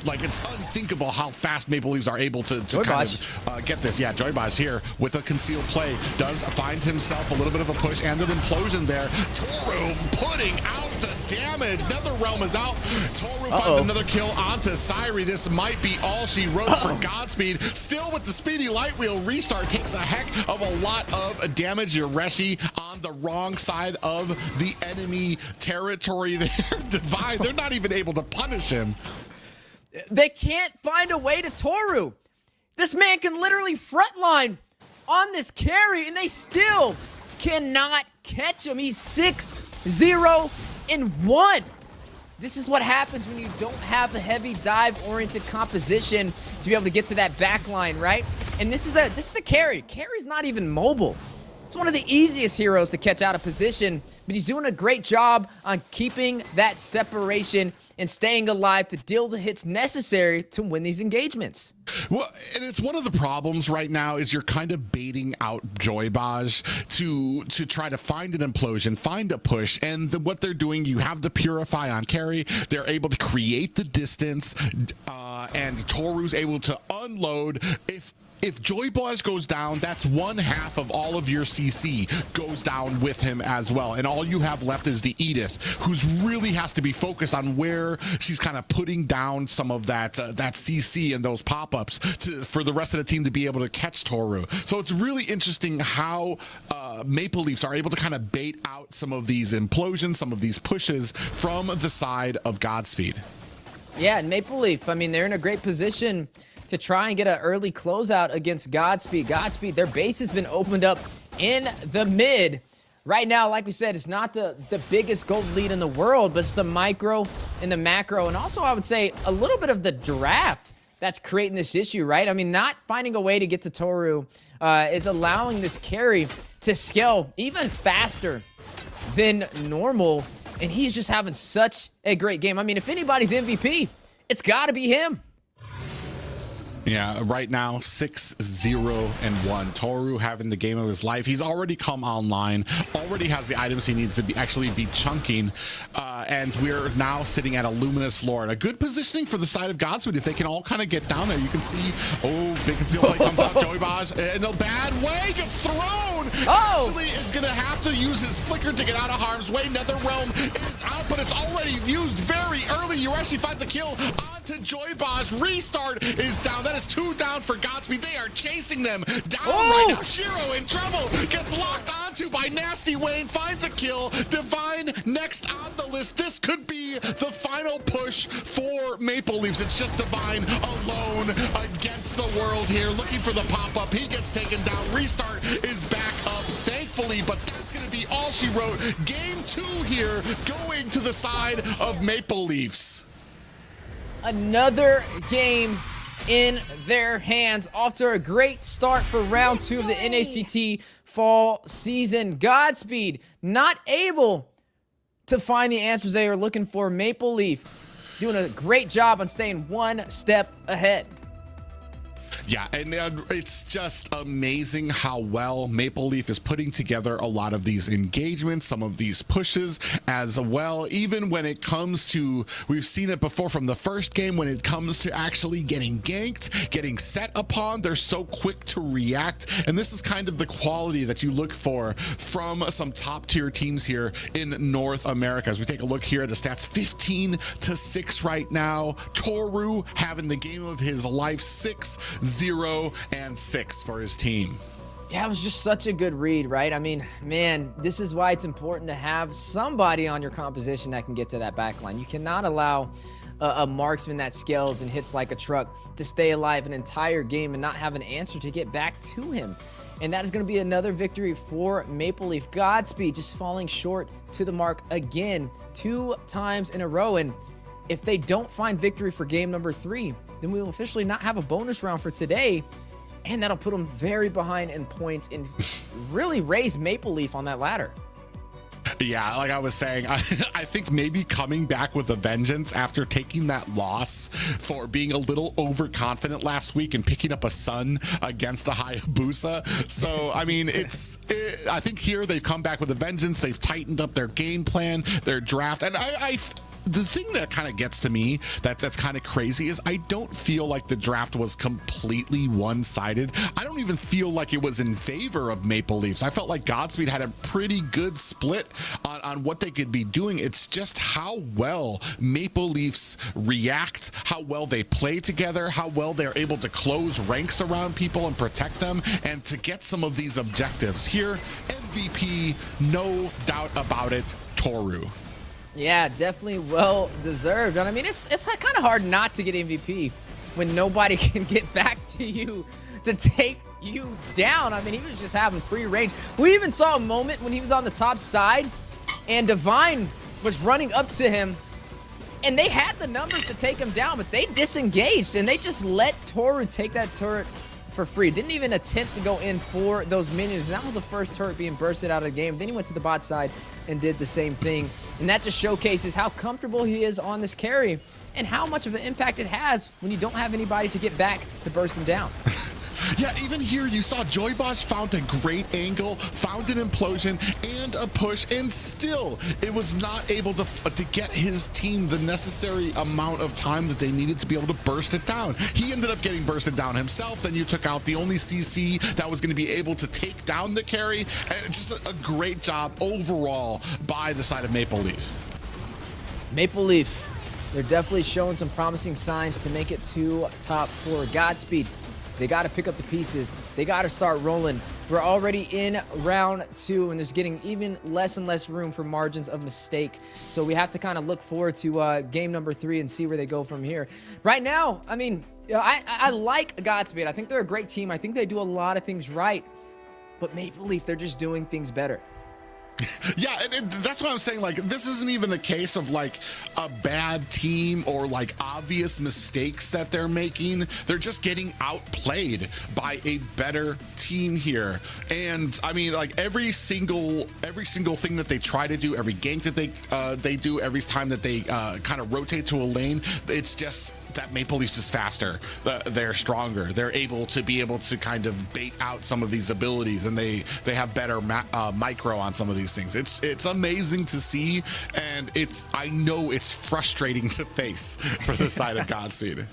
it's unthinkable how fast Maple Leafs are able to kind of get this. Yeah, Joy Baj here with a concealed play does find himself a little bit of a push and an implosion there. Toru putting out the damage. NetherRealm is out. Toru finds another kill onto Syri. This might be all she wrote for Godspeed. Still with the speedy light wheel. Restart takes a heck of a lot of damage. Yoreshi on the wrong side of the enemy territory there. Divine, they're not even able to punish him. They can't find a way to Toru. This man can literally frontline on this carry, and they still cannot catch him. He's 6-0-1. This is what happens when you don't have a heavy dive-oriented composition to be able to get to that back line, right? And this is a carry. Carry's not even mobile. It's one of the easiest heroes to catch out of position, but he's doing a great job on keeping that separation and staying alive to deal the hits necessary to win these engagements. Well, and it's one of the problems right now is you're kind of baiting out Joy Baj to try to find an implosion, find a push, and what they're doing, you have the Purify on carry. They're able to create the distance, and Toru's able to unload. If Joy Baj goes down, that's 1/2 of all of your CC goes down with him as well. And all you have left is the Edith, who's really has to be focused on where she's kind of putting down some of that CC and those pop-ups for the rest of the team to be able to catch Toru. So it's really interesting how Maple Leafs are able to kind of bait out some of these implosions, some of these pushes from the side of Godspeed. Yeah, and Maple Leaf, I mean, they're in a great position to try and get an early closeout against Godspeed. Godspeed, their base has been opened up in the mid. Right now, like we said, it's not the biggest gold lead in the world, but it's the micro and the macro. And also, I would say, a little bit of the draft that's creating this issue, right? I mean, not finding a way to get to Toru is allowing this carry to scale even faster than normal, and he's just having such a great game. I mean, if anybody's MVP, it's got to be him. Yeah, right now 6-0-1. Toru having the game of his life. He's already come online, already has the items he needs to actually be chunking, and we're now sitting at a Luminous Lord. A good positioning for the side of Godspeed if they can all kind of get down there. You can see, big conceal play comes out. Joey Baj in a bad way gets thrown. Actually is going to have to use his flicker to get out of harm's way. Netherrealm is out, but it's already used very early. Yureshi finds a kill onto Joy Baj. Restart is down. That is 2 down for Godspeed. They are chasing them down right now. Shiro in trouble, gets locked onto by Nasty Wayne, finds a kill. Divine next on the list. This could be the final push for Maple Leafs. It's just Divine alone against the world here, looking for the pop-up. He gets taken down. Restart is back up, thankfully, but that's going to be all she wrote. Game 2 here, going to the side of Maple Leafs. Another game in their hands. Off to a great start for round 2 of the NACT fall season. Godspeed not able to find the answers they are looking for. Maple Leaf doing a great job on staying one step ahead. Yeah, and it's just amazing how well Maple Leaf is putting together a lot of these engagements, some of these pushes as well. Even when it comes to, we've seen it before from the first game, when it comes to actually getting ganked, getting set upon, they're so quick to react. And this is kind of the quality that you look for from some top tier teams here in North America. As we take a look here at the stats, 15-6 right now. Toru having the game of his life, 6-0-6 for his team. Yeah, it was just such a good read, right? I mean, man, this is why it's important to have somebody on your composition that can get to that back line. You cannot allow a marksman that scales and hits like a truck to stay alive an entire game and not have an answer to get back to him. And that is going to be another victory for Maple Leaf. Godspeed just falling short to the mark again 2 times in a row. And if they don't find victory for game number 3, then we will officially not have a bonus round for today, and that'll put them very behind in points and really raise Maple Leaf on that ladder. Yeah, like I was saying, I think maybe coming back with a vengeance after taking that loss for being a little overconfident last week and picking up a Sun against a Hayabusa. So, I mean, I think here they've come back with a vengeance. They've tightened up their game plan, their draft, and the thing that kind of gets to me that's kind of crazy is I don't feel like the draft was completely one-sided. I don't even feel like it was in favor of Maple Leafs. I felt like Godspeed had a pretty good split on what they could be doing. It's just how well Maple Leafs react, how well they play together, how well they're able to close ranks around people and protect them, and to get some of these objectives. Here, MVP, no doubt about it, Toru. Yeah, definitely well deserved. And I mean, it's kind of hard not to get MVP when nobody can get back to you to take you down. I mean, he was just having free range. We even saw a moment when he was on the top side and Divine was running up to him, and they had the numbers to take him down, but they disengaged and they just let Toru take that turret for free. Didn't even attempt to go in for those minions. And that was the first turret being bursted out of the game. Then he went to the bot side and did the same thing. And that just showcases how comfortable he is on this carry and how much of an impact it has when you don't have anybody to get back to burst him down. Yeah, even here you saw Joy Bosch found a great angle, found an implosion and a push, and still it was not able to get his team the necessary amount of time that they needed to be able to burst it down. He ended up getting bursted down himself. Then you took out the only CC that was going to be able to take down the carry. And just a great job overall by the side of Maple Leaf. Maple Leaf, they're definitely showing some promising signs to make it to top 4. Godspeed, they got to pick up the pieces. They got to start rolling. We're already in round 2, and there's getting even less and less room for margins of mistake. So we have to kind of look forward to game number 3 and see where they go from here. Right now, I mean, I like Godspeed. I think they're a great team. I think they do a lot of things right. But Maple Leaf, they're just doing things better. Yeah, and that's what I'm saying. Like, this isn't even a case of like a bad team or like obvious mistakes that they're making. They're just getting outplayed by a better team here. And I mean, like every single thing that they try to do, every gank that they do, every time that they kind of rotate to a lane, it's just that Maple Leafs is faster. They're stronger. They're able to kind of bait out some of these abilities, and they have better micro on some of these things. It's amazing to see, and I know it's frustrating to face for the side of Godspeed.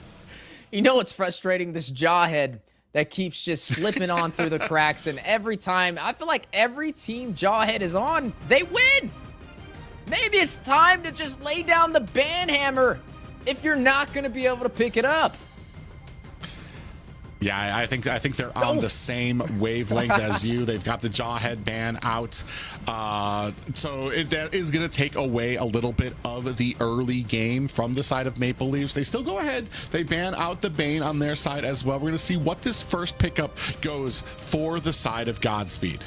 You know what's frustrating? This Jawhead that keeps just slipping on through the cracks, and every time, I feel like every team Jawhead is on, they win. Maybe it's time to just lay down the ban hammer if you're not going to be able to pick it up. Yeah, I think they're on the same wavelength as you. They've got the Jawhead ban out. So that is going to take away a little bit of the early game from the side of Maple Leafs. They still go ahead. They ban out the Bane on their side as well. We're going to see what this first pickup goes for the side of Godspeed.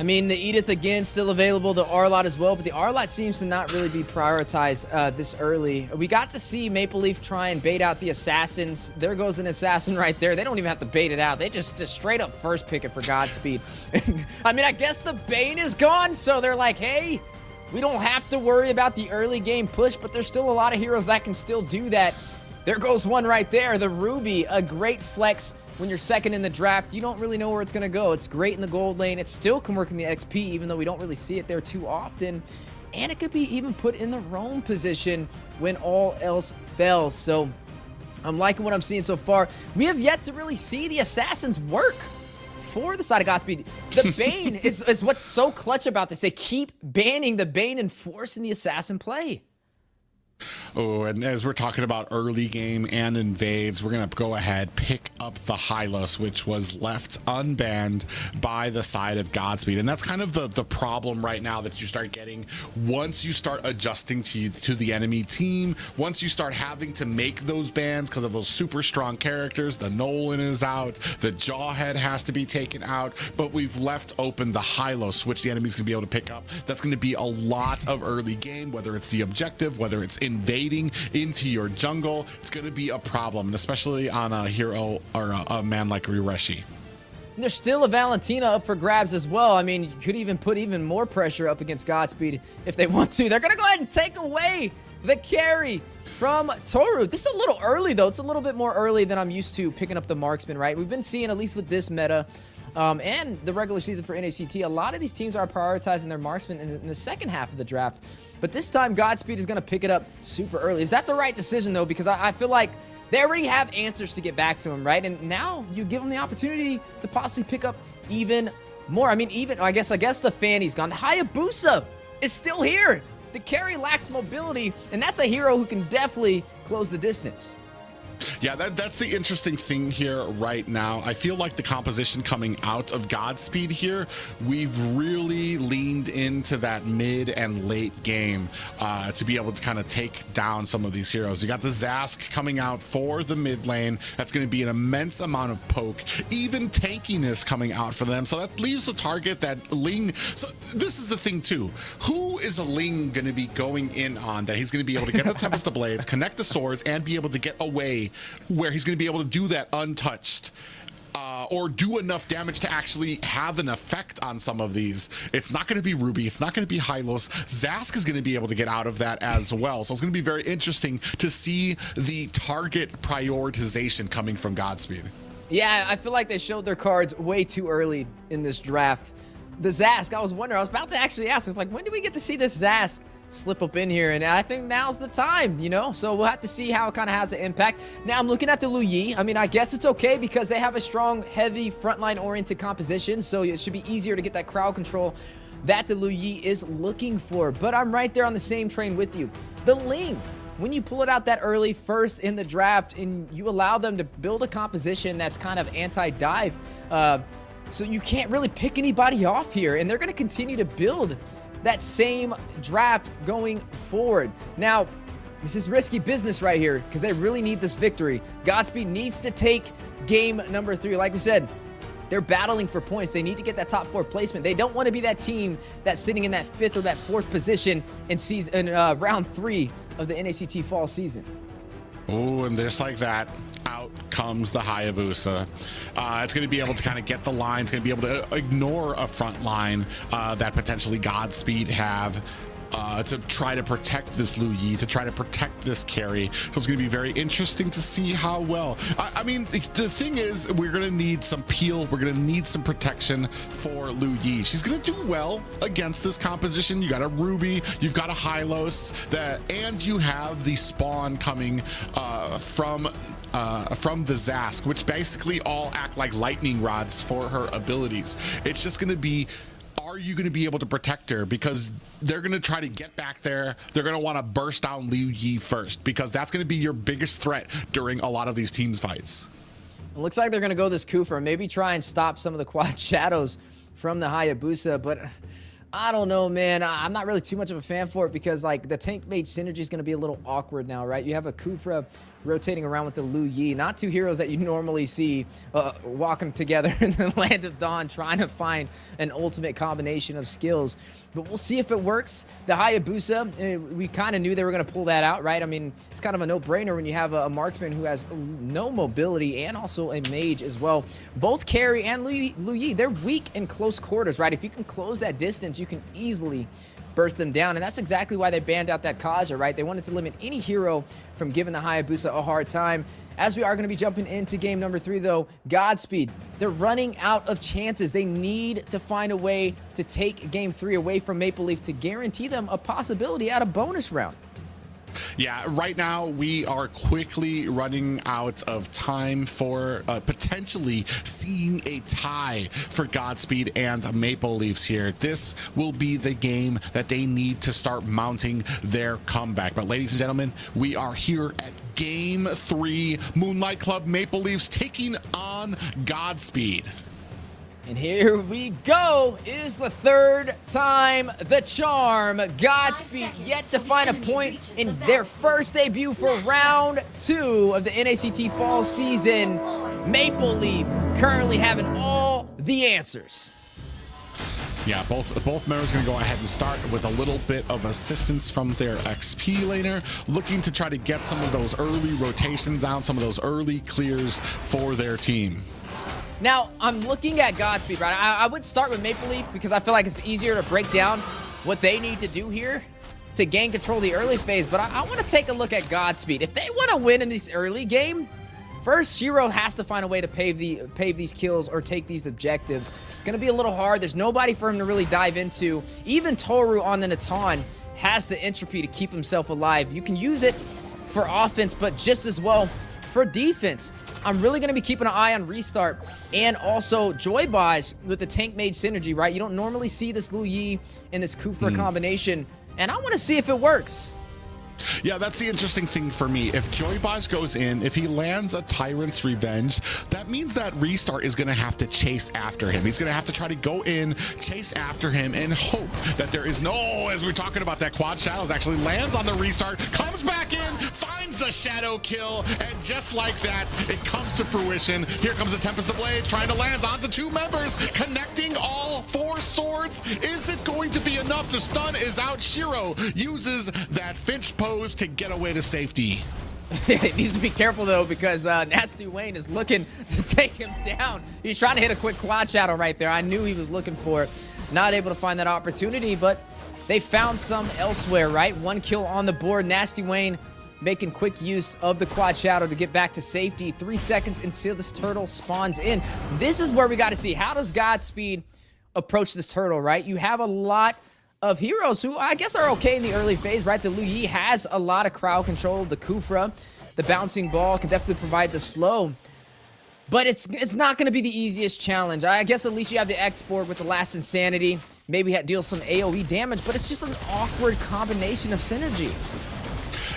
I mean, the Edith again still available, the Arlott as well, but the Arlott seems to not really be prioritized this early. We got to see Maple Leaf try and bait out the Assassins. There goes an Assassin right there. They don't even have to bait it out. They just straight up first pick it for Godspeed. I mean, I guess the Bane is gone, so they're like, hey, we don't have to worry about the early game push, but there's still a lot of heroes that can still do that. There goes one right there, the Ruby, a great flex. When you're second in the draft, you don't really know where it's going to go. It's great in the gold lane. It still can work in the XP, even though we don't really see it there too often. And it could be even put in the roam position when all else fails. So I'm liking what I'm seeing so far. We have yet to really see the Assassins work for the side of Godspeed. The Bane is what's so clutch about this. They keep banning the Bane and forcing the Assassin play. Oh, and as we're talking about early game and invades, we're going to go ahead, pick up the Hylos, which was left unbanned by the side of Godspeed. And that's kind of the problem right now that you start getting once you start adjusting to the enemy team, once you start having to make those bans because of those super strong characters. The Nolan is out, the Jawhead has to be taken out, but we've left open the Hylos, which the enemy's going to be able to pick up. That's going to be a lot of early game, whether it's the objective, whether it's invading into your jungle. It's going to be a problem, and especially on a hero or a man like Rireshi. There's still a Valentina up for grabs as well. I mean, you could even put even more pressure up against Godspeed if they want to. They're going to go ahead and take away the carry from Toru. This is a little early, though. It's a little bit more early than I'm used to picking up the marksman, right? We've been seeing, at least with this meta, and the regular season for NACT, a lot of these teams are prioritizing their marksman in the second half of the draft. But this time, Godspeed is going to pick it up super early. Is that the right decision, though? Because I feel like they already have answers to get back to him, right? And now you give them the opportunity to possibly pick up even more. I mean, I guess the Fanny's gone. The Hayabusa is still here. The carry lacks mobility, and that's a hero who can definitely close the distance. Yeah, that's the interesting thing here right now. I feel like the composition coming out of Godspeed here, we've really leaned into that mid and late game to be able to kind of take down some of these heroes. You got the Zask coming out for the mid lane. That's going to be an immense amount of poke, even tankiness coming out for them. So that leaves the target that Ling. So this is the thing too. Who is a Ling going to be going in on that he's going to be able to get the Tempest of Blades, connect the swords, and be able to get away where he's going to be able to do that untouched or do enough damage to actually have an effect on some of these? It's not going to be Ruby. It's not going to be Hylos. Zask is going to be able to get out of that as well. So it's going to be very interesting to see the target prioritization coming from Godspeed. Yeah, I feel like they showed their cards way too early in this draft. The Zask, I was about to actually ask. It's like, when do we get to see this Zask slip up in here? And I think now's the time, you know? So we'll have to see how it kind of has an impact. Now I'm looking at the Lu Yi. I mean, I guess it's okay because they have a strong, heavy, frontline-oriented composition, so it should be easier to get that crowd control that the Lu Yi is looking for. But I'm right there on the same train with you. The Ling, when you pull it out that early, first in the draft, and you allow them to build a composition that's kind of anti-dive, so you can't really pick anybody off here, and they're going to continue to build that same draft going forward. Now, this is risky business right here because they really need this victory. Godspeed needs to take game number 3. Like we said, They're battling for points. They need to get that top 4 placement. They don't want to be that team that's sitting in that 5th or that 4th position in round 3 of the NACT fall season. Oh, and just like that, out comes the Hayabusa. It's going to be able to kind of get the line. It's going to be able to ignore a front line that potentially Godspeed have. To try to protect this Lu Yi, to try to protect this carry. So it's going to be very interesting to see how well. I mean, the thing is, we're going to need some peel. We're going to need some protection for Lu Yi. She's going to do well against this composition. You got a Ruby, you've got a Hylos, and you have the spawn coming from the Zask, which basically all act like lightning rods for her abilities. It's just going to be, are you going to be able to protect her? Because they're going to try to get back there. They're going to want to burst down Lu Yi first, because that's going to be your biggest threat during a lot of these teams fights. It looks like they're going to go this Kufra, maybe try and stop some of the quad shadows from the Hayabusa, but I don't know, man. I'm not really too much of a fan for it, because like the tank mage synergy is going to be a little awkward now, right? You have a Kufra rotating around with the Lu Yi, not two heroes that you normally see walking together in the Land of Dawn, trying to find an ultimate combination of skills. But we'll see if it works. The Hayabusa, we kind of knew they were going to pull that out, right? I mean, it's kind of a no-brainer when you have a marksman who has no mobility and also a mage as well. Both Carry and Lu Yi, they're weak in close quarters, right? If you can close that distance, you can easily burst them down, and that's exactly why they banned out that Kaja, right? They wanted to limit any hero from giving the Hayabusa a hard time. As we are going to be jumping into game number 3, though, Godspeed, they're running out of chances. They need to find a way to take game 3 away from Maple Leaf to guarantee them a possibility at a bonus round. Yeah, right now we are quickly running out of time for potentially seeing a tie for Godspeed and Maple Leafs here. This will be the game that they need to start mounting their comeback. But ladies and gentlemen, we are here at game 3, Moonlight Club Maple Leafs taking on Godspeed. And here we go. Is the 3rd time the charm. Godspeed yet to find a point in their first debut for round 2 of the NACT fall season. Maple Leaf currently having all the answers. Yeah, both members going to go ahead and start with a little bit of assistance from their XP laner, looking to try to get some of those early rotations down, some of those early clears for their team. Now, I'm looking at Godspeed, right? I would start with Maple Leaf because I feel like it's easier to break down what they need to do here to gain control of the early phase, but I want to take a look at Godspeed. If they want to win in this early game, first, Shiro has to find a way to pave these kills or take these objectives. It's going to be a little hard. There's nobody for him to really dive into. Even Toru on the Natan has the entropy to keep himself alive. You can use it for offense, but just as well for defense. I'm really going to be keeping an eye on Restart and also Joybaj with the tank mage synergy, right? You don't normally see this Lu Yi and this Kufra combination, and I want to see if it works. Yeah, that's the interesting thing for me. If Joybaj goes in, if he lands a Tyrant's Revenge, that means that Restart is going to have to chase after him. He's going to have to try to go in, chase after him, and hope that there is no, as we're talking about, that Quad Shadows actually lands on the Restart, comes back in, finds the Shadow kill, and just like that, it comes to fruition. Here comes the Tempest of Blade, trying to land onto 2 members, connecting all 4 swords. Is it going to be enough? The stun is out. Shiro uses that Finch pose to get away to safety. He needs to be careful, though, because Nasty Wayne is looking to take him down. He's trying to hit a quick quad shadow right there. I knew he was looking for it. Not able to find that opportunity, but they found some elsewhere, right? 1 kill on the board. Nasty Wayne making quick use of the quad shadow to get back to safety. 3 seconds until this turtle spawns in. This is where we got to see, how does Godspeed approach this turtle, right? You have a lot of heroes who I guess are okay in the early phase, right? The Lu Yi has a lot of crowd control. The Kufra, the bouncing ball can definitely provide the slow. But it's not going to be the easiest challenge. I guess at least you have the X-Board with the Last Insanity. Maybe deal some AoE damage, but it's just an awkward combination of synergy.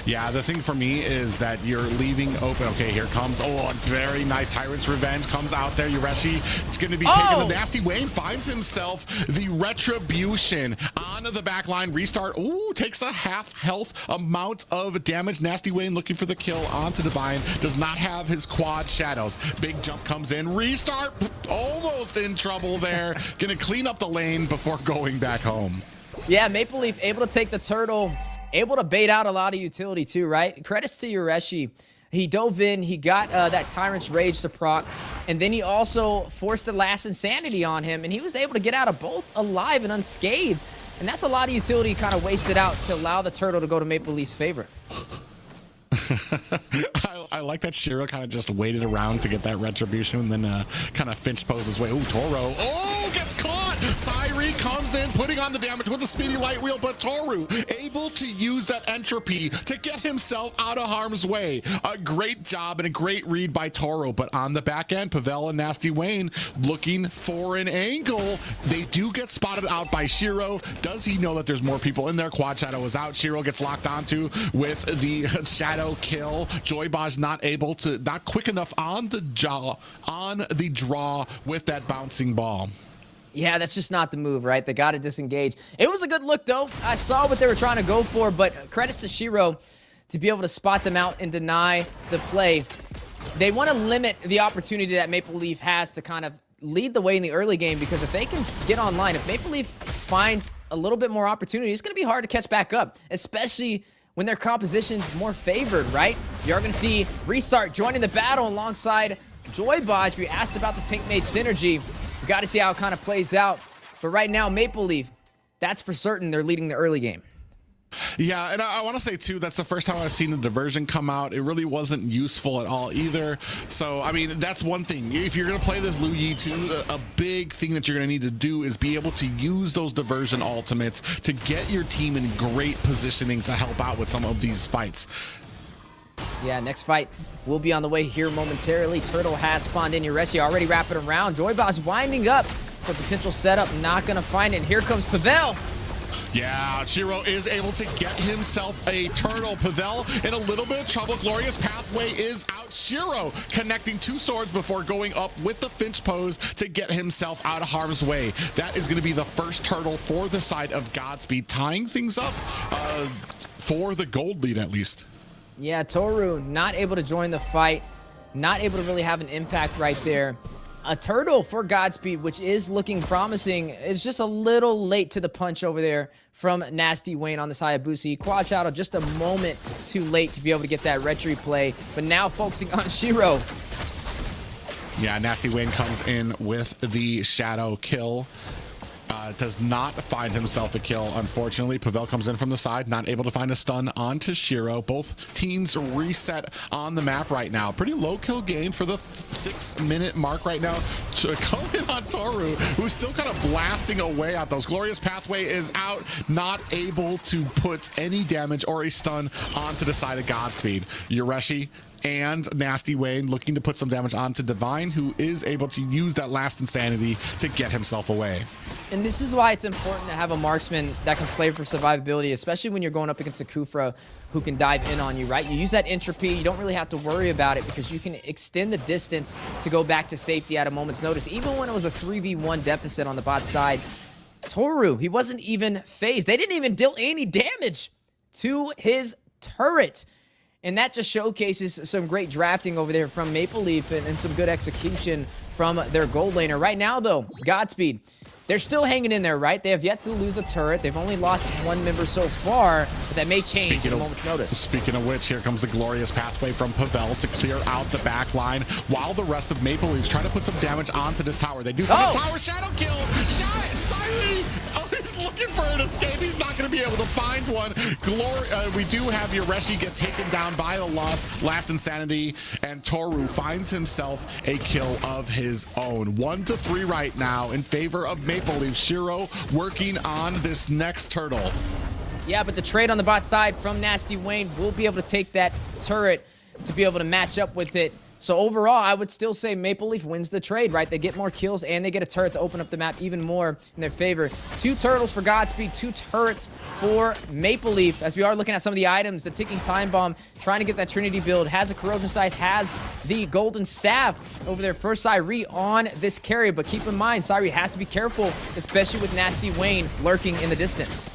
Yeah, the thing for me is that you're leaving open. Okay, here comes, oh, a very nice Tyrant's Revenge comes out there. Yureshi, it's going to be taking the Nasty Wayne, finds himself the Retribution onto the back line. Restart, ooh, takes a half health amount of damage. Nasty Wayne looking for the kill onto Divine. Does not have his quad shadows. Big jump comes in. Restart, almost in trouble there. Going to clean up the lane before going back home. Yeah, Maple Leaf able to take the turtle, able to bait out a lot of utility too, right? Credits to Yureshi. He dove in, he got that Tyrant's Rage to proc, and then he also forced the last Insanity on him, and he was able to get out of both alive and unscathed. And that's a lot of utility kind of wasted out to allow the turtle to go to Maple Leaf's favor. I like that Shiro kind of just waited around to get that Retribution and then kind of Finch pose his way. Ooh, Toro. Oh, gets caught. Sairi comes in, putting on the damage with the speedy light wheel, but Toru able to use that entropy to get himself out of harm's way. A great job and a great read by Toro, but on the back end, Pavel and Nasty Wayne looking for an angle. They do get spotted out by Shiro. Does he know that there's more people in there? Quad Shadow is out. Shiro gets locked onto with the Shadow kill. Joybaj not quick enough on the draw with that bouncing ball. Yeah, that's just not the move, right? They got to disengage. It was a good look, though. I saw what they were trying to go for, but credits to Shiro to be able to spot them out and deny the play. They want to limit the opportunity that Maple Leaf has to kind of lead the way in the early game, because if they can get online, if Maple Leaf finds a little bit more opportunity, it's going to be hard to catch back up, especially when their composition's more favored, right? You're going to see Restart joining the battle alongside Joybaj. We asked about the Tank Mage synergy. We got to see how it kind of plays out. But right now, Maple Leaf, that's for certain, they're leading the early game. Yeah, and I want to say, too, that's the first time I've seen the diversion come out. It really wasn't useful at all either. So, I mean, that's one thing. If you're going to play this Lu Yi, too, a big thing that you're going to need to do is be able to use those diversion ultimates to get your team in great positioning to help out with some of these fights. Yeah, next fight will be on the way here momentarily. Turtle has spawned in. Yureshi already wrapping around. Joybaj winding up for potential setup. Not going to find it. And here comes Pavel. Yeah, Shiro is able to get himself a turtle. Pavel in a little bit of trouble. Glorious Pathway is out. Shiro connecting two swords before going up with the Finch pose to get himself out of harm's way. That is going to be the first turtle for the side of Godspeed, tying things up for the gold lead at least. Yeah, Toru not able to join the fight, not able to really have an impact right there. A turtle for Godspeed, which is looking promising, is just a little late to the punch over there from Nasty Wayne on this Hayabusa. Quad Shadow just a moment too late to be able to get that retry play, but now focusing on Shiro. Yeah, Nasty Wayne comes in with the shadow kill. Does not find himself a kill, unfortunately. Pavel comes in from the side, not able to find a stun onto Shiro. Both teams reset on the map right now. Pretty low kill gain for the 6-minute mark right now. To come in on Toru, who's still kind of blasting away at those. Glorious Pathway is out, not able to put any damage or a stun onto the side of Godspeed. Yureshi and Nasty Wayne looking to put some damage onto Divine, who is able to use that last Insanity to get himself away. And this is why it's important to have a marksman that can play for survivability, especially when you're going up against a Kufra who can dive in on you, right? You use that entropy, you don't really have to worry about it because you can extend the distance to go back to safety at a moment's notice. Even when it was a 3v1 deficit on the bot side, Toru, he wasn't even phased. They didn't even deal any damage to his turret. And that just showcases some great drafting over there from Maple Leaf and some good execution from their gold laner. Right now, though, Godspeed, they're still hanging in there, right? They have yet to lose a turret. They've only lost one member so far, but that may change at a moment's notice. Speaking of which, here comes the Glorious Pathway from Pavel to clear out the back line while the rest of Maple Leafs try to put some damage onto this tower. They do find the tower shadow kill. Sairi! Oh, he's looking for an escape. He's not going to be able to find one. We do have Yureshi get taken down by the last Insanity, and Toru finds himself a kill of his own. 1-3 right now in favor of Maple Leaf. Shiro working on this next turtle. Yeah, but the trade on the bot side from Nasty Wayne will be able to take that turret to be able to match up with it. So overall, I would still say Maple Leaf wins the trade, right? They get more kills and they get a turret to open up the map even more in their favor. 2 turtles for Godspeed, 2 turrets for Maple Leaf. As we are looking at some of the items, the ticking time bomb, trying to get that Trinity build, has a corrosion scythe, has the golden staff over there for Cyree on this carry. But keep in mind, Cyree has to be careful, especially with Nasty Wayne lurking in the distance.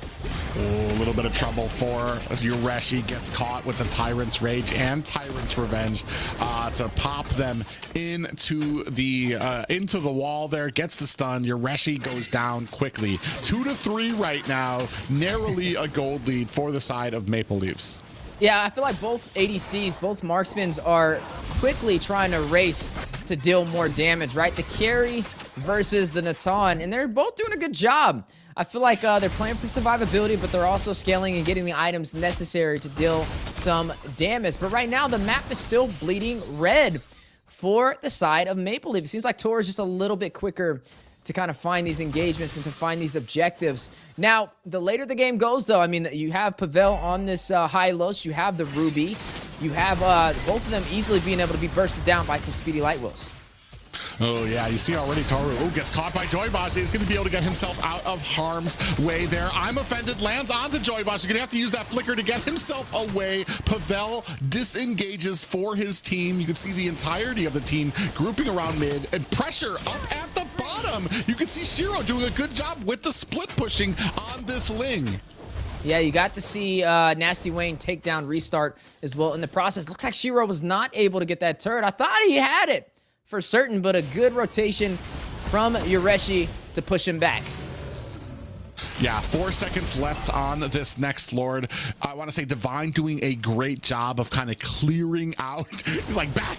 Oh, a little bit of trouble for Yureshi. Gets caught with the Tyrant's Rage and Tyrant's Revenge to pop them into the wall there. Gets the stun. Yureshi goes down quickly. 2-3 right now. Narrowly a gold lead for the side of Maple Leafs. Yeah, I feel like both ADCs, both marksmans are quickly trying to race to deal more damage, right? The carry versus the Natan, and they're both doing a good job. I feel like they're playing for survivability, but they're also scaling and getting the items necessary to deal some damage. But right now, the map is still bleeding red for the side of Maple Leaf. It seems like Tor is just a little bit quicker to kind of find these engagements and to find these objectives. Now, the later the game goes, though, I mean, you have Pavel on this Hylos, you have the Ruby, you have both of them easily being able to be bursted down by some speedy light wheels. Oh, yeah, you see already Toru gets caught by Joybosh. He's going to be able to get himself out of harm's way there. I'm Offended lands onto Joybosh. He's going to have to use that flicker to get himself away. Pavel disengages for his team. You can see the entirety of the team grouping around mid and pressure up at the bottom. You can see Shiro doing a good job with the split pushing on this Ling. Yeah, you got to see Nasty Wayne take down Restart as well in the process. Looks like Shiro was not able to get that turret. I thought he had it for certain, but a good rotation from Yureshi to push him back. Yeah, 4 seconds left on this next Lord. I want to say Divine doing a great job of kind of clearing out. He's like back,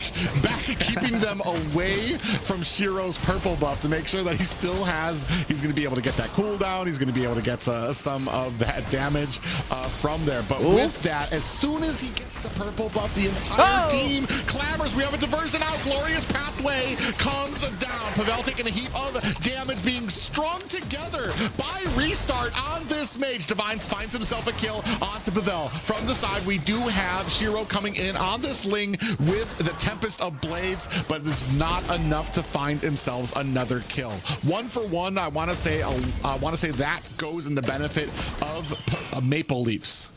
keeping them away from Shiro's purple buff to make sure that he still has, he's going to be able to get that cooldown. He's going to be able to get some of that damage from there. But with that, as soon as he gets the purple buff, the entire team clamors. We have a diversion out. Glorious Pathway comes down. Pavel taking a heap of damage, being strung together by Restart on this mage. Divine finds himself a kill onto Pavel. From the side, we do have Shiro coming in on this Ling with the Tempest of Blades, but this is not enough to find themselves another kill. 1 for 1, I want to say that goes in the benefit of Maple Leafs.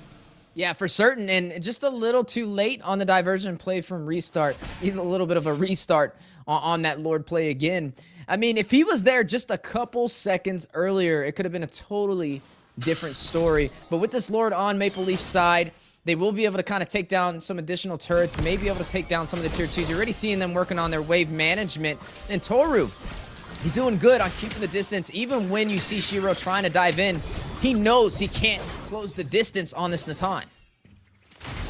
Yeah, for certain, and just a little too late on the diversion play from Restart. He's a little bit of a restart on that Lord play again. I mean, if he was there just a couple seconds earlier, it could have been a totally different story. But with this Lord on Maple Leaf's side, they will be able to kind of take down some additional turrets, maybe able to take down some of the tier 2s. You're already seeing them working on their wave management. And Toru, he's doing good on keeping the distance. Even when you see Shiro trying to dive in, he knows he can't close the distance on this Natan.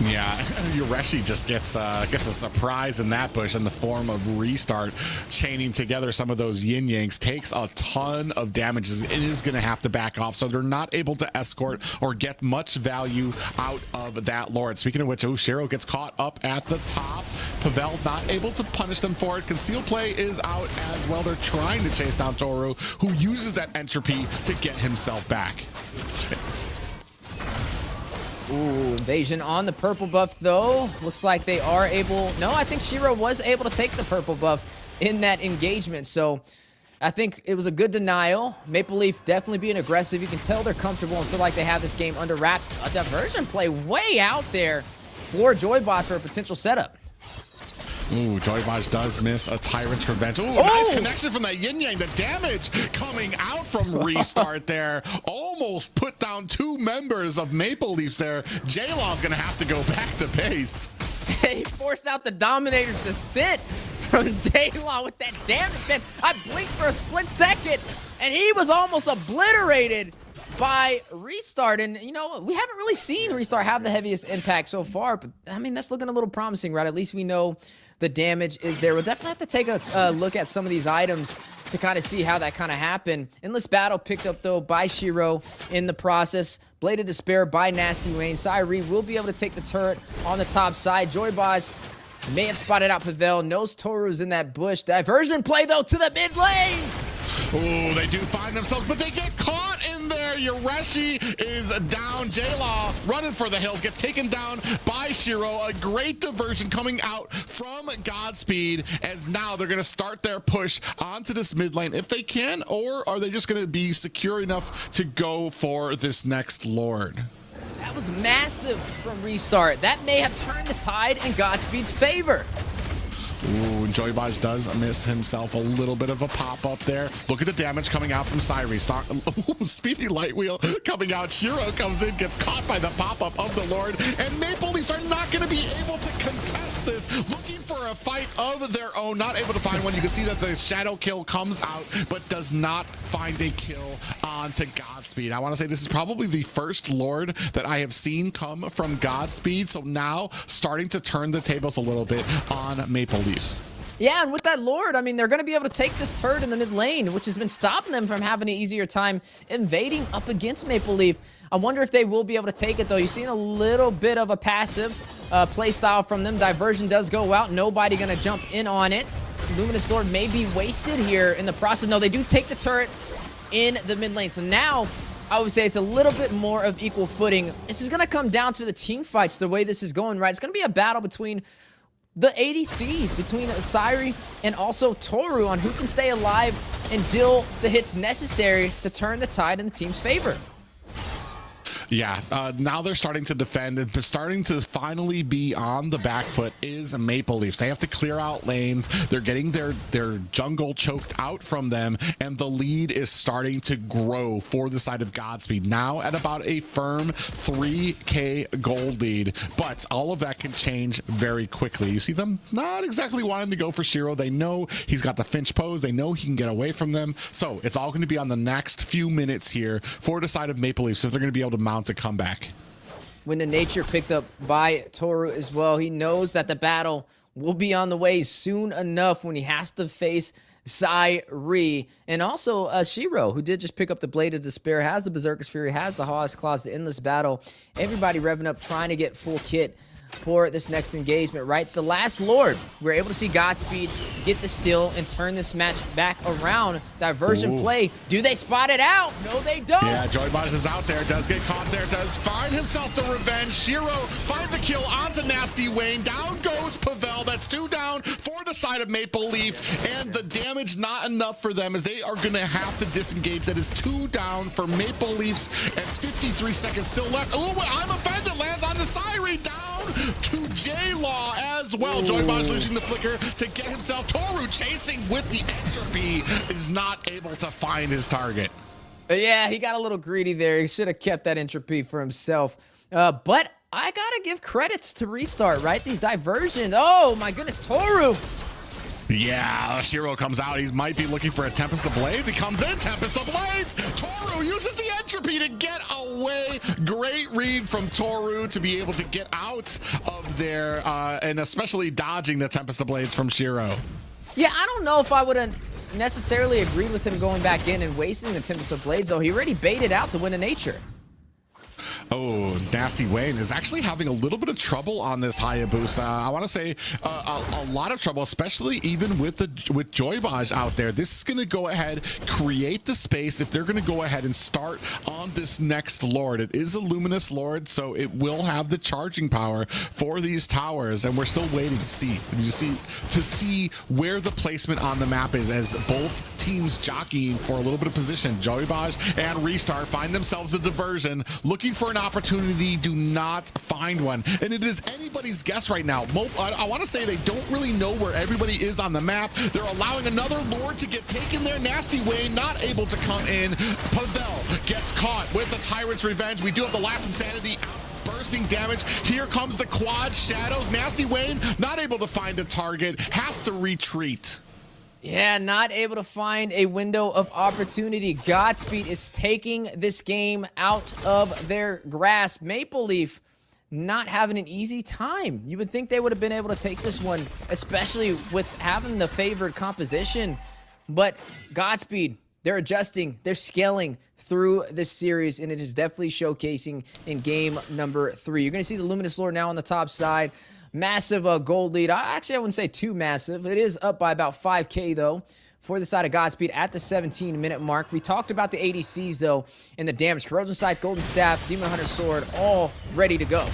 Yeah, Yureshi just gets a surprise in that bush in the form of Restart, chaining together some of those yin-yangs, takes a ton of damage. It is going to have to back off, so they're not able to escort or get much value out of that Lord. Speaking of which, Shiro gets caught up at the top. Pavel not able to punish them for it. Conceal play is out as well. They're trying to chase down Toru, who uses that entropy to get himself back. Ooh, invasion on the purple buff, though. Looks like they are able... No, I think Shiro was able to take the purple buff in that engagement. So I think it was a good denial. Maple Leaf definitely being aggressive. You can tell they're comfortable and feel like they have this game under wraps. A diversion play way out there for Joyboss for a potential setup. Ooh, Joybosh does miss a Tyrant's Revenge. Ooh, nice connection from that Yin Yang. The damage coming out from Restart there. Almost put down 2 members of Maple Leafs there. J-Law's going to have to go back to base. He forced out the Dominators to sit from J-Law with that damage. Man, I blinked for a split second, and he was almost obliterated by Restart. And, you know, we haven't really seen Restart have the heaviest impact so far, but, I mean, that's looking a little promising, right? At least we know the damage is there. We'll definitely have to take a look at some of these items to kind of see how that kind of happened. Endless Battle picked up, though, by Shiro in the process. Blade of Despair by Nasty Wayne. Cyree will be able to take the turret on the top side. Joyboss may have spotted out Pavel. Knows Toru's in that bush. Diversion play, though, to the mid lane. Oh, they do find themselves, but they get caught in there. there. Yoreshi is down. J-Law running for the hills, gets taken down by Shiro. A great diversion coming out from Godspeed, as now they're going to start their push onto this mid lane if they can, or are they just going to be secure enough to go for this next Lord? That was massive from Restart. That may have turned the tide in Godspeed's favor. Ooh, Joybaj does miss himself a little bit of a pop-up there. Look at the damage coming out from Syri. Speedy Light Wheel coming out. Shiro comes in, gets caught by the pop-up of the Lord, and Maple Leafs are not going to be able to contest this. Looking for a fight of their own, not able to find one. You can see that the shadow kill comes out, but does not find a kill onto Godspeed. I want to say this is probably the first Lord that I have seen come from Godspeed, so now starting to turn the tables a little bit on Maple Leafs. Yeah, and with that Lord, I mean, they're going to be able to take this turret in the mid lane, which has been stopping them from having an easier time invading up against Maple Leaf. I wonder if they will be able to take it, though. You've seen a little bit of a passive play style from them. Diversion does go out. Nobody going to jump in on it. Luminous Lord may be wasted here in the process. No, they do take the turret in the mid lane. So now, I would say it's a little bit more of equal footing. This is going to come down to the team fights, the way this is going, right? It's going to be a battle between the ADCs, between Syri and also Toru, on who can stay alive and deal the hits necessary to turn the tide in the team's favor. Yeah, now they're starting to defend, and starting to finally be on the back foot is Maple Leafs. They have to clear out lanes. They're getting their jungle choked out from them, and the lead is starting to grow for the side of Godspeed. Now at about a firm 3K gold lead, but all of that can change very quickly. You see them not exactly wanting to go for Shiro. They know he's got the Finch pose. They know he can get away from them. So it's all going to be on the next few minutes here for the side of Maple Leafs if they're going to be able to mount a comeback. When the nature picked up by Toru as well, he knows that the battle will be on the way soon enough when he has to face Syri and also Shiro, who did just pick up the Blade of Despair, has the Berserker's Fury, has the Hawk's Claws, the Endless Battle. Everybody revving up, trying to get full kit for this next engagement, right? The last Lord, we're able to see Godspeed get the steal and turn this match back around. Diversion play. Do they spot it out? No, they don't. Yeah, Joybaj is out there, does get caught there, does find himself the revenge. Shiro finds a kill onto Nasty Wayne. Down goes Pavel. That's 2 down for the side of Maple Leaf, and the damage not enough for them as they are going to have to disengage. That is 2 down for Maple Leafs and 53 seconds still left. Oh, I'm offended. Lands on the Syri, down to J-Law as well. Joybaj losing the flicker to get himself. Toru chasing with the entropy is not able to find his target. Yeah, he got a little greedy there. He should have kept that entropy for himself. But I gotta give credits to Restart, right? These diversions. Oh my goodness, Toru. Yeah, Shiro comes out. He might be looking for a Tempest of Blades. He comes in, Tempest of Blades. Toru uses the entropy to get away. Great read from Toru to be able to get out of there, and especially dodging the Tempest of Blades from Shiro. Yeah, I don't know if I would have necessarily agreed with him going back in and wasting the Tempest of Blades, though. He already baited out the Wind of Nature. Oh, Nasty Wayne is actually having a little bit of trouble on this Hayabusa. I want to say a lot of trouble, especially even with Joybaj out there. This is going to go ahead, create the space if they're going to go ahead and start on this next Lord. It is a Luminous Lord, so it will have the charging power for these towers, and we're still waiting to see where the placement on the map is, as both teams jockeying for a little bit of position. Joybaj and Restart find themselves a diversion, looking for an opportunity, do not find one, and it is anybody's guess right now. I want to say they don't really know where everybody is on the map. They're allowing another Lord to get taken there. Nasty Wayne not able to come in. Pavel gets caught with the Tyrant's Revenge. We do have the Last Insanity bursting damage. Here comes the quad shadows. Nasty Wayne not able to find a target, has to retreat. Yeah, not able to find a window of opportunity. Godspeed is taking this game out of their grasp. Maple Leaf not having an easy time. You would think they would have been able to take this one, especially with having the favored composition. But Godspeed, they're adjusting, they're scaling through this series, and it is definitely showcasing in game number 3. You're going to see the Luminous Lord now on the top side. Massive gold lead. Actually, I wouldn't say too massive. It is up by about 5K, though, for the side of Godspeed at the 17-minute mark. We talked about the ADCs, though, and the damage. Corrosion Scythe, Golden Staff, Demon Hunter Sword, all ready to go.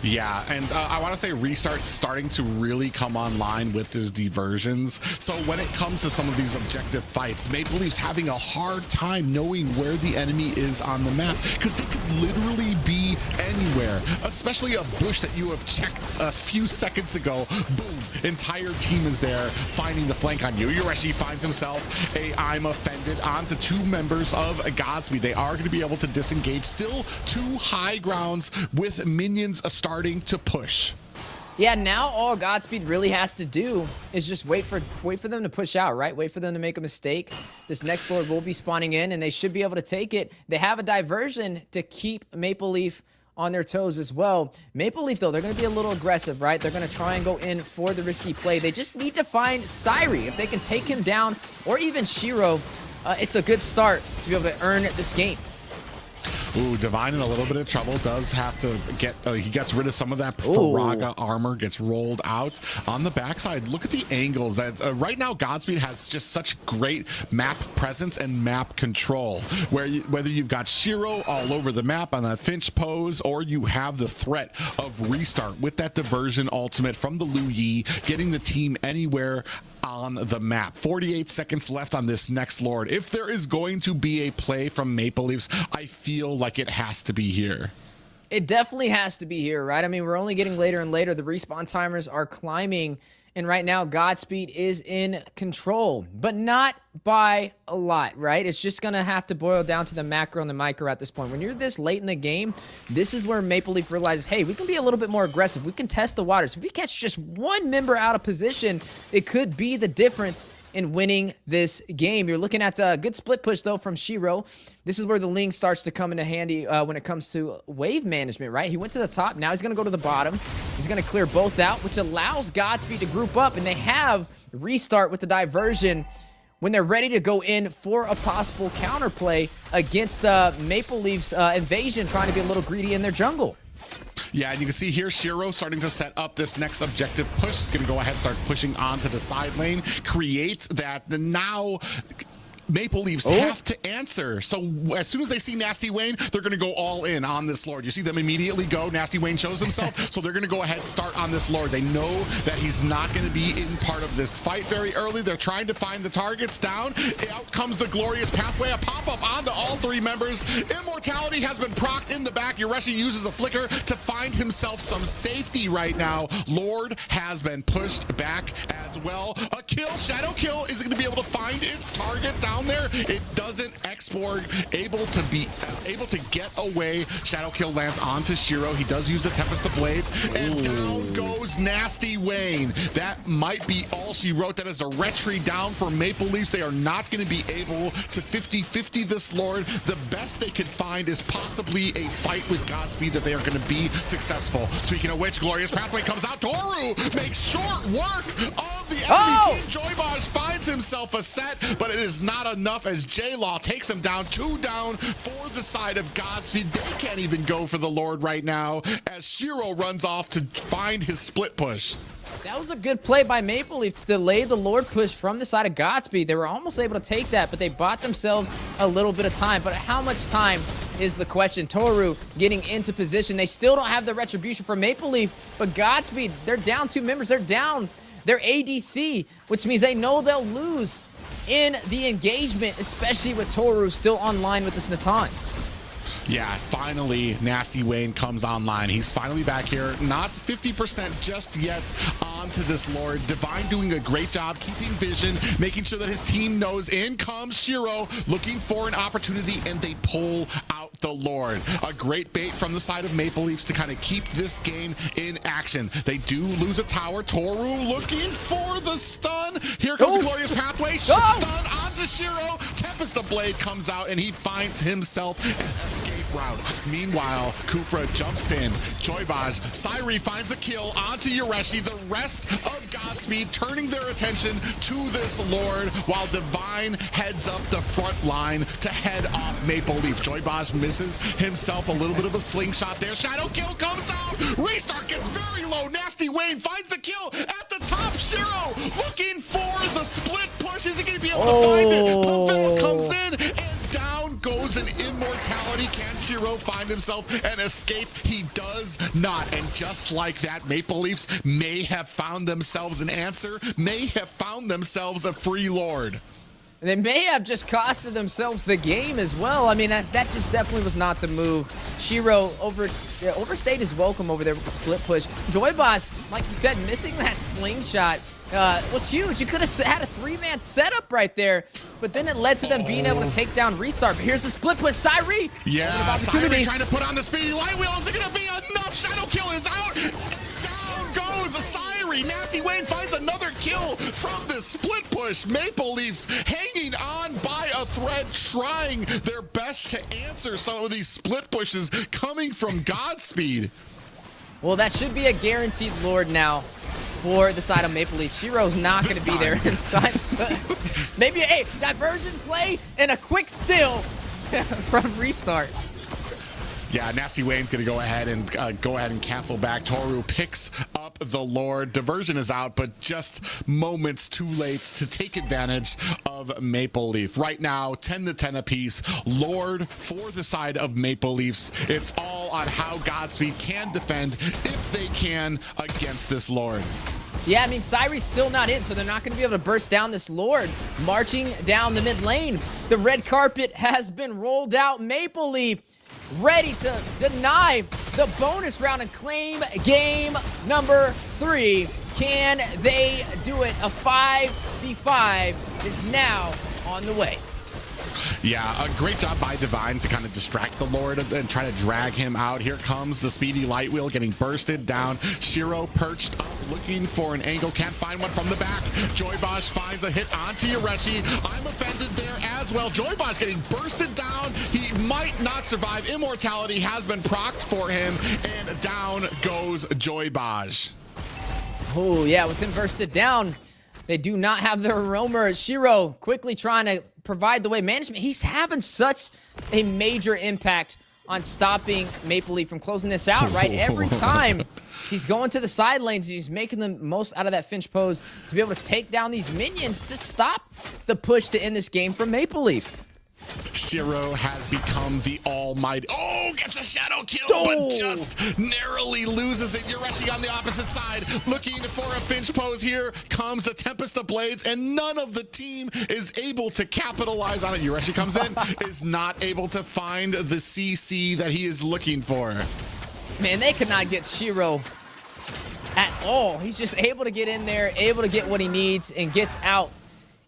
Yeah, and I want to say Restart's starting to really come online with his diversions. So when it comes to some of these objective fights, Maple Leaf's having a hard time knowing where the enemy is on the map, because they could literally be anywhere, especially a bush that you have checked a few seconds ago. Boom, entire team is there finding the flank on you. Yureshi finds himself a I'm offended onto 2 members of Godspeed. They are going to be able to disengage. Still 2 high grounds with minions starting to push. Yeah, now all Godspeed really has to do is just wait for them to push out, right? Wait for them to make a mistake. This next Lord will be spawning in, and they should be able to take it. They have a diversion to keep Maple Leaf on their toes as well. Maple Leaf, though, they're going to be a little aggressive, right? They're going to try and go in for the risky play. They just need to find Sairi. If they can take him down, or even Shiro, it's a good start to be able to earn this game. Ooh, Divine in a little bit of trouble. Does have to get, he gets rid of some of that Faraga armor, gets rolled out on the backside. Look at the angles. That right now, Godspeed has just such great map presence and map control, where whether you've got Shiro all over the map on that Finch pose, or you have the threat of Restart with that diversion ultimate from the Lu Yi, getting the team anywhere on the map. 48 seconds left on this next Lord. If there is going to be a play from Maple Leafs, I feel like it has to be here. It definitely has to be here, right? I mean, we're only getting later and later. The respawn timers are climbing, and right now Godspeed is in control, but not by a lot, right? It's just gonna have to boil down to the macro and the micro at this point. When you're this late in the game, this is where Maple Leaf realizes, hey, we can be a little bit more aggressive. We can test the waters. If we catch just 1 member out of position, it could be the difference in winning this game. You're looking at a good split push, though, from Shiro. This is where the Ling starts to come into handy when it comes to wave management, right? He went to the top. Now he's going to go to the bottom. He's going to clear both out, which allows Godspeed to group up, and they have Restart with the diversion when they're ready to go in for a possible counterplay against Maple Leaf's invasion, trying to be a little greedy in their jungle. Yeah, and you can see here Shiro starting to set up this next objective push. He's going to go ahead and start pushing onto the side lane, create that. Now Maple Leafs have to answer. So as soon as they see Nasty Wayne, they're going to go all in on this Lord. You see them immediately go. Nasty Wayne shows himself, so they're going to go ahead and start on this Lord. They know that he's not going to be in part of this fight very early. They're trying to find the targets down. Out comes the glorious pathway, a pop-up onto all 3 members. Immortality has been procced in the back. Yureshi uses a flicker to find himself some safety right now. Lord has been pushed back as well. A kill, Shadow Kill is going to be able to find its target down there. It doesn't. Exborg able to get away. Shadow Kill lands onto Shiro. He does use the Tempest of Blades, and down goes Nasty Wayne. That might be all she wrote. That is a retreat down for Maple Leafs. They are not going to be able to 50-50 this Lord. The best they could find is possibly a fight with Godspeed that they are going to be successful. Speaking of which, Glorious Pathway comes out. Toru makes short work of the enemy team. Joybaj finds himself a set, but it is not enough as J-Law takes him down. 2 down for the side of Godspeed. They can't even go for the Lord right now as Shiro runs off to find his split push. That was a good play by Maple Leaf to delay the Lord push from the side of Godspeed. They were almost able to take that, but they bought themselves a little bit of time. But how much time is the question? Toru getting into position. They still don't have the retribution for Maple Leaf, but Godspeed, they're down 2 members. They're down their ADC, which means they know they'll lose in the engagement, especially with Toru still online with this Natan. Yeah, finally, Nasty Wayne comes online. He's finally back here. Not 50% just yet onto this Lord. Divine doing a great job keeping vision, making sure that his team knows. In comes Shiro, looking for an opportunity, and they pull out the Lord. A great bait from the side of Maple Leafs to kind of keep this game in action. They do lose a tower. Toru looking for the stun. Here comes Glorious Pathway. Stun onto Shiro. Tempest of Blade comes out, and he finds himself an escape route. Meanwhile, Kufra jumps in. Joybaj, Sairi finds the kill onto Yureshi. The rest of Godspeed turning their attention to this Lord while Divine heads up the front line to head off Maple Leaf. Joybaj misses himself a little bit of a slingshot there. Shadow Kill comes out. Restart gets very low. Nasty Wayne finds the kill at the top. Shiro looking for the split push. Is he going to be able to find it? Pavel comes in and down goes an immortality. Can Shiro find himself an escape? He does not. And just like that, Maple Leafs may have found themselves an answer, may have found themselves a free lord. They may have just costed themselves the game as well. I mean, that just definitely was not the move. Shiro overstayed his welcome over there with the split push. Joyboss, like you said, missing that slingshot was huge. You could have had a 3-man setup right there, but then it led to them being able to take down Restart. But here's the split push. Syrie! Yeah, Syrie trying to put on the speedy light wheel. Is it going to be enough? Shadow Kill is out. Down goes Syrie. Nasty Wayne finds another kill from this split push. Maple Leafs hanging on by a thread, trying their best to answer some of these split pushes coming from Godspeed. Well, that should be a guaranteed Lord now for the side of Maple Leafs. Shiro's not going to be there inside. Maybe a diversion play and a quick steal from Restart. Yeah, Nasty Wayne's going to go ahead and cancel back. Toru picks up the Lord. Diversion is out, but just moments too late to take advantage of Maple Leaf. Right now, 10-10 apiece. Lord for the side of Maple Leafs. It's all on how Godspeed can defend, if they can, against this Lord. Yeah, I mean, Syrie's still not in, so they're not going to be able to burst down this Lord. Marching down the mid lane, the red carpet has been rolled out. Maple Leaf ready to deny the bonus round and claim game number 3. Can they do it? A 5v5 is now on the way. Yeah, a great job by Divine to kind of distract the Lord and try to drag him out. Here comes the speedy light wheel getting bursted down. Shiro perched up, looking for an angle. Can't find one from the back. Joybosh finds a hit onto Yureshi. I'm offended there as well. Joybosh getting bursted down. He might not survive. Immortality has been procced for him, and down goes Joybosh. Oh, yeah, with him bursted down, they do not have their roamer. Shiro quickly trying to provide the way management. He's having such a major impact on stopping Maple Leaf from closing this out, right? Every time he's going to the side lanes, he's making the most out of that Finch pose to be able to take down these minions to stop the push to end this game from Maple Leaf. Shiro has become the almighty. Oh, gets a shadow kill, but just narrowly loses it. Yureshi on the opposite side, looking for a Finch pose. Here comes the Tempest of Blades, and none of the team is able to capitalize on it. Yureshi comes in, is not able to find the CC that he is looking for. Man, they could not get Shiro at all. He's just able to get in there, able to get what he needs, and gets out.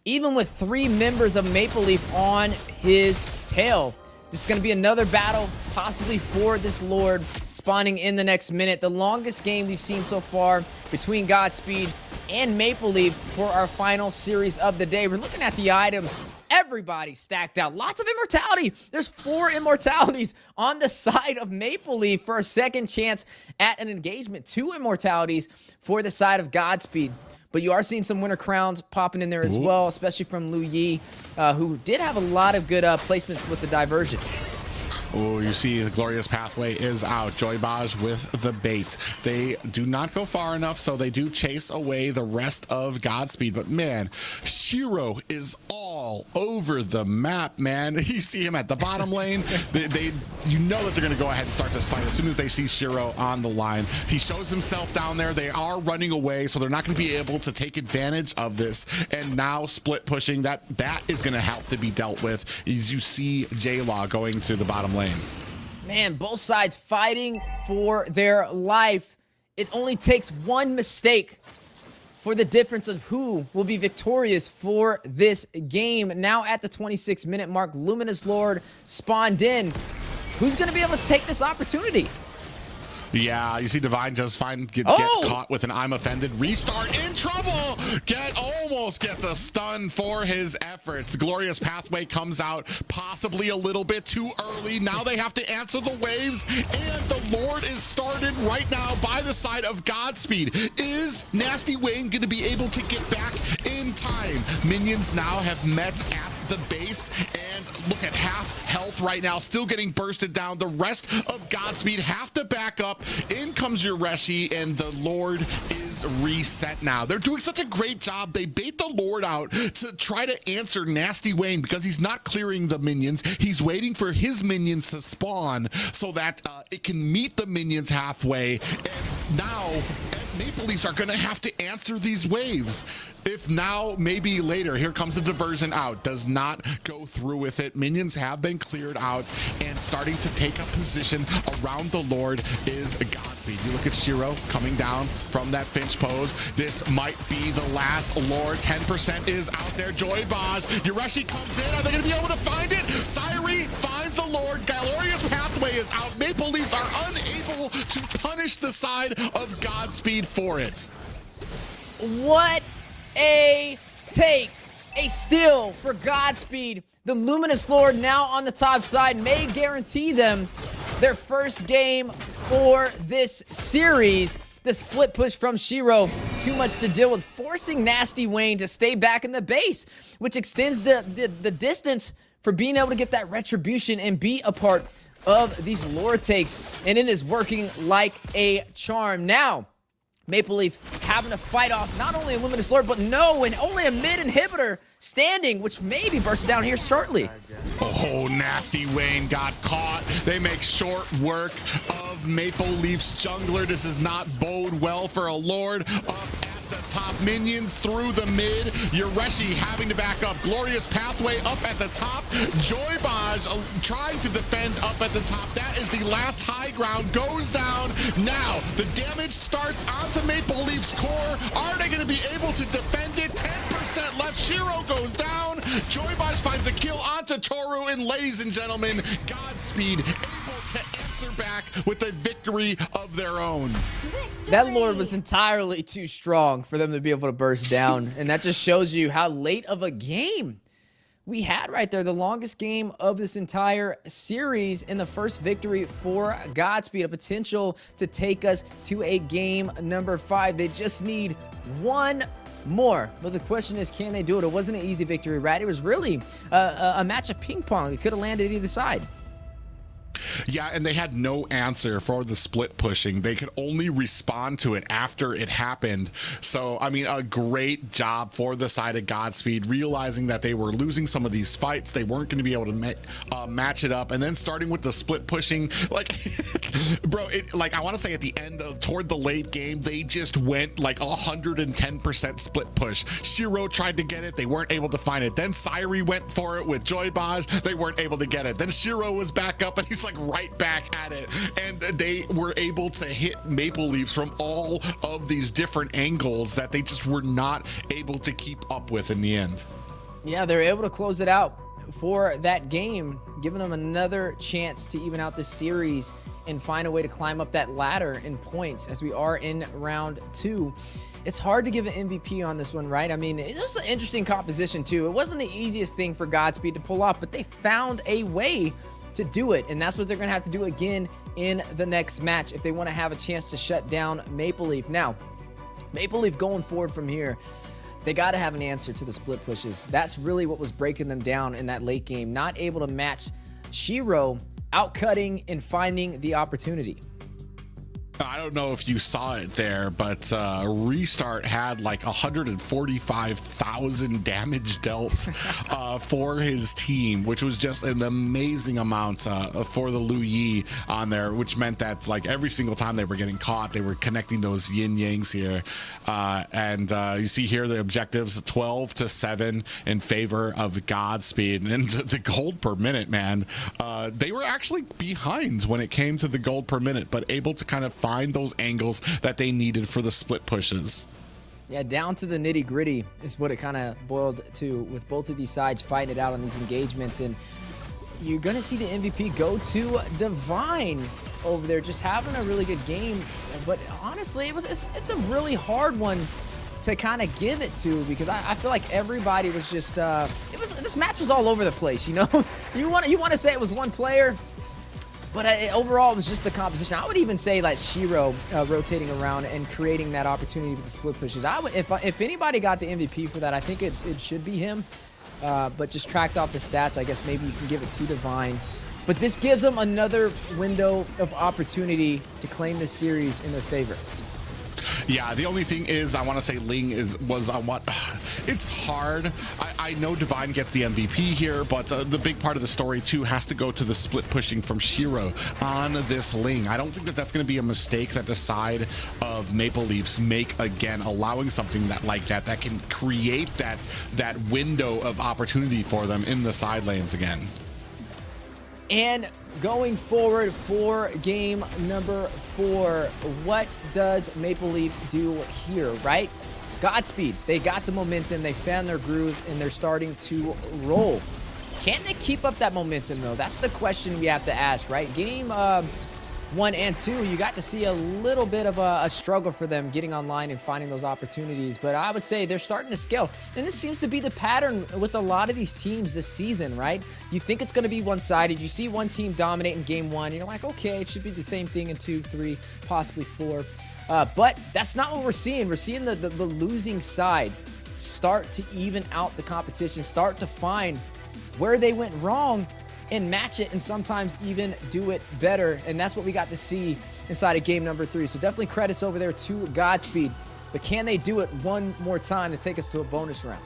Even with 3 members of Maple Leaf on his tail. This is going to be another battle, possibly for this Lord, spawning in the next minute. The longest game we've seen so far between Godspeed and Maple Leaf for our final series of the day. We're looking at the items. Everybody stacked out. Lots of immortality. There's 4 immortalities on the side of Maple Leaf for a second chance at an engagement. 2 immortalities for the side of Godspeed. But you are seeing some winter crowns popping in there as well, especially from Lu Yi, who did have a lot of good placements with the diversion. Oh, you see the Glorious Pathway is out. Joybosh with the bait. They do not go far enough, so they do chase away the rest of Godspeed. But man, Shiro is all over the map, man. You see him at the bottom lane. You know that they're going to go ahead and start this fight as soon as they see Shiro on the line. He shows himself down there. They are running away, so they're not going to be able to take advantage of this. And now split pushing, that is going to have to be dealt with as you see J-Law going to the bottom lane. Man, both sides fighting for their life. It only takes one mistake for the difference of who will be victorious for this game. Now at the 26-minute mark, Luminous Lord spawned in. Who's going to be able to take this opportunity? Yeah, you see Divine just get caught with an I'm offended. Restart in trouble. Almost gets a stun for his efforts. Glorious Pathway comes out possibly a little bit too early. Now they have to answer the waves, and the Lord is started right now by the side of Godspeed. Is Nasty Wayne going to be able to get back in time? Minions now have met at the base, and look at half health health right now, still getting bursted down. The rest of Godspeed have to back up. In comes Yureshi, and the Lord is reset now. They're doing such a great job. They bait the Lord out to try to answer Nasty Wayne because he's not clearing the minions. He's waiting for his minions to spawn so that it can meet the minions halfway. And now Maple Leafs are going to have to answer these waves. If now, maybe later, here comes a diversion out, does not go through with it. Minions have been cleared out, and starting to take a position around the Lord is Godspeed. You look at Shiro coming down from that Finch pose. This might be the last Lord. 10% is out there. Joy Baj. Yureshi comes in. Are they going to be able to find it? Sairi finds the Lord. Glorious Pathway is out. Maple Leafs are unable to punish the side of Godspeed for it. What a take. A steal for Godspeed. The Luminous Lord now on the top side may guarantee them their first game for this series. The split push from Shiro, too much to deal with, forcing Nasty Wayne to stay back in the base, which extends the distance for being able to get that retribution and be a part of these lore takes, and it is working like a charm. Now, Maple Leaf having to fight off not only a Luminous Lord, but and only a mid inhibitor standing, which may be bursted down here shortly. Oh, Nasty Wayne got caught. They make short work of Maple Leaf's jungler. This does not bode well for a Lord up at the top. Minions through the mid. Yureshi having to back up. Glorious Pathway up at the top. Joy Baj trying to defend up at the top. That is the last high ground. Goes down. Now, the damage starts onto Maple Leaf's core. Are they going to be able to defend it? 10% left. Shiro goes down. Joy Baj finds a kill onto Toru. And ladies and gentlemen, Godspeed able to answer back with a victory of their own. That Lord was entirely too strong for them to be able to burst down. And that just shows you how late of a game we had right there. The longest game of this entire series, in the first victory for Godspeed. A potential to take us to a game number 5. They just need one more. But the question is, can they do it? It wasn't an easy victory, right? It was really a match of ping pong. It could have landed either side. Yeah, and they had no answer for the split pushing. They could only respond to it after it happened. So, I mean, a great job for the side of Godspeed, realizing that they were losing some of these fights. They weren't going to be able to match it up. And then starting with the split pushing, like, bro, I want to say at the end, toward the late game, they just went like 110% split push. Shiro tried to get it. They weren't able to find it. Then Sairi went for it with Joy Baj. They weren't able to get it. Then Shiro was back up, and he's like right back at it, and they were able to hit Maple Leafs from all of these different angles that they just were not able to keep up with in the end. Yeah, they were able to close it out for that game, giving them another chance to even out this series and find a way to climb up that ladder in points as we are in round 2. It's hard to give an MVP on this one, right? I mean, it was an interesting composition too. It wasn't the easiest thing for Godspeed to pull off, but they found a way to do it, and that's what they're gonna have to do again in the next match if they want to have a chance to shut down Maple Leaf. Now, Maple Leaf going forward from here, they got to have an answer to the split pushes. That's really what was breaking them down in that late game, not able to match Shiro, outcutting and finding the opportunity. I don't know if you saw it there, but Restart had like 145,000 damage dealt for his team, which was just an amazing amount for the Lu Yi on there, which meant that like every single time they were getting caught, they were connecting those yin yangs here. And you see here the objectives 12-7 in favor of Godspeed, and the gold per minute, man. They were actually behind when it came to the gold per minute, but able to kind of find those angles that they needed for the split pushes. Yeah, down to the nitty gritty is what it kind of boiled to, with both of these sides fighting it out on these engagements. And you're going to see the MVP go to Divine over there, just having a really good game. But honestly, it's a really hard one to kind of give it to, because I feel like everybody was just this match was all over the place, you know. you want to say it was one player, but overall it was just the composition. I would even say like Shiro rotating around and creating that opportunity with the split pushes. I would, if anybody got the MVP for that, I think it should be him. but just tracked off the stats. I guess maybe you can give it to Divine. But this gives them another window of opportunity to claim this series in their favor. Yeah, the only thing is, I want to say Ling was on what? It's hard. I know Divine gets the MVP here, but the big part of the story too has to go to the split pushing from Shiro on this Ling. I don't think that that's going to be a mistake that the side of Maple Leafs make again, allowing something like that can create that window of opportunity for them in the side lanes again. And going forward for game number 4, what does Maple Leaf do here, right? Godspeed. They got the momentum, they found their groove, and they're starting to roll. Can they keep up that momentum, though? That's the question we have to ask, right? Game 1 and 2, you got to see a little bit of a struggle for them getting online and finding those opportunities, but I would say they're starting to scale. And this seems to be the pattern with a lot of these teams this season, right? You think it's going to be one-sided. You see one team dominate in game 1, and you're like, okay, it should be the same thing in 2, 3, possibly 4. But that's not what we're seeing. We're seeing the losing side start to even out the competition, start to find where they went wrong and match it, and sometimes even do it better. And that's what we got to see inside of game number 3. So definitely credits over there to Godspeed. But can they do it one more time to take us to a bonus round?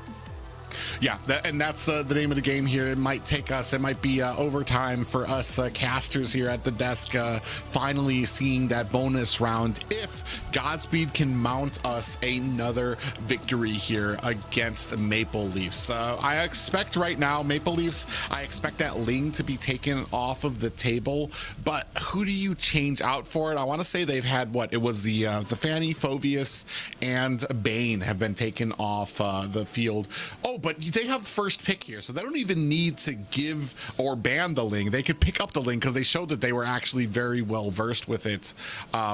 Yeah, that's the name of the game here. It might take us, it might be overtime for us casters here at the desk, finally seeing that bonus round if Godspeed can mount us another victory here against Maple Leafs. I expect right now, Maple Leafs, I expect that Ling to be taken off of the table, but who do you change out for it? I want to say they've had it was the Fanny, Phoveus, and Bane have been taken off the field. Oh, but they have first pick here, so they don't even need to give or ban the Ling. They could pick up the Ling because they showed that they were actually very well versed with it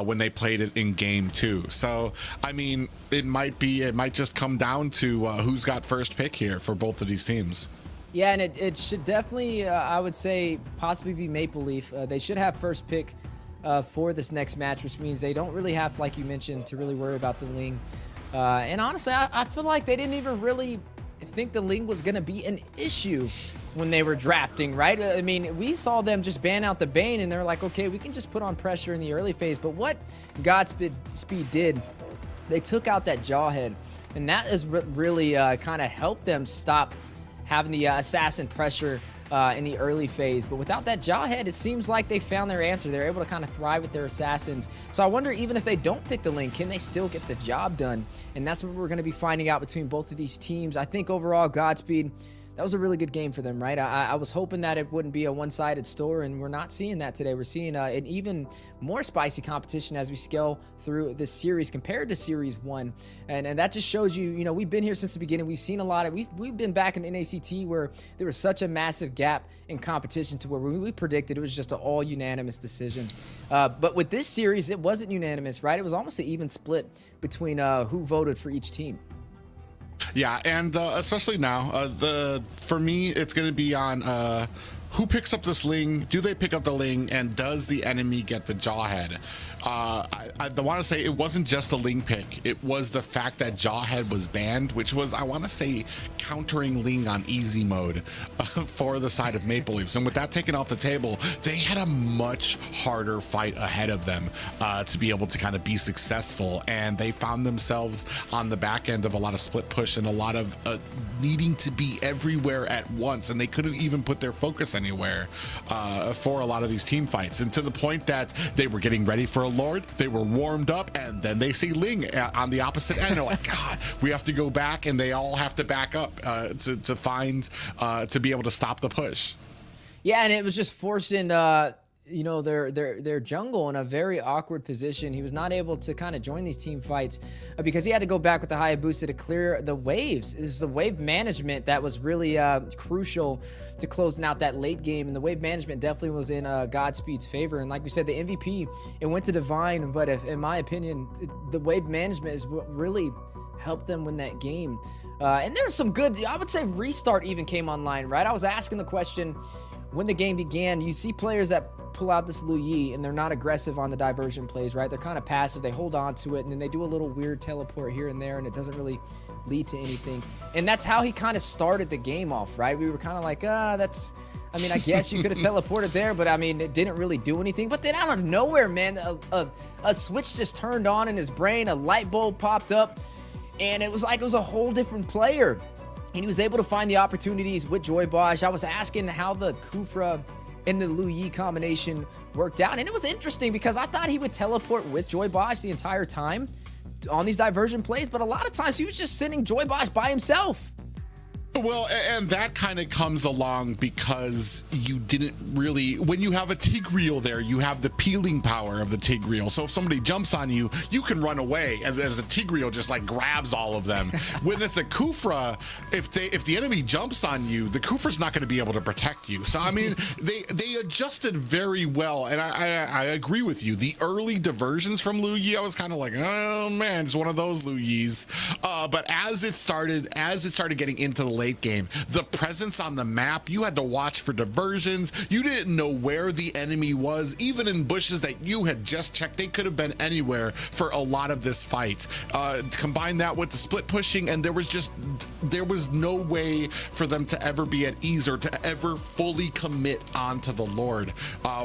when they played it in game 2. So, I mean, it might just come down to who's got first pick here for both of these teams. Yeah, and it should definitely, I would say, possibly be Maple Leaf. They should have first pick for this next match, which means they don't really have, like you mentioned, to really worry about the Ling. And honestly, I feel like they didn't even really think the Ling was going to be an issue when they were drafting, right? I mean, we saw them just ban out the Bane, and they're like, okay, we can just put on pressure in the early phase. But what Godspeed did, they took out that Jawhead, and that is really kind of helped them stop having the assassin pressure in the early phase. But without that Jawhead, it seems like they found their answer. They're able to kind of thrive with their assassins. So I wonder, even if they don't pick the Ling, can they still get the job done? And that's what we're going to be finding out between both of these teams. I think overall, Godspeed, that was a really good game for them, right? I was hoping that it wouldn't be a one-sided story, and we're not seeing that today. We're seeing an even more spicy competition as we scale through this series compared to Series 1. And that just shows you, we've been here since the beginning. We've seen a lot of, we've been back in NACT where there was such a massive gap in competition to where we predicted it was just an all-unanimous decision. But with this series, it wasn't unanimous, right? It was almost an even split between who voted for each team. Yeah, and especially now, for me, it's going to be on who picks up this Ling, do they pick up the Ling, and does the enemy get the Jawhead? I want to say it wasn't just the Ling pick, it was the fact that Jawhead was banned, which was, I want to say, countering Ling on easy mode for the side of Maple Leafs. And with that taken off the table, they had a much harder fight ahead of them to be able to kind of be successful, and they found themselves on the back end of a lot of split push and a lot of needing to be everywhere at once, and they couldn't even put their focus anywhere for a lot of these team fights, and to the point that they were getting ready for a Lord, they were warmed up, and then they see Ling on the opposite end. They're like, God, we have to go back, and they all have to back up to find to be able to stop the push. Yeah, and it was just forcing their jungle in a very awkward position. He was not able to kind of join these team fights because he had to go back with the Hayabusa to clear the waves. It was the wave management that was really crucial to closing out that late game, and the wave management definitely was in Godspeed's favor. And like we said, the MVP, it went to Divine, but in my opinion, the wave management is what really helped them win that game. And there's some good, I would say, restart even came online, right? I was asking the question, when the game began, you see players that pull out this Lu Yi and they're not aggressive on the diversion plays, right? They're kind of passive. They hold on to it and then they do a little weird teleport here and there and it doesn't really lead to anything. And that's how he kind of started the game off, right? We were kind of like, I guess you could have teleported there, but I mean, it didn't really do anything. But then out of nowhere, man, a switch just turned on in his brain, a light bulb popped up, and it was like it was a whole different player. And he was able to find the opportunities with Joy Bosch. I was asking how the Kufra and the Lu Yi combination worked out. And it was interesting because I thought he would teleport with Joy Bosch the entire time on these diversion plays. But a lot of times he was just sending Joy Bosch by himself. Well, and that kind of comes along because you didn't really, when you have a Tigreal there, you have the peeling power of the Tigreal. So if somebody jumps on you, you can run away, and as the Tigreal just like grabs all of them. When it's a Kufra, if the enemy jumps on you, the Kufra's not going to be able to protect you. So I mean, they adjusted very well, and I agree with you. The early diversions from Lu Yi, I was kind of like, oh man, it's one of those Lu Yis. But as it started getting into the late game, the presence on the map, you had to watch for diversions. You didn't know where the enemy was, even in bushes that you had just checked. They could have been anywhere for a lot of this fight. Combine that with the split pushing, and there was no way for them to ever be at ease or to ever fully commit onto the Lord,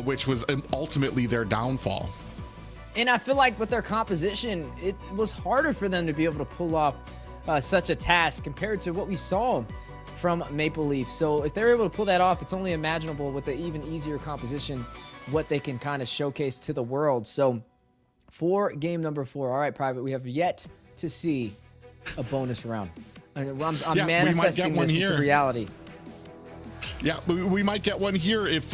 which was ultimately their downfall. And I feel like with their composition, it was harder for them to be able to pull off such a task compared to what we saw from Maple Leaf. So if they're able to pull that off, it's only imaginable with the even easier composition what they can kind of showcase to the world. So for game number 4, all right, Private, we have yet to see a bonus round. I'm manifesting this into reality. Yeah, we might get one here if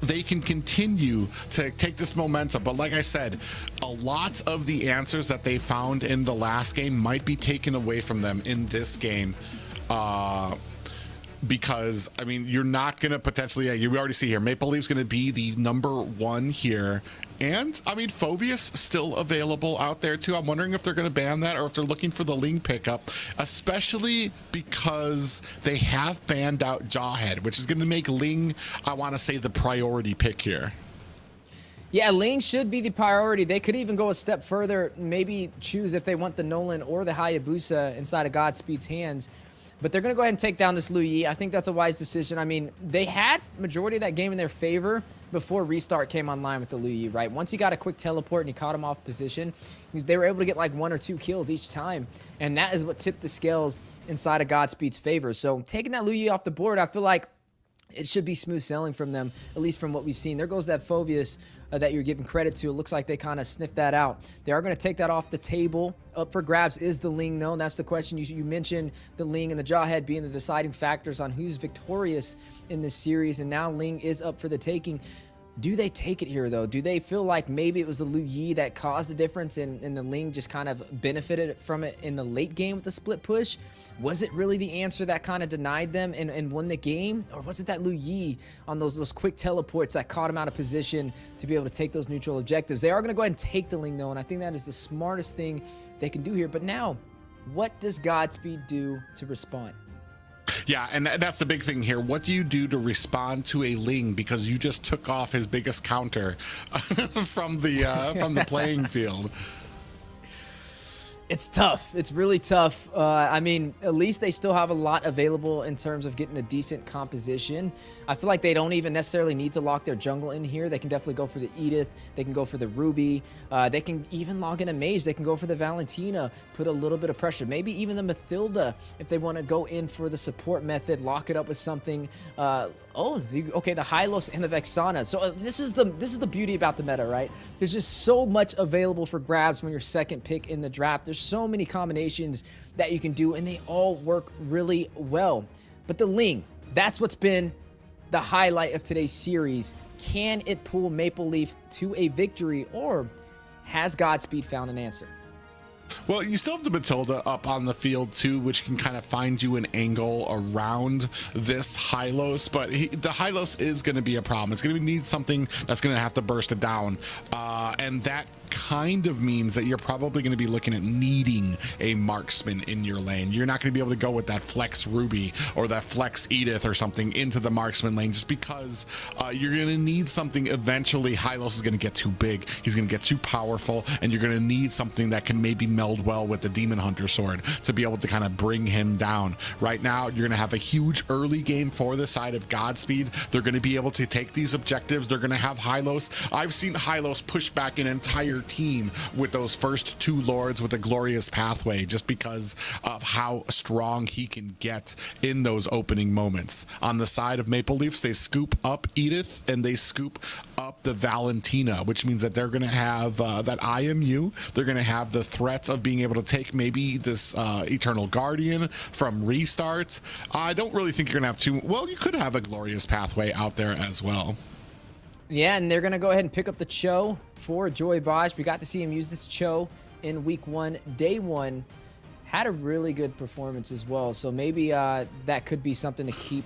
they can continue to take this momentum. But like I said, a lot of the answers that they found in the last game might be taken away from them in this game. Because, I mean, you're not going to potentially, you already see here, Maple Leaf's going to be the number 1 here. And, I mean, Phoveus still available out there, too. I'm wondering if they're going to ban that or if they're looking for the Ling pickup, especially because they have banned out Jawhead, which is going to make Ling, I want to say, the priority pick here. Yeah, Ling should be the priority. They could even go a step further, maybe choose if they want the Nolan or the Hayabusa inside of Godspeed's hands. But they're going to go ahead and take down this Lu Yi. I think that's a wise decision. I mean, they had majority of that game in their favor before Restart came online with the Lu Yi, right? Once he got a quick teleport and he caught him off position, they were able to get like 1 or 2 kills each time. And that is what tipped the scales inside of Godspeed's favor. So taking that Lu Yi off the board, I feel like it should be smooth sailing from them, at least from what we've seen. There goes that Phoveus that you're giving credit to. It looks like they kind of sniffed that out. They are going to take that off the table. Up for grabs is the Ling, though. And that's the question. You mentioned the Ling and the Jawhead being the deciding factors on who's victorious in this series. And now Ling is up for the taking. Do they take it here, though? Do they feel like maybe it was the Lu Yi that caused the difference and the Ling just kind of benefited from it in the late game with the split push? Was it really the answer that kind of denied them and won the game? Or was it that Lu Yi on those quick teleports that caught him out of position to be able to take those neutral objectives? They are going to go ahead and take the Ling, though, and I think that is the smartest thing they can do here. But now, what does Godspeed do to respond? Yeah, and that's the big thing here. What do you do to respond to a Ling because you just took off his biggest counter from the playing field? It's tough. It's really tough. I mean, at least they still have a lot available in terms of getting a decent composition. I feel like they don't even necessarily need to lock their jungle in here. They can definitely go for the Edith. They can go for the Ruby. They can even log in a Mage. They can go for the Valentina, put a little bit of pressure. Maybe even the Mathilda if they want to go in for the support method, lock it up with something. Okay, the Hylos and the Vexana. So this is the beauty about the meta, right? There's just so much available for grabs when you're second pick in the draft. There's so many combinations that you can do, and they all work really well. But the Ling, that's what's been the highlight of today's series. Can it pull Maple Leaf to a victory, or has Godspeed found an answer? Well, you still have the Matilda up on the field too, which can kind of find you an angle around this Hylos, but the Hylos is going to be a problem. It's going to need something that's going to have to burst it down, and that kind of means that you're probably going to be looking at needing a marksman in your lane. You're not going to be able to go with that flex Ruby or that flex Edith or something into the marksman lane, just because you're going to need something eventually. Hylos is going to get too big, he's going to get too powerful, and you're going to need something that can maybe meld well with the Demon Hunter sword to be able to kind of bring him down. Right now, you're going to have a huge early game for the side of Godspeed. They're going to be able to take these objectives. They're going to have Hylos. I've seen Hylos push back an entire team with those first 2 lords with a glorious pathway, just because of how strong he can get in those opening moments. On the side of Maple Leafs, they scoop up Edith and they scoop up the Valentina, which means that they're going to have that IMU. They're going to have the threat of being able to take maybe this Eternal Guardian from restart. I don't really think you're going to have well, you could have a glorious pathway out there as well. Yeah, and they're going to go ahead and pick up the Cho for Joy Bosch. We got to see him use this Cho in week 1. Day 1 had a really good performance as well. So maybe that could be something to keep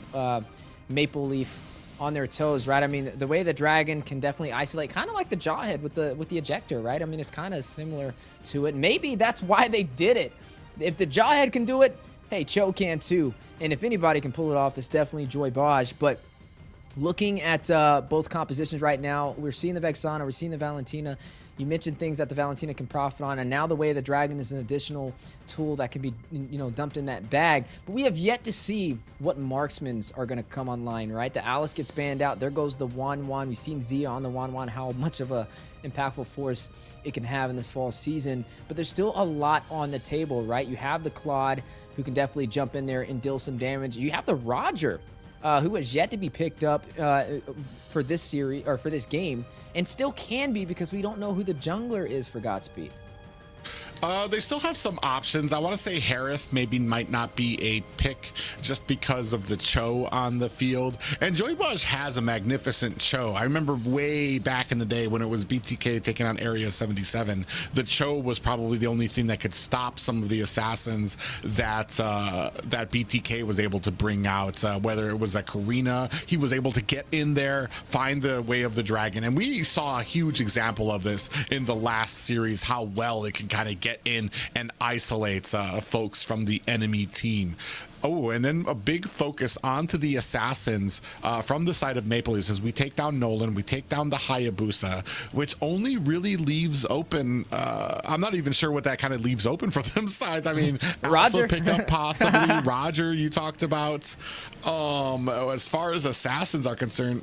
Maple Leaf on their toes, right? I mean, the way the Dragon can definitely isolate, kind of like the Jawhead with the ejector, right? I mean, it's kind of similar to it. Maybe that's why they did it. If the Jawhead can do it, hey, Cho can too. And if anybody can pull it off, it's definitely Joy Bosch. But looking at both compositions right now, we're seeing the Vexana, we're seeing the Valentina. You mentioned things that the Valentina can profit on, and now the way the Dragon is an additional tool that can be, dumped in that bag. But we have yet to see what marksmans are going to come online, right? The Alice gets banned out. There goes the Wan. We've seen Zia on the Wan, how much of a impactful force it can have in this fall season. But there's still a lot on the table, right? You have the Claude, who can definitely jump in there and deal some damage. You have the Roger, who has yet to be picked up for this series or for this game, and still can be, because we don't know who the jungler is for Godspeed. They still have some options. I want to say Harith might not be a pick just because of the Cho on the field. And Joy Bosch has a magnificent Cho. I remember way back in the day when it was BTK taking on Area 77, the Cho was probably the only thing that could stop some of the assassins that that BTK was able to bring out. Whether it was a Karina, he was able to get in there, find the way of the dragon. And we saw a huge example of this in the last series, how well it can kind of get in and isolate folks from the enemy team. Oh, and then a big focus onto the assassins from the side of Maple Leafs as we take down Nolan, we take down the Hayabusa, which only really leaves open. I'm not even sure what that kind of leaves open for them sides. I mean, Roger pickup possibly. Roger, you talked about. As far as assassins are concerned,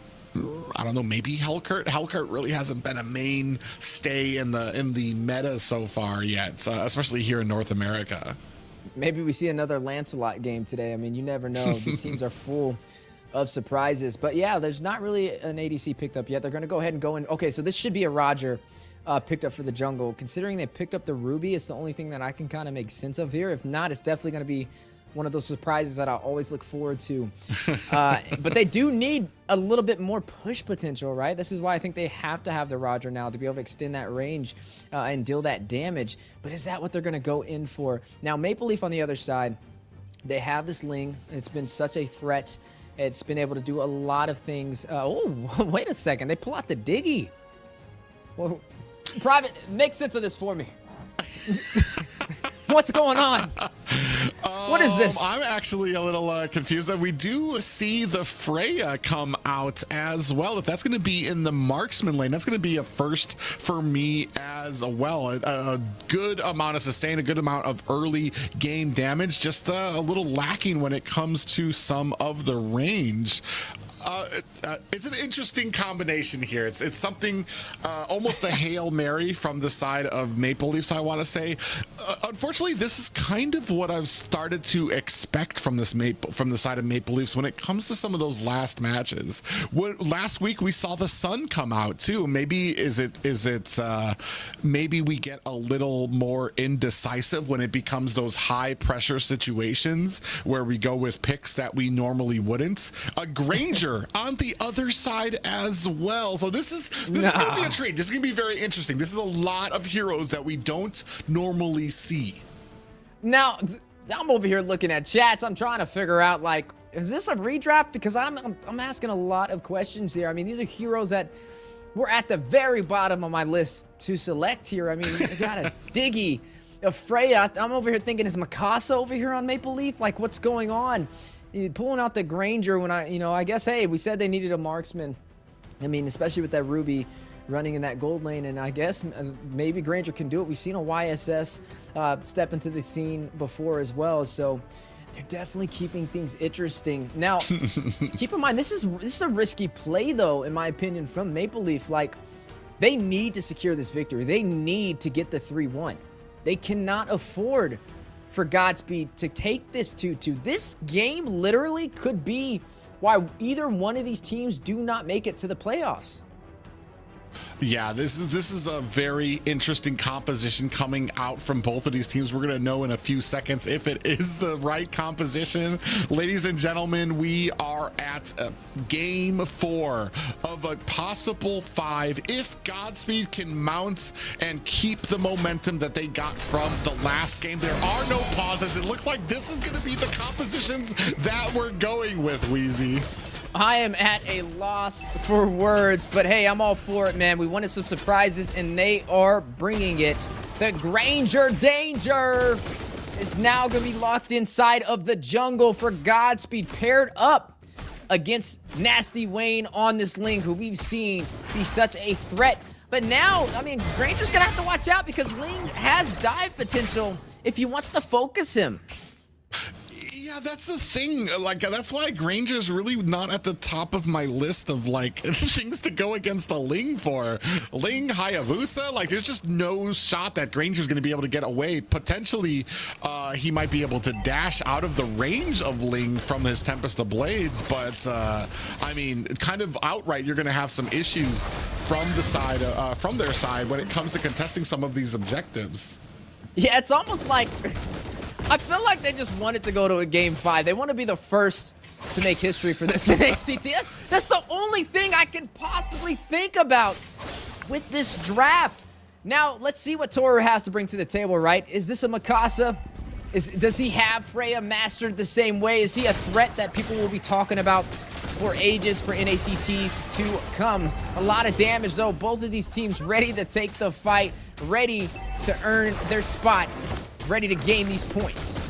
I don't know, maybe Hellcurt. Hellcurt really hasn't been a mainstay in the meta so far yet, especially here in North America. Maybe we see another Lancelot game today. I mean, you never know. These teams are full of surprises. But yeah, there's not really an ADC picked up yet. They're going to go ahead and go in. Okay, so this should be a Roger picked up for the jungle. Considering they picked up the Ruby, it's the only thing that I can kind of make sense of here. If not, it's definitely going to be one of those surprises that I always look forward to. But they do need a little bit more push potential, right? This is why I think they have to have the Roger now to be able to extend that range and deal that damage. But is that what they're going to go in for? Now, Maple Leaf on the other side, they have this Ling. It's been such a threat. It's been able to do a lot of things. Oh, wait a second. They pull out the Diggy. Well, Private, make sense of this for me. What's going on? What is this? I'm actually a little confused. We do see the Freya come out as well. If that's going to be in the marksman lane, that's going to be a first for me as well. A good amount of sustain, a good amount of early game damage, just a little lacking when it comes to some of the range. It's an interesting combination here. It's something almost a Hail Mary from the side of Maple Leafs, I want to say. Unfortunately, this is kind of what I've started to expect from the side of Maple Leafs when it comes to some of those last matches. Last week we saw the sun come out too. Maybe maybe we get a little more indecisive when it becomes those high pressure situations where we go with picks that we normally wouldn't. A Granger on the other side as well. So this is going to be a treat. This is going to be very interesting. This is a lot of heroes that we don't normally see. Now, I'm over here looking at chats. I'm trying to figure out, like, is this a redraft? Because I'm asking a lot of questions here. I mean, these are heroes that we're at the very bottom of my list to select here. I mean, we got a Diggy, a Freya. I'm over here thinking, is Mikasa over here on Maple Leaf? Like, what's going on? Pulling out the Granger when I guess, hey, we said they needed a marksman. I mean, especially with that Ruby running in that gold lane, and I guess maybe Granger can do it. We've seen a YSS step into the scene before as well, so they're definitely keeping things interesting. Now, keep in mind, this is a risky play, though, in my opinion, from Maple Leaf. Like, they need to secure this victory. They need to get the 3-1. They cannot afford for Godspeed to take this 2-2. This game literally could be why either one of these teams do not make it to the playoffs. Yeah, this is a very interesting composition coming out from both of these teams. We're going to know in a few seconds if it is the right composition. Ladies and gentlemen, we are at game 4 of a possible 5 if Godspeed can mount and keep the momentum that they got from the last game. There are no pauses. It looks like this is going to be the compositions that we're going with, Wheezy. I am at a loss for words, but hey, I'm all for it, man. We wanted some surprises, and they are bringing it. The Granger Danger is now going to be locked inside of the jungle for Godspeed, paired up against Nasty Wayne on this Ling, who we've seen be such a threat. But now, I mean, Granger's going to have to watch out because Ling has dive potential if he wants to focus him. Yeah, that's the thing. Like, that's why Granger's really not at the top of my list of, like, things to go against the Ling for. Ling, Hayabusa, like, there's just no shot that Granger's going to be able to get away. Potentially, he might be able to dash out of the range of Ling from his Tempest of Blades, but, I mean, kind of outright, you're going to have some issues from the side, from their side when it comes to contesting some of these objectives. Yeah, it's almost like... I feel like they just wanted to go to a game 5. They want to be the first to make history for this NACT. That's the only thing I can possibly think about with this draft. Now, let's see what Toru has to bring to the table, right? Is this a Mikasa? Does he have Freya mastered the same way? Is he a threat that people will be talking about for ages for NACTs to come? A lot of damage, though. Both of these teams ready to take the fight, ready to earn their spot, ready to gain these points.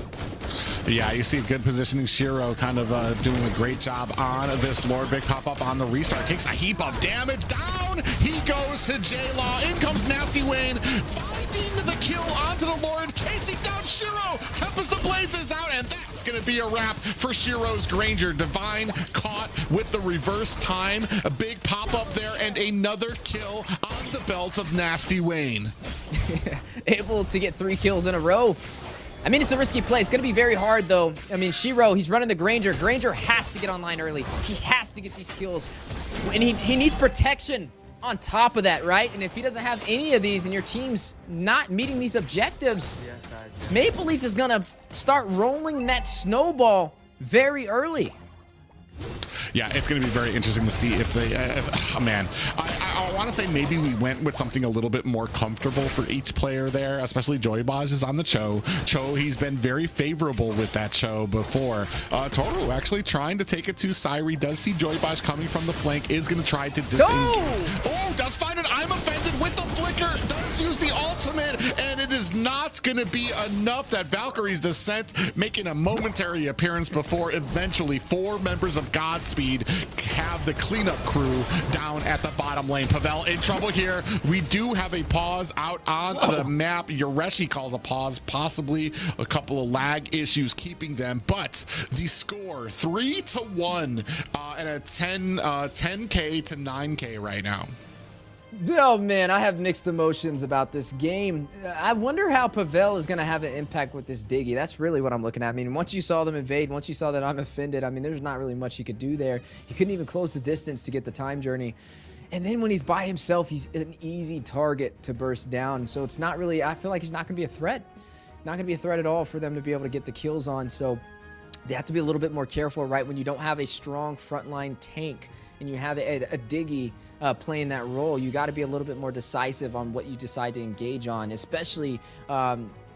Yeah, you see good positioning. Shiro kind of doing a great job on this Lord. Big pop up on the restart. Takes a heap of damage. Down he goes to J-Law. In comes Nasty Wayne. Finding the kill onto the Lord. Chasing down Shiro. Tempest of Blades is out, and that's going to be a wrap for Shiro's Granger. Divine caught with the reverse time. A big pop up there, and another kill on the belt of Nasty Wayne. Able to get 3 kills in a row. I mean, it's a risky play. It's going to be very hard, though. I mean, Shiro, he's running the Granger. Granger has to get online early. He has to get these kills. And he needs protection on top of that, right? And if he doesn't have any of these and your team's not meeting these objectives, Maple Leaf is going to start rolling that snowball very early. Yeah, it's going to be very interesting to see if they, oh man, I want to say maybe we went with something a little bit more comfortable for each player there, especially Joybaj is on the Cho. He's been very favorable with that Cho before. Toru actually trying to take it to Sairi, does see Joybaj coming from the flank, is going to try to disengage. Oh, does find it, I'm offended with the flicker, does use the ultimate, and it is not going to be enough. That Valkyrie's Descent making a momentary appearance before eventually 4 members of Godspeed have the cleanup crew down at the bottom lane. Pavel in trouble here. We do have a pause out on the map. Yoreshi calls a pause, possibly a couple of lag issues keeping them, but the score 3-1 and a 10K to 9K right now. Oh man, I have mixed emotions about this game. I wonder how Pavel is going to have an impact with this Diggy. That's really what I'm looking at. I mean, once you saw them invade, once you saw that I'm offended, I mean, there's not really much he could do there. He couldn't even close the distance to get the time journey. And then when he's by himself, he's an easy target to burst down. So it's not really, I feel like he's not going to be a threat. Not going to be a threat at all for them to be able to get the kills on. So they have to be a little bit more careful, right? When you don't have a strong frontline tank and you have a Diggy playing that role, you got to be a little bit more decisive on what you decide to engage on, especially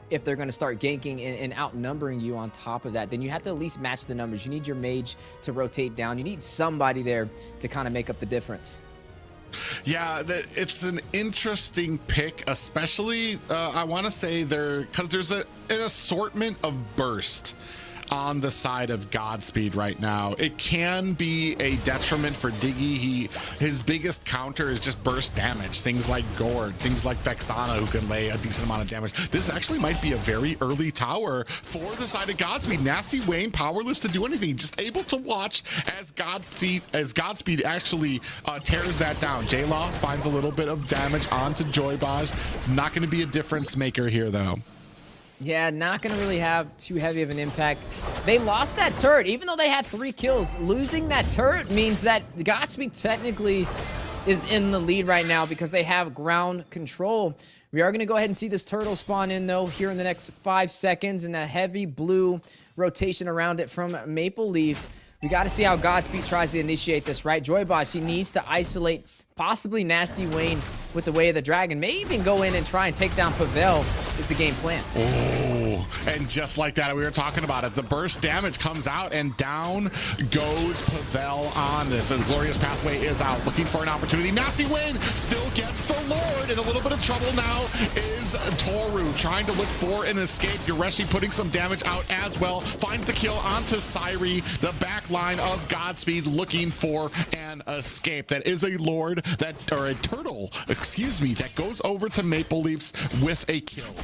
if they're going to start ganking and outnumbering you on top of that. Then you have to at least match the numbers. You need your mage to rotate down. You need somebody there to kind of make up the difference. Yeah, it's an interesting pick, especially I want to say because there's an assortment of burst on the side of Godspeed right now. It can be a detriment for Diggy. His biggest counter is just burst damage. Things like Gord, things like Vexana, who can lay a decent amount of damage. This actually might be a very early tower for the side of Godspeed. Nasty Wayne powerless to do anything, just able to watch as Godspeed actually tears that down. J-Law finds a little bit of damage onto Joybaj. It's not going to be a difference maker here though. Yeah, not going to really have too heavy of an impact. They lost that turret. Even though they had 3 kills, losing that turret means that Godspeed technically is in the lead right now because they have ground control. We are going to go ahead and see this turtle spawn in, though, here in the next 5 seconds, and a heavy blue rotation around it from Maple Leaf. We got to see how Godspeed tries to initiate this, right? Joyboss, he needs to isolate possibly Nasty Wayne with the Way of the Dragon. May even go in and try and take down Pavel is the game plan. Oh, and just like that, we were talking about it. The burst damage comes out and down goes Pavel on this. And Glorious Pathway is out, looking for an opportunity. Nasty Wayne still gets the Lord. In a little bit of trouble now is Toru, trying to look for an escape. Yureshi putting some damage out as well. Finds the kill onto Sairi. The back line of Godspeed looking for an escape. That is a Lord, or a turtle, excuse me, that goes over to Maple Leafs with a kill.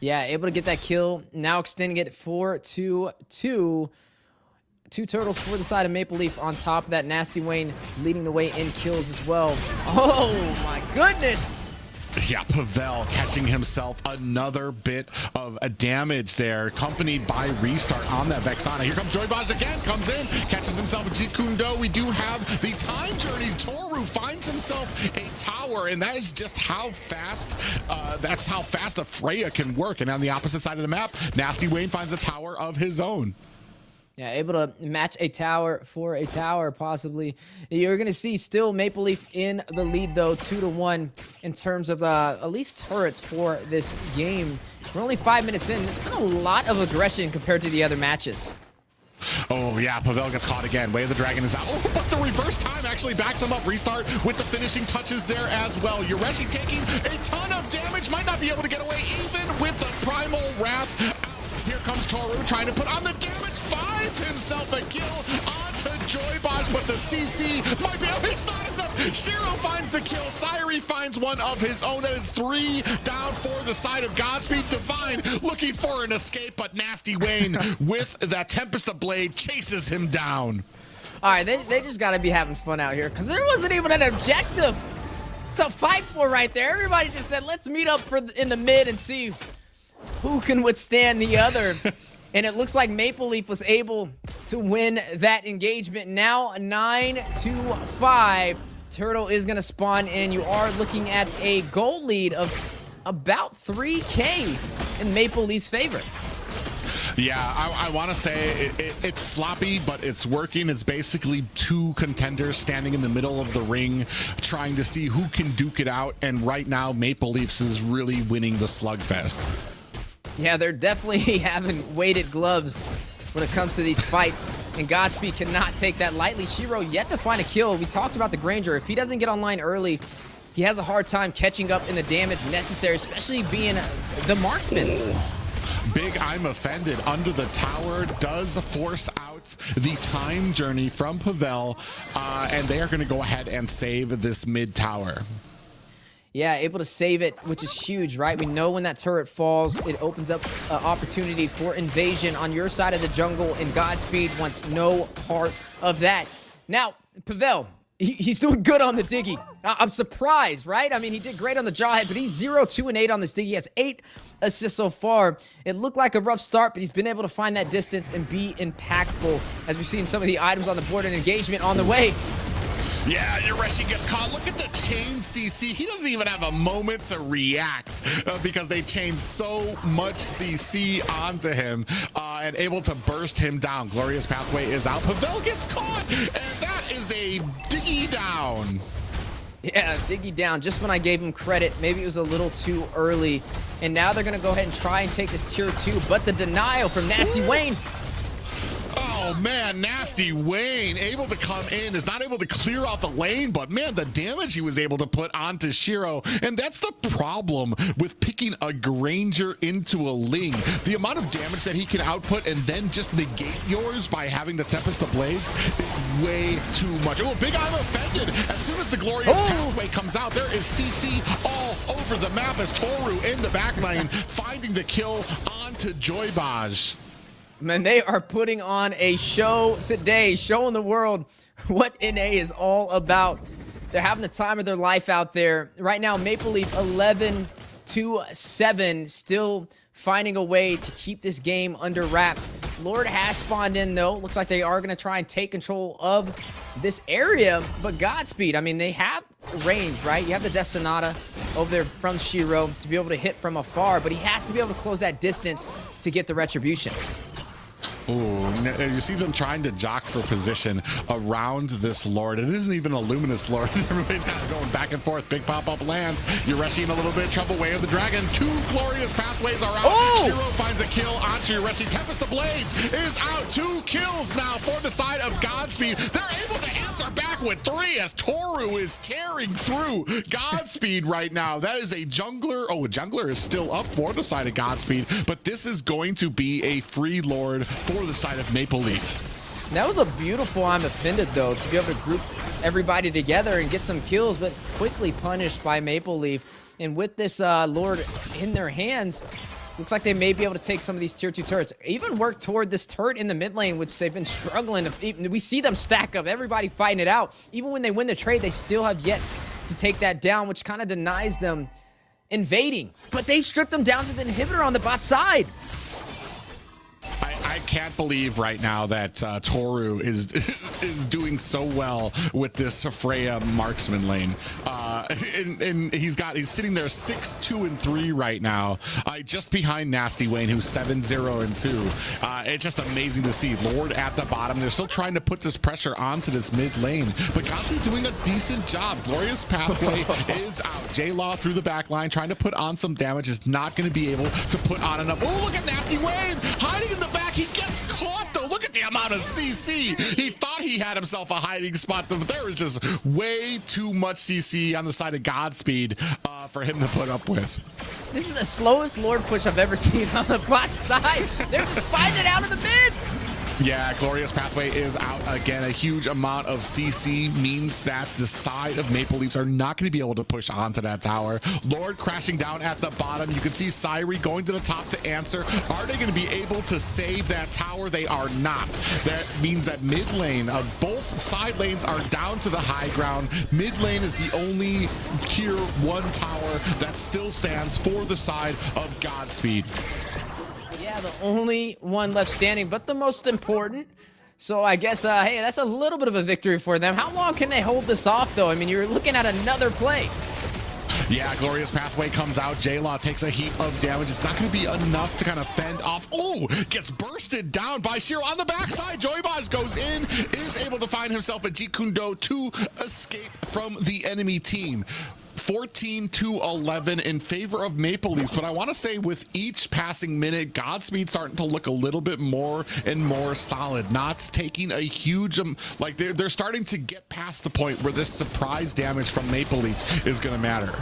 Yeah, able to get that kill. Now extending it 4-2-2. 2 turtles for the side of Maple Leaf. On top of that, Nasty Wayne leading the way in kills as well. Oh my goodness! Yeah, Pavel catching himself another bit of a damage there, accompanied by restart on that Vexana. Here comes Joybaj again, comes in, catches himself a Jeet Kune Do. We do have the time journey. Toru finds himself a tower, and that is just how fast, that's how fast a Freya can work. And on the opposite side of the map, Nasty Wayne finds a tower of his own. Yeah, able to match a tower for a tower, possibly. You're going to see still Maple Leaf in the lead, though, 2-1 in terms of at least turrets for this game. We're only 5 minutes in. There's been a lot of aggression compared to the other matches. Oh, yeah, Pavel gets caught again. Way of the Dragon is out. Oh, but the reverse time actually backs him up. Restart with the finishing touches there as well. Yureshi taking a ton of damage. Might not be able to get away even with the Primal Wrath out. Here comes Toru trying to put on the damage. Finds himself a kill onto Joybaj, but the CC might be... It's not enough. Shiro finds the kill. Sairi finds one of his own. That is 3 down for the side of Godspeed. Divine looking for an escape, but Nasty Wayne with that Tempest of Blade chases him down. All right, they just got to be having fun out here because there wasn't even an objective to fight for right there. Everybody just said, let's meet up in the mid and see who can withstand the other. And it looks like Maple Leaf was able to win that engagement. Now 9-5. Turtle is going to spawn in. You are looking at a goal lead of about 3K in Maple Leaf's favor. Yeah, I want to say it's sloppy, but it's working. It's basically 2 contenders standing in the middle of the ring, trying to see who can duke it out. And right now, Maple Leafs is really winning the slugfest. Yeah, they're definitely having weighted gloves when it comes to these fights, and Godspeed cannot take that lightly. Shiro yet to find a kill. We talked about the Granger. If he doesn't get online early, he has a hard time catching up in the damage necessary, especially being the marksman. Big I'm Offended under the tower does force out the time journey from Pavel, and they are going to go ahead and save this mid tower. Yeah, able to save it, which is huge, right? We know when that turret falls, it opens up an opportunity for invasion on your side of the jungle, and Godspeed wants no part of that. Now, Pavel, he's doing good on the Diggy. I'm surprised, right? I mean, he did great on the Jawhead, but he's 0-2-8 on this Diggy. He has 8 assists so far. It looked like a rough start, but he's been able to find that distance and be impactful, as we've seen some of the items on the board and engagement on the way. Yeah, Yureshi gets caught. Look at the chain CC. He doesn't even have a moment to react because they chained so much CC onto him and able to burst him down. Glorious Pathway is out. Pavel gets caught, and that is a Diggy down. Yeah, Diggy down just when I gave him credit. Maybe it was a little too early. And now they're going to go ahead and try and take this tier 2, but the denial from Nasty Wayne. Oh, Oh man, Nasty Wayne able to come in, is not able to clear out the lane, but man, the damage he was able to put onto Shiro. And that's the problem with picking a Granger into a Ling. The amount of damage that he can output and then just negate yours by having the Tempest of Blades is way too much. Oh, Big I'm offended. As soon as the Glorious Pathway comes out, there is CC all over the map as Toru in the back lane finding the kill onto Joybaj. Man, they are putting on a show today, showing the world what NA is all about. They're having the time of their life out there. Right now, Maple Leaf 11-7, still finding a way to keep this game under wraps. Lord has spawned in, though. Looks like they are going to try and take control of this area. But Godspeed, I mean, they have range, right? You have the Destinata over there from Shiro to be able to hit from afar, but he has to be able to close that distance to get the retribution. Ooh, you see them trying to jock for position around this Lord. It isn't even a Luminous Lord. Everybody's kind of going back and forth. Big pop-up lands. Yureshi in a little bit of trouble. Way of the Dragon. 2 glorious pathways are out. Shiro finds a kill onto Yureshi. Tempest of Blades is out. 2 kills now for the side of Godspeed. They're able to answer back with 3 as Toru is tearing through Godspeed right now. That is a jungler. Oh, a jungler is still up for the side of Godspeed, but this is going to be a free Lord for the side of Maple Leaf. That was a beautiful I'm offended, though, to be able to group everybody together and get some kills, but quickly punished by Maple Leaf. And with this Lord in their hands, looks like they may be able to take some of these tier 2 turrets. Even work toward this turret in the mid lane, which they've been struggling. We see them stack up, everybody fighting it out. Even when they win the trade, they still have yet to take that down, which kind of denies them invading. But they stripped them down to the inhibitor on the bot side. I can't believe right now that Toru is doing so well with this Freya marksman lane. And he's sitting there 6-2-3 right now, just behind Nasty Wayne, who's 7-0-2. It's just amazing to see Lord at the bottom. They're still trying to put this pressure onto this mid lane, but Godspeed doing a decent job. Glorious Pathway is out. J-Law through the back line, trying to put on some damage, is not going to be able to put on enough. Oh, look at Nasty Wayne hiding in the back. He gets caught, though. Look at the amount of CC. He thought he had himself a hiding spot, but there is just way too much CC on the side of Godspeed for him to put up with. This is the slowest Lord push I've ever seen on the bot side. They're just fighting it out of the mid. Yeah, Glorious Pathway is out again. A huge amount of CC means that the side of Maple Leafs are not going to be able to push onto that tower. Lord crashing down at the bottom. You can see Syrie going to the top to answer. Are they going to be able to save that tower? They are not. That means that mid lane, both side lanes are down to the high ground. Mid lane is the only tier 1 tower that still stands for the side of Godspeed. Yeah, the only one left standing, but the most important. So I guess, hey, that's a little bit of a victory for them. How long can they hold this off, though? I mean, you're looking at another play. Yeah, Glorious Pathway comes out. J-Law takes a heap of damage. It's not going to be enough to kind of fend off. Oh, gets bursted down by Shiro on the backside. Joybaj goes in, is able to find himself a Jeet Kune Do to escape from the enemy team. 14-11 in favor of Maple Leafs, but I want to say with each passing minute, Godspeed starting to look a little bit more and more solid, not taking a huge, like they're starting to get past the point where this surprise damage from Maple Leafs is going to matter.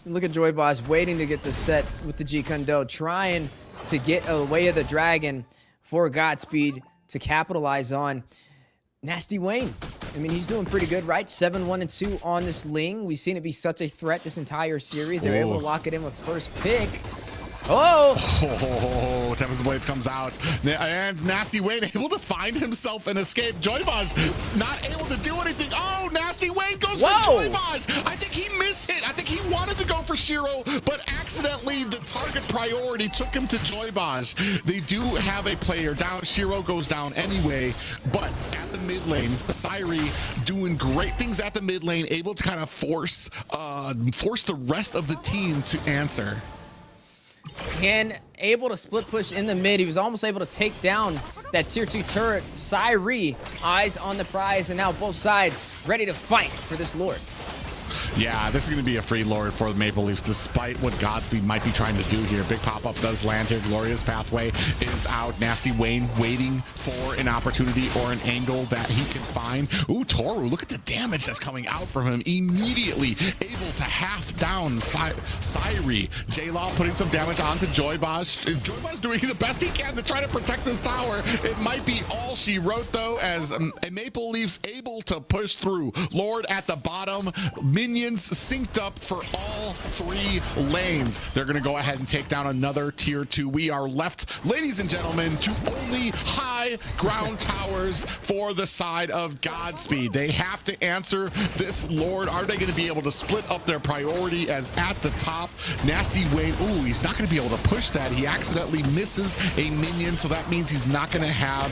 Look at Joybaj waiting to get the set with the Jeet Kune Do, trying to get a Way of the Dragon for Godspeed to capitalize on. Nasty Wayne, I mean, he's doing pretty good, right? 7-1-2 on this Ling. We've seen it be such a threat this entire series. They're able to lock it in with first pick. Oh! Tempest of Blades comes out, and Nasty Wayne able to find himself an escape. Joybaj not able to do anything. Oh, Nasty Wayne goes for Joybaj. I think he mishit. I think he wanted to go for Shiro, but accidentally the target priority took him to Joybaj. They do have a player down. Shiro goes down anyway, but at the mid lane, Syrie doing great things at the mid lane, able to kind of force the rest of the team to answer. And able to split push in the mid. He was almost able to take down that tier 2 turret. Syrie, eyes on the prize, and now both sides ready to fight for this Lord. Yeah, this is going to be a free Lord for the Maple Leafs, despite what Godspeed might be trying to do here. Big pop-up does land here. Glorious Pathway is out. Nasty Wayne waiting for an opportunity or an angle that he can find. Ooh, Toru, look at the damage that's coming out from him. Immediately able to half down Sairi. J-Law putting some damage onto Joybaj. Joybaj doing the best he can to try to protect this tower. It might be all she wrote, though, as Maple Leafs able to push through. Lord at the bottom. Minions synced up for all 3 lanes. They're going to go ahead and take down another tier 2. We are left, ladies and gentlemen, to only high ground towers for the side of Godspeed. They have to answer this Lord. Are they going to be able to split up their priority, as at the top, Nasty Wayne, ooh, he's not going to be able to push that. He accidentally misses a minion, so that means he's not going to have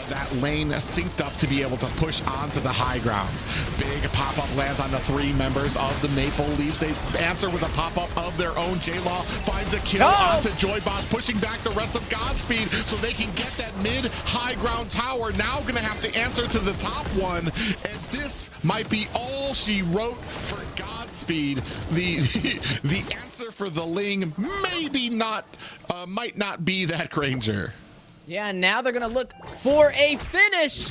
that lane synced up to be able to push onto the high ground. Big pop-up lands on the 3 members of the Maple Leafs. They answer with a pop-up of their own. J-Law finds a kill onto Joybot, pushing back the rest of Godspeed so they can get that mid-high ground tower. Now gonna have to answer to the top one, and this might be all she wrote for Godspeed. The answer for the Ling maybe not, might not be that Granger. Yeah, now they're going to look for a finish.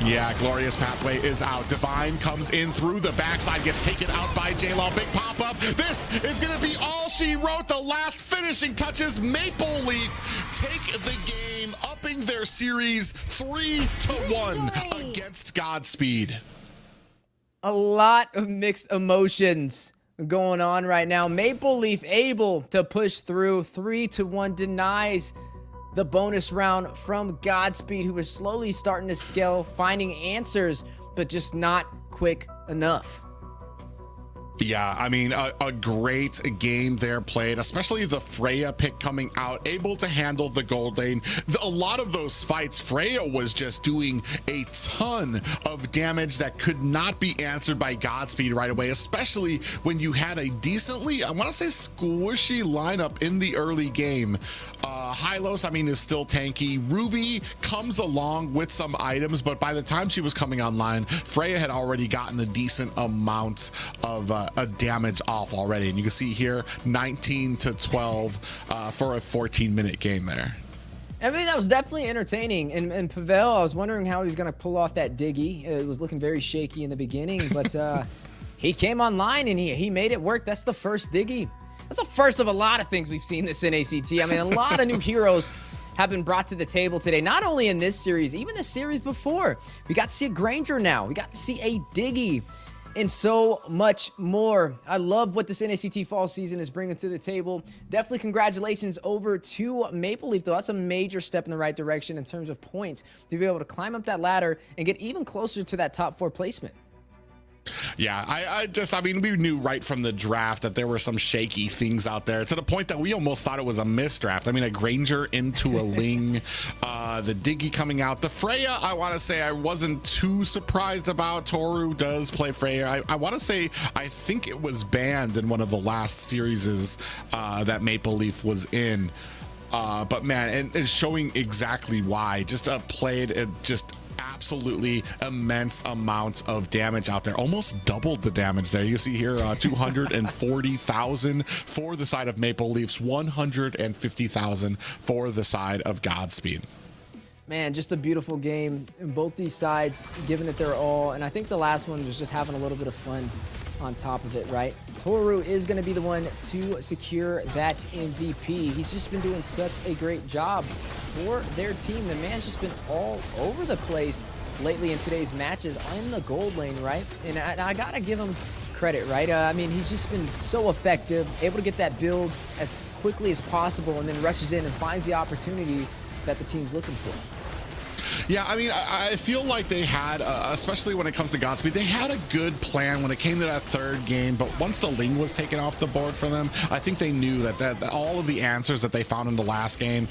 Yeah, Glorious Pathway is out. Divine comes in through the backside, gets taken out by J-Law. Big pop-up. This is going to be all she wrote. The last finishing touches. Maple Leaf take the game, upping their series 3-1 against Godspeed. A lot of mixed emotions going on right now. Maple Leaf able to push through. 3-1 denies the bonus round from Godspeed, who is slowly starting to scale, finding answers, but just not quick enough. Yeah, I mean, a great game there played, especially the Freya pick coming out, able to handle the gold lane. A lot of those fights, Freya was just doing a ton of damage that could not be answered by Godspeed right away, especially when you had a decently, I want to say, squishy lineup in the early game. Hylos, I mean, is still tanky. Ruby comes along with some items, but by the time she was coming online, Freya had already gotten a decent amount of damage off already. And you can see here 19-12 for a 14-minute game there. I mean, that was definitely entertaining. And Pavel, I was wondering how he was going to pull off that Diggy. It was looking very shaky in the beginning, but he came online and he made it work. That's the first Diggy. That's the first of a lot of things we've seen this NACT. I mean, a lot of new heroes have been brought to the table today, not only in this series, even the series before. We got to see a Granger now. We got to see a Diggy and so much more. I love what this NACT fall season is bringing to the table. Definitely congratulations over to Maple Leaf, though. That's a major step in the right direction in terms of points to be able to climb up that ladder and get even closer to that top 4 placement. Yeah, I mean, we knew right from the draft that there were some shaky things out there, to the point that we almost thought it was a misdraft. I mean, a Granger into a Ling, the Diggy coming out. The Freya, I want to say I wasn't too surprised about. Toru does play Freya. I want to say I think it was banned in one of the last series that Maple Leaf was in. But man, and showing exactly why. Just played it just absolutely immense amounts of damage out there, almost doubled the damage there. You see here 240,000 for the side of Maple Leafs, 150,000 for the side of Godspeed. Man, just a beautiful game in both these sides, giving it their all. And I think the last one was just having a little bit of fun on top of it, right? Toru is going to be the one to secure that MVP. He's just been doing such a great job for their team. The man's just been all over the place lately in today's matches in the gold lane, right? And I got to give him credit, right? I mean, he's just been so effective, able to get that build as quickly as possible, and then rushes in and finds the opportunity that the team's looking for. Yeah, I mean, I feel like they had, especially when it comes to Godspeed, they had a good plan when it came to that third game, but once the Ling was taken off the board for them, I think they knew that all of the answers that they found in the last game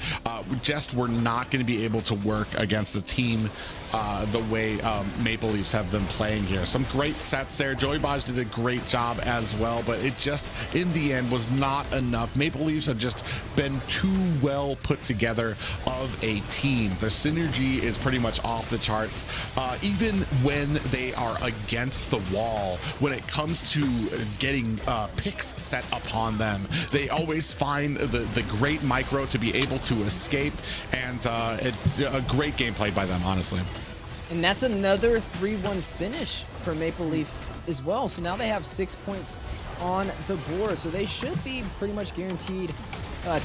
just were not going to be able to work against the team the way Maple Leafs have been playing here. Some great sets there. Joey Baj did a great job as well, but it just, in the end, was not enough. Maple Leafs have just been too well put together of a team. The synergy is pretty much off the charts. Even when they are against the wall, when it comes to getting picks set upon them, they always find the great micro to be able to escape, and a great game played by them, honestly. And that's another 3-1 finish for Maple Leaf as well. So now they have 6 points on the board. So they should be pretty much guaranteed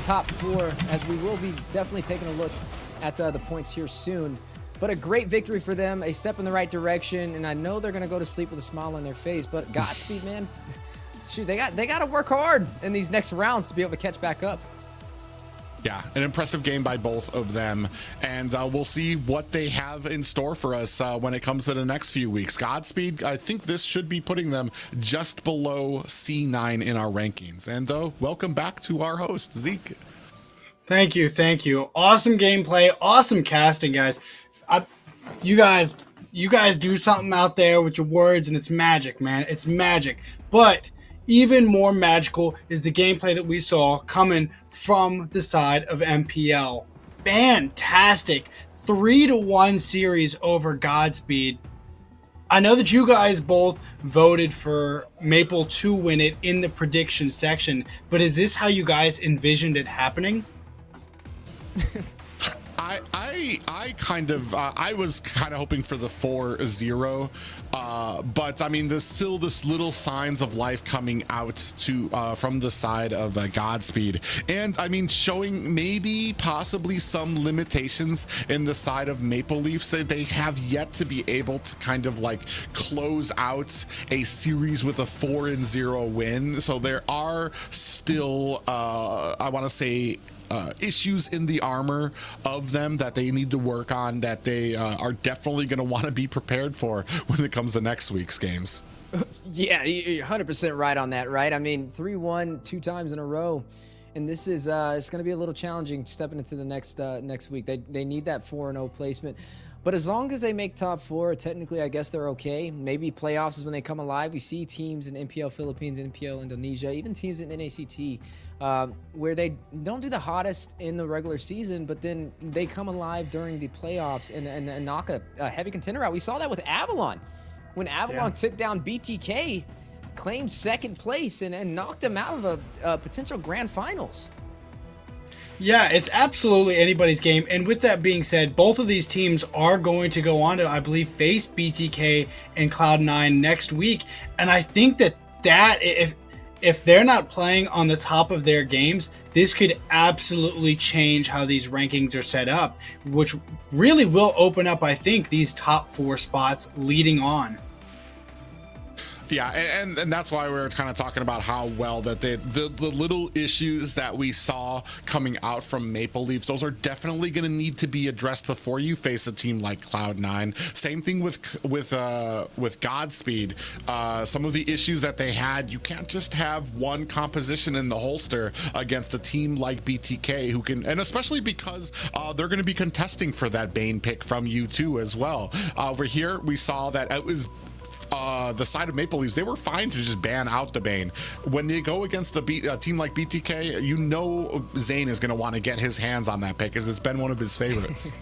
top 4, as we will be definitely taking a look at the points here soon. But a great victory for them, a step in the right direction, and I know they're going to go to sleep with a smile on their face. But Godspeed, man, shoot, they got to work hard in these next rounds to be able to catch back up. Yeah, an impressive game by both of them, and we'll see what they have in store for us when it comes to the next few weeks. Godspeed, I think this should be putting them just below C9 in our rankings. And welcome back to our host, Zeke. Thank you. Awesome gameplay, awesome casting, guys. You guys do something out there with your words, and it's magic, man. It's magic. But even more magical is the gameplay that we saw coming from the side of MPL. Fantastic 3-1 series over Godspeed. I know that you guys both voted for Maple to win it in the prediction section, but is this how you guys envisioned it happening? I was kind of hoping for the 4-0, but I mean, there's still this little signs of life coming out to from the side of Godspeed, and I mean, showing maybe possibly some limitations in the side of Maple Leafs. They have yet to be able to kind of like close out a series with a 4-0 win. So there are still, I want to say, issues in the armor of them that they need to work on, that they are definitely going to want to be prepared for when it comes to next week's games. Yeah, you're 100% right on that, right? I mean, 3-1 2 times in a row, and this is it's going to be a little challenging stepping into the next week. They need that 4-0 placement. But as long as they make top 4, technically, I guess they're okay. Maybe playoffs is when they come alive. We see teams in NPL Philippines, NPL Indonesia, even teams in NACT, where they don't do the hottest in the regular season, but then they come alive during the playoffs and knock a heavy contender out. We saw that with Avalon. When Avalon took down BTK, claimed second place and knocked them out of a potential grand finals. Yeah, it's absolutely anybody's game. And with that being said, both of these teams are going to go on to, I believe, face BTK and Cloud9 next week. And I think that if they're not playing on the top of their games, this could absolutely change how these rankings are set up, which really will open up, I think, these top 4 spots leading on. Yeah, and that's why we were kind of talking about how well that the little issues that we saw coming out from Maple Leafs, those are definitely going to need to be addressed before you face a team like Cloud9. Same thing with Godspeed. Some of the issues that they had, you can't just have one composition in the holster against a team like BTK, who can, and especially because they're going to be contesting for that Bane pick from you too as well. Over here, we saw that it was the side of Maple Leafs, they were fine to just ban out the Bane. When they go against a team like BTK, you know Zane is going to want to get his hands on that pick, because it's been one of his favorites.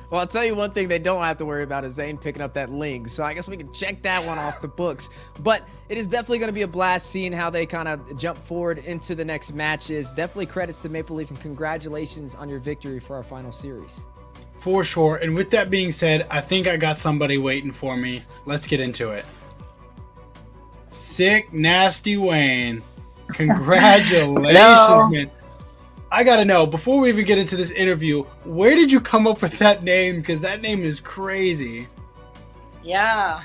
Well, I'll tell you one thing they don't have to worry about is Zane picking up that Ling, so I guess we can check that one off the books. But it is definitely going to be a blast seeing how they kind of jump forward into the next matches. Definitely credits to Maple Leaf, and congratulations on your victory for our final series. For sure. And with that being said, I think I got somebody waiting for me. Let's get into it. Sick Nasty Wayne. Congratulations, man. I gotta know, before we even get into this interview, where did you come up with that name? Because that name is crazy. Yeah.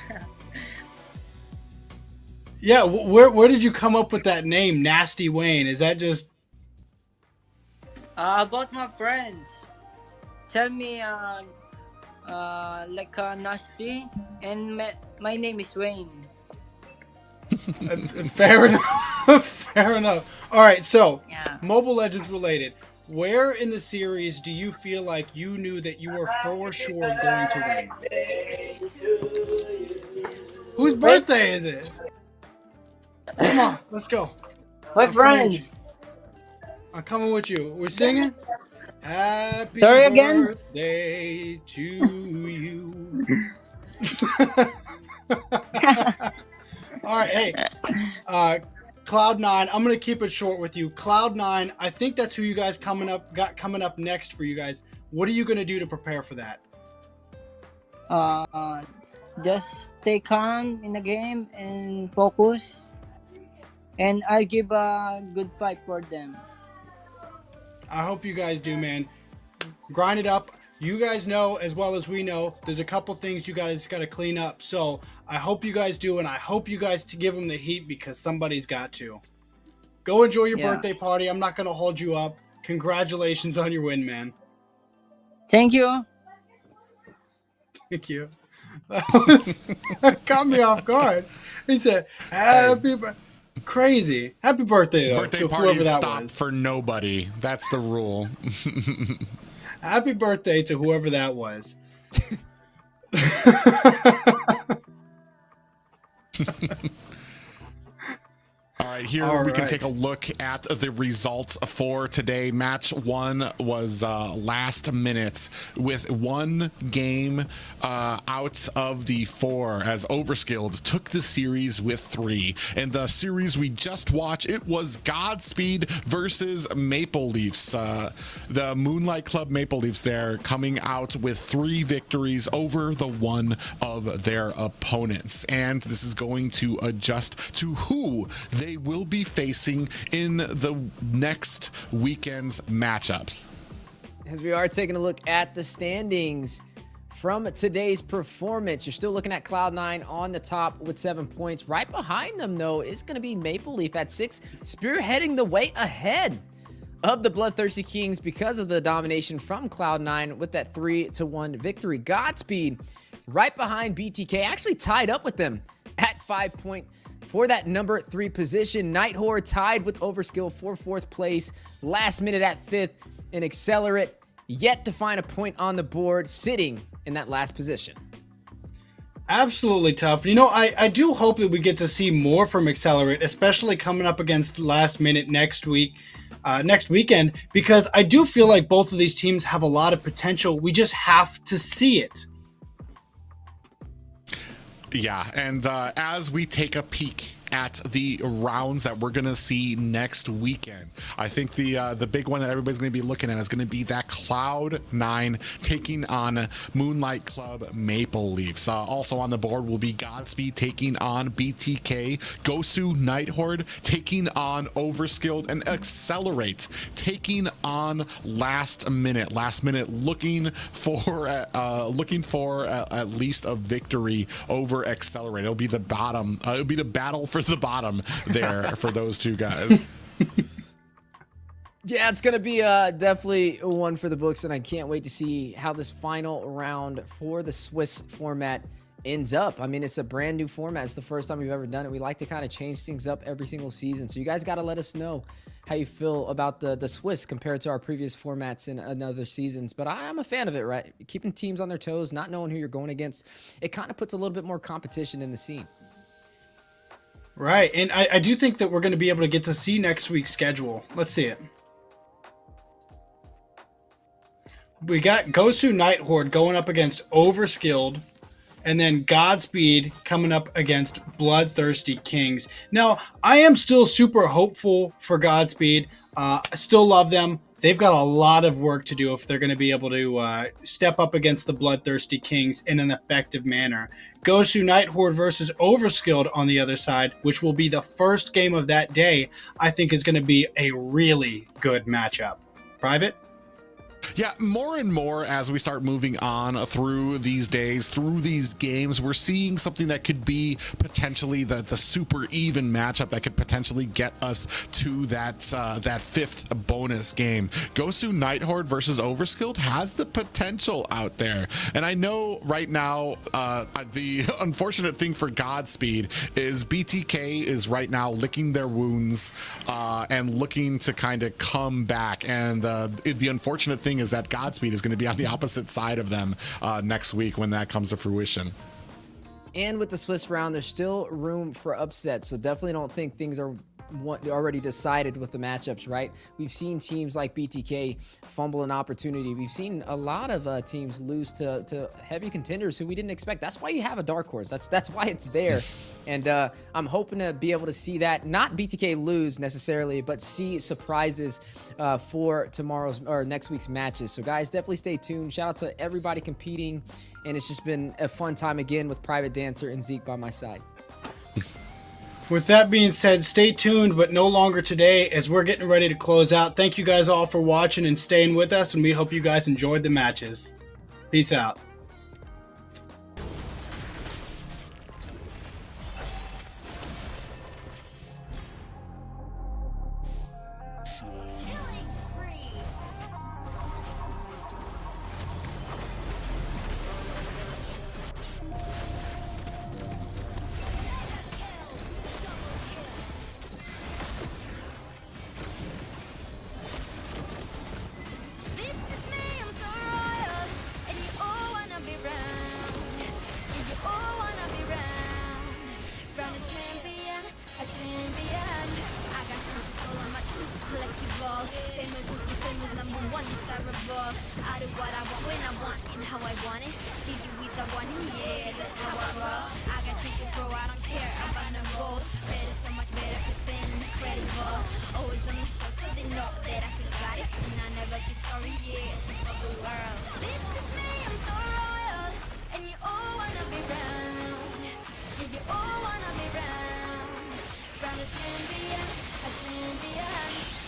Yeah, where did you come up with that name, Nasty Wayne? Is that just... About my friends. Tell me, nasty, and my name is Wayne. Fair enough. Fair enough. All right, so Mobile Legends related. Where in the series do you feel like you knew that you were for sure going to win? Whose birthday is it? Come on, let's go. My friends. I'm coming with you. We're singing? Happy Sorry again? birthday to you. All right, hey, Cloud9. I'm gonna keep it short with you. Cloud9. I think that's who you guys coming up next for you guys. What are you gonna do to prepare for that? Just stay calm in the game and focus, and I'll give a good fight for them. I hope you guys do, man. Grind it up. You guys know as well as we know there's a couple things you guys got to clean up. So I hope you guys do, and I hope you guys to give them the heat because somebody's got to. Go enjoy your birthday party. I'm not going to hold you up. Congratulations on your win, man. Thank you. Thank you. That caught me off guard. He said, happy crazy. Happy birthday, though, Birthday to whoever parties that stop was. for nobody. That's the rule. Happy birthday to whoever that was. All right, here we can take a look at the results for today. Match 1 was last minute with 1 game out of the 4 as Overskilled took the series with 3. And the series we just watched, it was Godspeed versus Maple Leafs. The Moonlight Club Maple Leafs there coming out with 3 victories over the one of their opponents. And this is going to adjust to who they will be facing in the next weekend's matchups. As we are taking a look at the standings from today's performance, you're still looking at Cloud9 on the top with 7 points. Right behind them, though, is going to be Maple Leaf at 6, spearheading the way ahead of the Bloodthirsty Kings because of the domination from Cloud9 with that 3-1 victory. Godspeed right behind BTK, actually tied up with them at 5 points. For that number 3 position, Nighthorde tied with Overskilled for 4th place. Last minute at 5th, and Accelerate yet to find a point on the board, sitting in that last position. Absolutely tough. You know, I do hope that we get to see more from Accelerate, especially coming up against Last Minute next weekend, because I do feel like both of these teams have a lot of potential. We just have to see it. Yeah, and as we take a peek at the rounds that we're going to see next weekend, I think the big one that everybody's going to be looking at is going to be that Cloud9 taking on Moonlight Club Maple Leafs. Also on the board will be Godspeed taking on BTK, Gosu Nighthorde taking on Overskilled, and Accelerate taking on Last Minute. Last Minute looking for at least a victory over Accelerate. It'll be the bottom. It'll be the battle for the bottom there for those two guys. Yeah, it's going to be definitely one for the books, and I can't wait to see how this final round for the Swiss format ends up. I mean, it's a brand new format. It's the first time we've ever done it. We like to kind of change things up every single season, so you guys got to let us know how you feel about the Swiss compared to our previous formats in other seasons. But I'm a fan of it, right? Keeping teams on their toes, not knowing who you're going against, it kind of puts a little bit more competition in the scene. Right, and I do think that we're going to be able to get to see next week's schedule. Let's see it. We got Gosu Nighthorde going up against Overskilled, and then Godspeed coming up against Bloodthirsty Kings. Now, I am still super hopeful for Godspeed. I still love them. They've got a lot of work to do if they're going to be able to step up against the Bloodthirsty Kings in an effective manner. Gosu Nighthorde versus Overskilled on the other side, which will be the first game of that day, I think is going to be a really good matchup. Private? Yeah, more and more as we start moving on through these days, through these games, we're seeing something that could be potentially the super even matchup that could potentially get us to that fifth bonus game. Gosu Nighthorde versus Overskilled has the potential out there. And I know right now, the unfortunate thing for Godspeed is BTK is right now licking their wounds and looking to kind of come back. And the unfortunate thing is that Godspeed is going to be on the opposite side of them next week when that comes to fruition. And with the Swiss round, there's still room for upset, so definitely don't think things are already decided with the matchups, right? We've seen teams like BTK fumble an opportunity. We've seen a lot of teams lose to heavy contenders who we didn't expect. That's why you have a dark horse. That's why it's there. And I'm hoping to be able to see that, not BTK lose necessarily, but see surprises for tomorrow's or next week's matches. So guys, definitely stay tuned. Shout out to everybody competing, and it's just been a fun time again with Private Dancer and Zeke by my side. With that being said, stay tuned, but no longer today, as we're getting ready to close out. Thank you guys all for watching and staying with us, and we hope you guys enjoyed the matches. Peace out. Champion, a champion.